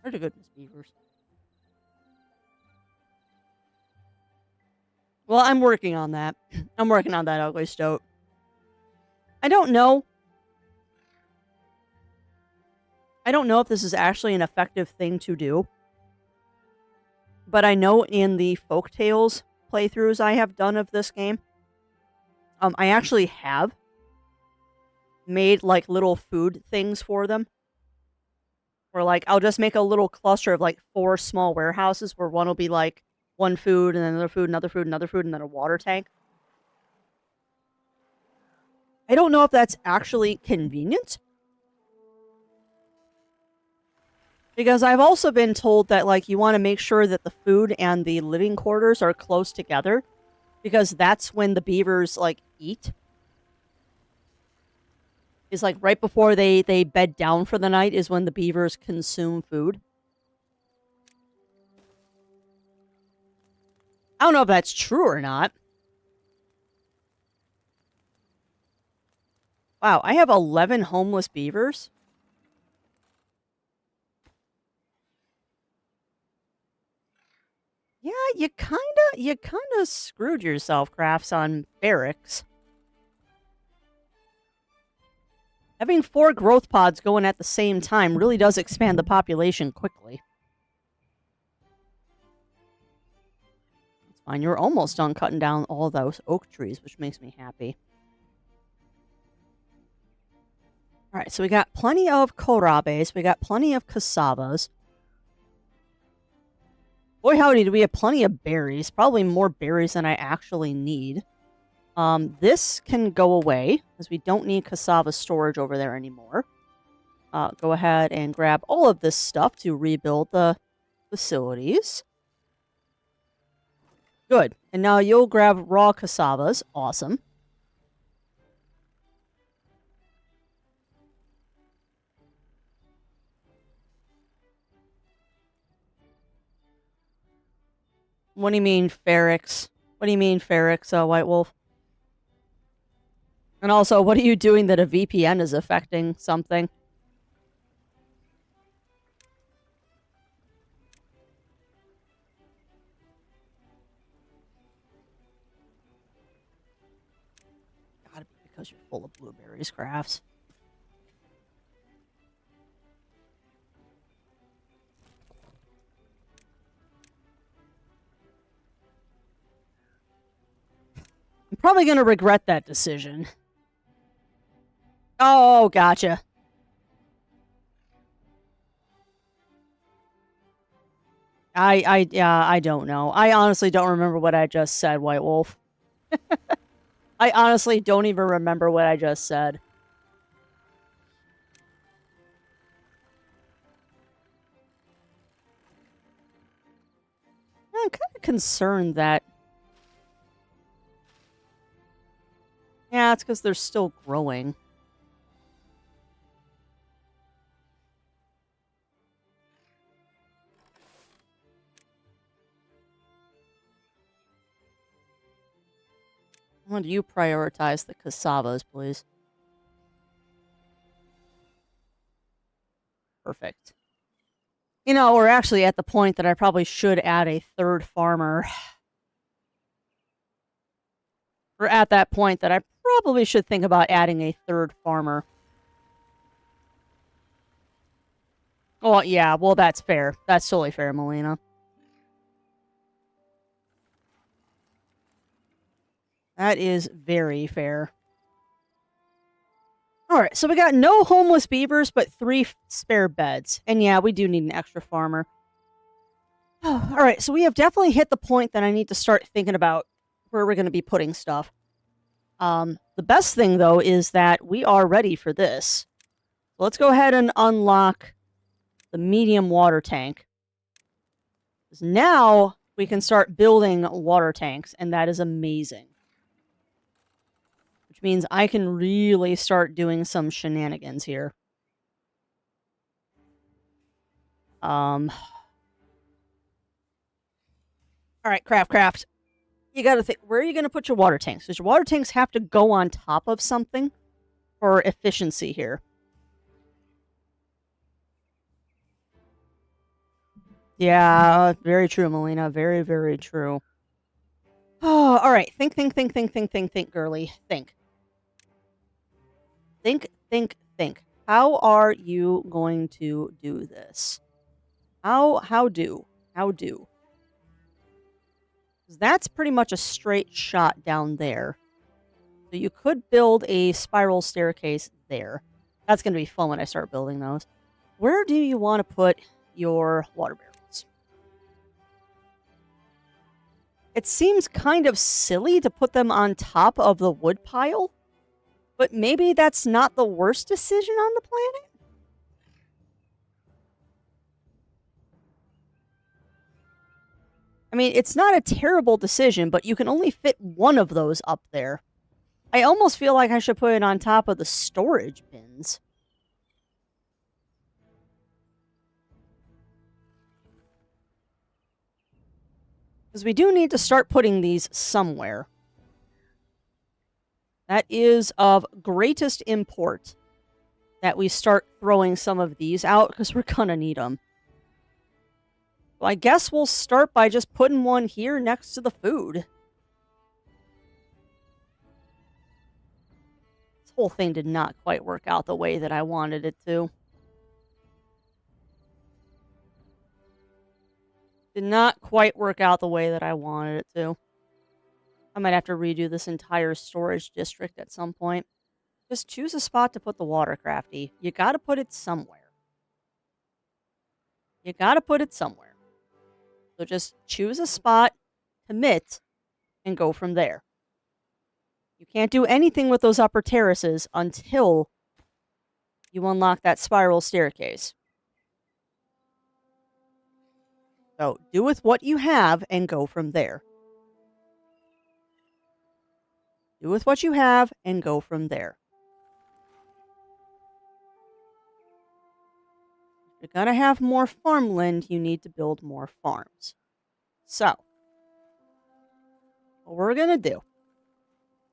Where to goodness, Beavers. Well, I'm working on that. I'm working on that ugly stoat. I don't know. I don't know if this is actually an effective thing to do. But I know in the Folktales playthroughs I have done of this game, I actually have made, like, little food things for them. Or, like, I'll just make a little cluster of, like, 4 small warehouses where one will be, like, one food, and then another food, another food, another food, and then a water tank. I don't know if that's actually convenient. Because I've also been told that, like, you want to make sure that the food and the living quarters are close together. Because that's when the beavers, like, eat. Is, like, right before they bed down for the night is when the beavers consume food. I don't know if that's true or not. Wow, I have 11 homeless beavers. Yeah, you kinda screwed yourself, Crafts, on barracks. Having 4 growth pods going at the same time really does expand the population quickly. It's fine, you're almost done cutting down all those oak trees, which makes me happy. All right, so we got plenty of kohlrabes. We got plenty of cassavas. Boy, howdy, do we have plenty of berries. Probably more berries than I actually need. This can go away, because we don't need cassava storage over there anymore. Go ahead and grab all of this stuff to rebuild the facilities. Good. And now you'll grab raw cassavas. Awesome. What do you mean, Ferrix? What do you mean, Ferrix, White Wolf? And also, what are you doing that a VPN is affecting something? Gotta be because you're full of blueberries, Crafts. I'm probably gonna regret that decision. Oh, gotcha. I don't know. I honestly don't remember what I just said, White Wolf. I honestly don't even remember what I just said. I'm kind of concerned that... Yeah, it's because they're still growing. Why do you prioritize the cassavas, please? Perfect. You know, we're actually at the point that I probably should add a third farmer. We're at that point that I probably should think about adding a third farmer. Well, yeah, well, that's fair. That's totally fair, Melina. That is very fair. Alright, so we got no homeless beavers, but 3 spare beds. And yeah, we do need an extra farmer. Alright, so we have definitely hit the point that I need to start thinking about where we're going to be putting stuff. The best thing, though, is that we are ready for this. So let's go ahead and unlock the medium water tank. Because now we can start building water tanks, and that is amazing. Which means I can really start doing some shenanigans here. Alright, Craft. You gotta think, where are you gonna put your water tanks? Because your water tanks have to go on top of something for efficiency here. Yeah, very true, Melina. Very, very true. Oh, alright. Think, girly. Think. Think. How are you going to do this? How do? That's pretty much a straight shot down there. So you could build a spiral staircase there. That's going to be fun when I start building those. Where do you want to put your water barrels? It seems kind of silly to put them on top of the wood pile, but maybe that's not the worst decision on the planet? I mean, it's not a terrible decision, but you can only fit one of those up there. I almost feel like I should put it on top of the storage bins. Because we do need to start putting these somewhere. That is of greatest import that we start throwing some of these out, because we're gonna need them. Well, I guess we'll start by just putting one here next to the food. This whole thing did not quite work out the way that I wanted it to. Did not quite work out the way that I wanted it to. I might have to redo this entire storage district at some point. Just choose a spot to put the water, Crafty. You gotta put it somewhere. You gotta put it somewhere. So just choose a spot, commit, and go from there. You can't do anything with those upper terraces until you unlock that spiral staircase. So do with what you have and go from there. Do with what you have and go from there. If you're going to have more farmland, you need to build more farms. So, what we're going to do,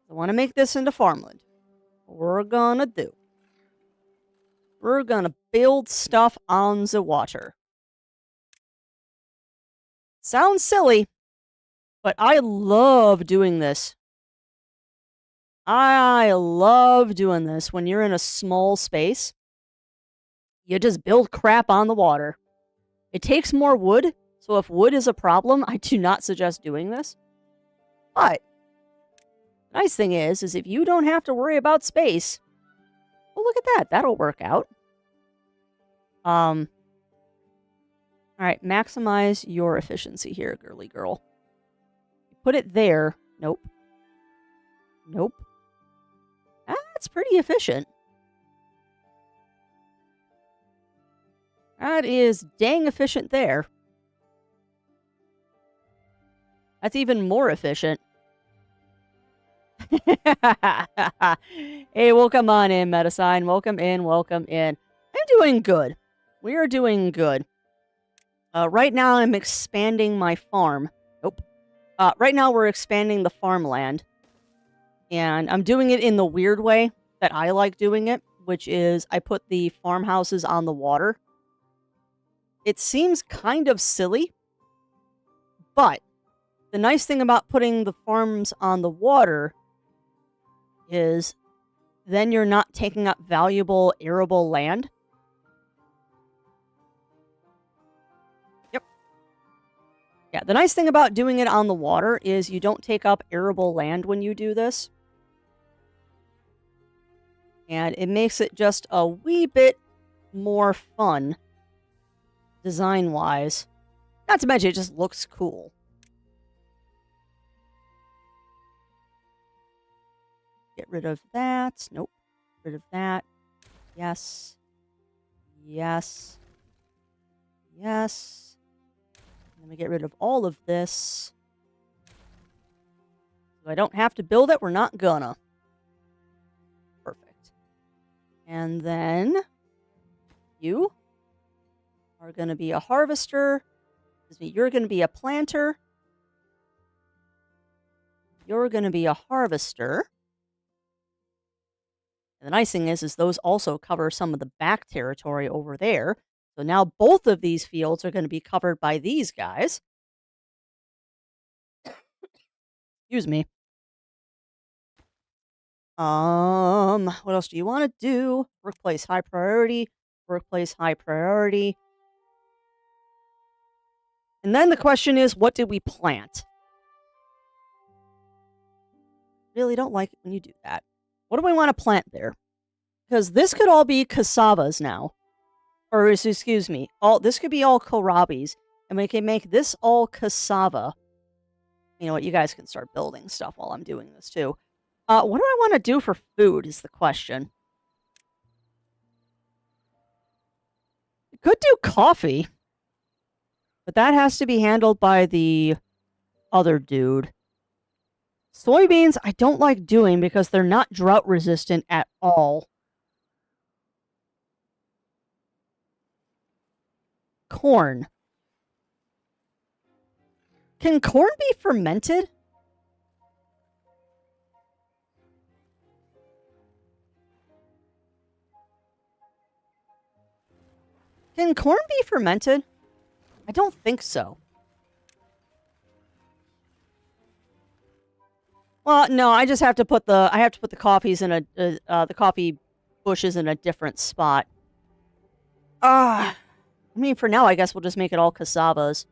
I want to make this into farmland. What we're going to do, we're going to build stuff on the water. Sounds silly, but I love doing this. I love doing this when you're in a small space. You just build crap on the water. It takes more wood, so if wood is a problem, I do not suggest doing this. But the nice thing is if you don't have to worry about space, well, look at that. That'll work out. All right, maximize your efficiency here, girly girl. Put it there. Nope. Nope. That's pretty efficient. That is dang efficient there. That's even more efficient. Hey, welcome on in, Metasign. Welcome in, welcome in. I'm doing good. We are doing good. Right now, I'm expanding my farm. Nope. Right now, we're expanding the farmland. And I'm doing it in the weird way that I like doing it, which is I put the farmhouses on the water. It seems kind of silly, but the nice thing about putting the farms on the water is then you're not taking up valuable arable land. Yep. Yeah, the nice thing about doing it on the water is you don't take up arable land when you do this. And it makes it just a wee bit more fun design-wise. Not to mention, it just looks cool. Get rid of that. Nope. Get rid of that. Yes. Yes. Yes. Let me get rid of all of this. So I don't have to build it. We're not gonna. Perfect. And then you are going to be a harvester. You're going to be a planter. You're going to be a harvester. And the nice thing is those also cover some of the back territory over there. So now both of these fields are going to be covered by these guys. Excuse me. What else do you want to do? Workplace high priority. Workplace high priority. And then the question is, what did we plant? Really don't like it when you do that. What do we want to plant there? Because this could all be cassavas now. Or, excuse me, this could be all kohlrabis. And we can make this all cassava. You know what, you guys can start building stuff while I'm doing this too. What do I want to do for food is the question. I could do coffee. But that has to be handled by the other dude. Soybeans, I don't like doing because they're not drought resistant at all. Corn. Can corn be fermented? Can corn be fermented? I don't think so. Well, no, I just have to put the coffees in the coffee bushes in a different spot. I mean, for now, I guess we'll just make it all cassavas.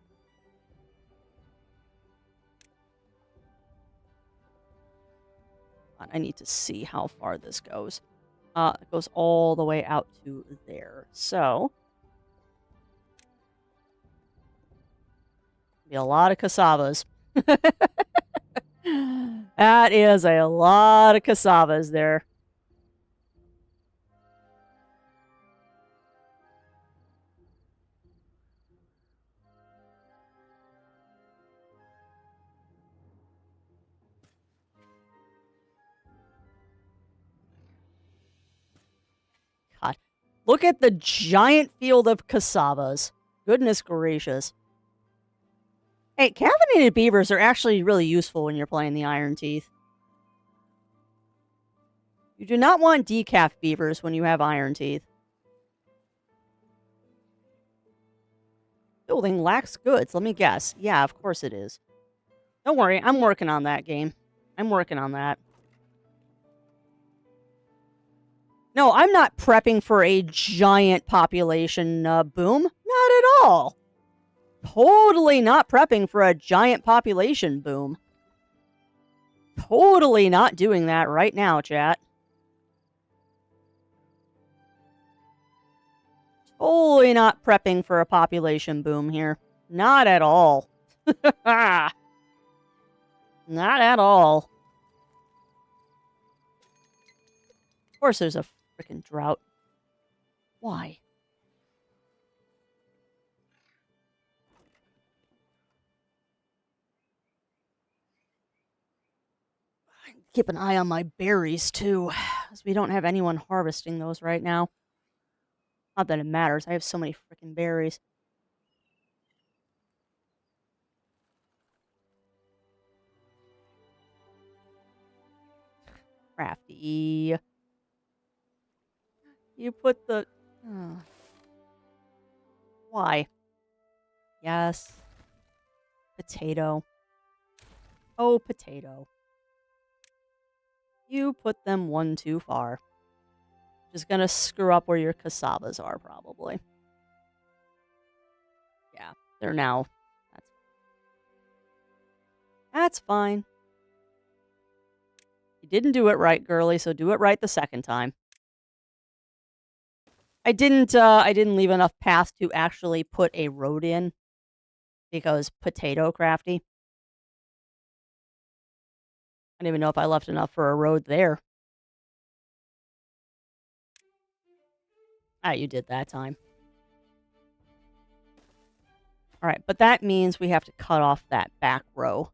I need to see how far this goes. It goes all the way out to there. So, be a lot of cassavas. That is a lot of cassavas there. God, look at the giant field of cassavas. Goodness gracious. Hey, caffeinated beavers are actually really useful when you're playing the Iron Teeth. You do not want decaf beavers when you have Iron Teeth. Building lacks goods, let me guess. Yeah, of course it is. Don't worry, I'm working on that game. I'm working on that. No, I'm not prepping for a giant population boom. Not at all. Totally not prepping for a giant population boom. Totally not doing that right now, chat. Totally not prepping for a population boom here. Not at all. Not at all. Of course there's a freaking drought. Why? Keep an eye on my berries, too, because we don't have anyone harvesting those right now. Not that it matters. I have so many freaking berries. Crafty. You put the... Why? Yes. Potato. Oh, potato. You put them one too far. Just gonna screw up where your cassavas are, probably. Yeah, they're now. That's fine. You didn't do it right, girly, so do it right the second time. I didn't leave enough path to actually put a road in. Because potato crafty. I don't even know if I left enough for a road there. Ah, you did that time. Alright, but that means we have to cut off that back row.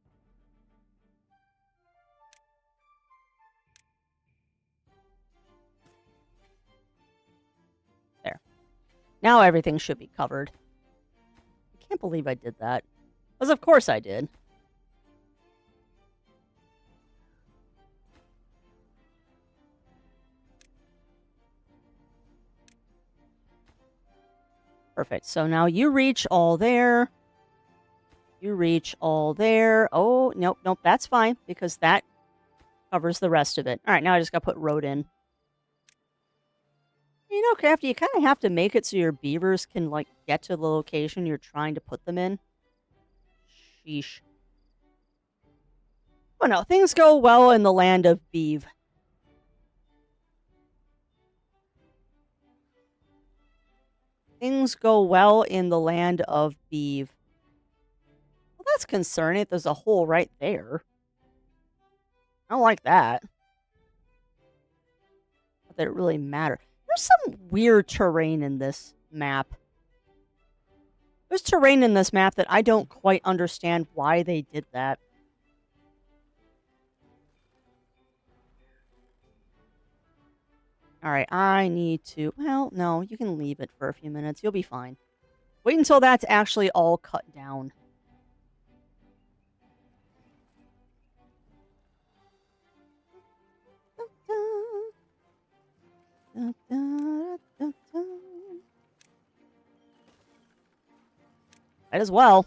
There. Now everything should be covered. I can't believe I did that. Because of course I did. Perfect. So now you reach all there. You reach all there. Oh, nope, nope. That's fine because that covers the rest of it. All right, now I just got to put road in. You know, Crafty, you kind of have to make it so your beavers can, like, get to the location you're trying to put them in. Sheesh. Oh, no. Things go well in the land of Beeve. Things go well in the land of Beeve. Well, that's concerning. There's a hole right there. I don't like that. Not that it really matters. There's some weird terrain in this map. There's terrain in this map that I don't quite understand why they did that. Alright, I need to... Well, no, you can leave it for a few minutes. You'll be fine. Wait until that's actually all cut down. Might as well.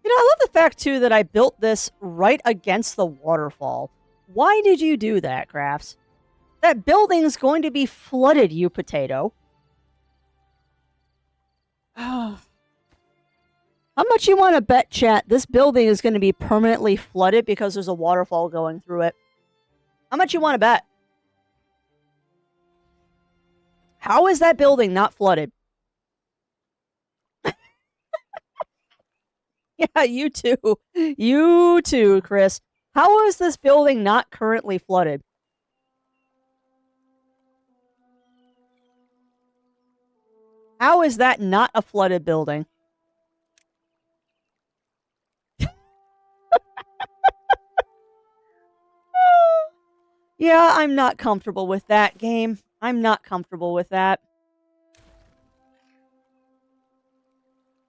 You know, I love the fact, too, that I built this right against the waterfall. Why did you do that, Crafts? That building's going to be flooded, you potato. How much you want to bet, chat? This building is going to be permanently flooded because there's a waterfall going through it. How much you want to bet? How is that building not flooded? Yeah, you too. You too, Chris. How is this building not currently flooded? How is that not a flooded building? Yeah, I'm not comfortable with that game. I'm not comfortable with that.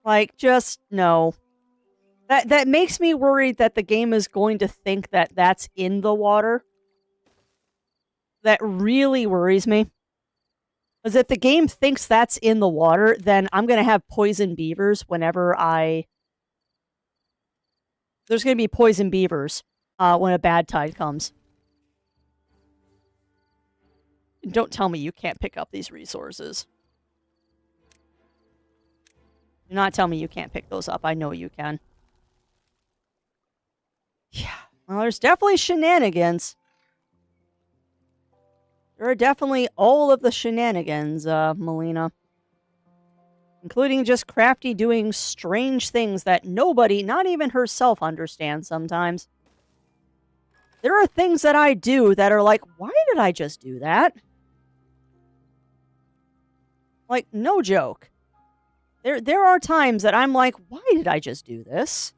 Like, just no. That makes me worried that the game is going to think that that's in the water. That really worries me. Because if the game thinks that's in the water, then I'm going to have poison beavers whenever I... There's going to be poison beavers when a bad tide comes. Don't tell me you can't pick up these resources. Do not tell me you can't pick those up. I know you can. Yeah. Well, there's definitely shenanigans. There are definitely all of the shenanigans, Melina. Including just Crafty doing strange things that nobody, not even herself, understands sometimes. There are things that I do that are like, why did I just do that? Like, no joke. There are times that I'm like, why did I just do this?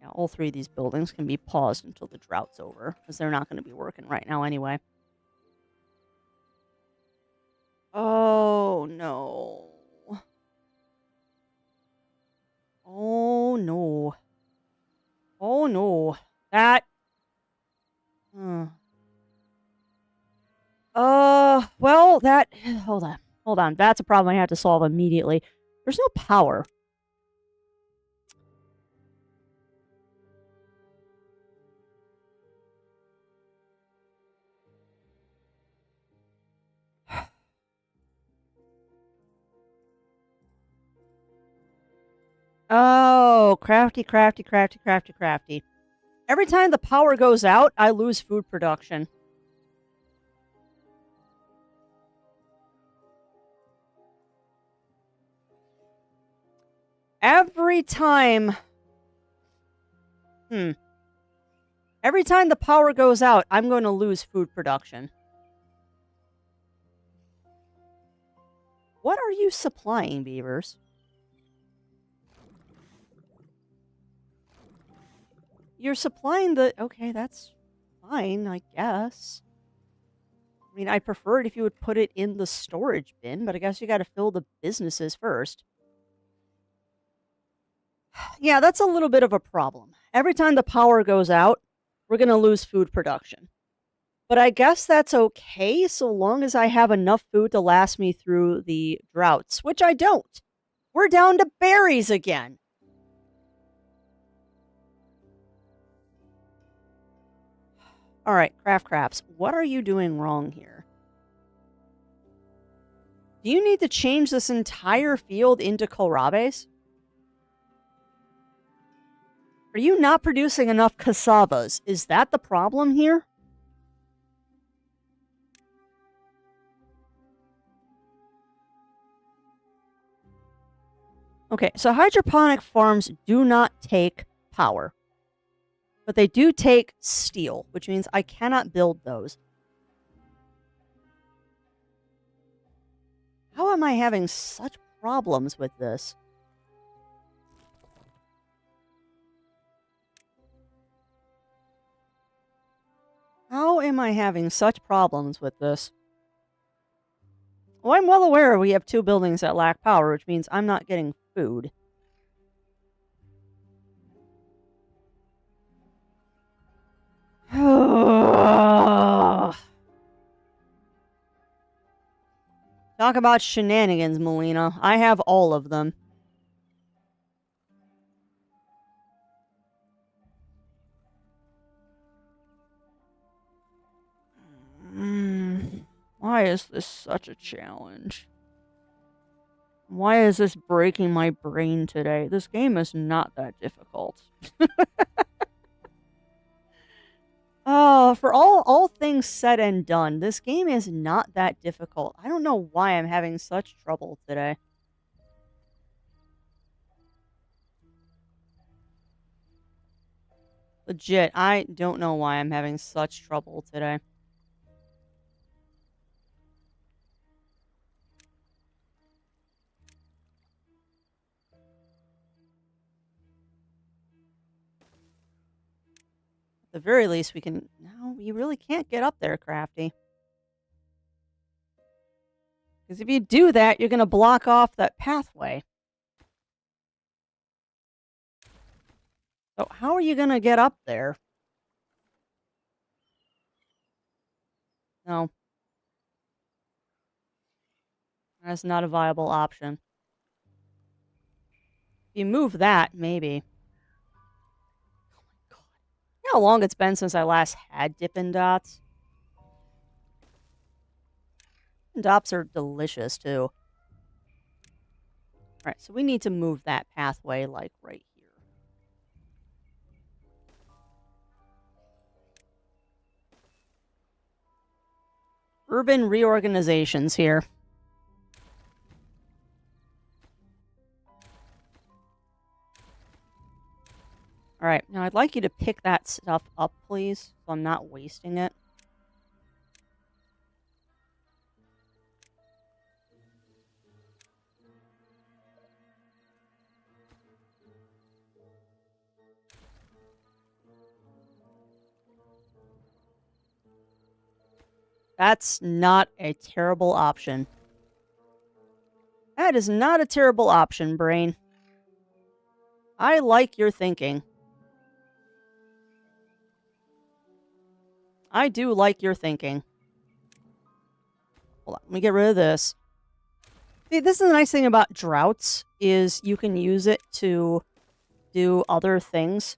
Yeah, all three of these buildings can be paused until the drought's over, because they're not going to be working right now anyway. Oh, no. Oh, no. Oh, no. That... well, that... Hold on. Hold on. That's a problem I have to solve immediately. There's no power. Oh, crafty, crafty, crafty, crafty, crafty. Every time the power goes out, I lose food production. Every time... Every time the power goes out, I'm going to lose food production. What are you supplying, beavers? You're supplying the... Okay, that's fine, I guess. I mean, I prefer it if you would put it in the storage bin, but I guess you gotta fill the businesses first. Yeah, that's a little bit of a problem. Every time the power goes out, we're gonna lose food production. But I guess that's okay so long as I have enough food to last me through the droughts, which I don't. We're down to berries again. All right, Craft Craps, what are you doing wrong here? Do you need to change this entire field into kohlrabes? Are you not producing enough cassavas? Is that the problem here? Okay, so hydroponic farms do not take power. But they do take steel, which means I cannot build those. How am I having such problems with this? How am I having such problems with this? Well, I'm well aware we have two buildings that lack power, which means I'm not getting food. Talk about shenanigans, Melina. I have all of them. Why is this such a challenge? Why is this breaking my brain today? This game is not that difficult. For all things said and done, this game is not that difficult. I don't know why I'm having such trouble today. Legit, I don't know why I'm having such trouble today. At the very least, we can... No, you really can't get up there, Crafty. Because if you do that, you're going to block off that pathway. So how are you going to get up there? No. That's not a viable option. If you move that, maybe. Oh my god. You know how long it's been since I last had Dippin' Dots? Dippin' Dots are delicious, too. Alright, so we need to move that pathway, like, right here. Urban reorganizations here. Alright, now I'd like you to pick that stuff up, please, so I'm not wasting it. That's not a terrible option. That is not a terrible option, Brain. I like your thinking. I do like your thinking. Hold on, let me get rid of this. See, this is the nice thing about droughts, is you can use it to do other things.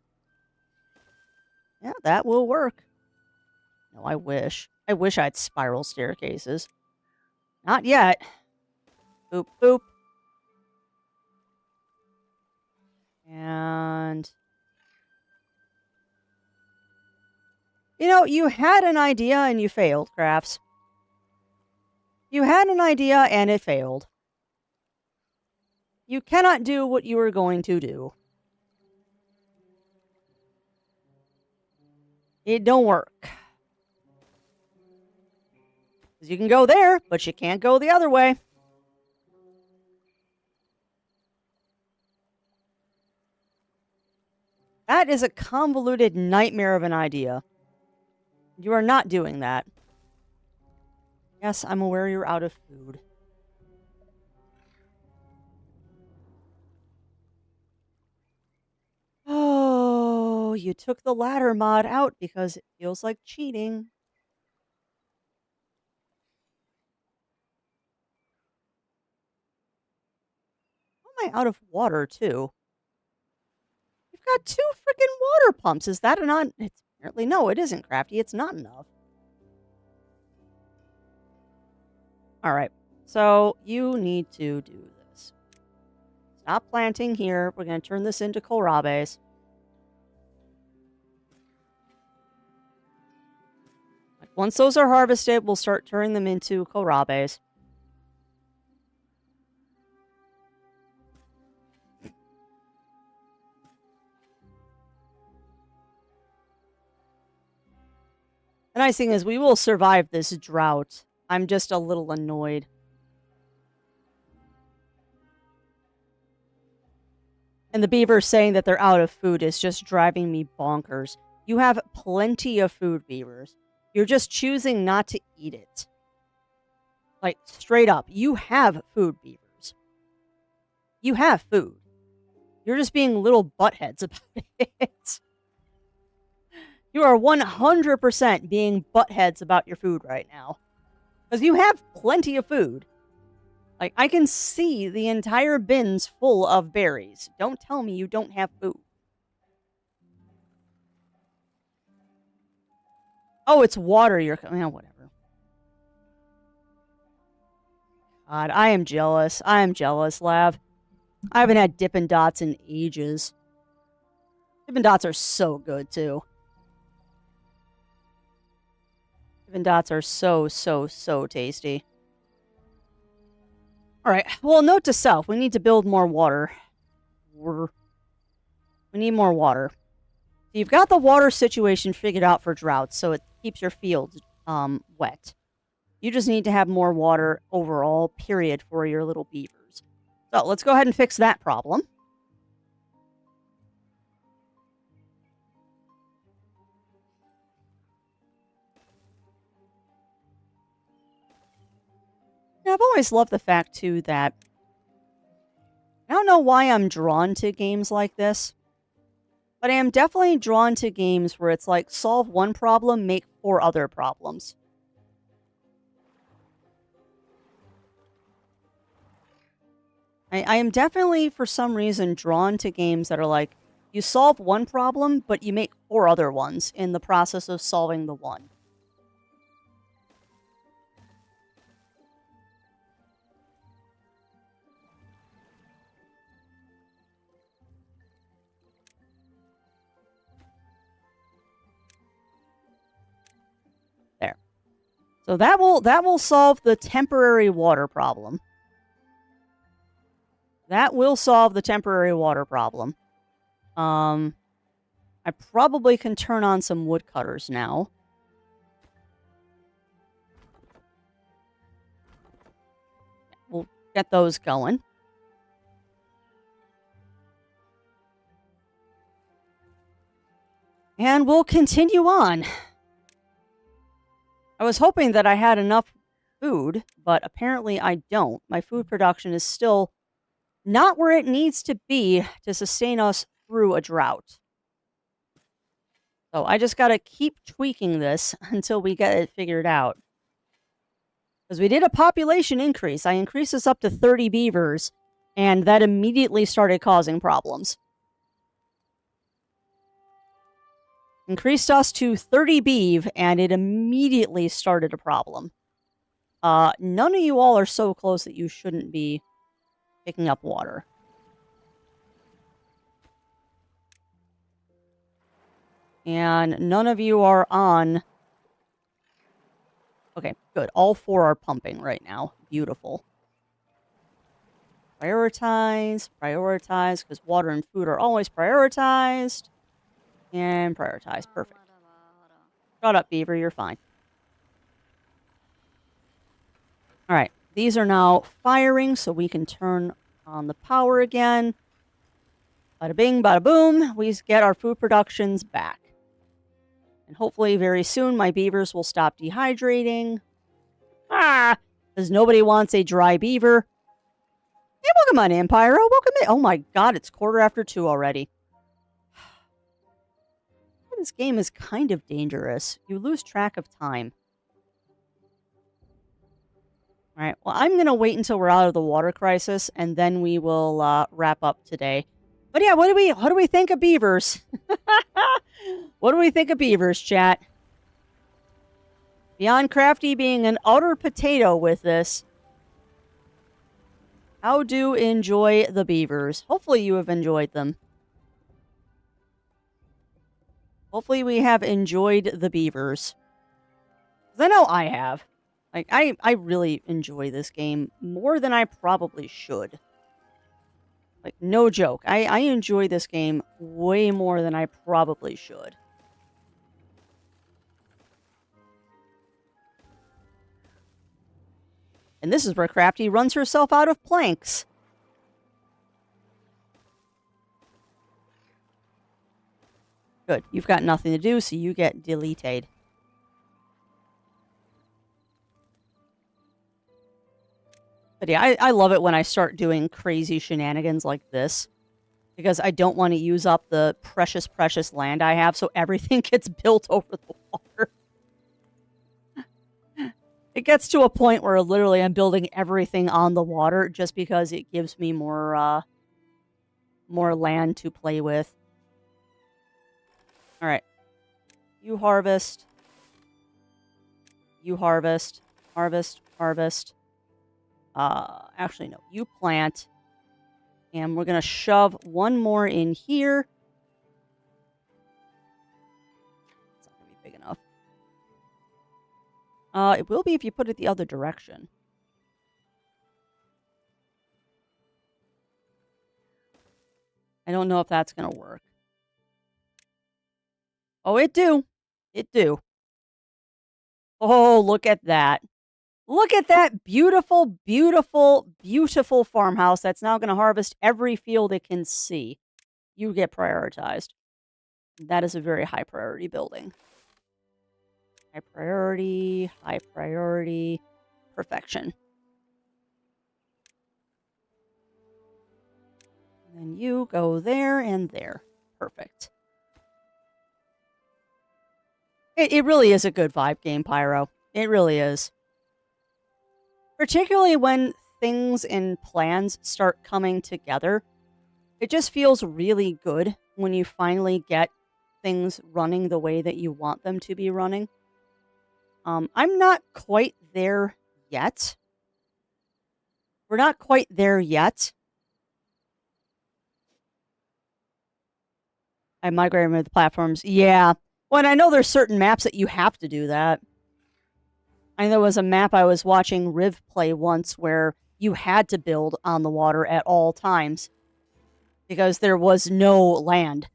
Yeah, that will work. No, I wish. I wish I had spiral staircases. Not yet. Boop, boop. And... You know, you had an idea and you failed, Crafts. You had an idea and it failed. You cannot do what you were going to do. It don't work. Because you can go there, but you can't go the other way. That is a convoluted nightmare of an idea. You are not doing that. Yes, I'm aware you're out of food. Oh, you took the ladder mod out because it feels like cheating. How am I out of water, too? You've got 2 freaking water pumps. Is that not... It's apparently... No, it isn't, Crafty. It's not enough. Alright. So, you need to do this. Stop planting here. We're going to turn this into kohlrabes. Once those are harvested, we'll start turning them into kohlrabes. The nice thing is we will survive this drought. I'm just a little annoyed. And the beavers saying that they're out of food is just driving me bonkers. You have plenty of food, beavers. You're just choosing not to eat it. Like, straight up. You have food, beavers. You have food. You're just being little buttheads about it. You are 100% being buttheads about your food right now. Because you have plenty of food. Like, I can see the entire bins full of berries. Don't tell me you don't have food. Oh, it's water you're... whatever. God, I am jealous. I am jealous, Lav. I haven't had Dippin' Dots in ages. Dippin' Dots are so good, too. Dippin' Dots are so, so, so tasty. Alright, well, note to self. We need to build more water. We need more water. You've got the water situation figured out for droughts, so it keeps your fields wet. You just need to have more water overall, period, for your little beavers. So let's go ahead and fix that problem. Now, I've always loved the fact, too, that I don't know why I'm drawn to games like this, but I am definitely drawn to games where it's like, solve one problem, make 4 other problems. I am definitely, for some reason, drawn to games that are like, you solve one problem, but you make 4 other ones in the process of solving the one. There. So that will solve the temporary water problem. That will solve the temporary water problem. I probably can turn on some woodcutters now. We'll get those going. And we'll continue on. I was hoping that I had enough food, but apparently I don't. My food production is still not where it needs to be to sustain us through a drought. So I just gotta keep tweaking this until we get it figured out. Because we did a population increase. I increased this up to 30 beavers, and that immediately started causing problems. Increased us to 30 beeve, and it immediately started a problem. None of you all are so close that you shouldn't be picking up water. And none of you are on... Okay, good. All 4 are pumping right now. Beautiful. Prioritize, because water and food are always prioritized. And prioritize. Perfect. Shut up, beaver. You're fine. Alright. These are now firing, so we can turn on the power again. Bada bing, bada boom. We get our food productions back. And hopefully very soon my beavers will stop dehydrating. Because nobody wants a dry beaver. Hey, welcome on in, Pyro. Welcome in. Oh my god, it's 2:15 already. This game is kind of dangerous. You lose track of time. Alright, well, I'm going to wait until we're out of the water crisis, and then we will wrap up today. But yeah, what do we think of beavers? What do we think of beavers, chat? Beyond Crafty being an utter potato with this, how do enjoy the beavers? Hopefully you have enjoyed them. Hopefully we have enjoyed the beavers. 'Cause I know I have. Like, I really enjoy this game more than I probably should. Like, no joke. I enjoy this game way more than I probably should. And this is where Crafty runs herself out of planks. Good. You've got nothing to do, so you get deleted. But yeah, I love it when I start doing crazy shenanigans like this. Because I don't want to use up the precious, precious land I have, so everything gets built over the water. It gets to a point where literally I'm building everything on the water just because it gives me more land to play with. Alright. You harvest. You harvest. Harvest. Harvest. Actually, no. You plant. And we're going to shove one more in here. It's not going to be big enough. It will be if you put it the other direction. I don't know if that's going to work. Oh, it do. It do. Oh, look at that. Look at that beautiful, beautiful, beautiful farmhouse that's now going to harvest every field it can see. You get prioritized. That is a very high priority building. High priority, perfection. And then you go there and there. Perfect. It really is a good vibe game, Pyro. It really is. Particularly when things and plans start coming together. It just feels really good when you finally get things running the way that you want them to be running. I'm not quite there yet. We're not quite there yet. I migrated with the platforms. Yeah. Well, and I know there's certain maps that you have to do that. I know there was a map I was watching Riv play once where you had to build on the water at all times because there was no land.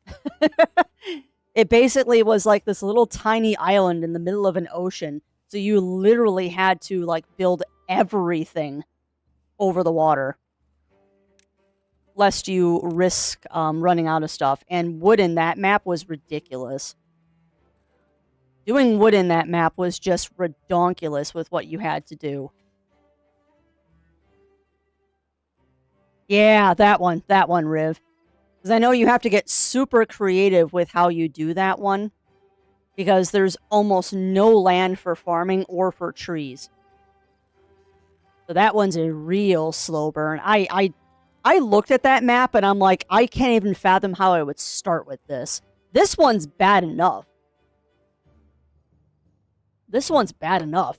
It basically was like this little tiny island in the middle of an ocean. So you literally had to like build everything over the water, lest you risk running out of stuff. And wood in that map was ridiculous. Doing wood in that map was just redonkulous with what you had to do. Yeah, that one, Riv. Because I know you have to get super creative with how you do that one. Because there's almost no land for farming or for trees. So that one's a real slow burn. I looked at that map and I'm like, I can't even fathom how I would start with this. This one's bad enough. This one's bad enough.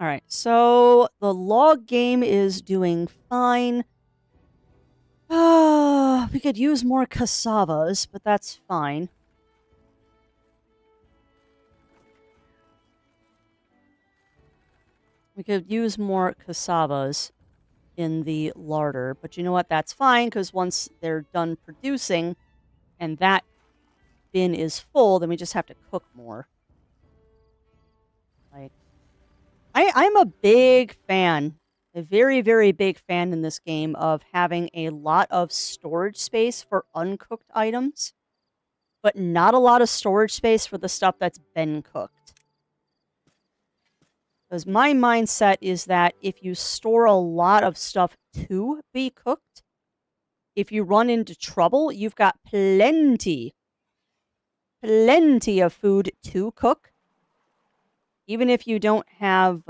All right, so the log game is doing fine. We could use more cassavas, but that's fine. We could use more cassavas in the larder, but you know what? That's fine, because once they're done producing and that bin is full, then we just have to cook more. Like, I'm a big fan, a very, very big fan in this game of having a lot of storage space for uncooked items, but not a lot of storage space for the stuff that's been cooked. Because my mindset is that if you store a lot of stuff to be cooked, if you run into trouble, you've got plenty of food to cook. Even if you don't have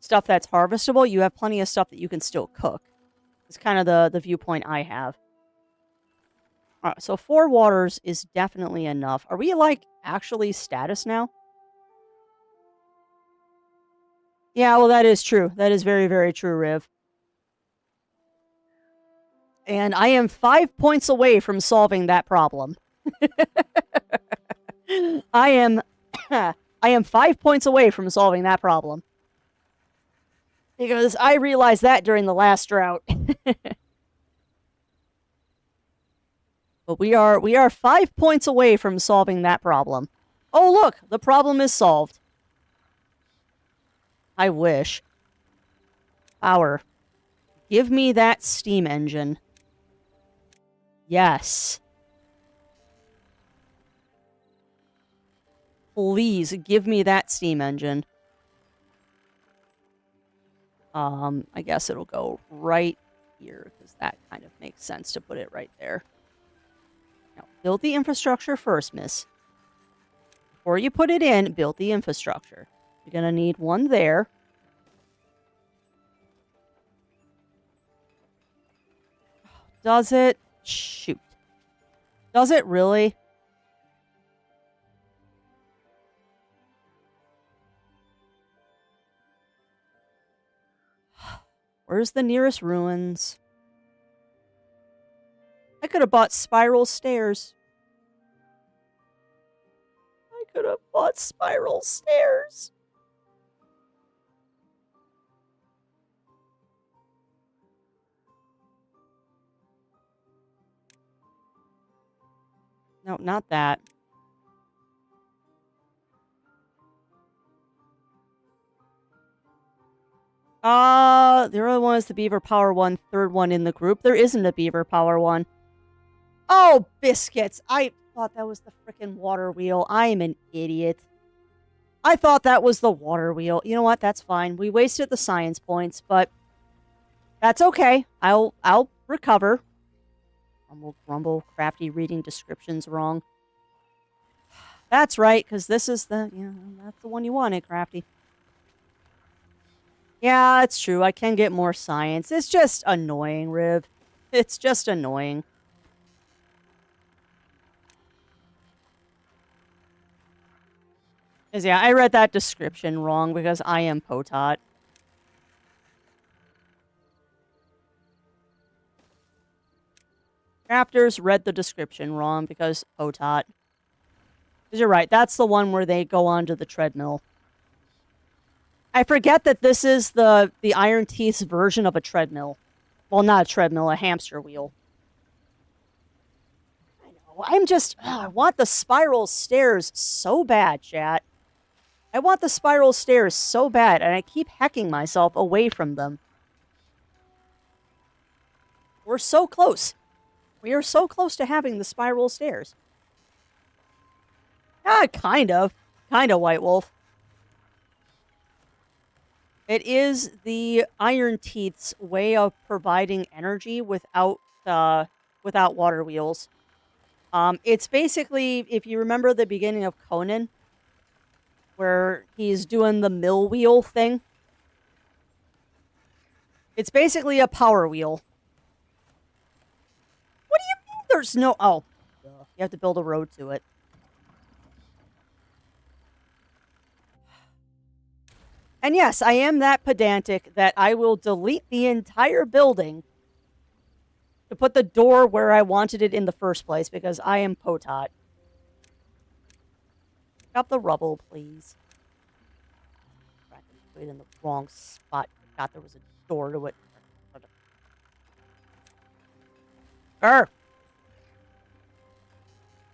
stuff that's harvestable, you have plenty of stuff that you can still cook. It's kind of the viewpoint I have. All right, so 4 waters is definitely enough. Are we, like, actually status now? Yeah, well, that is true. That is very, very true, Riv. And I am 5 points away from solving that problem. I am 5 points away from solving that problem. Because I realized that during the last drought. But we are 5 points away from solving that problem. Oh, look, the problem is solved. I wish. Power. Give me that steam engine. Yes. Please give me that steam engine. I guess it'll go right here, because that kind of makes sense to put it right there. Now, build the infrastructure first, miss. Before you put it in, build the infrastructure. You're going to need one there. Does it? Shoot. Does it really? Where's the nearest ruins? I could have bought spiral stairs. I could have bought spiral stairs. No, not that. The other one is the Beaver Power one, third one in the group. There isn't a Beaver Power one. Oh, biscuits! I thought that was the frickin' water wheel. I am an idiot. I thought that was the water wheel. You know what? That's fine. We wasted the science points, but that's okay. I'll recover. Grumble, crafty reading descriptions wrong. That's right, because this is the, that's the one you wanted, crafty. Yeah, it's true. I can get more science. It's just annoying, Riv. It's just annoying. Because, yeah, I read that description wrong because I am Potot. Crafters read the description wrong because Potot. Because you're right, that's the one where they go onto the treadmill. I forget that this is the Iron Teeth's version of a treadmill. Well, not a treadmill, a hamster wheel. I know, I'm just... I want the spiral stairs so bad, chat. I want the spiral stairs so bad, and I keep hacking myself away from them. We're so close. We are so close to having the spiral stairs. Kind of. Kind of, White Wolf. It is the Iron Teeth's way of providing energy without water wheels. It's basically, if you remember the beginning of Conan, where he's doing the mill wheel thing. It's basically a power wheel. What do you mean there's no... Oh, you have to build a road to it. And yes, I am that pedantic that I will delete the entire building to put the door where I wanted it in the first place, because I am Potot. Pick up the rubble, please. I put it in the wrong spot. I forgot there was a door to it. Grr!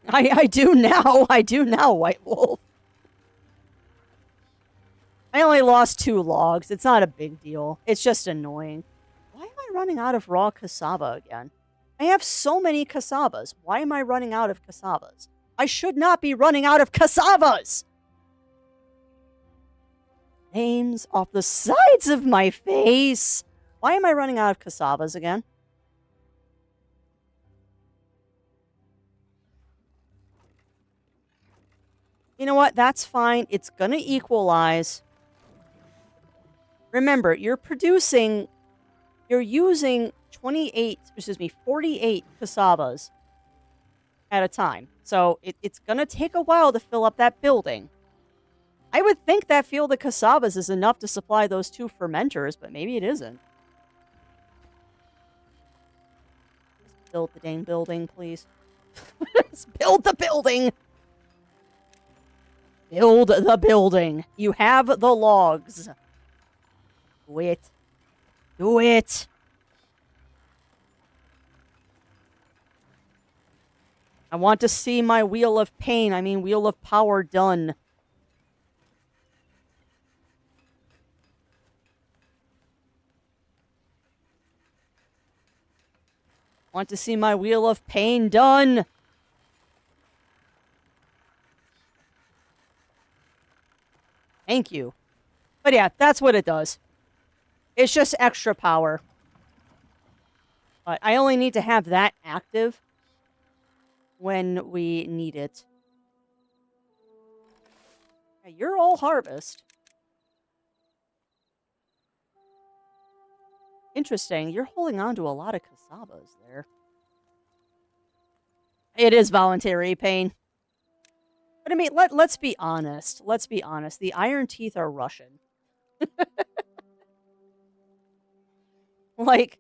I do now. I do now, White Wolf. I only lost 2 logs. It's not a big deal. It's just annoying. Why am I running out of raw cassava again? I have so many cassavas. Why am I running out of cassavas? I should not be running out of cassavas! Names off the sides of my face! Why am I running out of cassavas again? You know what? That's fine. It's gonna equalize. Remember, you're using 48 cassavas at a time. So it's gonna take a while to fill up that building. I would think that field of cassavas is enough to supply those 2 fermenters, but maybe it isn't. Just build the dang building, please. Just build the building! Build the building. You have the logs. Do it. Do it. I want to see my Wheel of Pain, Wheel of Power done. Want to see my Wheel of Pain done. Thank you. But yeah, that's what it does. It's just extra power. But I only need to have that active when we need it. Yeah, you're all harvest. Interesting. You're holding on to a lot of casabas there. It is voluntary pain. But I mean, let's be honest. Let's be honest. The Iron Teeth are Russian. Like,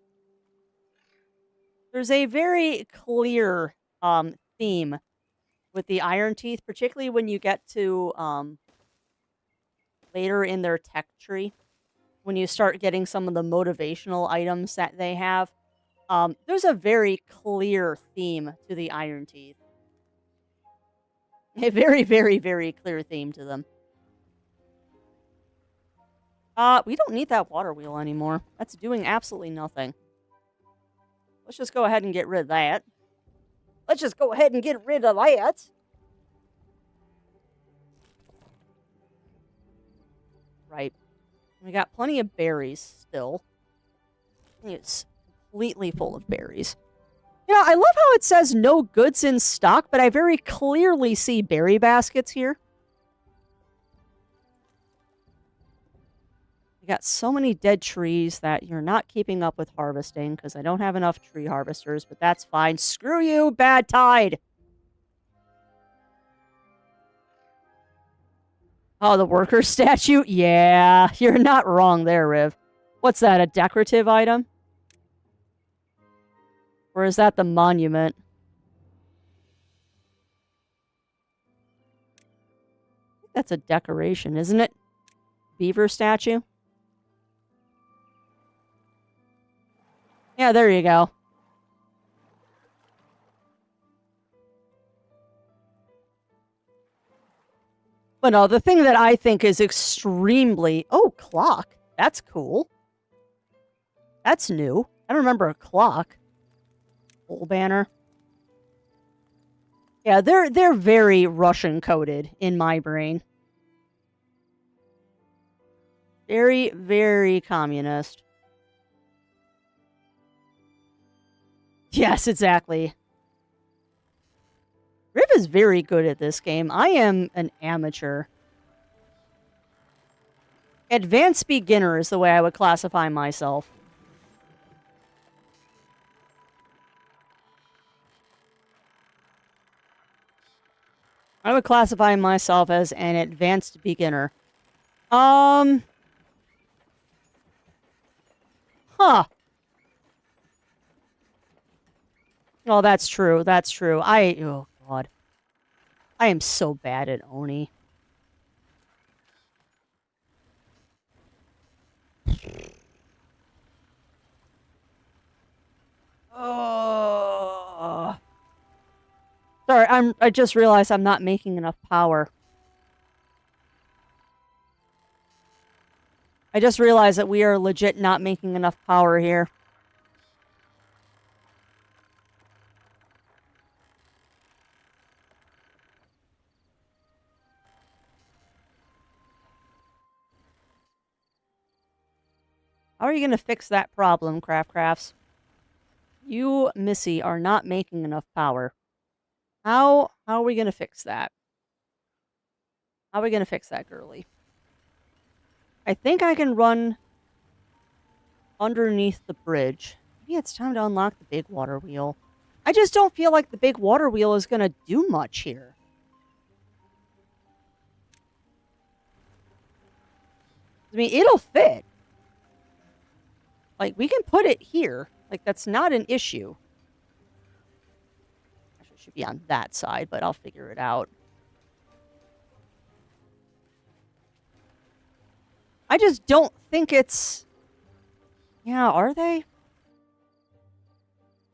there's a very clear theme with the Iron Teeth, particularly when you get to later in their tech tree, when you start getting some of the motivational items that they have. There's a very clear theme to the Iron Teeth. A very, very, very clear theme to them. We don't need that water wheel anymore. That's doing absolutely nothing. Let's just go ahead and get rid of that. Let's just go ahead and get rid of that. Right. We got plenty of berries still. It's completely full of berries. Yeah, I love how it says no goods in stock, but I very clearly see berry baskets here. You got so many dead trees that you're not keeping up with harvesting because I don't have enough tree harvesters, but that's fine. Screw you, bad tide! Oh, the worker statue? Yeah, you're not wrong there, Riv. What's that, a decorative item? Or is that the monument? I think that's a decoration, isn't it? Beaver statue? Yeah, there you go. But no, the thing that I think is extremely... Oh, clock. That's cool. That's new. I don't remember a clock. Pole banner. Yeah, they're very Russian coded in my brain. Very, very communist. Yes, exactly. Riv is very good at this game. I am an amateur. Advanced beginner is the way I would classify myself. I would classify myself as an advanced beginner. Huh. Oh, that's true. That's true. Oh, God. I am so bad at Oni. Oh. Sorry, I just realized I'm not making enough power. I just realized that we are legit not making enough power here. How are you going to fix that problem, Crafts? You, Missy, are not making enough power. How are we going to fix that? How are we going to fix that, girly? I think I can run underneath the bridge. Maybe it's time to unlock the big water wheel. I just don't feel like the big water wheel is going to do much here. I mean, it'll fit. Like, we can put it here. Like, that's not an issue. Actually, it should be on that side, but I'll figure it out. I just don't think it's... Yeah, are they?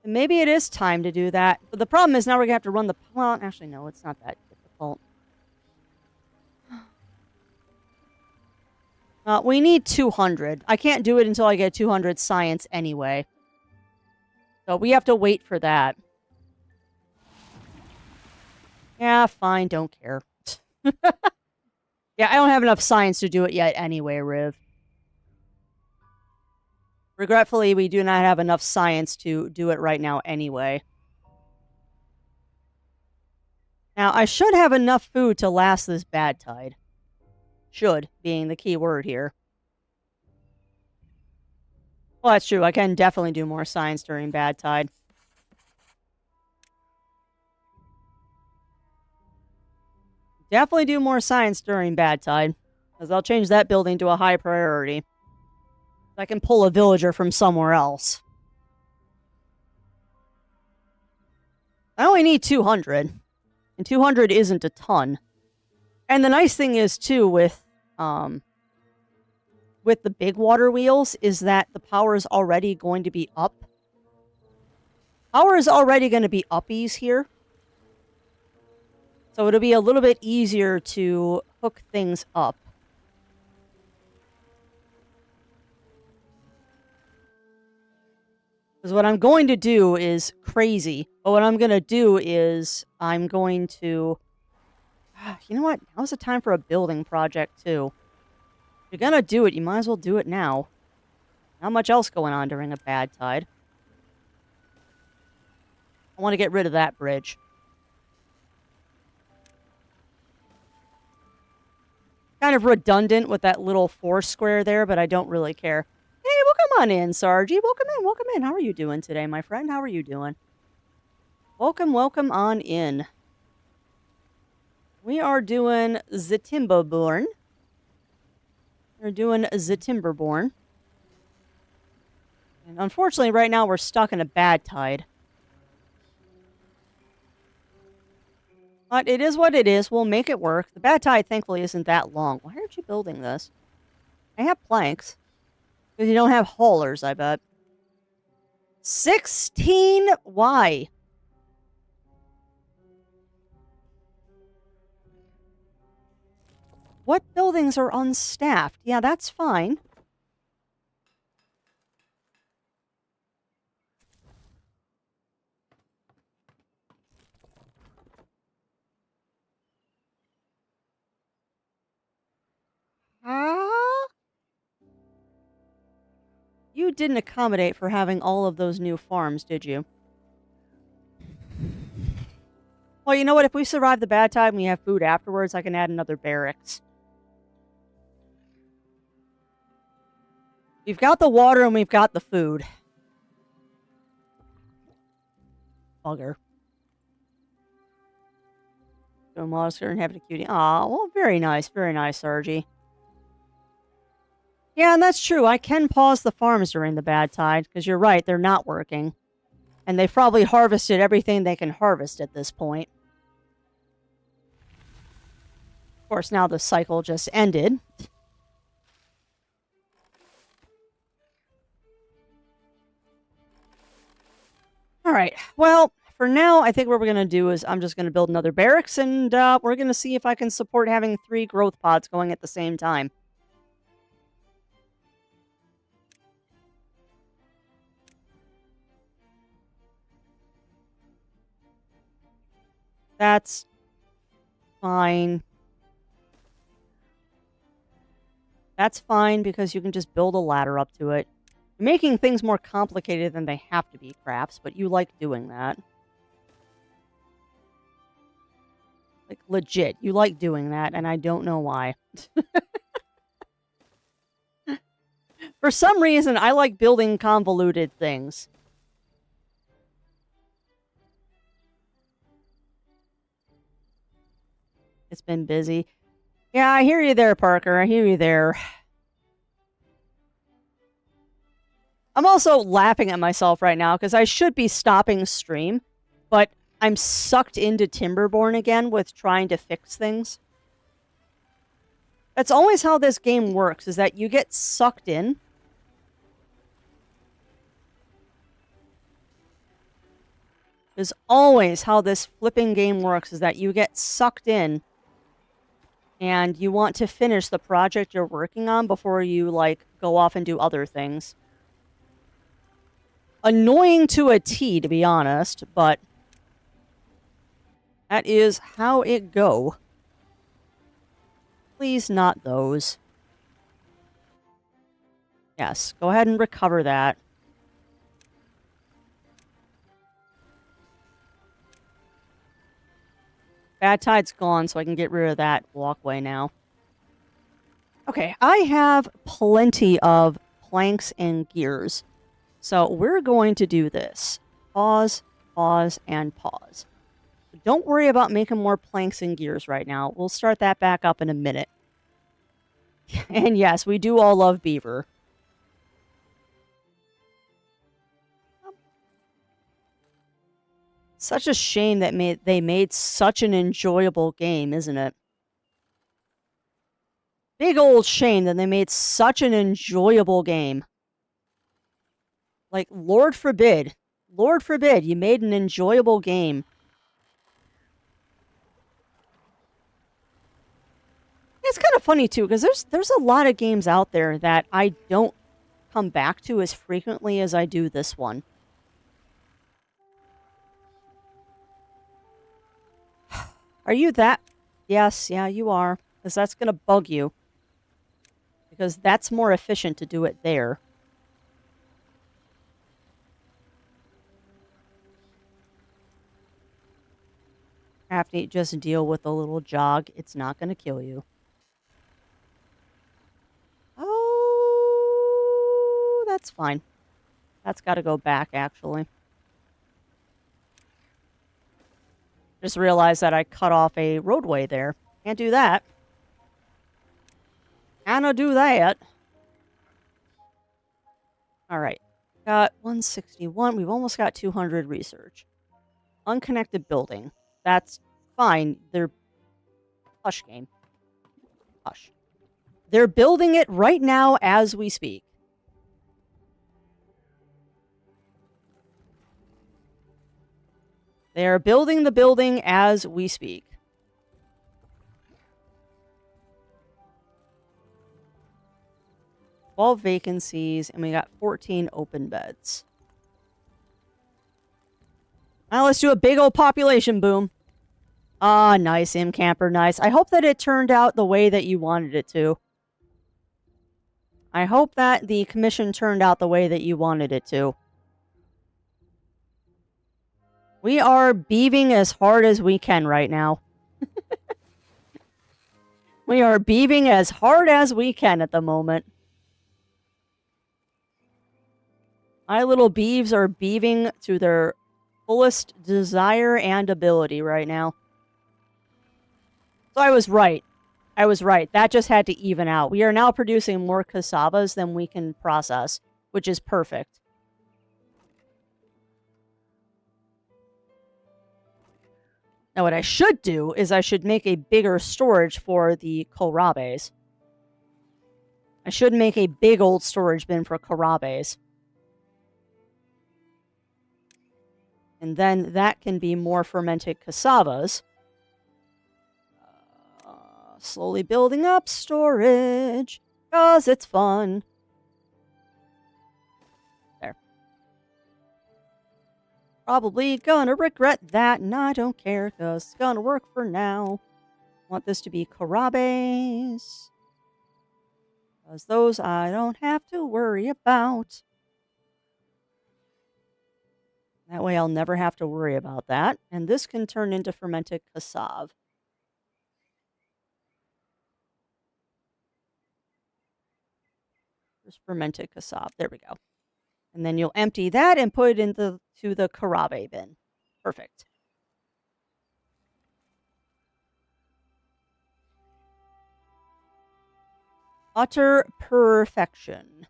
Maybe it is time to do that. But the problem is now we're going to have to run the... Well, actually, no, it's not that difficult. We need 200. I can't do it until I get 200 science anyway. So we have to wait for that. Yeah, fine, don't care. Yeah, I don't have enough science to do it yet anyway, Riv. Regretfully, we do not have enough science to do it right now anyway. Now, I should have enough food to last this bad tide. Should, being the key word here. Well, that's true. I can definitely do more science during bad tide. Definitely do more science during bad tide. Because I'll change that building to a high priority. I can pull a villager from somewhere else. I only need 200. And 200 isn't a ton. And the nice thing is, too, with the big water wheels, is that the power is already going to be up. Power is already going to be uppies here. So it'll be a little bit easier to hook things up. Because what I'm going to do is crazy. But what I'm going to do is I'm going to... You know what? Now's the time for a building project, too. If you're going to do it, you might as well do it now. Not much else going on during a bad tide. I want to get rid of that bridge. Kind of redundant with that little force square there, but I don't really care. Hey, welcome on in, Sargy. Welcome in, welcome in. How are you doing today, my friend? How are you doing? Welcome, welcome on in. We are doing the Timberborn. We're doing the Timberborn. And unfortunately, right now, we're stuck in a bad tide. But it is what it is. We'll make it work. The bad tide, thankfully, isn't that long. Why aren't you building this? I have planks. Because you don't have haulers, I bet. 16? Why? What buildings are unstaffed? Yeah, that's fine. You didn't accommodate for having all of those new farms, did you? Well, you know what? If we survive the bad time and we have food afterwards, I can add another barracks. We've got the water and we've got the food. Bugger. Doing monster and having a cutie. Aw, well, very nice, Sargy. Yeah, and that's true. I can pause the farms during the bad tide, because you're right, they're not working. And they've probably harvested everything they can harvest at this point. Of course, now the cycle just ended. Alright, well, for now, I think what we're going to do is I'm just going to build another barracks, and we're going to see if I can support having 3 growth pods going at the same time. That's fine. That's fine, because you can just build a ladder up to it. You're making things more complicated than they have to be, Craps, but you like doing that. Like, legit, you like doing that, and I don't know why. For some reason, I like building convoluted things. It's been busy. Yeah, I hear you there, Parker. I hear you there. I'm also laughing at myself right now because I should be stopping stream, but I'm sucked into Timberborn again with trying to fix things. That's always how this game works, is that you get sucked in. Is always how this flipping game works, is that you get sucked in and you want to finish the project you're working on before you, like, go off and do other things. Annoying to a T, to be honest, but that is how it go. Please not those. Yes, go ahead and recover that. Bad tide's gone, so I can get rid of that walkway now. Okay, I have plenty of planks and gears. So we're going to do this. Pause, pause, and pause. Don't worry about making more planks and gears right now. We'll start that back up in a minute. And yes, we do all love beaver. Such a shame that they made such an enjoyable game, isn't it? Big old shame that they made such an enjoyable game. Like, Lord forbid you made an enjoyable game. It's kind of funny, too, because there's a lot of games out there that I don't come back to as frequently as I do this one. Are you that? Yes, yeah, you are. Because that's going to bug you. Because that's more efficient to do it there. Have to just deal with a little jog. It's not going to kill you. Oh, that's fine. That's got to go back, actually. Just realized that I cut off a roadway there. Can't do that. Can't do that. Alright. Got 161. We've almost got 200 research. Unconnected building. That's fine. They're... Hush, game. Hush. They're building it right now as we speak. They're building the building as we speak. All vacancies, and we got 14 open beds. Now let's do a big old population boom. Ah, nice, Camper, nice. I hope that it turned out the way that you wanted it to. I hope that the commission turned out the way that you wanted it to. We are beaving as hard as we can right now. We are beaving as hard as we can at the moment. My little beeves are beaving to their fullest desire and ability right now. So I was right. I was right. That just had to even out. We are now producing more cassavas than we can process, which is perfect. Now what I should do is I should make a bigger storage for the kohlrabes. I should make a big old storage bin for kohlrabes. And then that can be more fermented cassavas. Slowly building up storage, because it's fun. There. Probably gonna regret that, and I don't care, because it's gonna work for now. Want this to be kohlrabes. Because those I don't have to worry about. That way I'll never have to worry about that. And this can turn into fermented cassave. There's fermented cassave. There we go. And then you'll empty that and put it into the kohlrabe bin. Perfect. Utter perfection.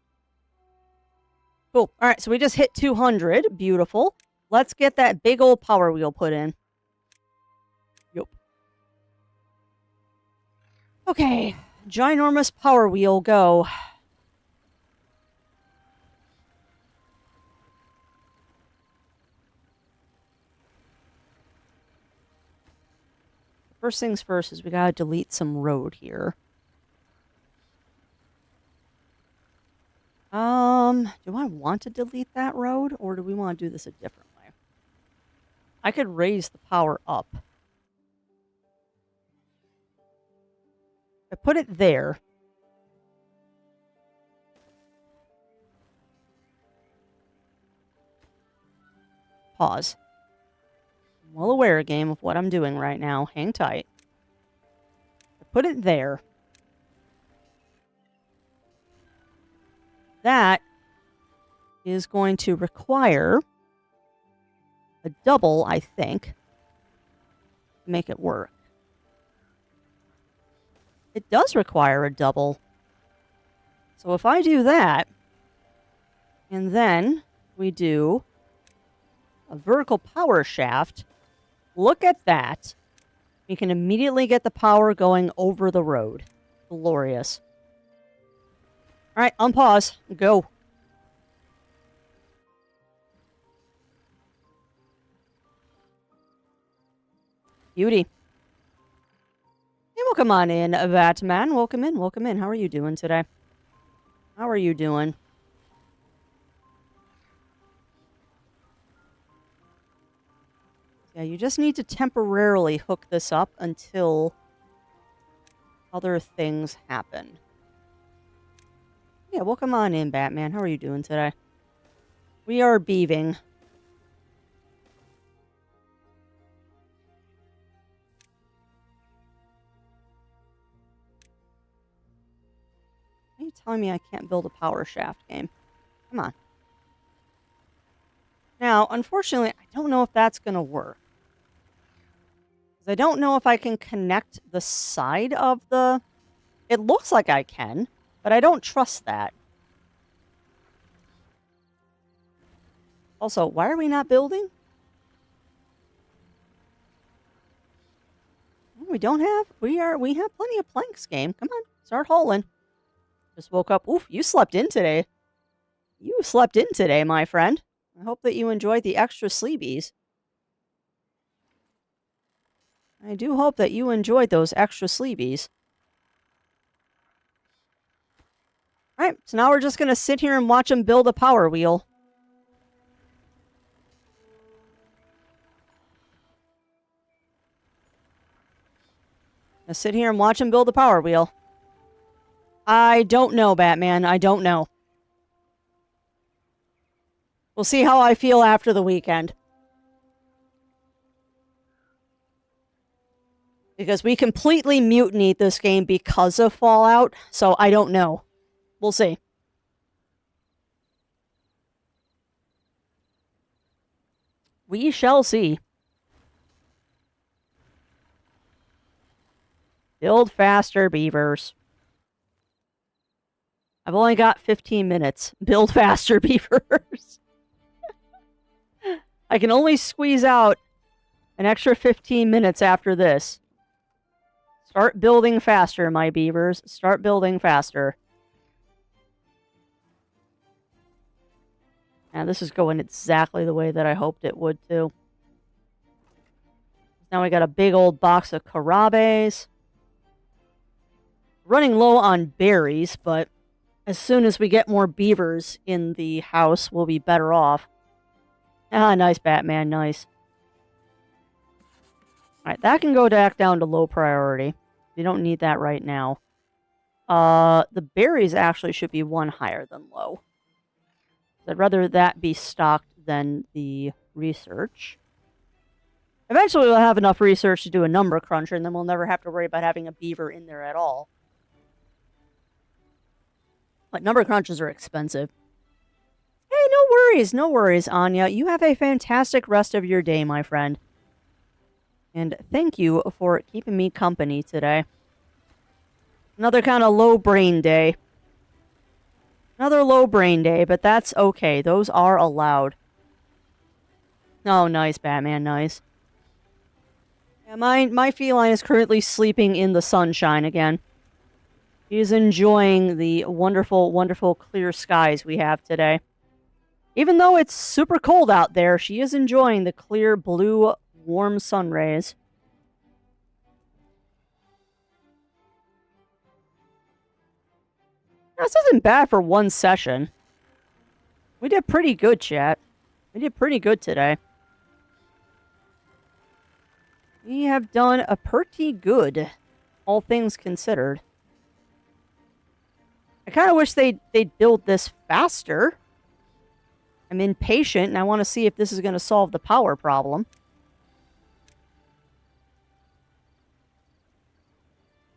Cool. All right, so we just hit 200. Beautiful. Let's get that big old power wheel put in. Yup. Okay. Ginormous power wheel, go. First things first is we gotta delete some road here. Do I want to delete that road, or do we want to do this a different way? I could raise the power up. I put it there. Pause. I'm well aware, game, of what I'm doing right now. Hang tight. I put it there. That is going to require a double, I think, to make it work. It does require a double. So if I do that, and then we do a vertical power shaft, look at that. We can immediately get the power going over the road. Glorious. All right, unpause. Go. Beauty. Hey, welcome on in, Batman. Welcome in, welcome in. How are you doing today? How are you doing? Yeah, you just need to temporarily hook this up until other things happen. Yeah, welcome on in, Batman. How are you doing today? We are beaving. Are you telling me I can't build a power shaft game? Come on. Now, unfortunately, I don't know if that's going to work. Because I don't know if I can connect the side of the... It looks like I can, but I don't trust that. Also, why are we not building? We don't have... We have plenty of planks, game. Come on, start hauling. Just woke up. Oof, you slept in today. You slept in today, my friend. I hope that you enjoyed the extra sleebies. I do hope that you enjoyed those extra sleebies. Alright, so now we're just going to sit here and watch him build a power wheel. Let's sit here and watch him build a power wheel. I don't know, Batman. I don't know. We'll see how I feel after the weekend. Because we completely mutinied this game because of Fallout, so I don't know. We'll see. We shall see. Build faster, beavers. I've only got 15 minutes. Build faster, beavers. I can only squeeze out an extra 15 minutes after this. Start building faster, my beavers. Start building faster. And this is going exactly the way that I hoped it would, too. Now we got a big old box of Carabes. Running low on berries, but as soon as we get more beavers in the house, we'll be better off. Ah, nice, Batman, nice. Alright, that can go back down to low priority. We don't need that right now. The berries actually should be one higher than low. I'd rather that be stocked than the research. Eventually we'll have enough research to do a number cruncher, and then we'll never have to worry about having a beaver in there at all. But number crunches are expensive. Hey, no worries, Anya. You have a fantastic rest of your day, my friend. And thank you for keeping me company today. Another kind of low brain day. Another low brain day, but that's okay. Those are allowed. Oh, nice, Batman, nice. Yeah, my feline is currently sleeping in the sunshine again. He is enjoying the wonderful, wonderful clear skies we have today. Even though it's super cold out there, she is enjoying the clear, blue, warm sun rays. This isn't bad for one session. We did pretty good, chat. We did pretty good today. We have done a pretty good, all things considered. I kind of wish they'd build this faster. I'm impatient, and I want to see if this is going to solve the power problem.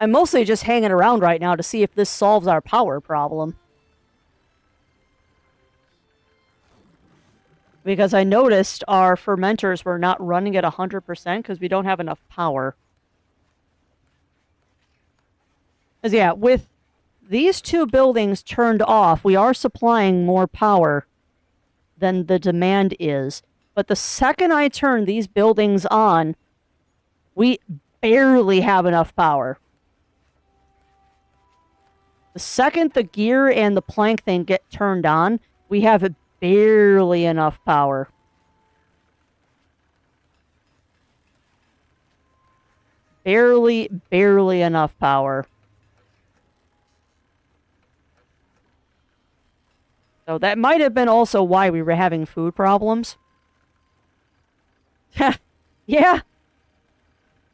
I'm mostly just hanging around right now to see if this solves our power problem. Because I noticed our fermenters were not running at 100% because we don't have enough power. Because, yeah, with these two buildings turned off, we are supplying more power than the demand is. But the second I turn these buildings on, we barely have enough power. The second the gear and the plank thing get turned on, we have barely enough power. Barely enough power. So that might have been also why we were having food problems. Yeah.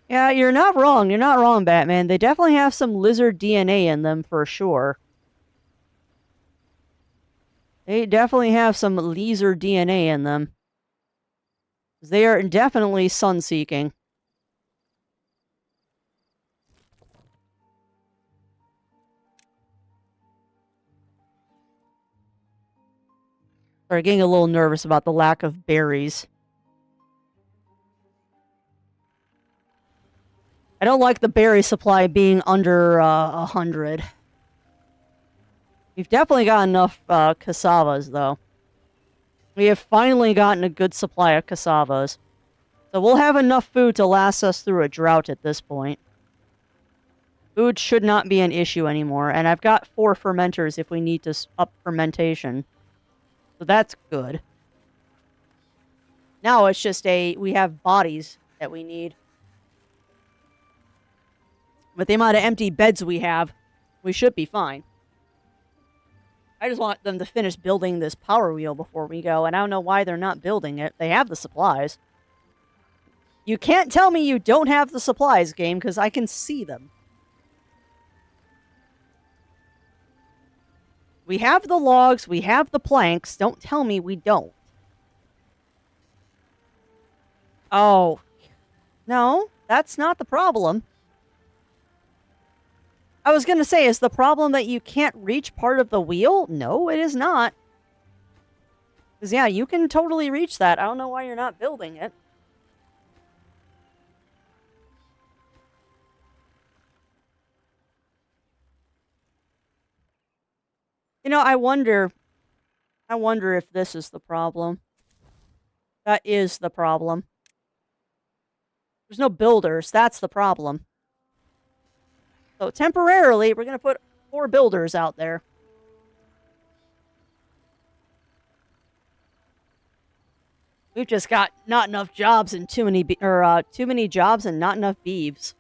Yeah, you're not wrong. You're not wrong, Batman. They definitely have some lizard DNA in them for sure. They definitely have some lizard DNA in them. They are definitely sun-seeking. Sorry, getting a little nervous about the lack of berries. I don't like the berry supply being under 100. We've definitely got enough cassavas, though. We have finally gotten a good supply of cassavas. So we'll have enough food to last us through a drought at this point. Food should not be an issue anymore, and I've got 4 fermenters if we need to up fermentation. So that's good. Now it's just we have bodies that we need. With the amount of empty beds we have, we should be fine. I just want them to finish building this power wheel before we go, and I don't know why they're not building it. They have the supplies. You can't tell me you don't have the supplies, game, because I can see them. We have the logs, we have the planks. Don't tell me we don't. Oh. No, that's not the problem. I was going to say, is the problem that you can't reach part of the wheel? No, it is not. Because, yeah, you can totally reach that. I don't know why you're not building it. You know, I wonder if this is the problem. That is the problem. There's no builders. That's the problem. So temporarily, we're going to put 4 builders out there. We've just got not enough jobs and too many jobs and not enough beeves.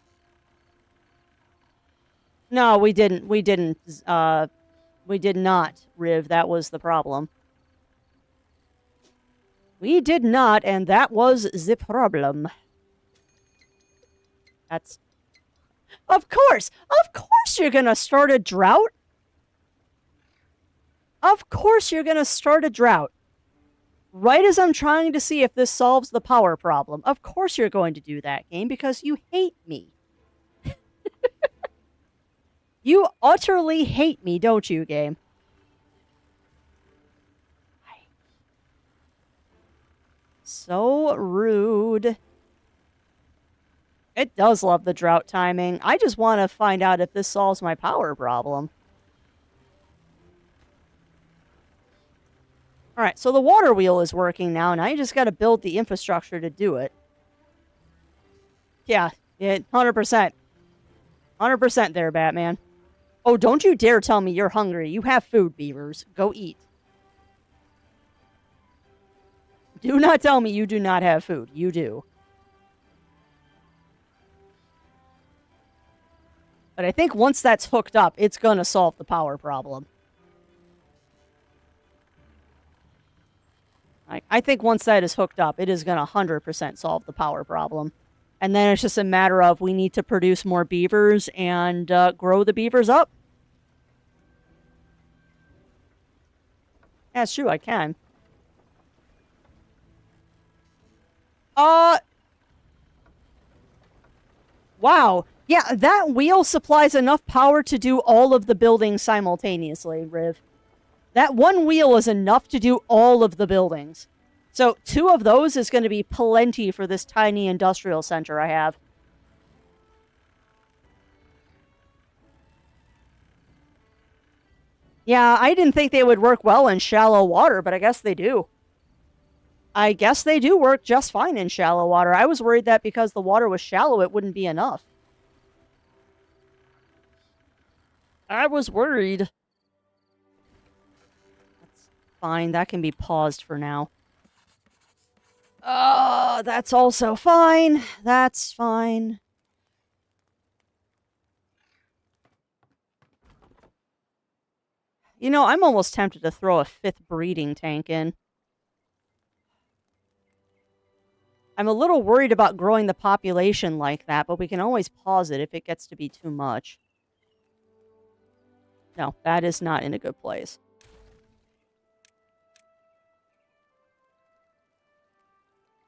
No, we didn't. We didn't. We did not, Riv. That was the problem. We did not, and that was the problem. That's... Of course you're gonna start a drought. Of course you're gonna start a drought. Right as I'm trying to see if this solves the power problem. Of course you're going to do that, game, because you hate me. You utterly hate me, don't you, game? So rude. It does love the drought timing. I just want to find out if this solves my power problem. Alright, so the water wheel is working now. Now you just got to build the infrastructure to do it. Yeah, 100%. 100% there, Batman. Oh, don't you dare tell me you're hungry. You have food, beavers. Go eat. Do not tell me you do not have food. You do. But I think once that's hooked up, it's going to solve the power problem. I think once that is hooked up, it is going to 100% solve the power problem. And then it's just a matter of we need to produce more beavers and grow the beavers up. That's true, I can. Wow. Yeah, that wheel supplies enough power to do all of the buildings simultaneously, Riv. That one wheel is enough to do all of the buildings. So 2 of those is going to be plenty for this tiny industrial center I have. Yeah, I didn't think they would work well in shallow water, but I guess they do. I guess they do work just fine in shallow water. I was worried that because the water was shallow, it wouldn't be enough. I was worried. That's fine. That can be paused for now. That's also fine. That's fine. You know, I'm almost tempted to throw a 5th breeding tank in. I'm a little worried about growing the population like that, but we can always pause it if it gets to be too much. No, that is not in a good place.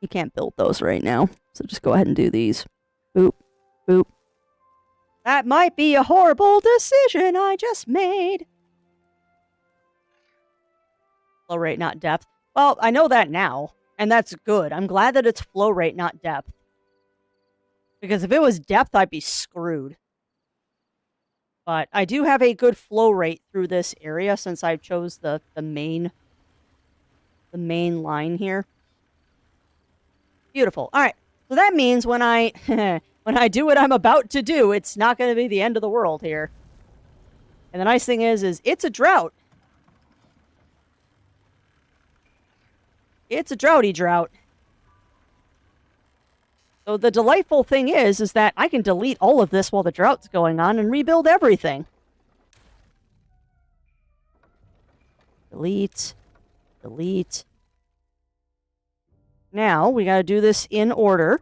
You can't build those right now, so just go ahead and do these. Boop, boop. That might be a horrible decision I just made. Flow rate, not depth. Well, I know that now, and that's good. I'm glad that it's flow rate, not depth. Because if it was depth, I'd be screwed. But I do have a good flow rate through this area since I chose the main line here. Beautiful. All right. So that means when I when I do what I'm about to do, it's not going to be the end of the world here. And the nice thing is it's a drought. It's a droughty drought. So the delightful thing is that I can delete all of this while the drought's going on and rebuild everything. Delete. Delete. Now, we gotta do this in order.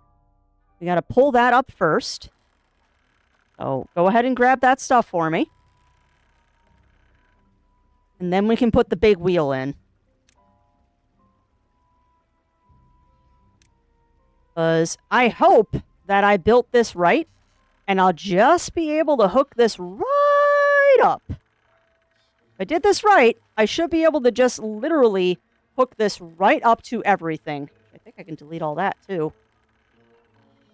We gotta pull that up first. So, go ahead and grab that stuff for me. And then we can put the big wheel in. Because I hope that I built this right, and I'll just be able to hook this right up. If I did this right, I should be able to just literally hook this right up to everything. I think I can delete all that, too.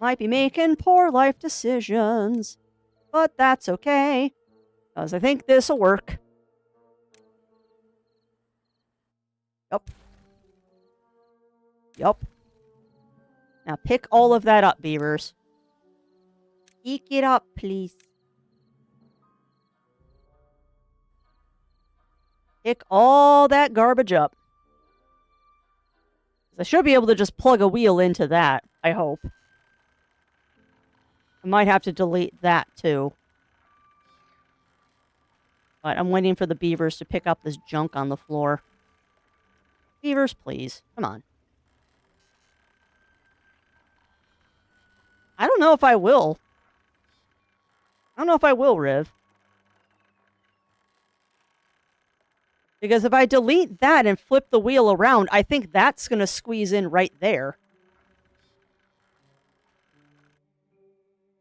Might be making poor life decisions, but that's okay, because I think this'll work. Yup. Yup. Now pick all of that up, beavers. Pick it up, please. Pick all that garbage up. I should be able to just plug a wheel into that, I hope. I might have to delete that, too. But I'm waiting for the beavers to pick up this junk on the floor. Beavers, please. Come on. I don't know if I will. I don't know if I will, Riv. Because if I delete that and flip the wheel around, I think that's going to squeeze in right there.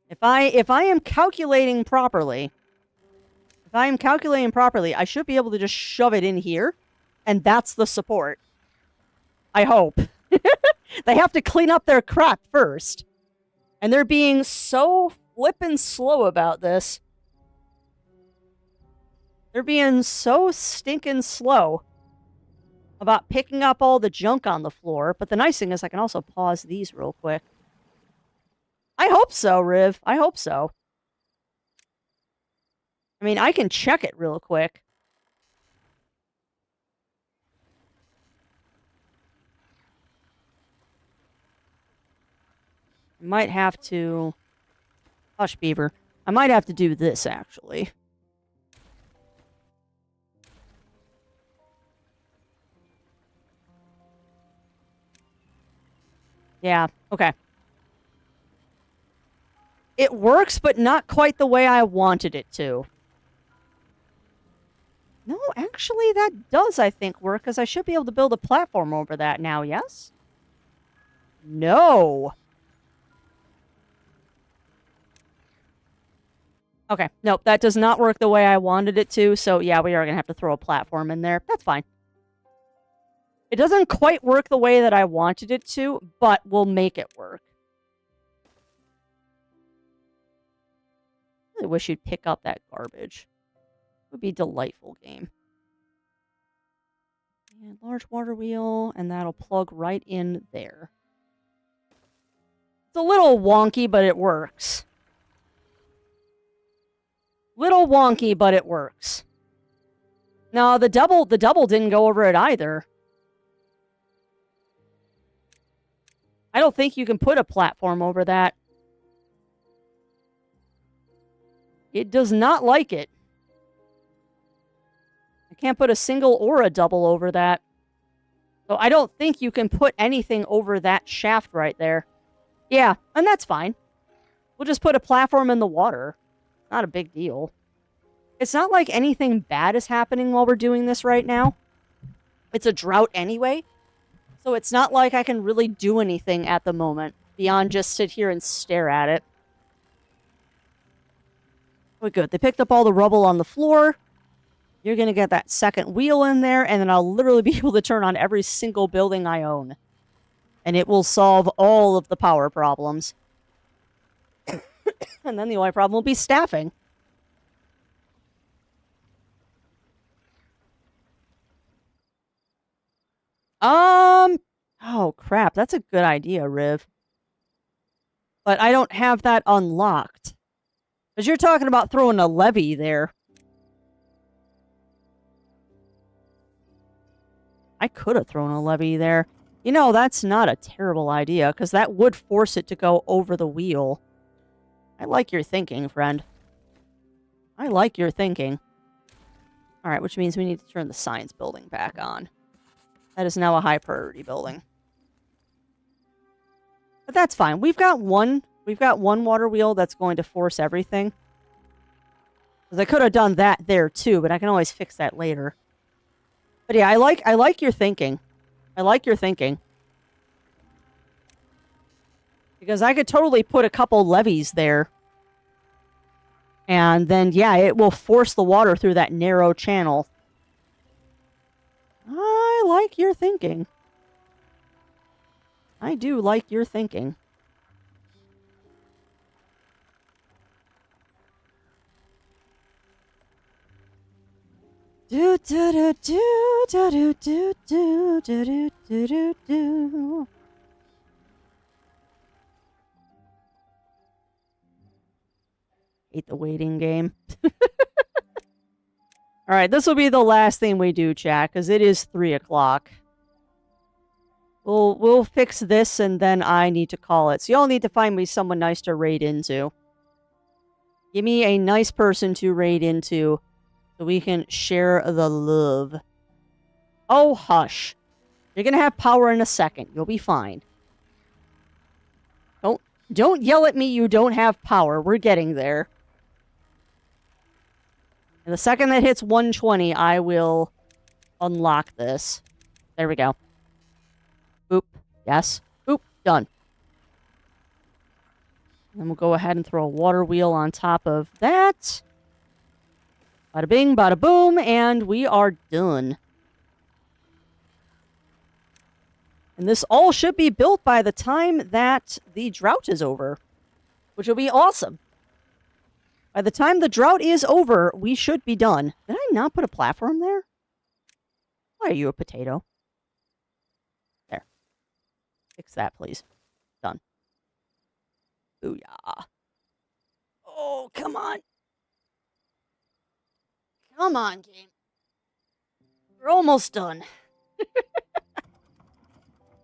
If I am calculating properly, I should be able to just shove it in here, and that's the support. I hope. They have to clean up their crap first. And they're being so flippin' slow about this. They're being so stinking slow about picking up all the junk on the floor. But the nice thing is I can also pause these real quick. I hope so, Riv. I hope so. I mean, I can check it real quick. I might have to... Hush, beaver. I might have to do this, actually. Yeah, okay. It works, but not quite the way I wanted it to. No, actually, that does, I think, work, because I should be able to build a platform over that now, yes? No! Okay, nope, that does not work the way I wanted it to, so yeah, we are going to have to throw a platform in there. That's fine. It doesn't quite work the way that I wanted it to, but we'll make it work. I really wish you'd pick up that garbage. It would be a delightful game. And large water wheel, and that'll plug right in there. It's a little wonky, but it works. Little wonky, but it works. No, the double didn't go over it either. I don't think you can put a platform over that. It does not like it. I can't put a single or a double over that. So I don't think you can put anything over that shaft right there. Yeah, and that's fine. We'll just put a platform in the water. Not a big deal. It's not like anything bad is happening while we're doing this right now. It's a drought anyway. So it's not like I can really do anything at the moment beyond just sit here and stare at it. Oh, good. They picked up all the rubble on the floor. You're going to get that second wheel in there, and then I'll literally be able to turn on every single building I own. And it will solve all of the power problems. And then the only problem will be staffing. Oh crap, that's a good idea, Riv. But I don't have that unlocked. Because you're talking about throwing a levee there. I could have thrown a levee there. You know, that's not a terrible idea, because that would force it to go over the wheel. I like your thinking, friend. I like your thinking. Alright, which means we need to turn the science building back on. That is now a high priority building. But that's fine. We've got one water wheel that's going to force everything. Because I could have done that there too, but I can always fix that later. But yeah, I like your thinking. I like your thinking. Because I could totally put a couple levees there. And then, yeah, it will force the water through that narrow channel. I like your thinking. I do like your thinking. Do do do do do do do do do do do. Hate the waiting game. Alright, this will be the last thing we do, chat, because it is 3 o'clock. We'll fix this, and then I need to call it. So y'all need to find me someone nice to raid into. Give me a nice person to raid into, so we can share the love. Oh, hush. You're gonna have power in a second. You'll be fine. Don't yell at me you don't have power. We're getting there. And the second that hits 120, I will unlock this. There we go. Boop. Yes. Boop. Done. Then we'll go ahead and throw a water wheel on top of that. Bada bing, bada boom, and we are done. And this all should be built by the time that the drought is over, which will be awesome. By the time the drought is over, we should be done. Did I not put a platform there? Why are you a potato? There. Fix that, please. Done. Booyah. Oh, come on. Come on, game. We're almost done.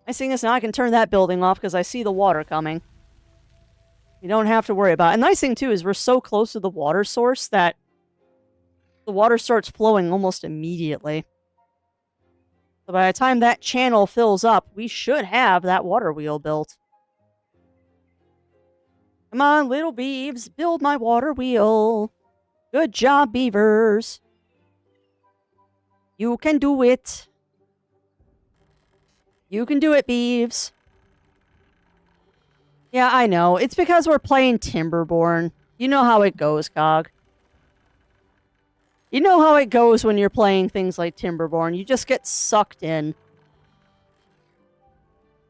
Nice thing is now I can turn that building off because I see the water coming. You don't have to worry about it. And the nice thing, too, is we're so close to the water source that the water starts flowing almost immediately. So by the time that channel fills up, we should have that water wheel built. Come on, little beavs, build my water wheel. Good job, beavers. You can do it. You can do it, beeves. Yeah, I know. It's because we're playing Timberborn. You know how it goes, Cog. You know how it goes when you're playing things like Timberborn. You just get sucked in.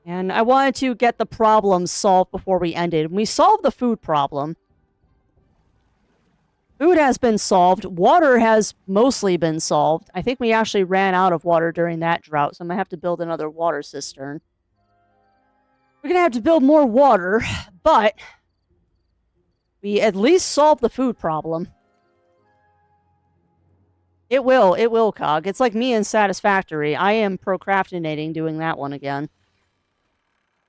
And I wanted to get the problem solved before we ended. We solved the food problem. Food has been solved. Water has mostly been solved. I think we actually ran out of water during that drought, so I'm going to have to build another water cistern. We're going to have to build more water, but we at least solved the food problem. It will, Cog. It's like me in Satisfactory. I am procrastinating doing that one again.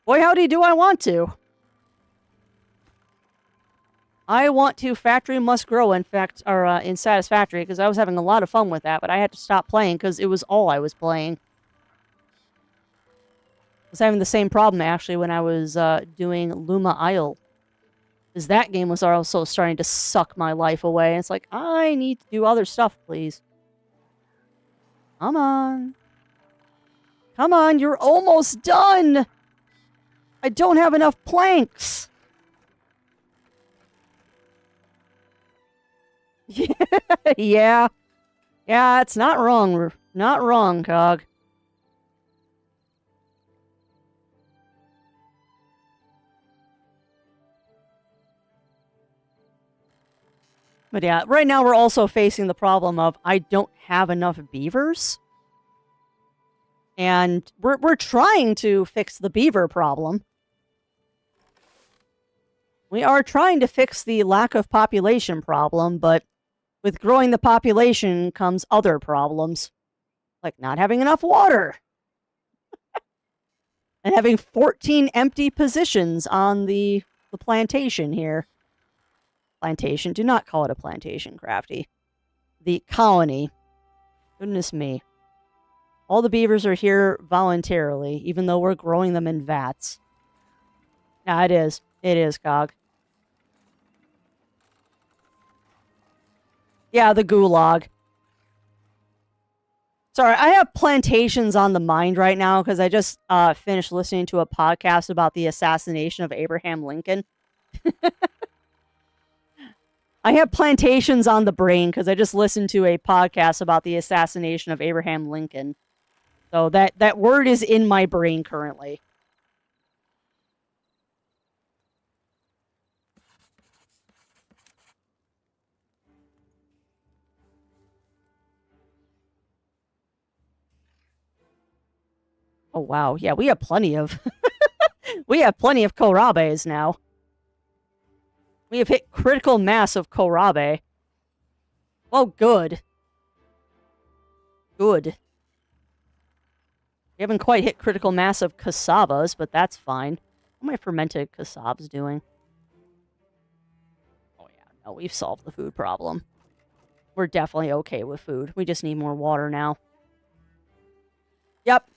Boy, howdy do I want to. I want to Factory Must Grow, in Satisfactory, because I was having a lot of fun with that, but I had to stop playing because it was all I was playing. I was having the same problem, actually, when I was doing Luma Isle. Because that game was also starting to suck my life away. And it's like, I need to do other stuff, please. Come on. Come on, you're almost done! I don't have enough planks! Yeah. Yeah, it's not wrong. Not wrong, Cog. But yeah, right now we're also facing the problem of I don't have enough beavers. And we're trying to fix the beaver problem. We are trying to fix the lack of population problem, but with growing the population comes other problems. Like not having enough water. And having 14 empty positions on the plantation here. Plantation. Do not call it a plantation, Crafty. The colony. Goodness me. All the beavers are here voluntarily, even though we're growing them in vats. Yeah, it is. It is, Cog. Yeah, the gulag. Sorry, I have plantations on the mind right now because I just finished listening to a podcast about the assassination of Abraham Lincoln. I have plantations on the brain because I just listened to a podcast about the assassination of Abraham Lincoln. So that word is in my brain currently. Oh wow, yeah, we have plenty of we have plenty of kohlrabes now. We have hit critical mass of kohlrabi. Well, good. Good. We haven't quite hit critical mass of cassavas, but that's fine. How are my fermented cassavas doing? Oh yeah, no, we've solved the food problem. We're definitely okay with food. We just need more water now. Yep.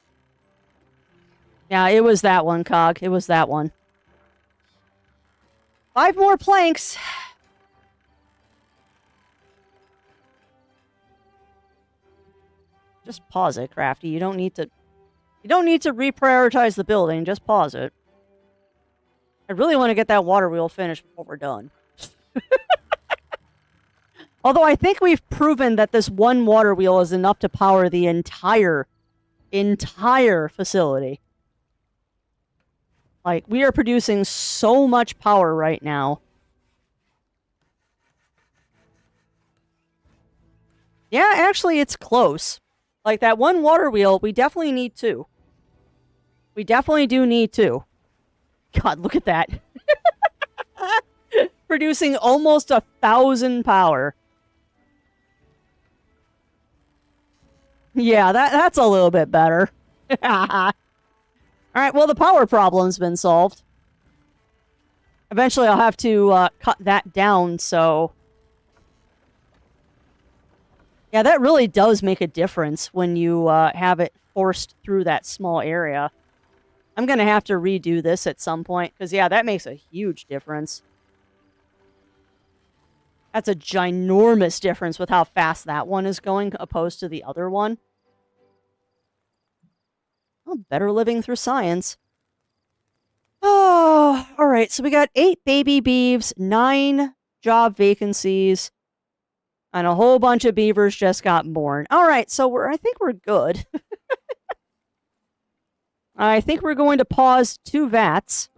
Yeah, it was that one, Cog. It was that one. 5 more planks. Just pause it, Crafty. You don't need to reprioritize the building. Just pause it. I really want to get that water wheel finished before we're done. Although I think we've proven that this one water wheel is enough to power the entire facility. Like, we are producing so much power right now. Yeah, actually, it's close. Like, that one water wheel, we definitely need 2. We definitely do need 2. God, look at that. Producing almost 1,000 power. Yeah, that's a little bit better. Alright, well, the power problem's been solved. Eventually, I'll have to cut that down, so... Yeah, that really does make a difference when you have it forced through that small area. I'm going to have to redo this at some point, because, yeah, that makes a huge difference. That's a ginormous difference with how fast that one is going, opposed to the other one. Well, better living through science. Oh, alright, so we got 8 baby beeves, 9 job vacancies, and a whole bunch of beavers just got born. Alright, so I think we're good. I think we're going to pause 2 vats.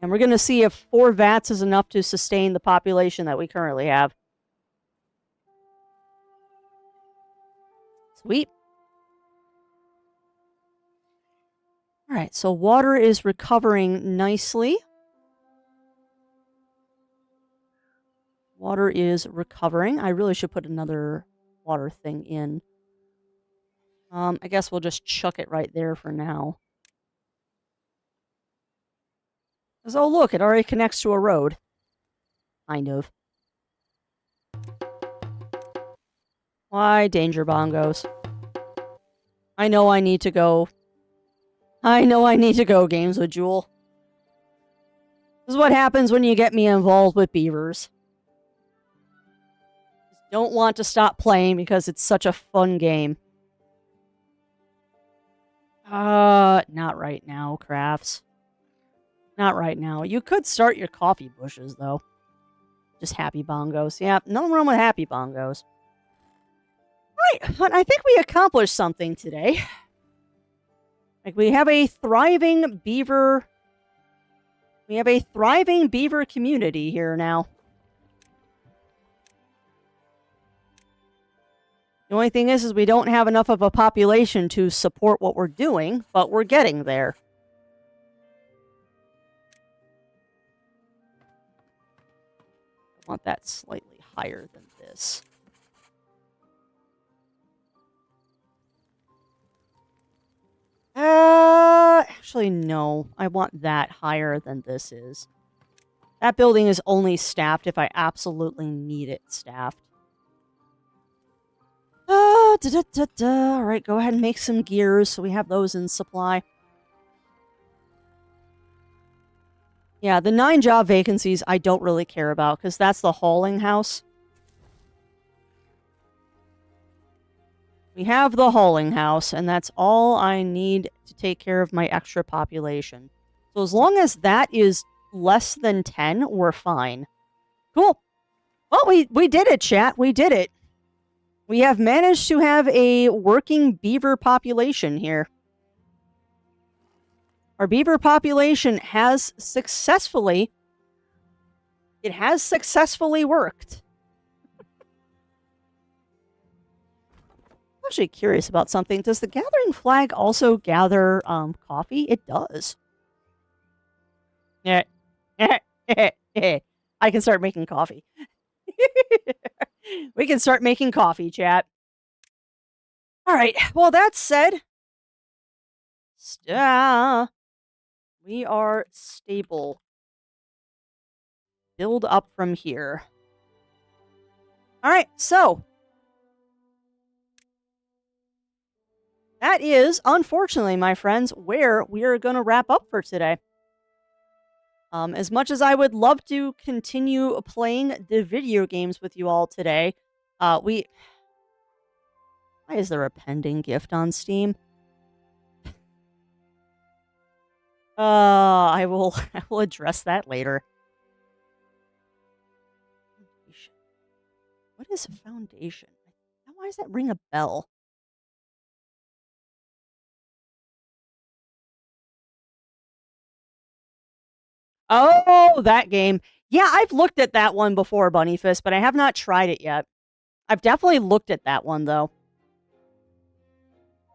And we're going to see if 4 vats is enough to sustain the population that we currently have. Sweet. Alright, so water is recovering nicely. Water is recovering. I really should put another water thing in. I guess we'll just chuck it right there for now. Because, oh look, it already connects to a road. Kind of. Why, danger bongos. I know I need to go. I know I need to go, Games with Jewel. This is what happens when you get me involved with beavers. Just don't want to stop playing because it's such a fun game. Not right now, Crafts. Not right now. You could start your coffee bushes, though. Just happy bongos. Yeah, nothing wrong with happy bongos. Right, but I think we accomplished something today. Like, we have a thriving beaver... We have a thriving beaver community here now. The only thing is we don't have enough of a population to support what we're doing, but we're getting there. I want that slightly higher than this. Actually, no. I want that higher than this is. That building is only staffed if I absolutely need it staffed. Alright, go ahead and make some gears so we have those in supply. Yeah, the 9 job vacancies I don't really care about because that's the hauling house. We have the hauling house, and that's all I need to take care of my extra population. So as long as that is less than 10, we're fine. Cool. Well, we did it, chat. We did it. We have managed to have a working beaver population here. Our beaver population has successfully... It has successfully worked. I'm actually curious about something. Does the gathering flag also gather coffee? It does. Yeah. I can start making coffee. We can start making coffee, chat. All right. Well, that said, we are stable. Build up from here. All right. So that is, unfortunately, my friends, where we are going to wrap up for today. As much as I would love to continue playing the video games with you all today, why is there a pending gift on Steam? I will address that later. What is foundation? Why does that ring a bell? Oh, that game. Yeah, I've looked at that one before, Bunnyfist, but I have not tried it yet. I've definitely looked at that one, though.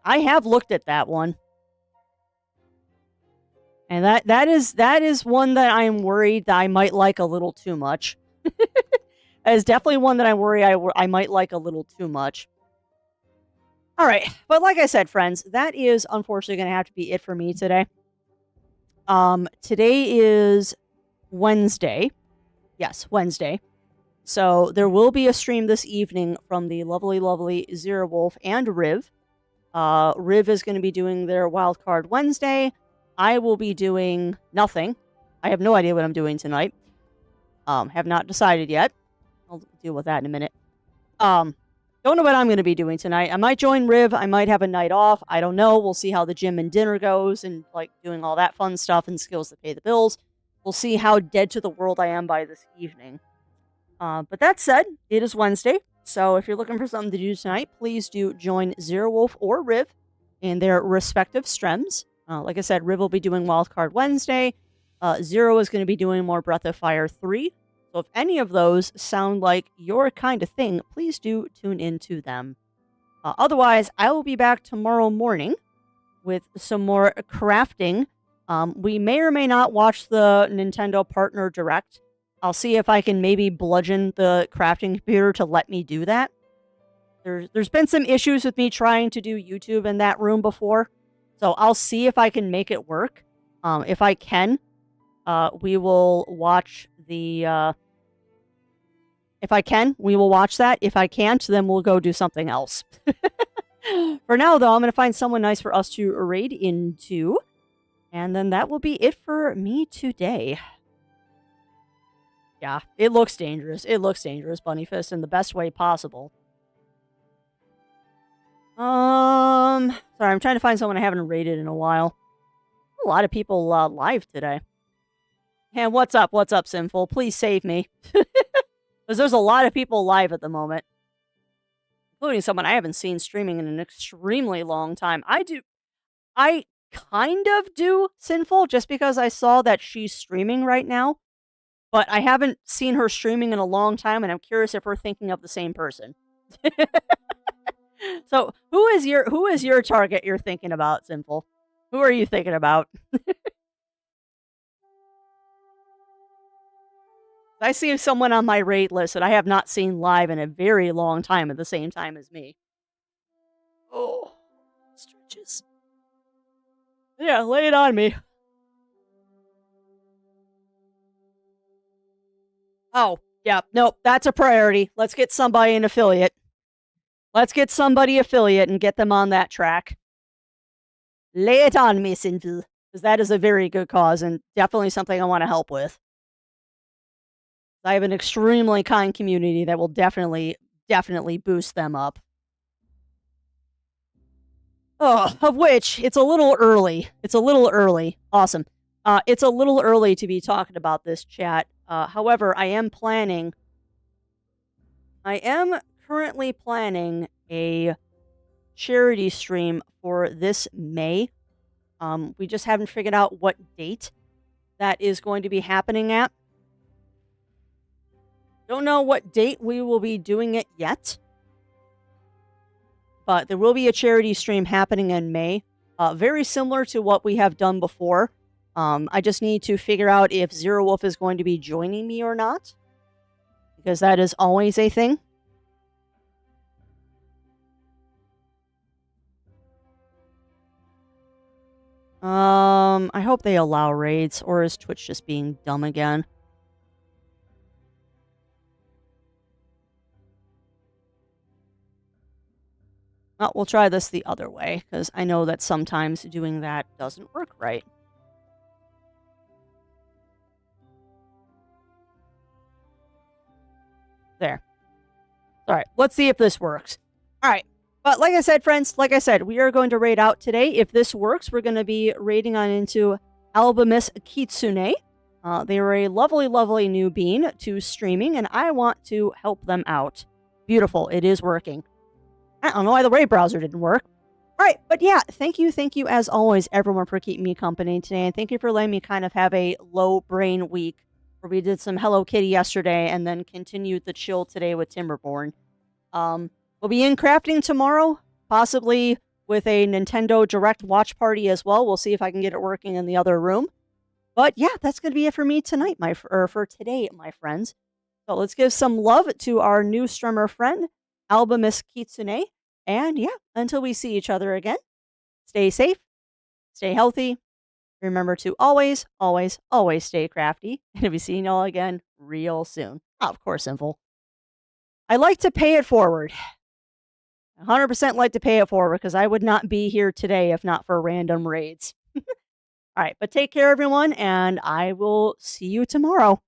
I have looked at that one. And that is one that I'm worried that I might like a little too much. That is definitely one that I'm worried I might like a little too much. All right, but like I said, friends, that is unfortunately going to have to be it for me today. Today is Wednesday. Yes, Wednesday. So there will be a stream this evening from the lovely Zero Wolf and Riv. Riv is going to be doing their Wildcard Wednesday. I will be doing nothing. I have no idea what I'm doing tonight. Have not decided yet. I'll deal with that in a minute. Don't know what I'm going to be doing tonight. I might join Riv. I might have a night off. I don't know. We'll see how the gym and dinner goes and like doing all that fun stuff and skills that pay the bills. We'll see how dead to the world I am by this evening. But that said, it is Wednesday. So if you're looking for something to do tonight, please do join Zero Wolf or Riv in their respective streams. Like I said, Riv will be doing Wildcard Wednesday. Zero is going to be doing more Breath of Fire 3. So if any of those sound like your kind of thing, please do tune into them. Otherwise, I will be back tomorrow morning with some more crafting. We may or may not watch the Nintendo Partner Direct. I'll see if I can maybe bludgeon the crafting computer to let me do that. There's been some issues with me trying to do YouTube in that room before, so I'll see if I can make it work. If I can, we will watch the... If I can, we will watch that. If I can't, then we'll go do something else. For now, though, I'm going to find someone nice for us to raid into. And then that will be it for me today. Yeah, it looks dangerous. It looks dangerous, Bunnyfist, in the best way possible. Sorry, I'm trying to find someone I haven't raided in a while. A lot of people live today. And what's up? What's up, Sinful? Please save me. Because there's a lot of people live at the moment. Including someone I haven't seen streaming in an extremely long time. I kind of do, Sinful, just because I saw that she's streaming right now. But I haven't seen her streaming in a long time, and I'm curious if we're thinking of the same person. So, who is your target you're thinking about, Sinful? Who are you thinking about? I see someone on my raid list that I have not seen live in a very long time at the same time as me. Oh, stretches. Yeah, lay it on me. Oh, yeah, nope, that's a priority. Let's get somebody an affiliate. Let's get somebody affiliate and get them on that track. Lay it on me, Sinful, because that is a very good cause and definitely something I want to help with. I have an extremely kind community that will definitely boost them up. Oh, of which, it's a little early. It's a little early. Awesome. It's a little early to be talking about this, chat. However, I am currently planning a charity stream for this May. We just haven't figured out what date that is going to be happening at. Don't know what date we will be doing it yet. But there will be a charity stream happening in May. Very similar to what we have done before. I just need to figure out if Zero Wolf is going to be joining me or not. Because that is always a thing. I hope they allow raids, or is Twitch just being dumb again? Well, we'll try this the other way, because I know that sometimes doing that doesn't work right. There. Alright, let's see if this works. Alright, but like I said, friends, we are going to raid out today. If this works, we're going to be raiding on into Albumis Kitsune. They are a lovely, lovely new bean to streaming, and I want to help them out. Beautiful, it is working. I don't know why the raid browser didn't work. Alright, but yeah, thank you as always, everyone, for keeping me company today, and thank you for letting me kind of have a low brain week, where we did some Hello Kitty yesterday, and then continued the chill today with Timberborn. We'll be in crafting tomorrow, possibly with a Nintendo Direct watch party as well. We'll see if I can get it working in the other room. But yeah, that's going to be it for me tonight, for today, my friends. So let's give some love to our new streamer friend, Albumis Kitsune. And yeah, until we see each other again, stay safe, stay healthy. Remember to always, always, always stay crafty. And I'll be seeing y'all again real soon. Oh, of course, Simple. I like to pay it forward. 100% like to pay it forward, because I would not be here today if not for random raids. All right, but take care, everyone, and I will see you tomorrow.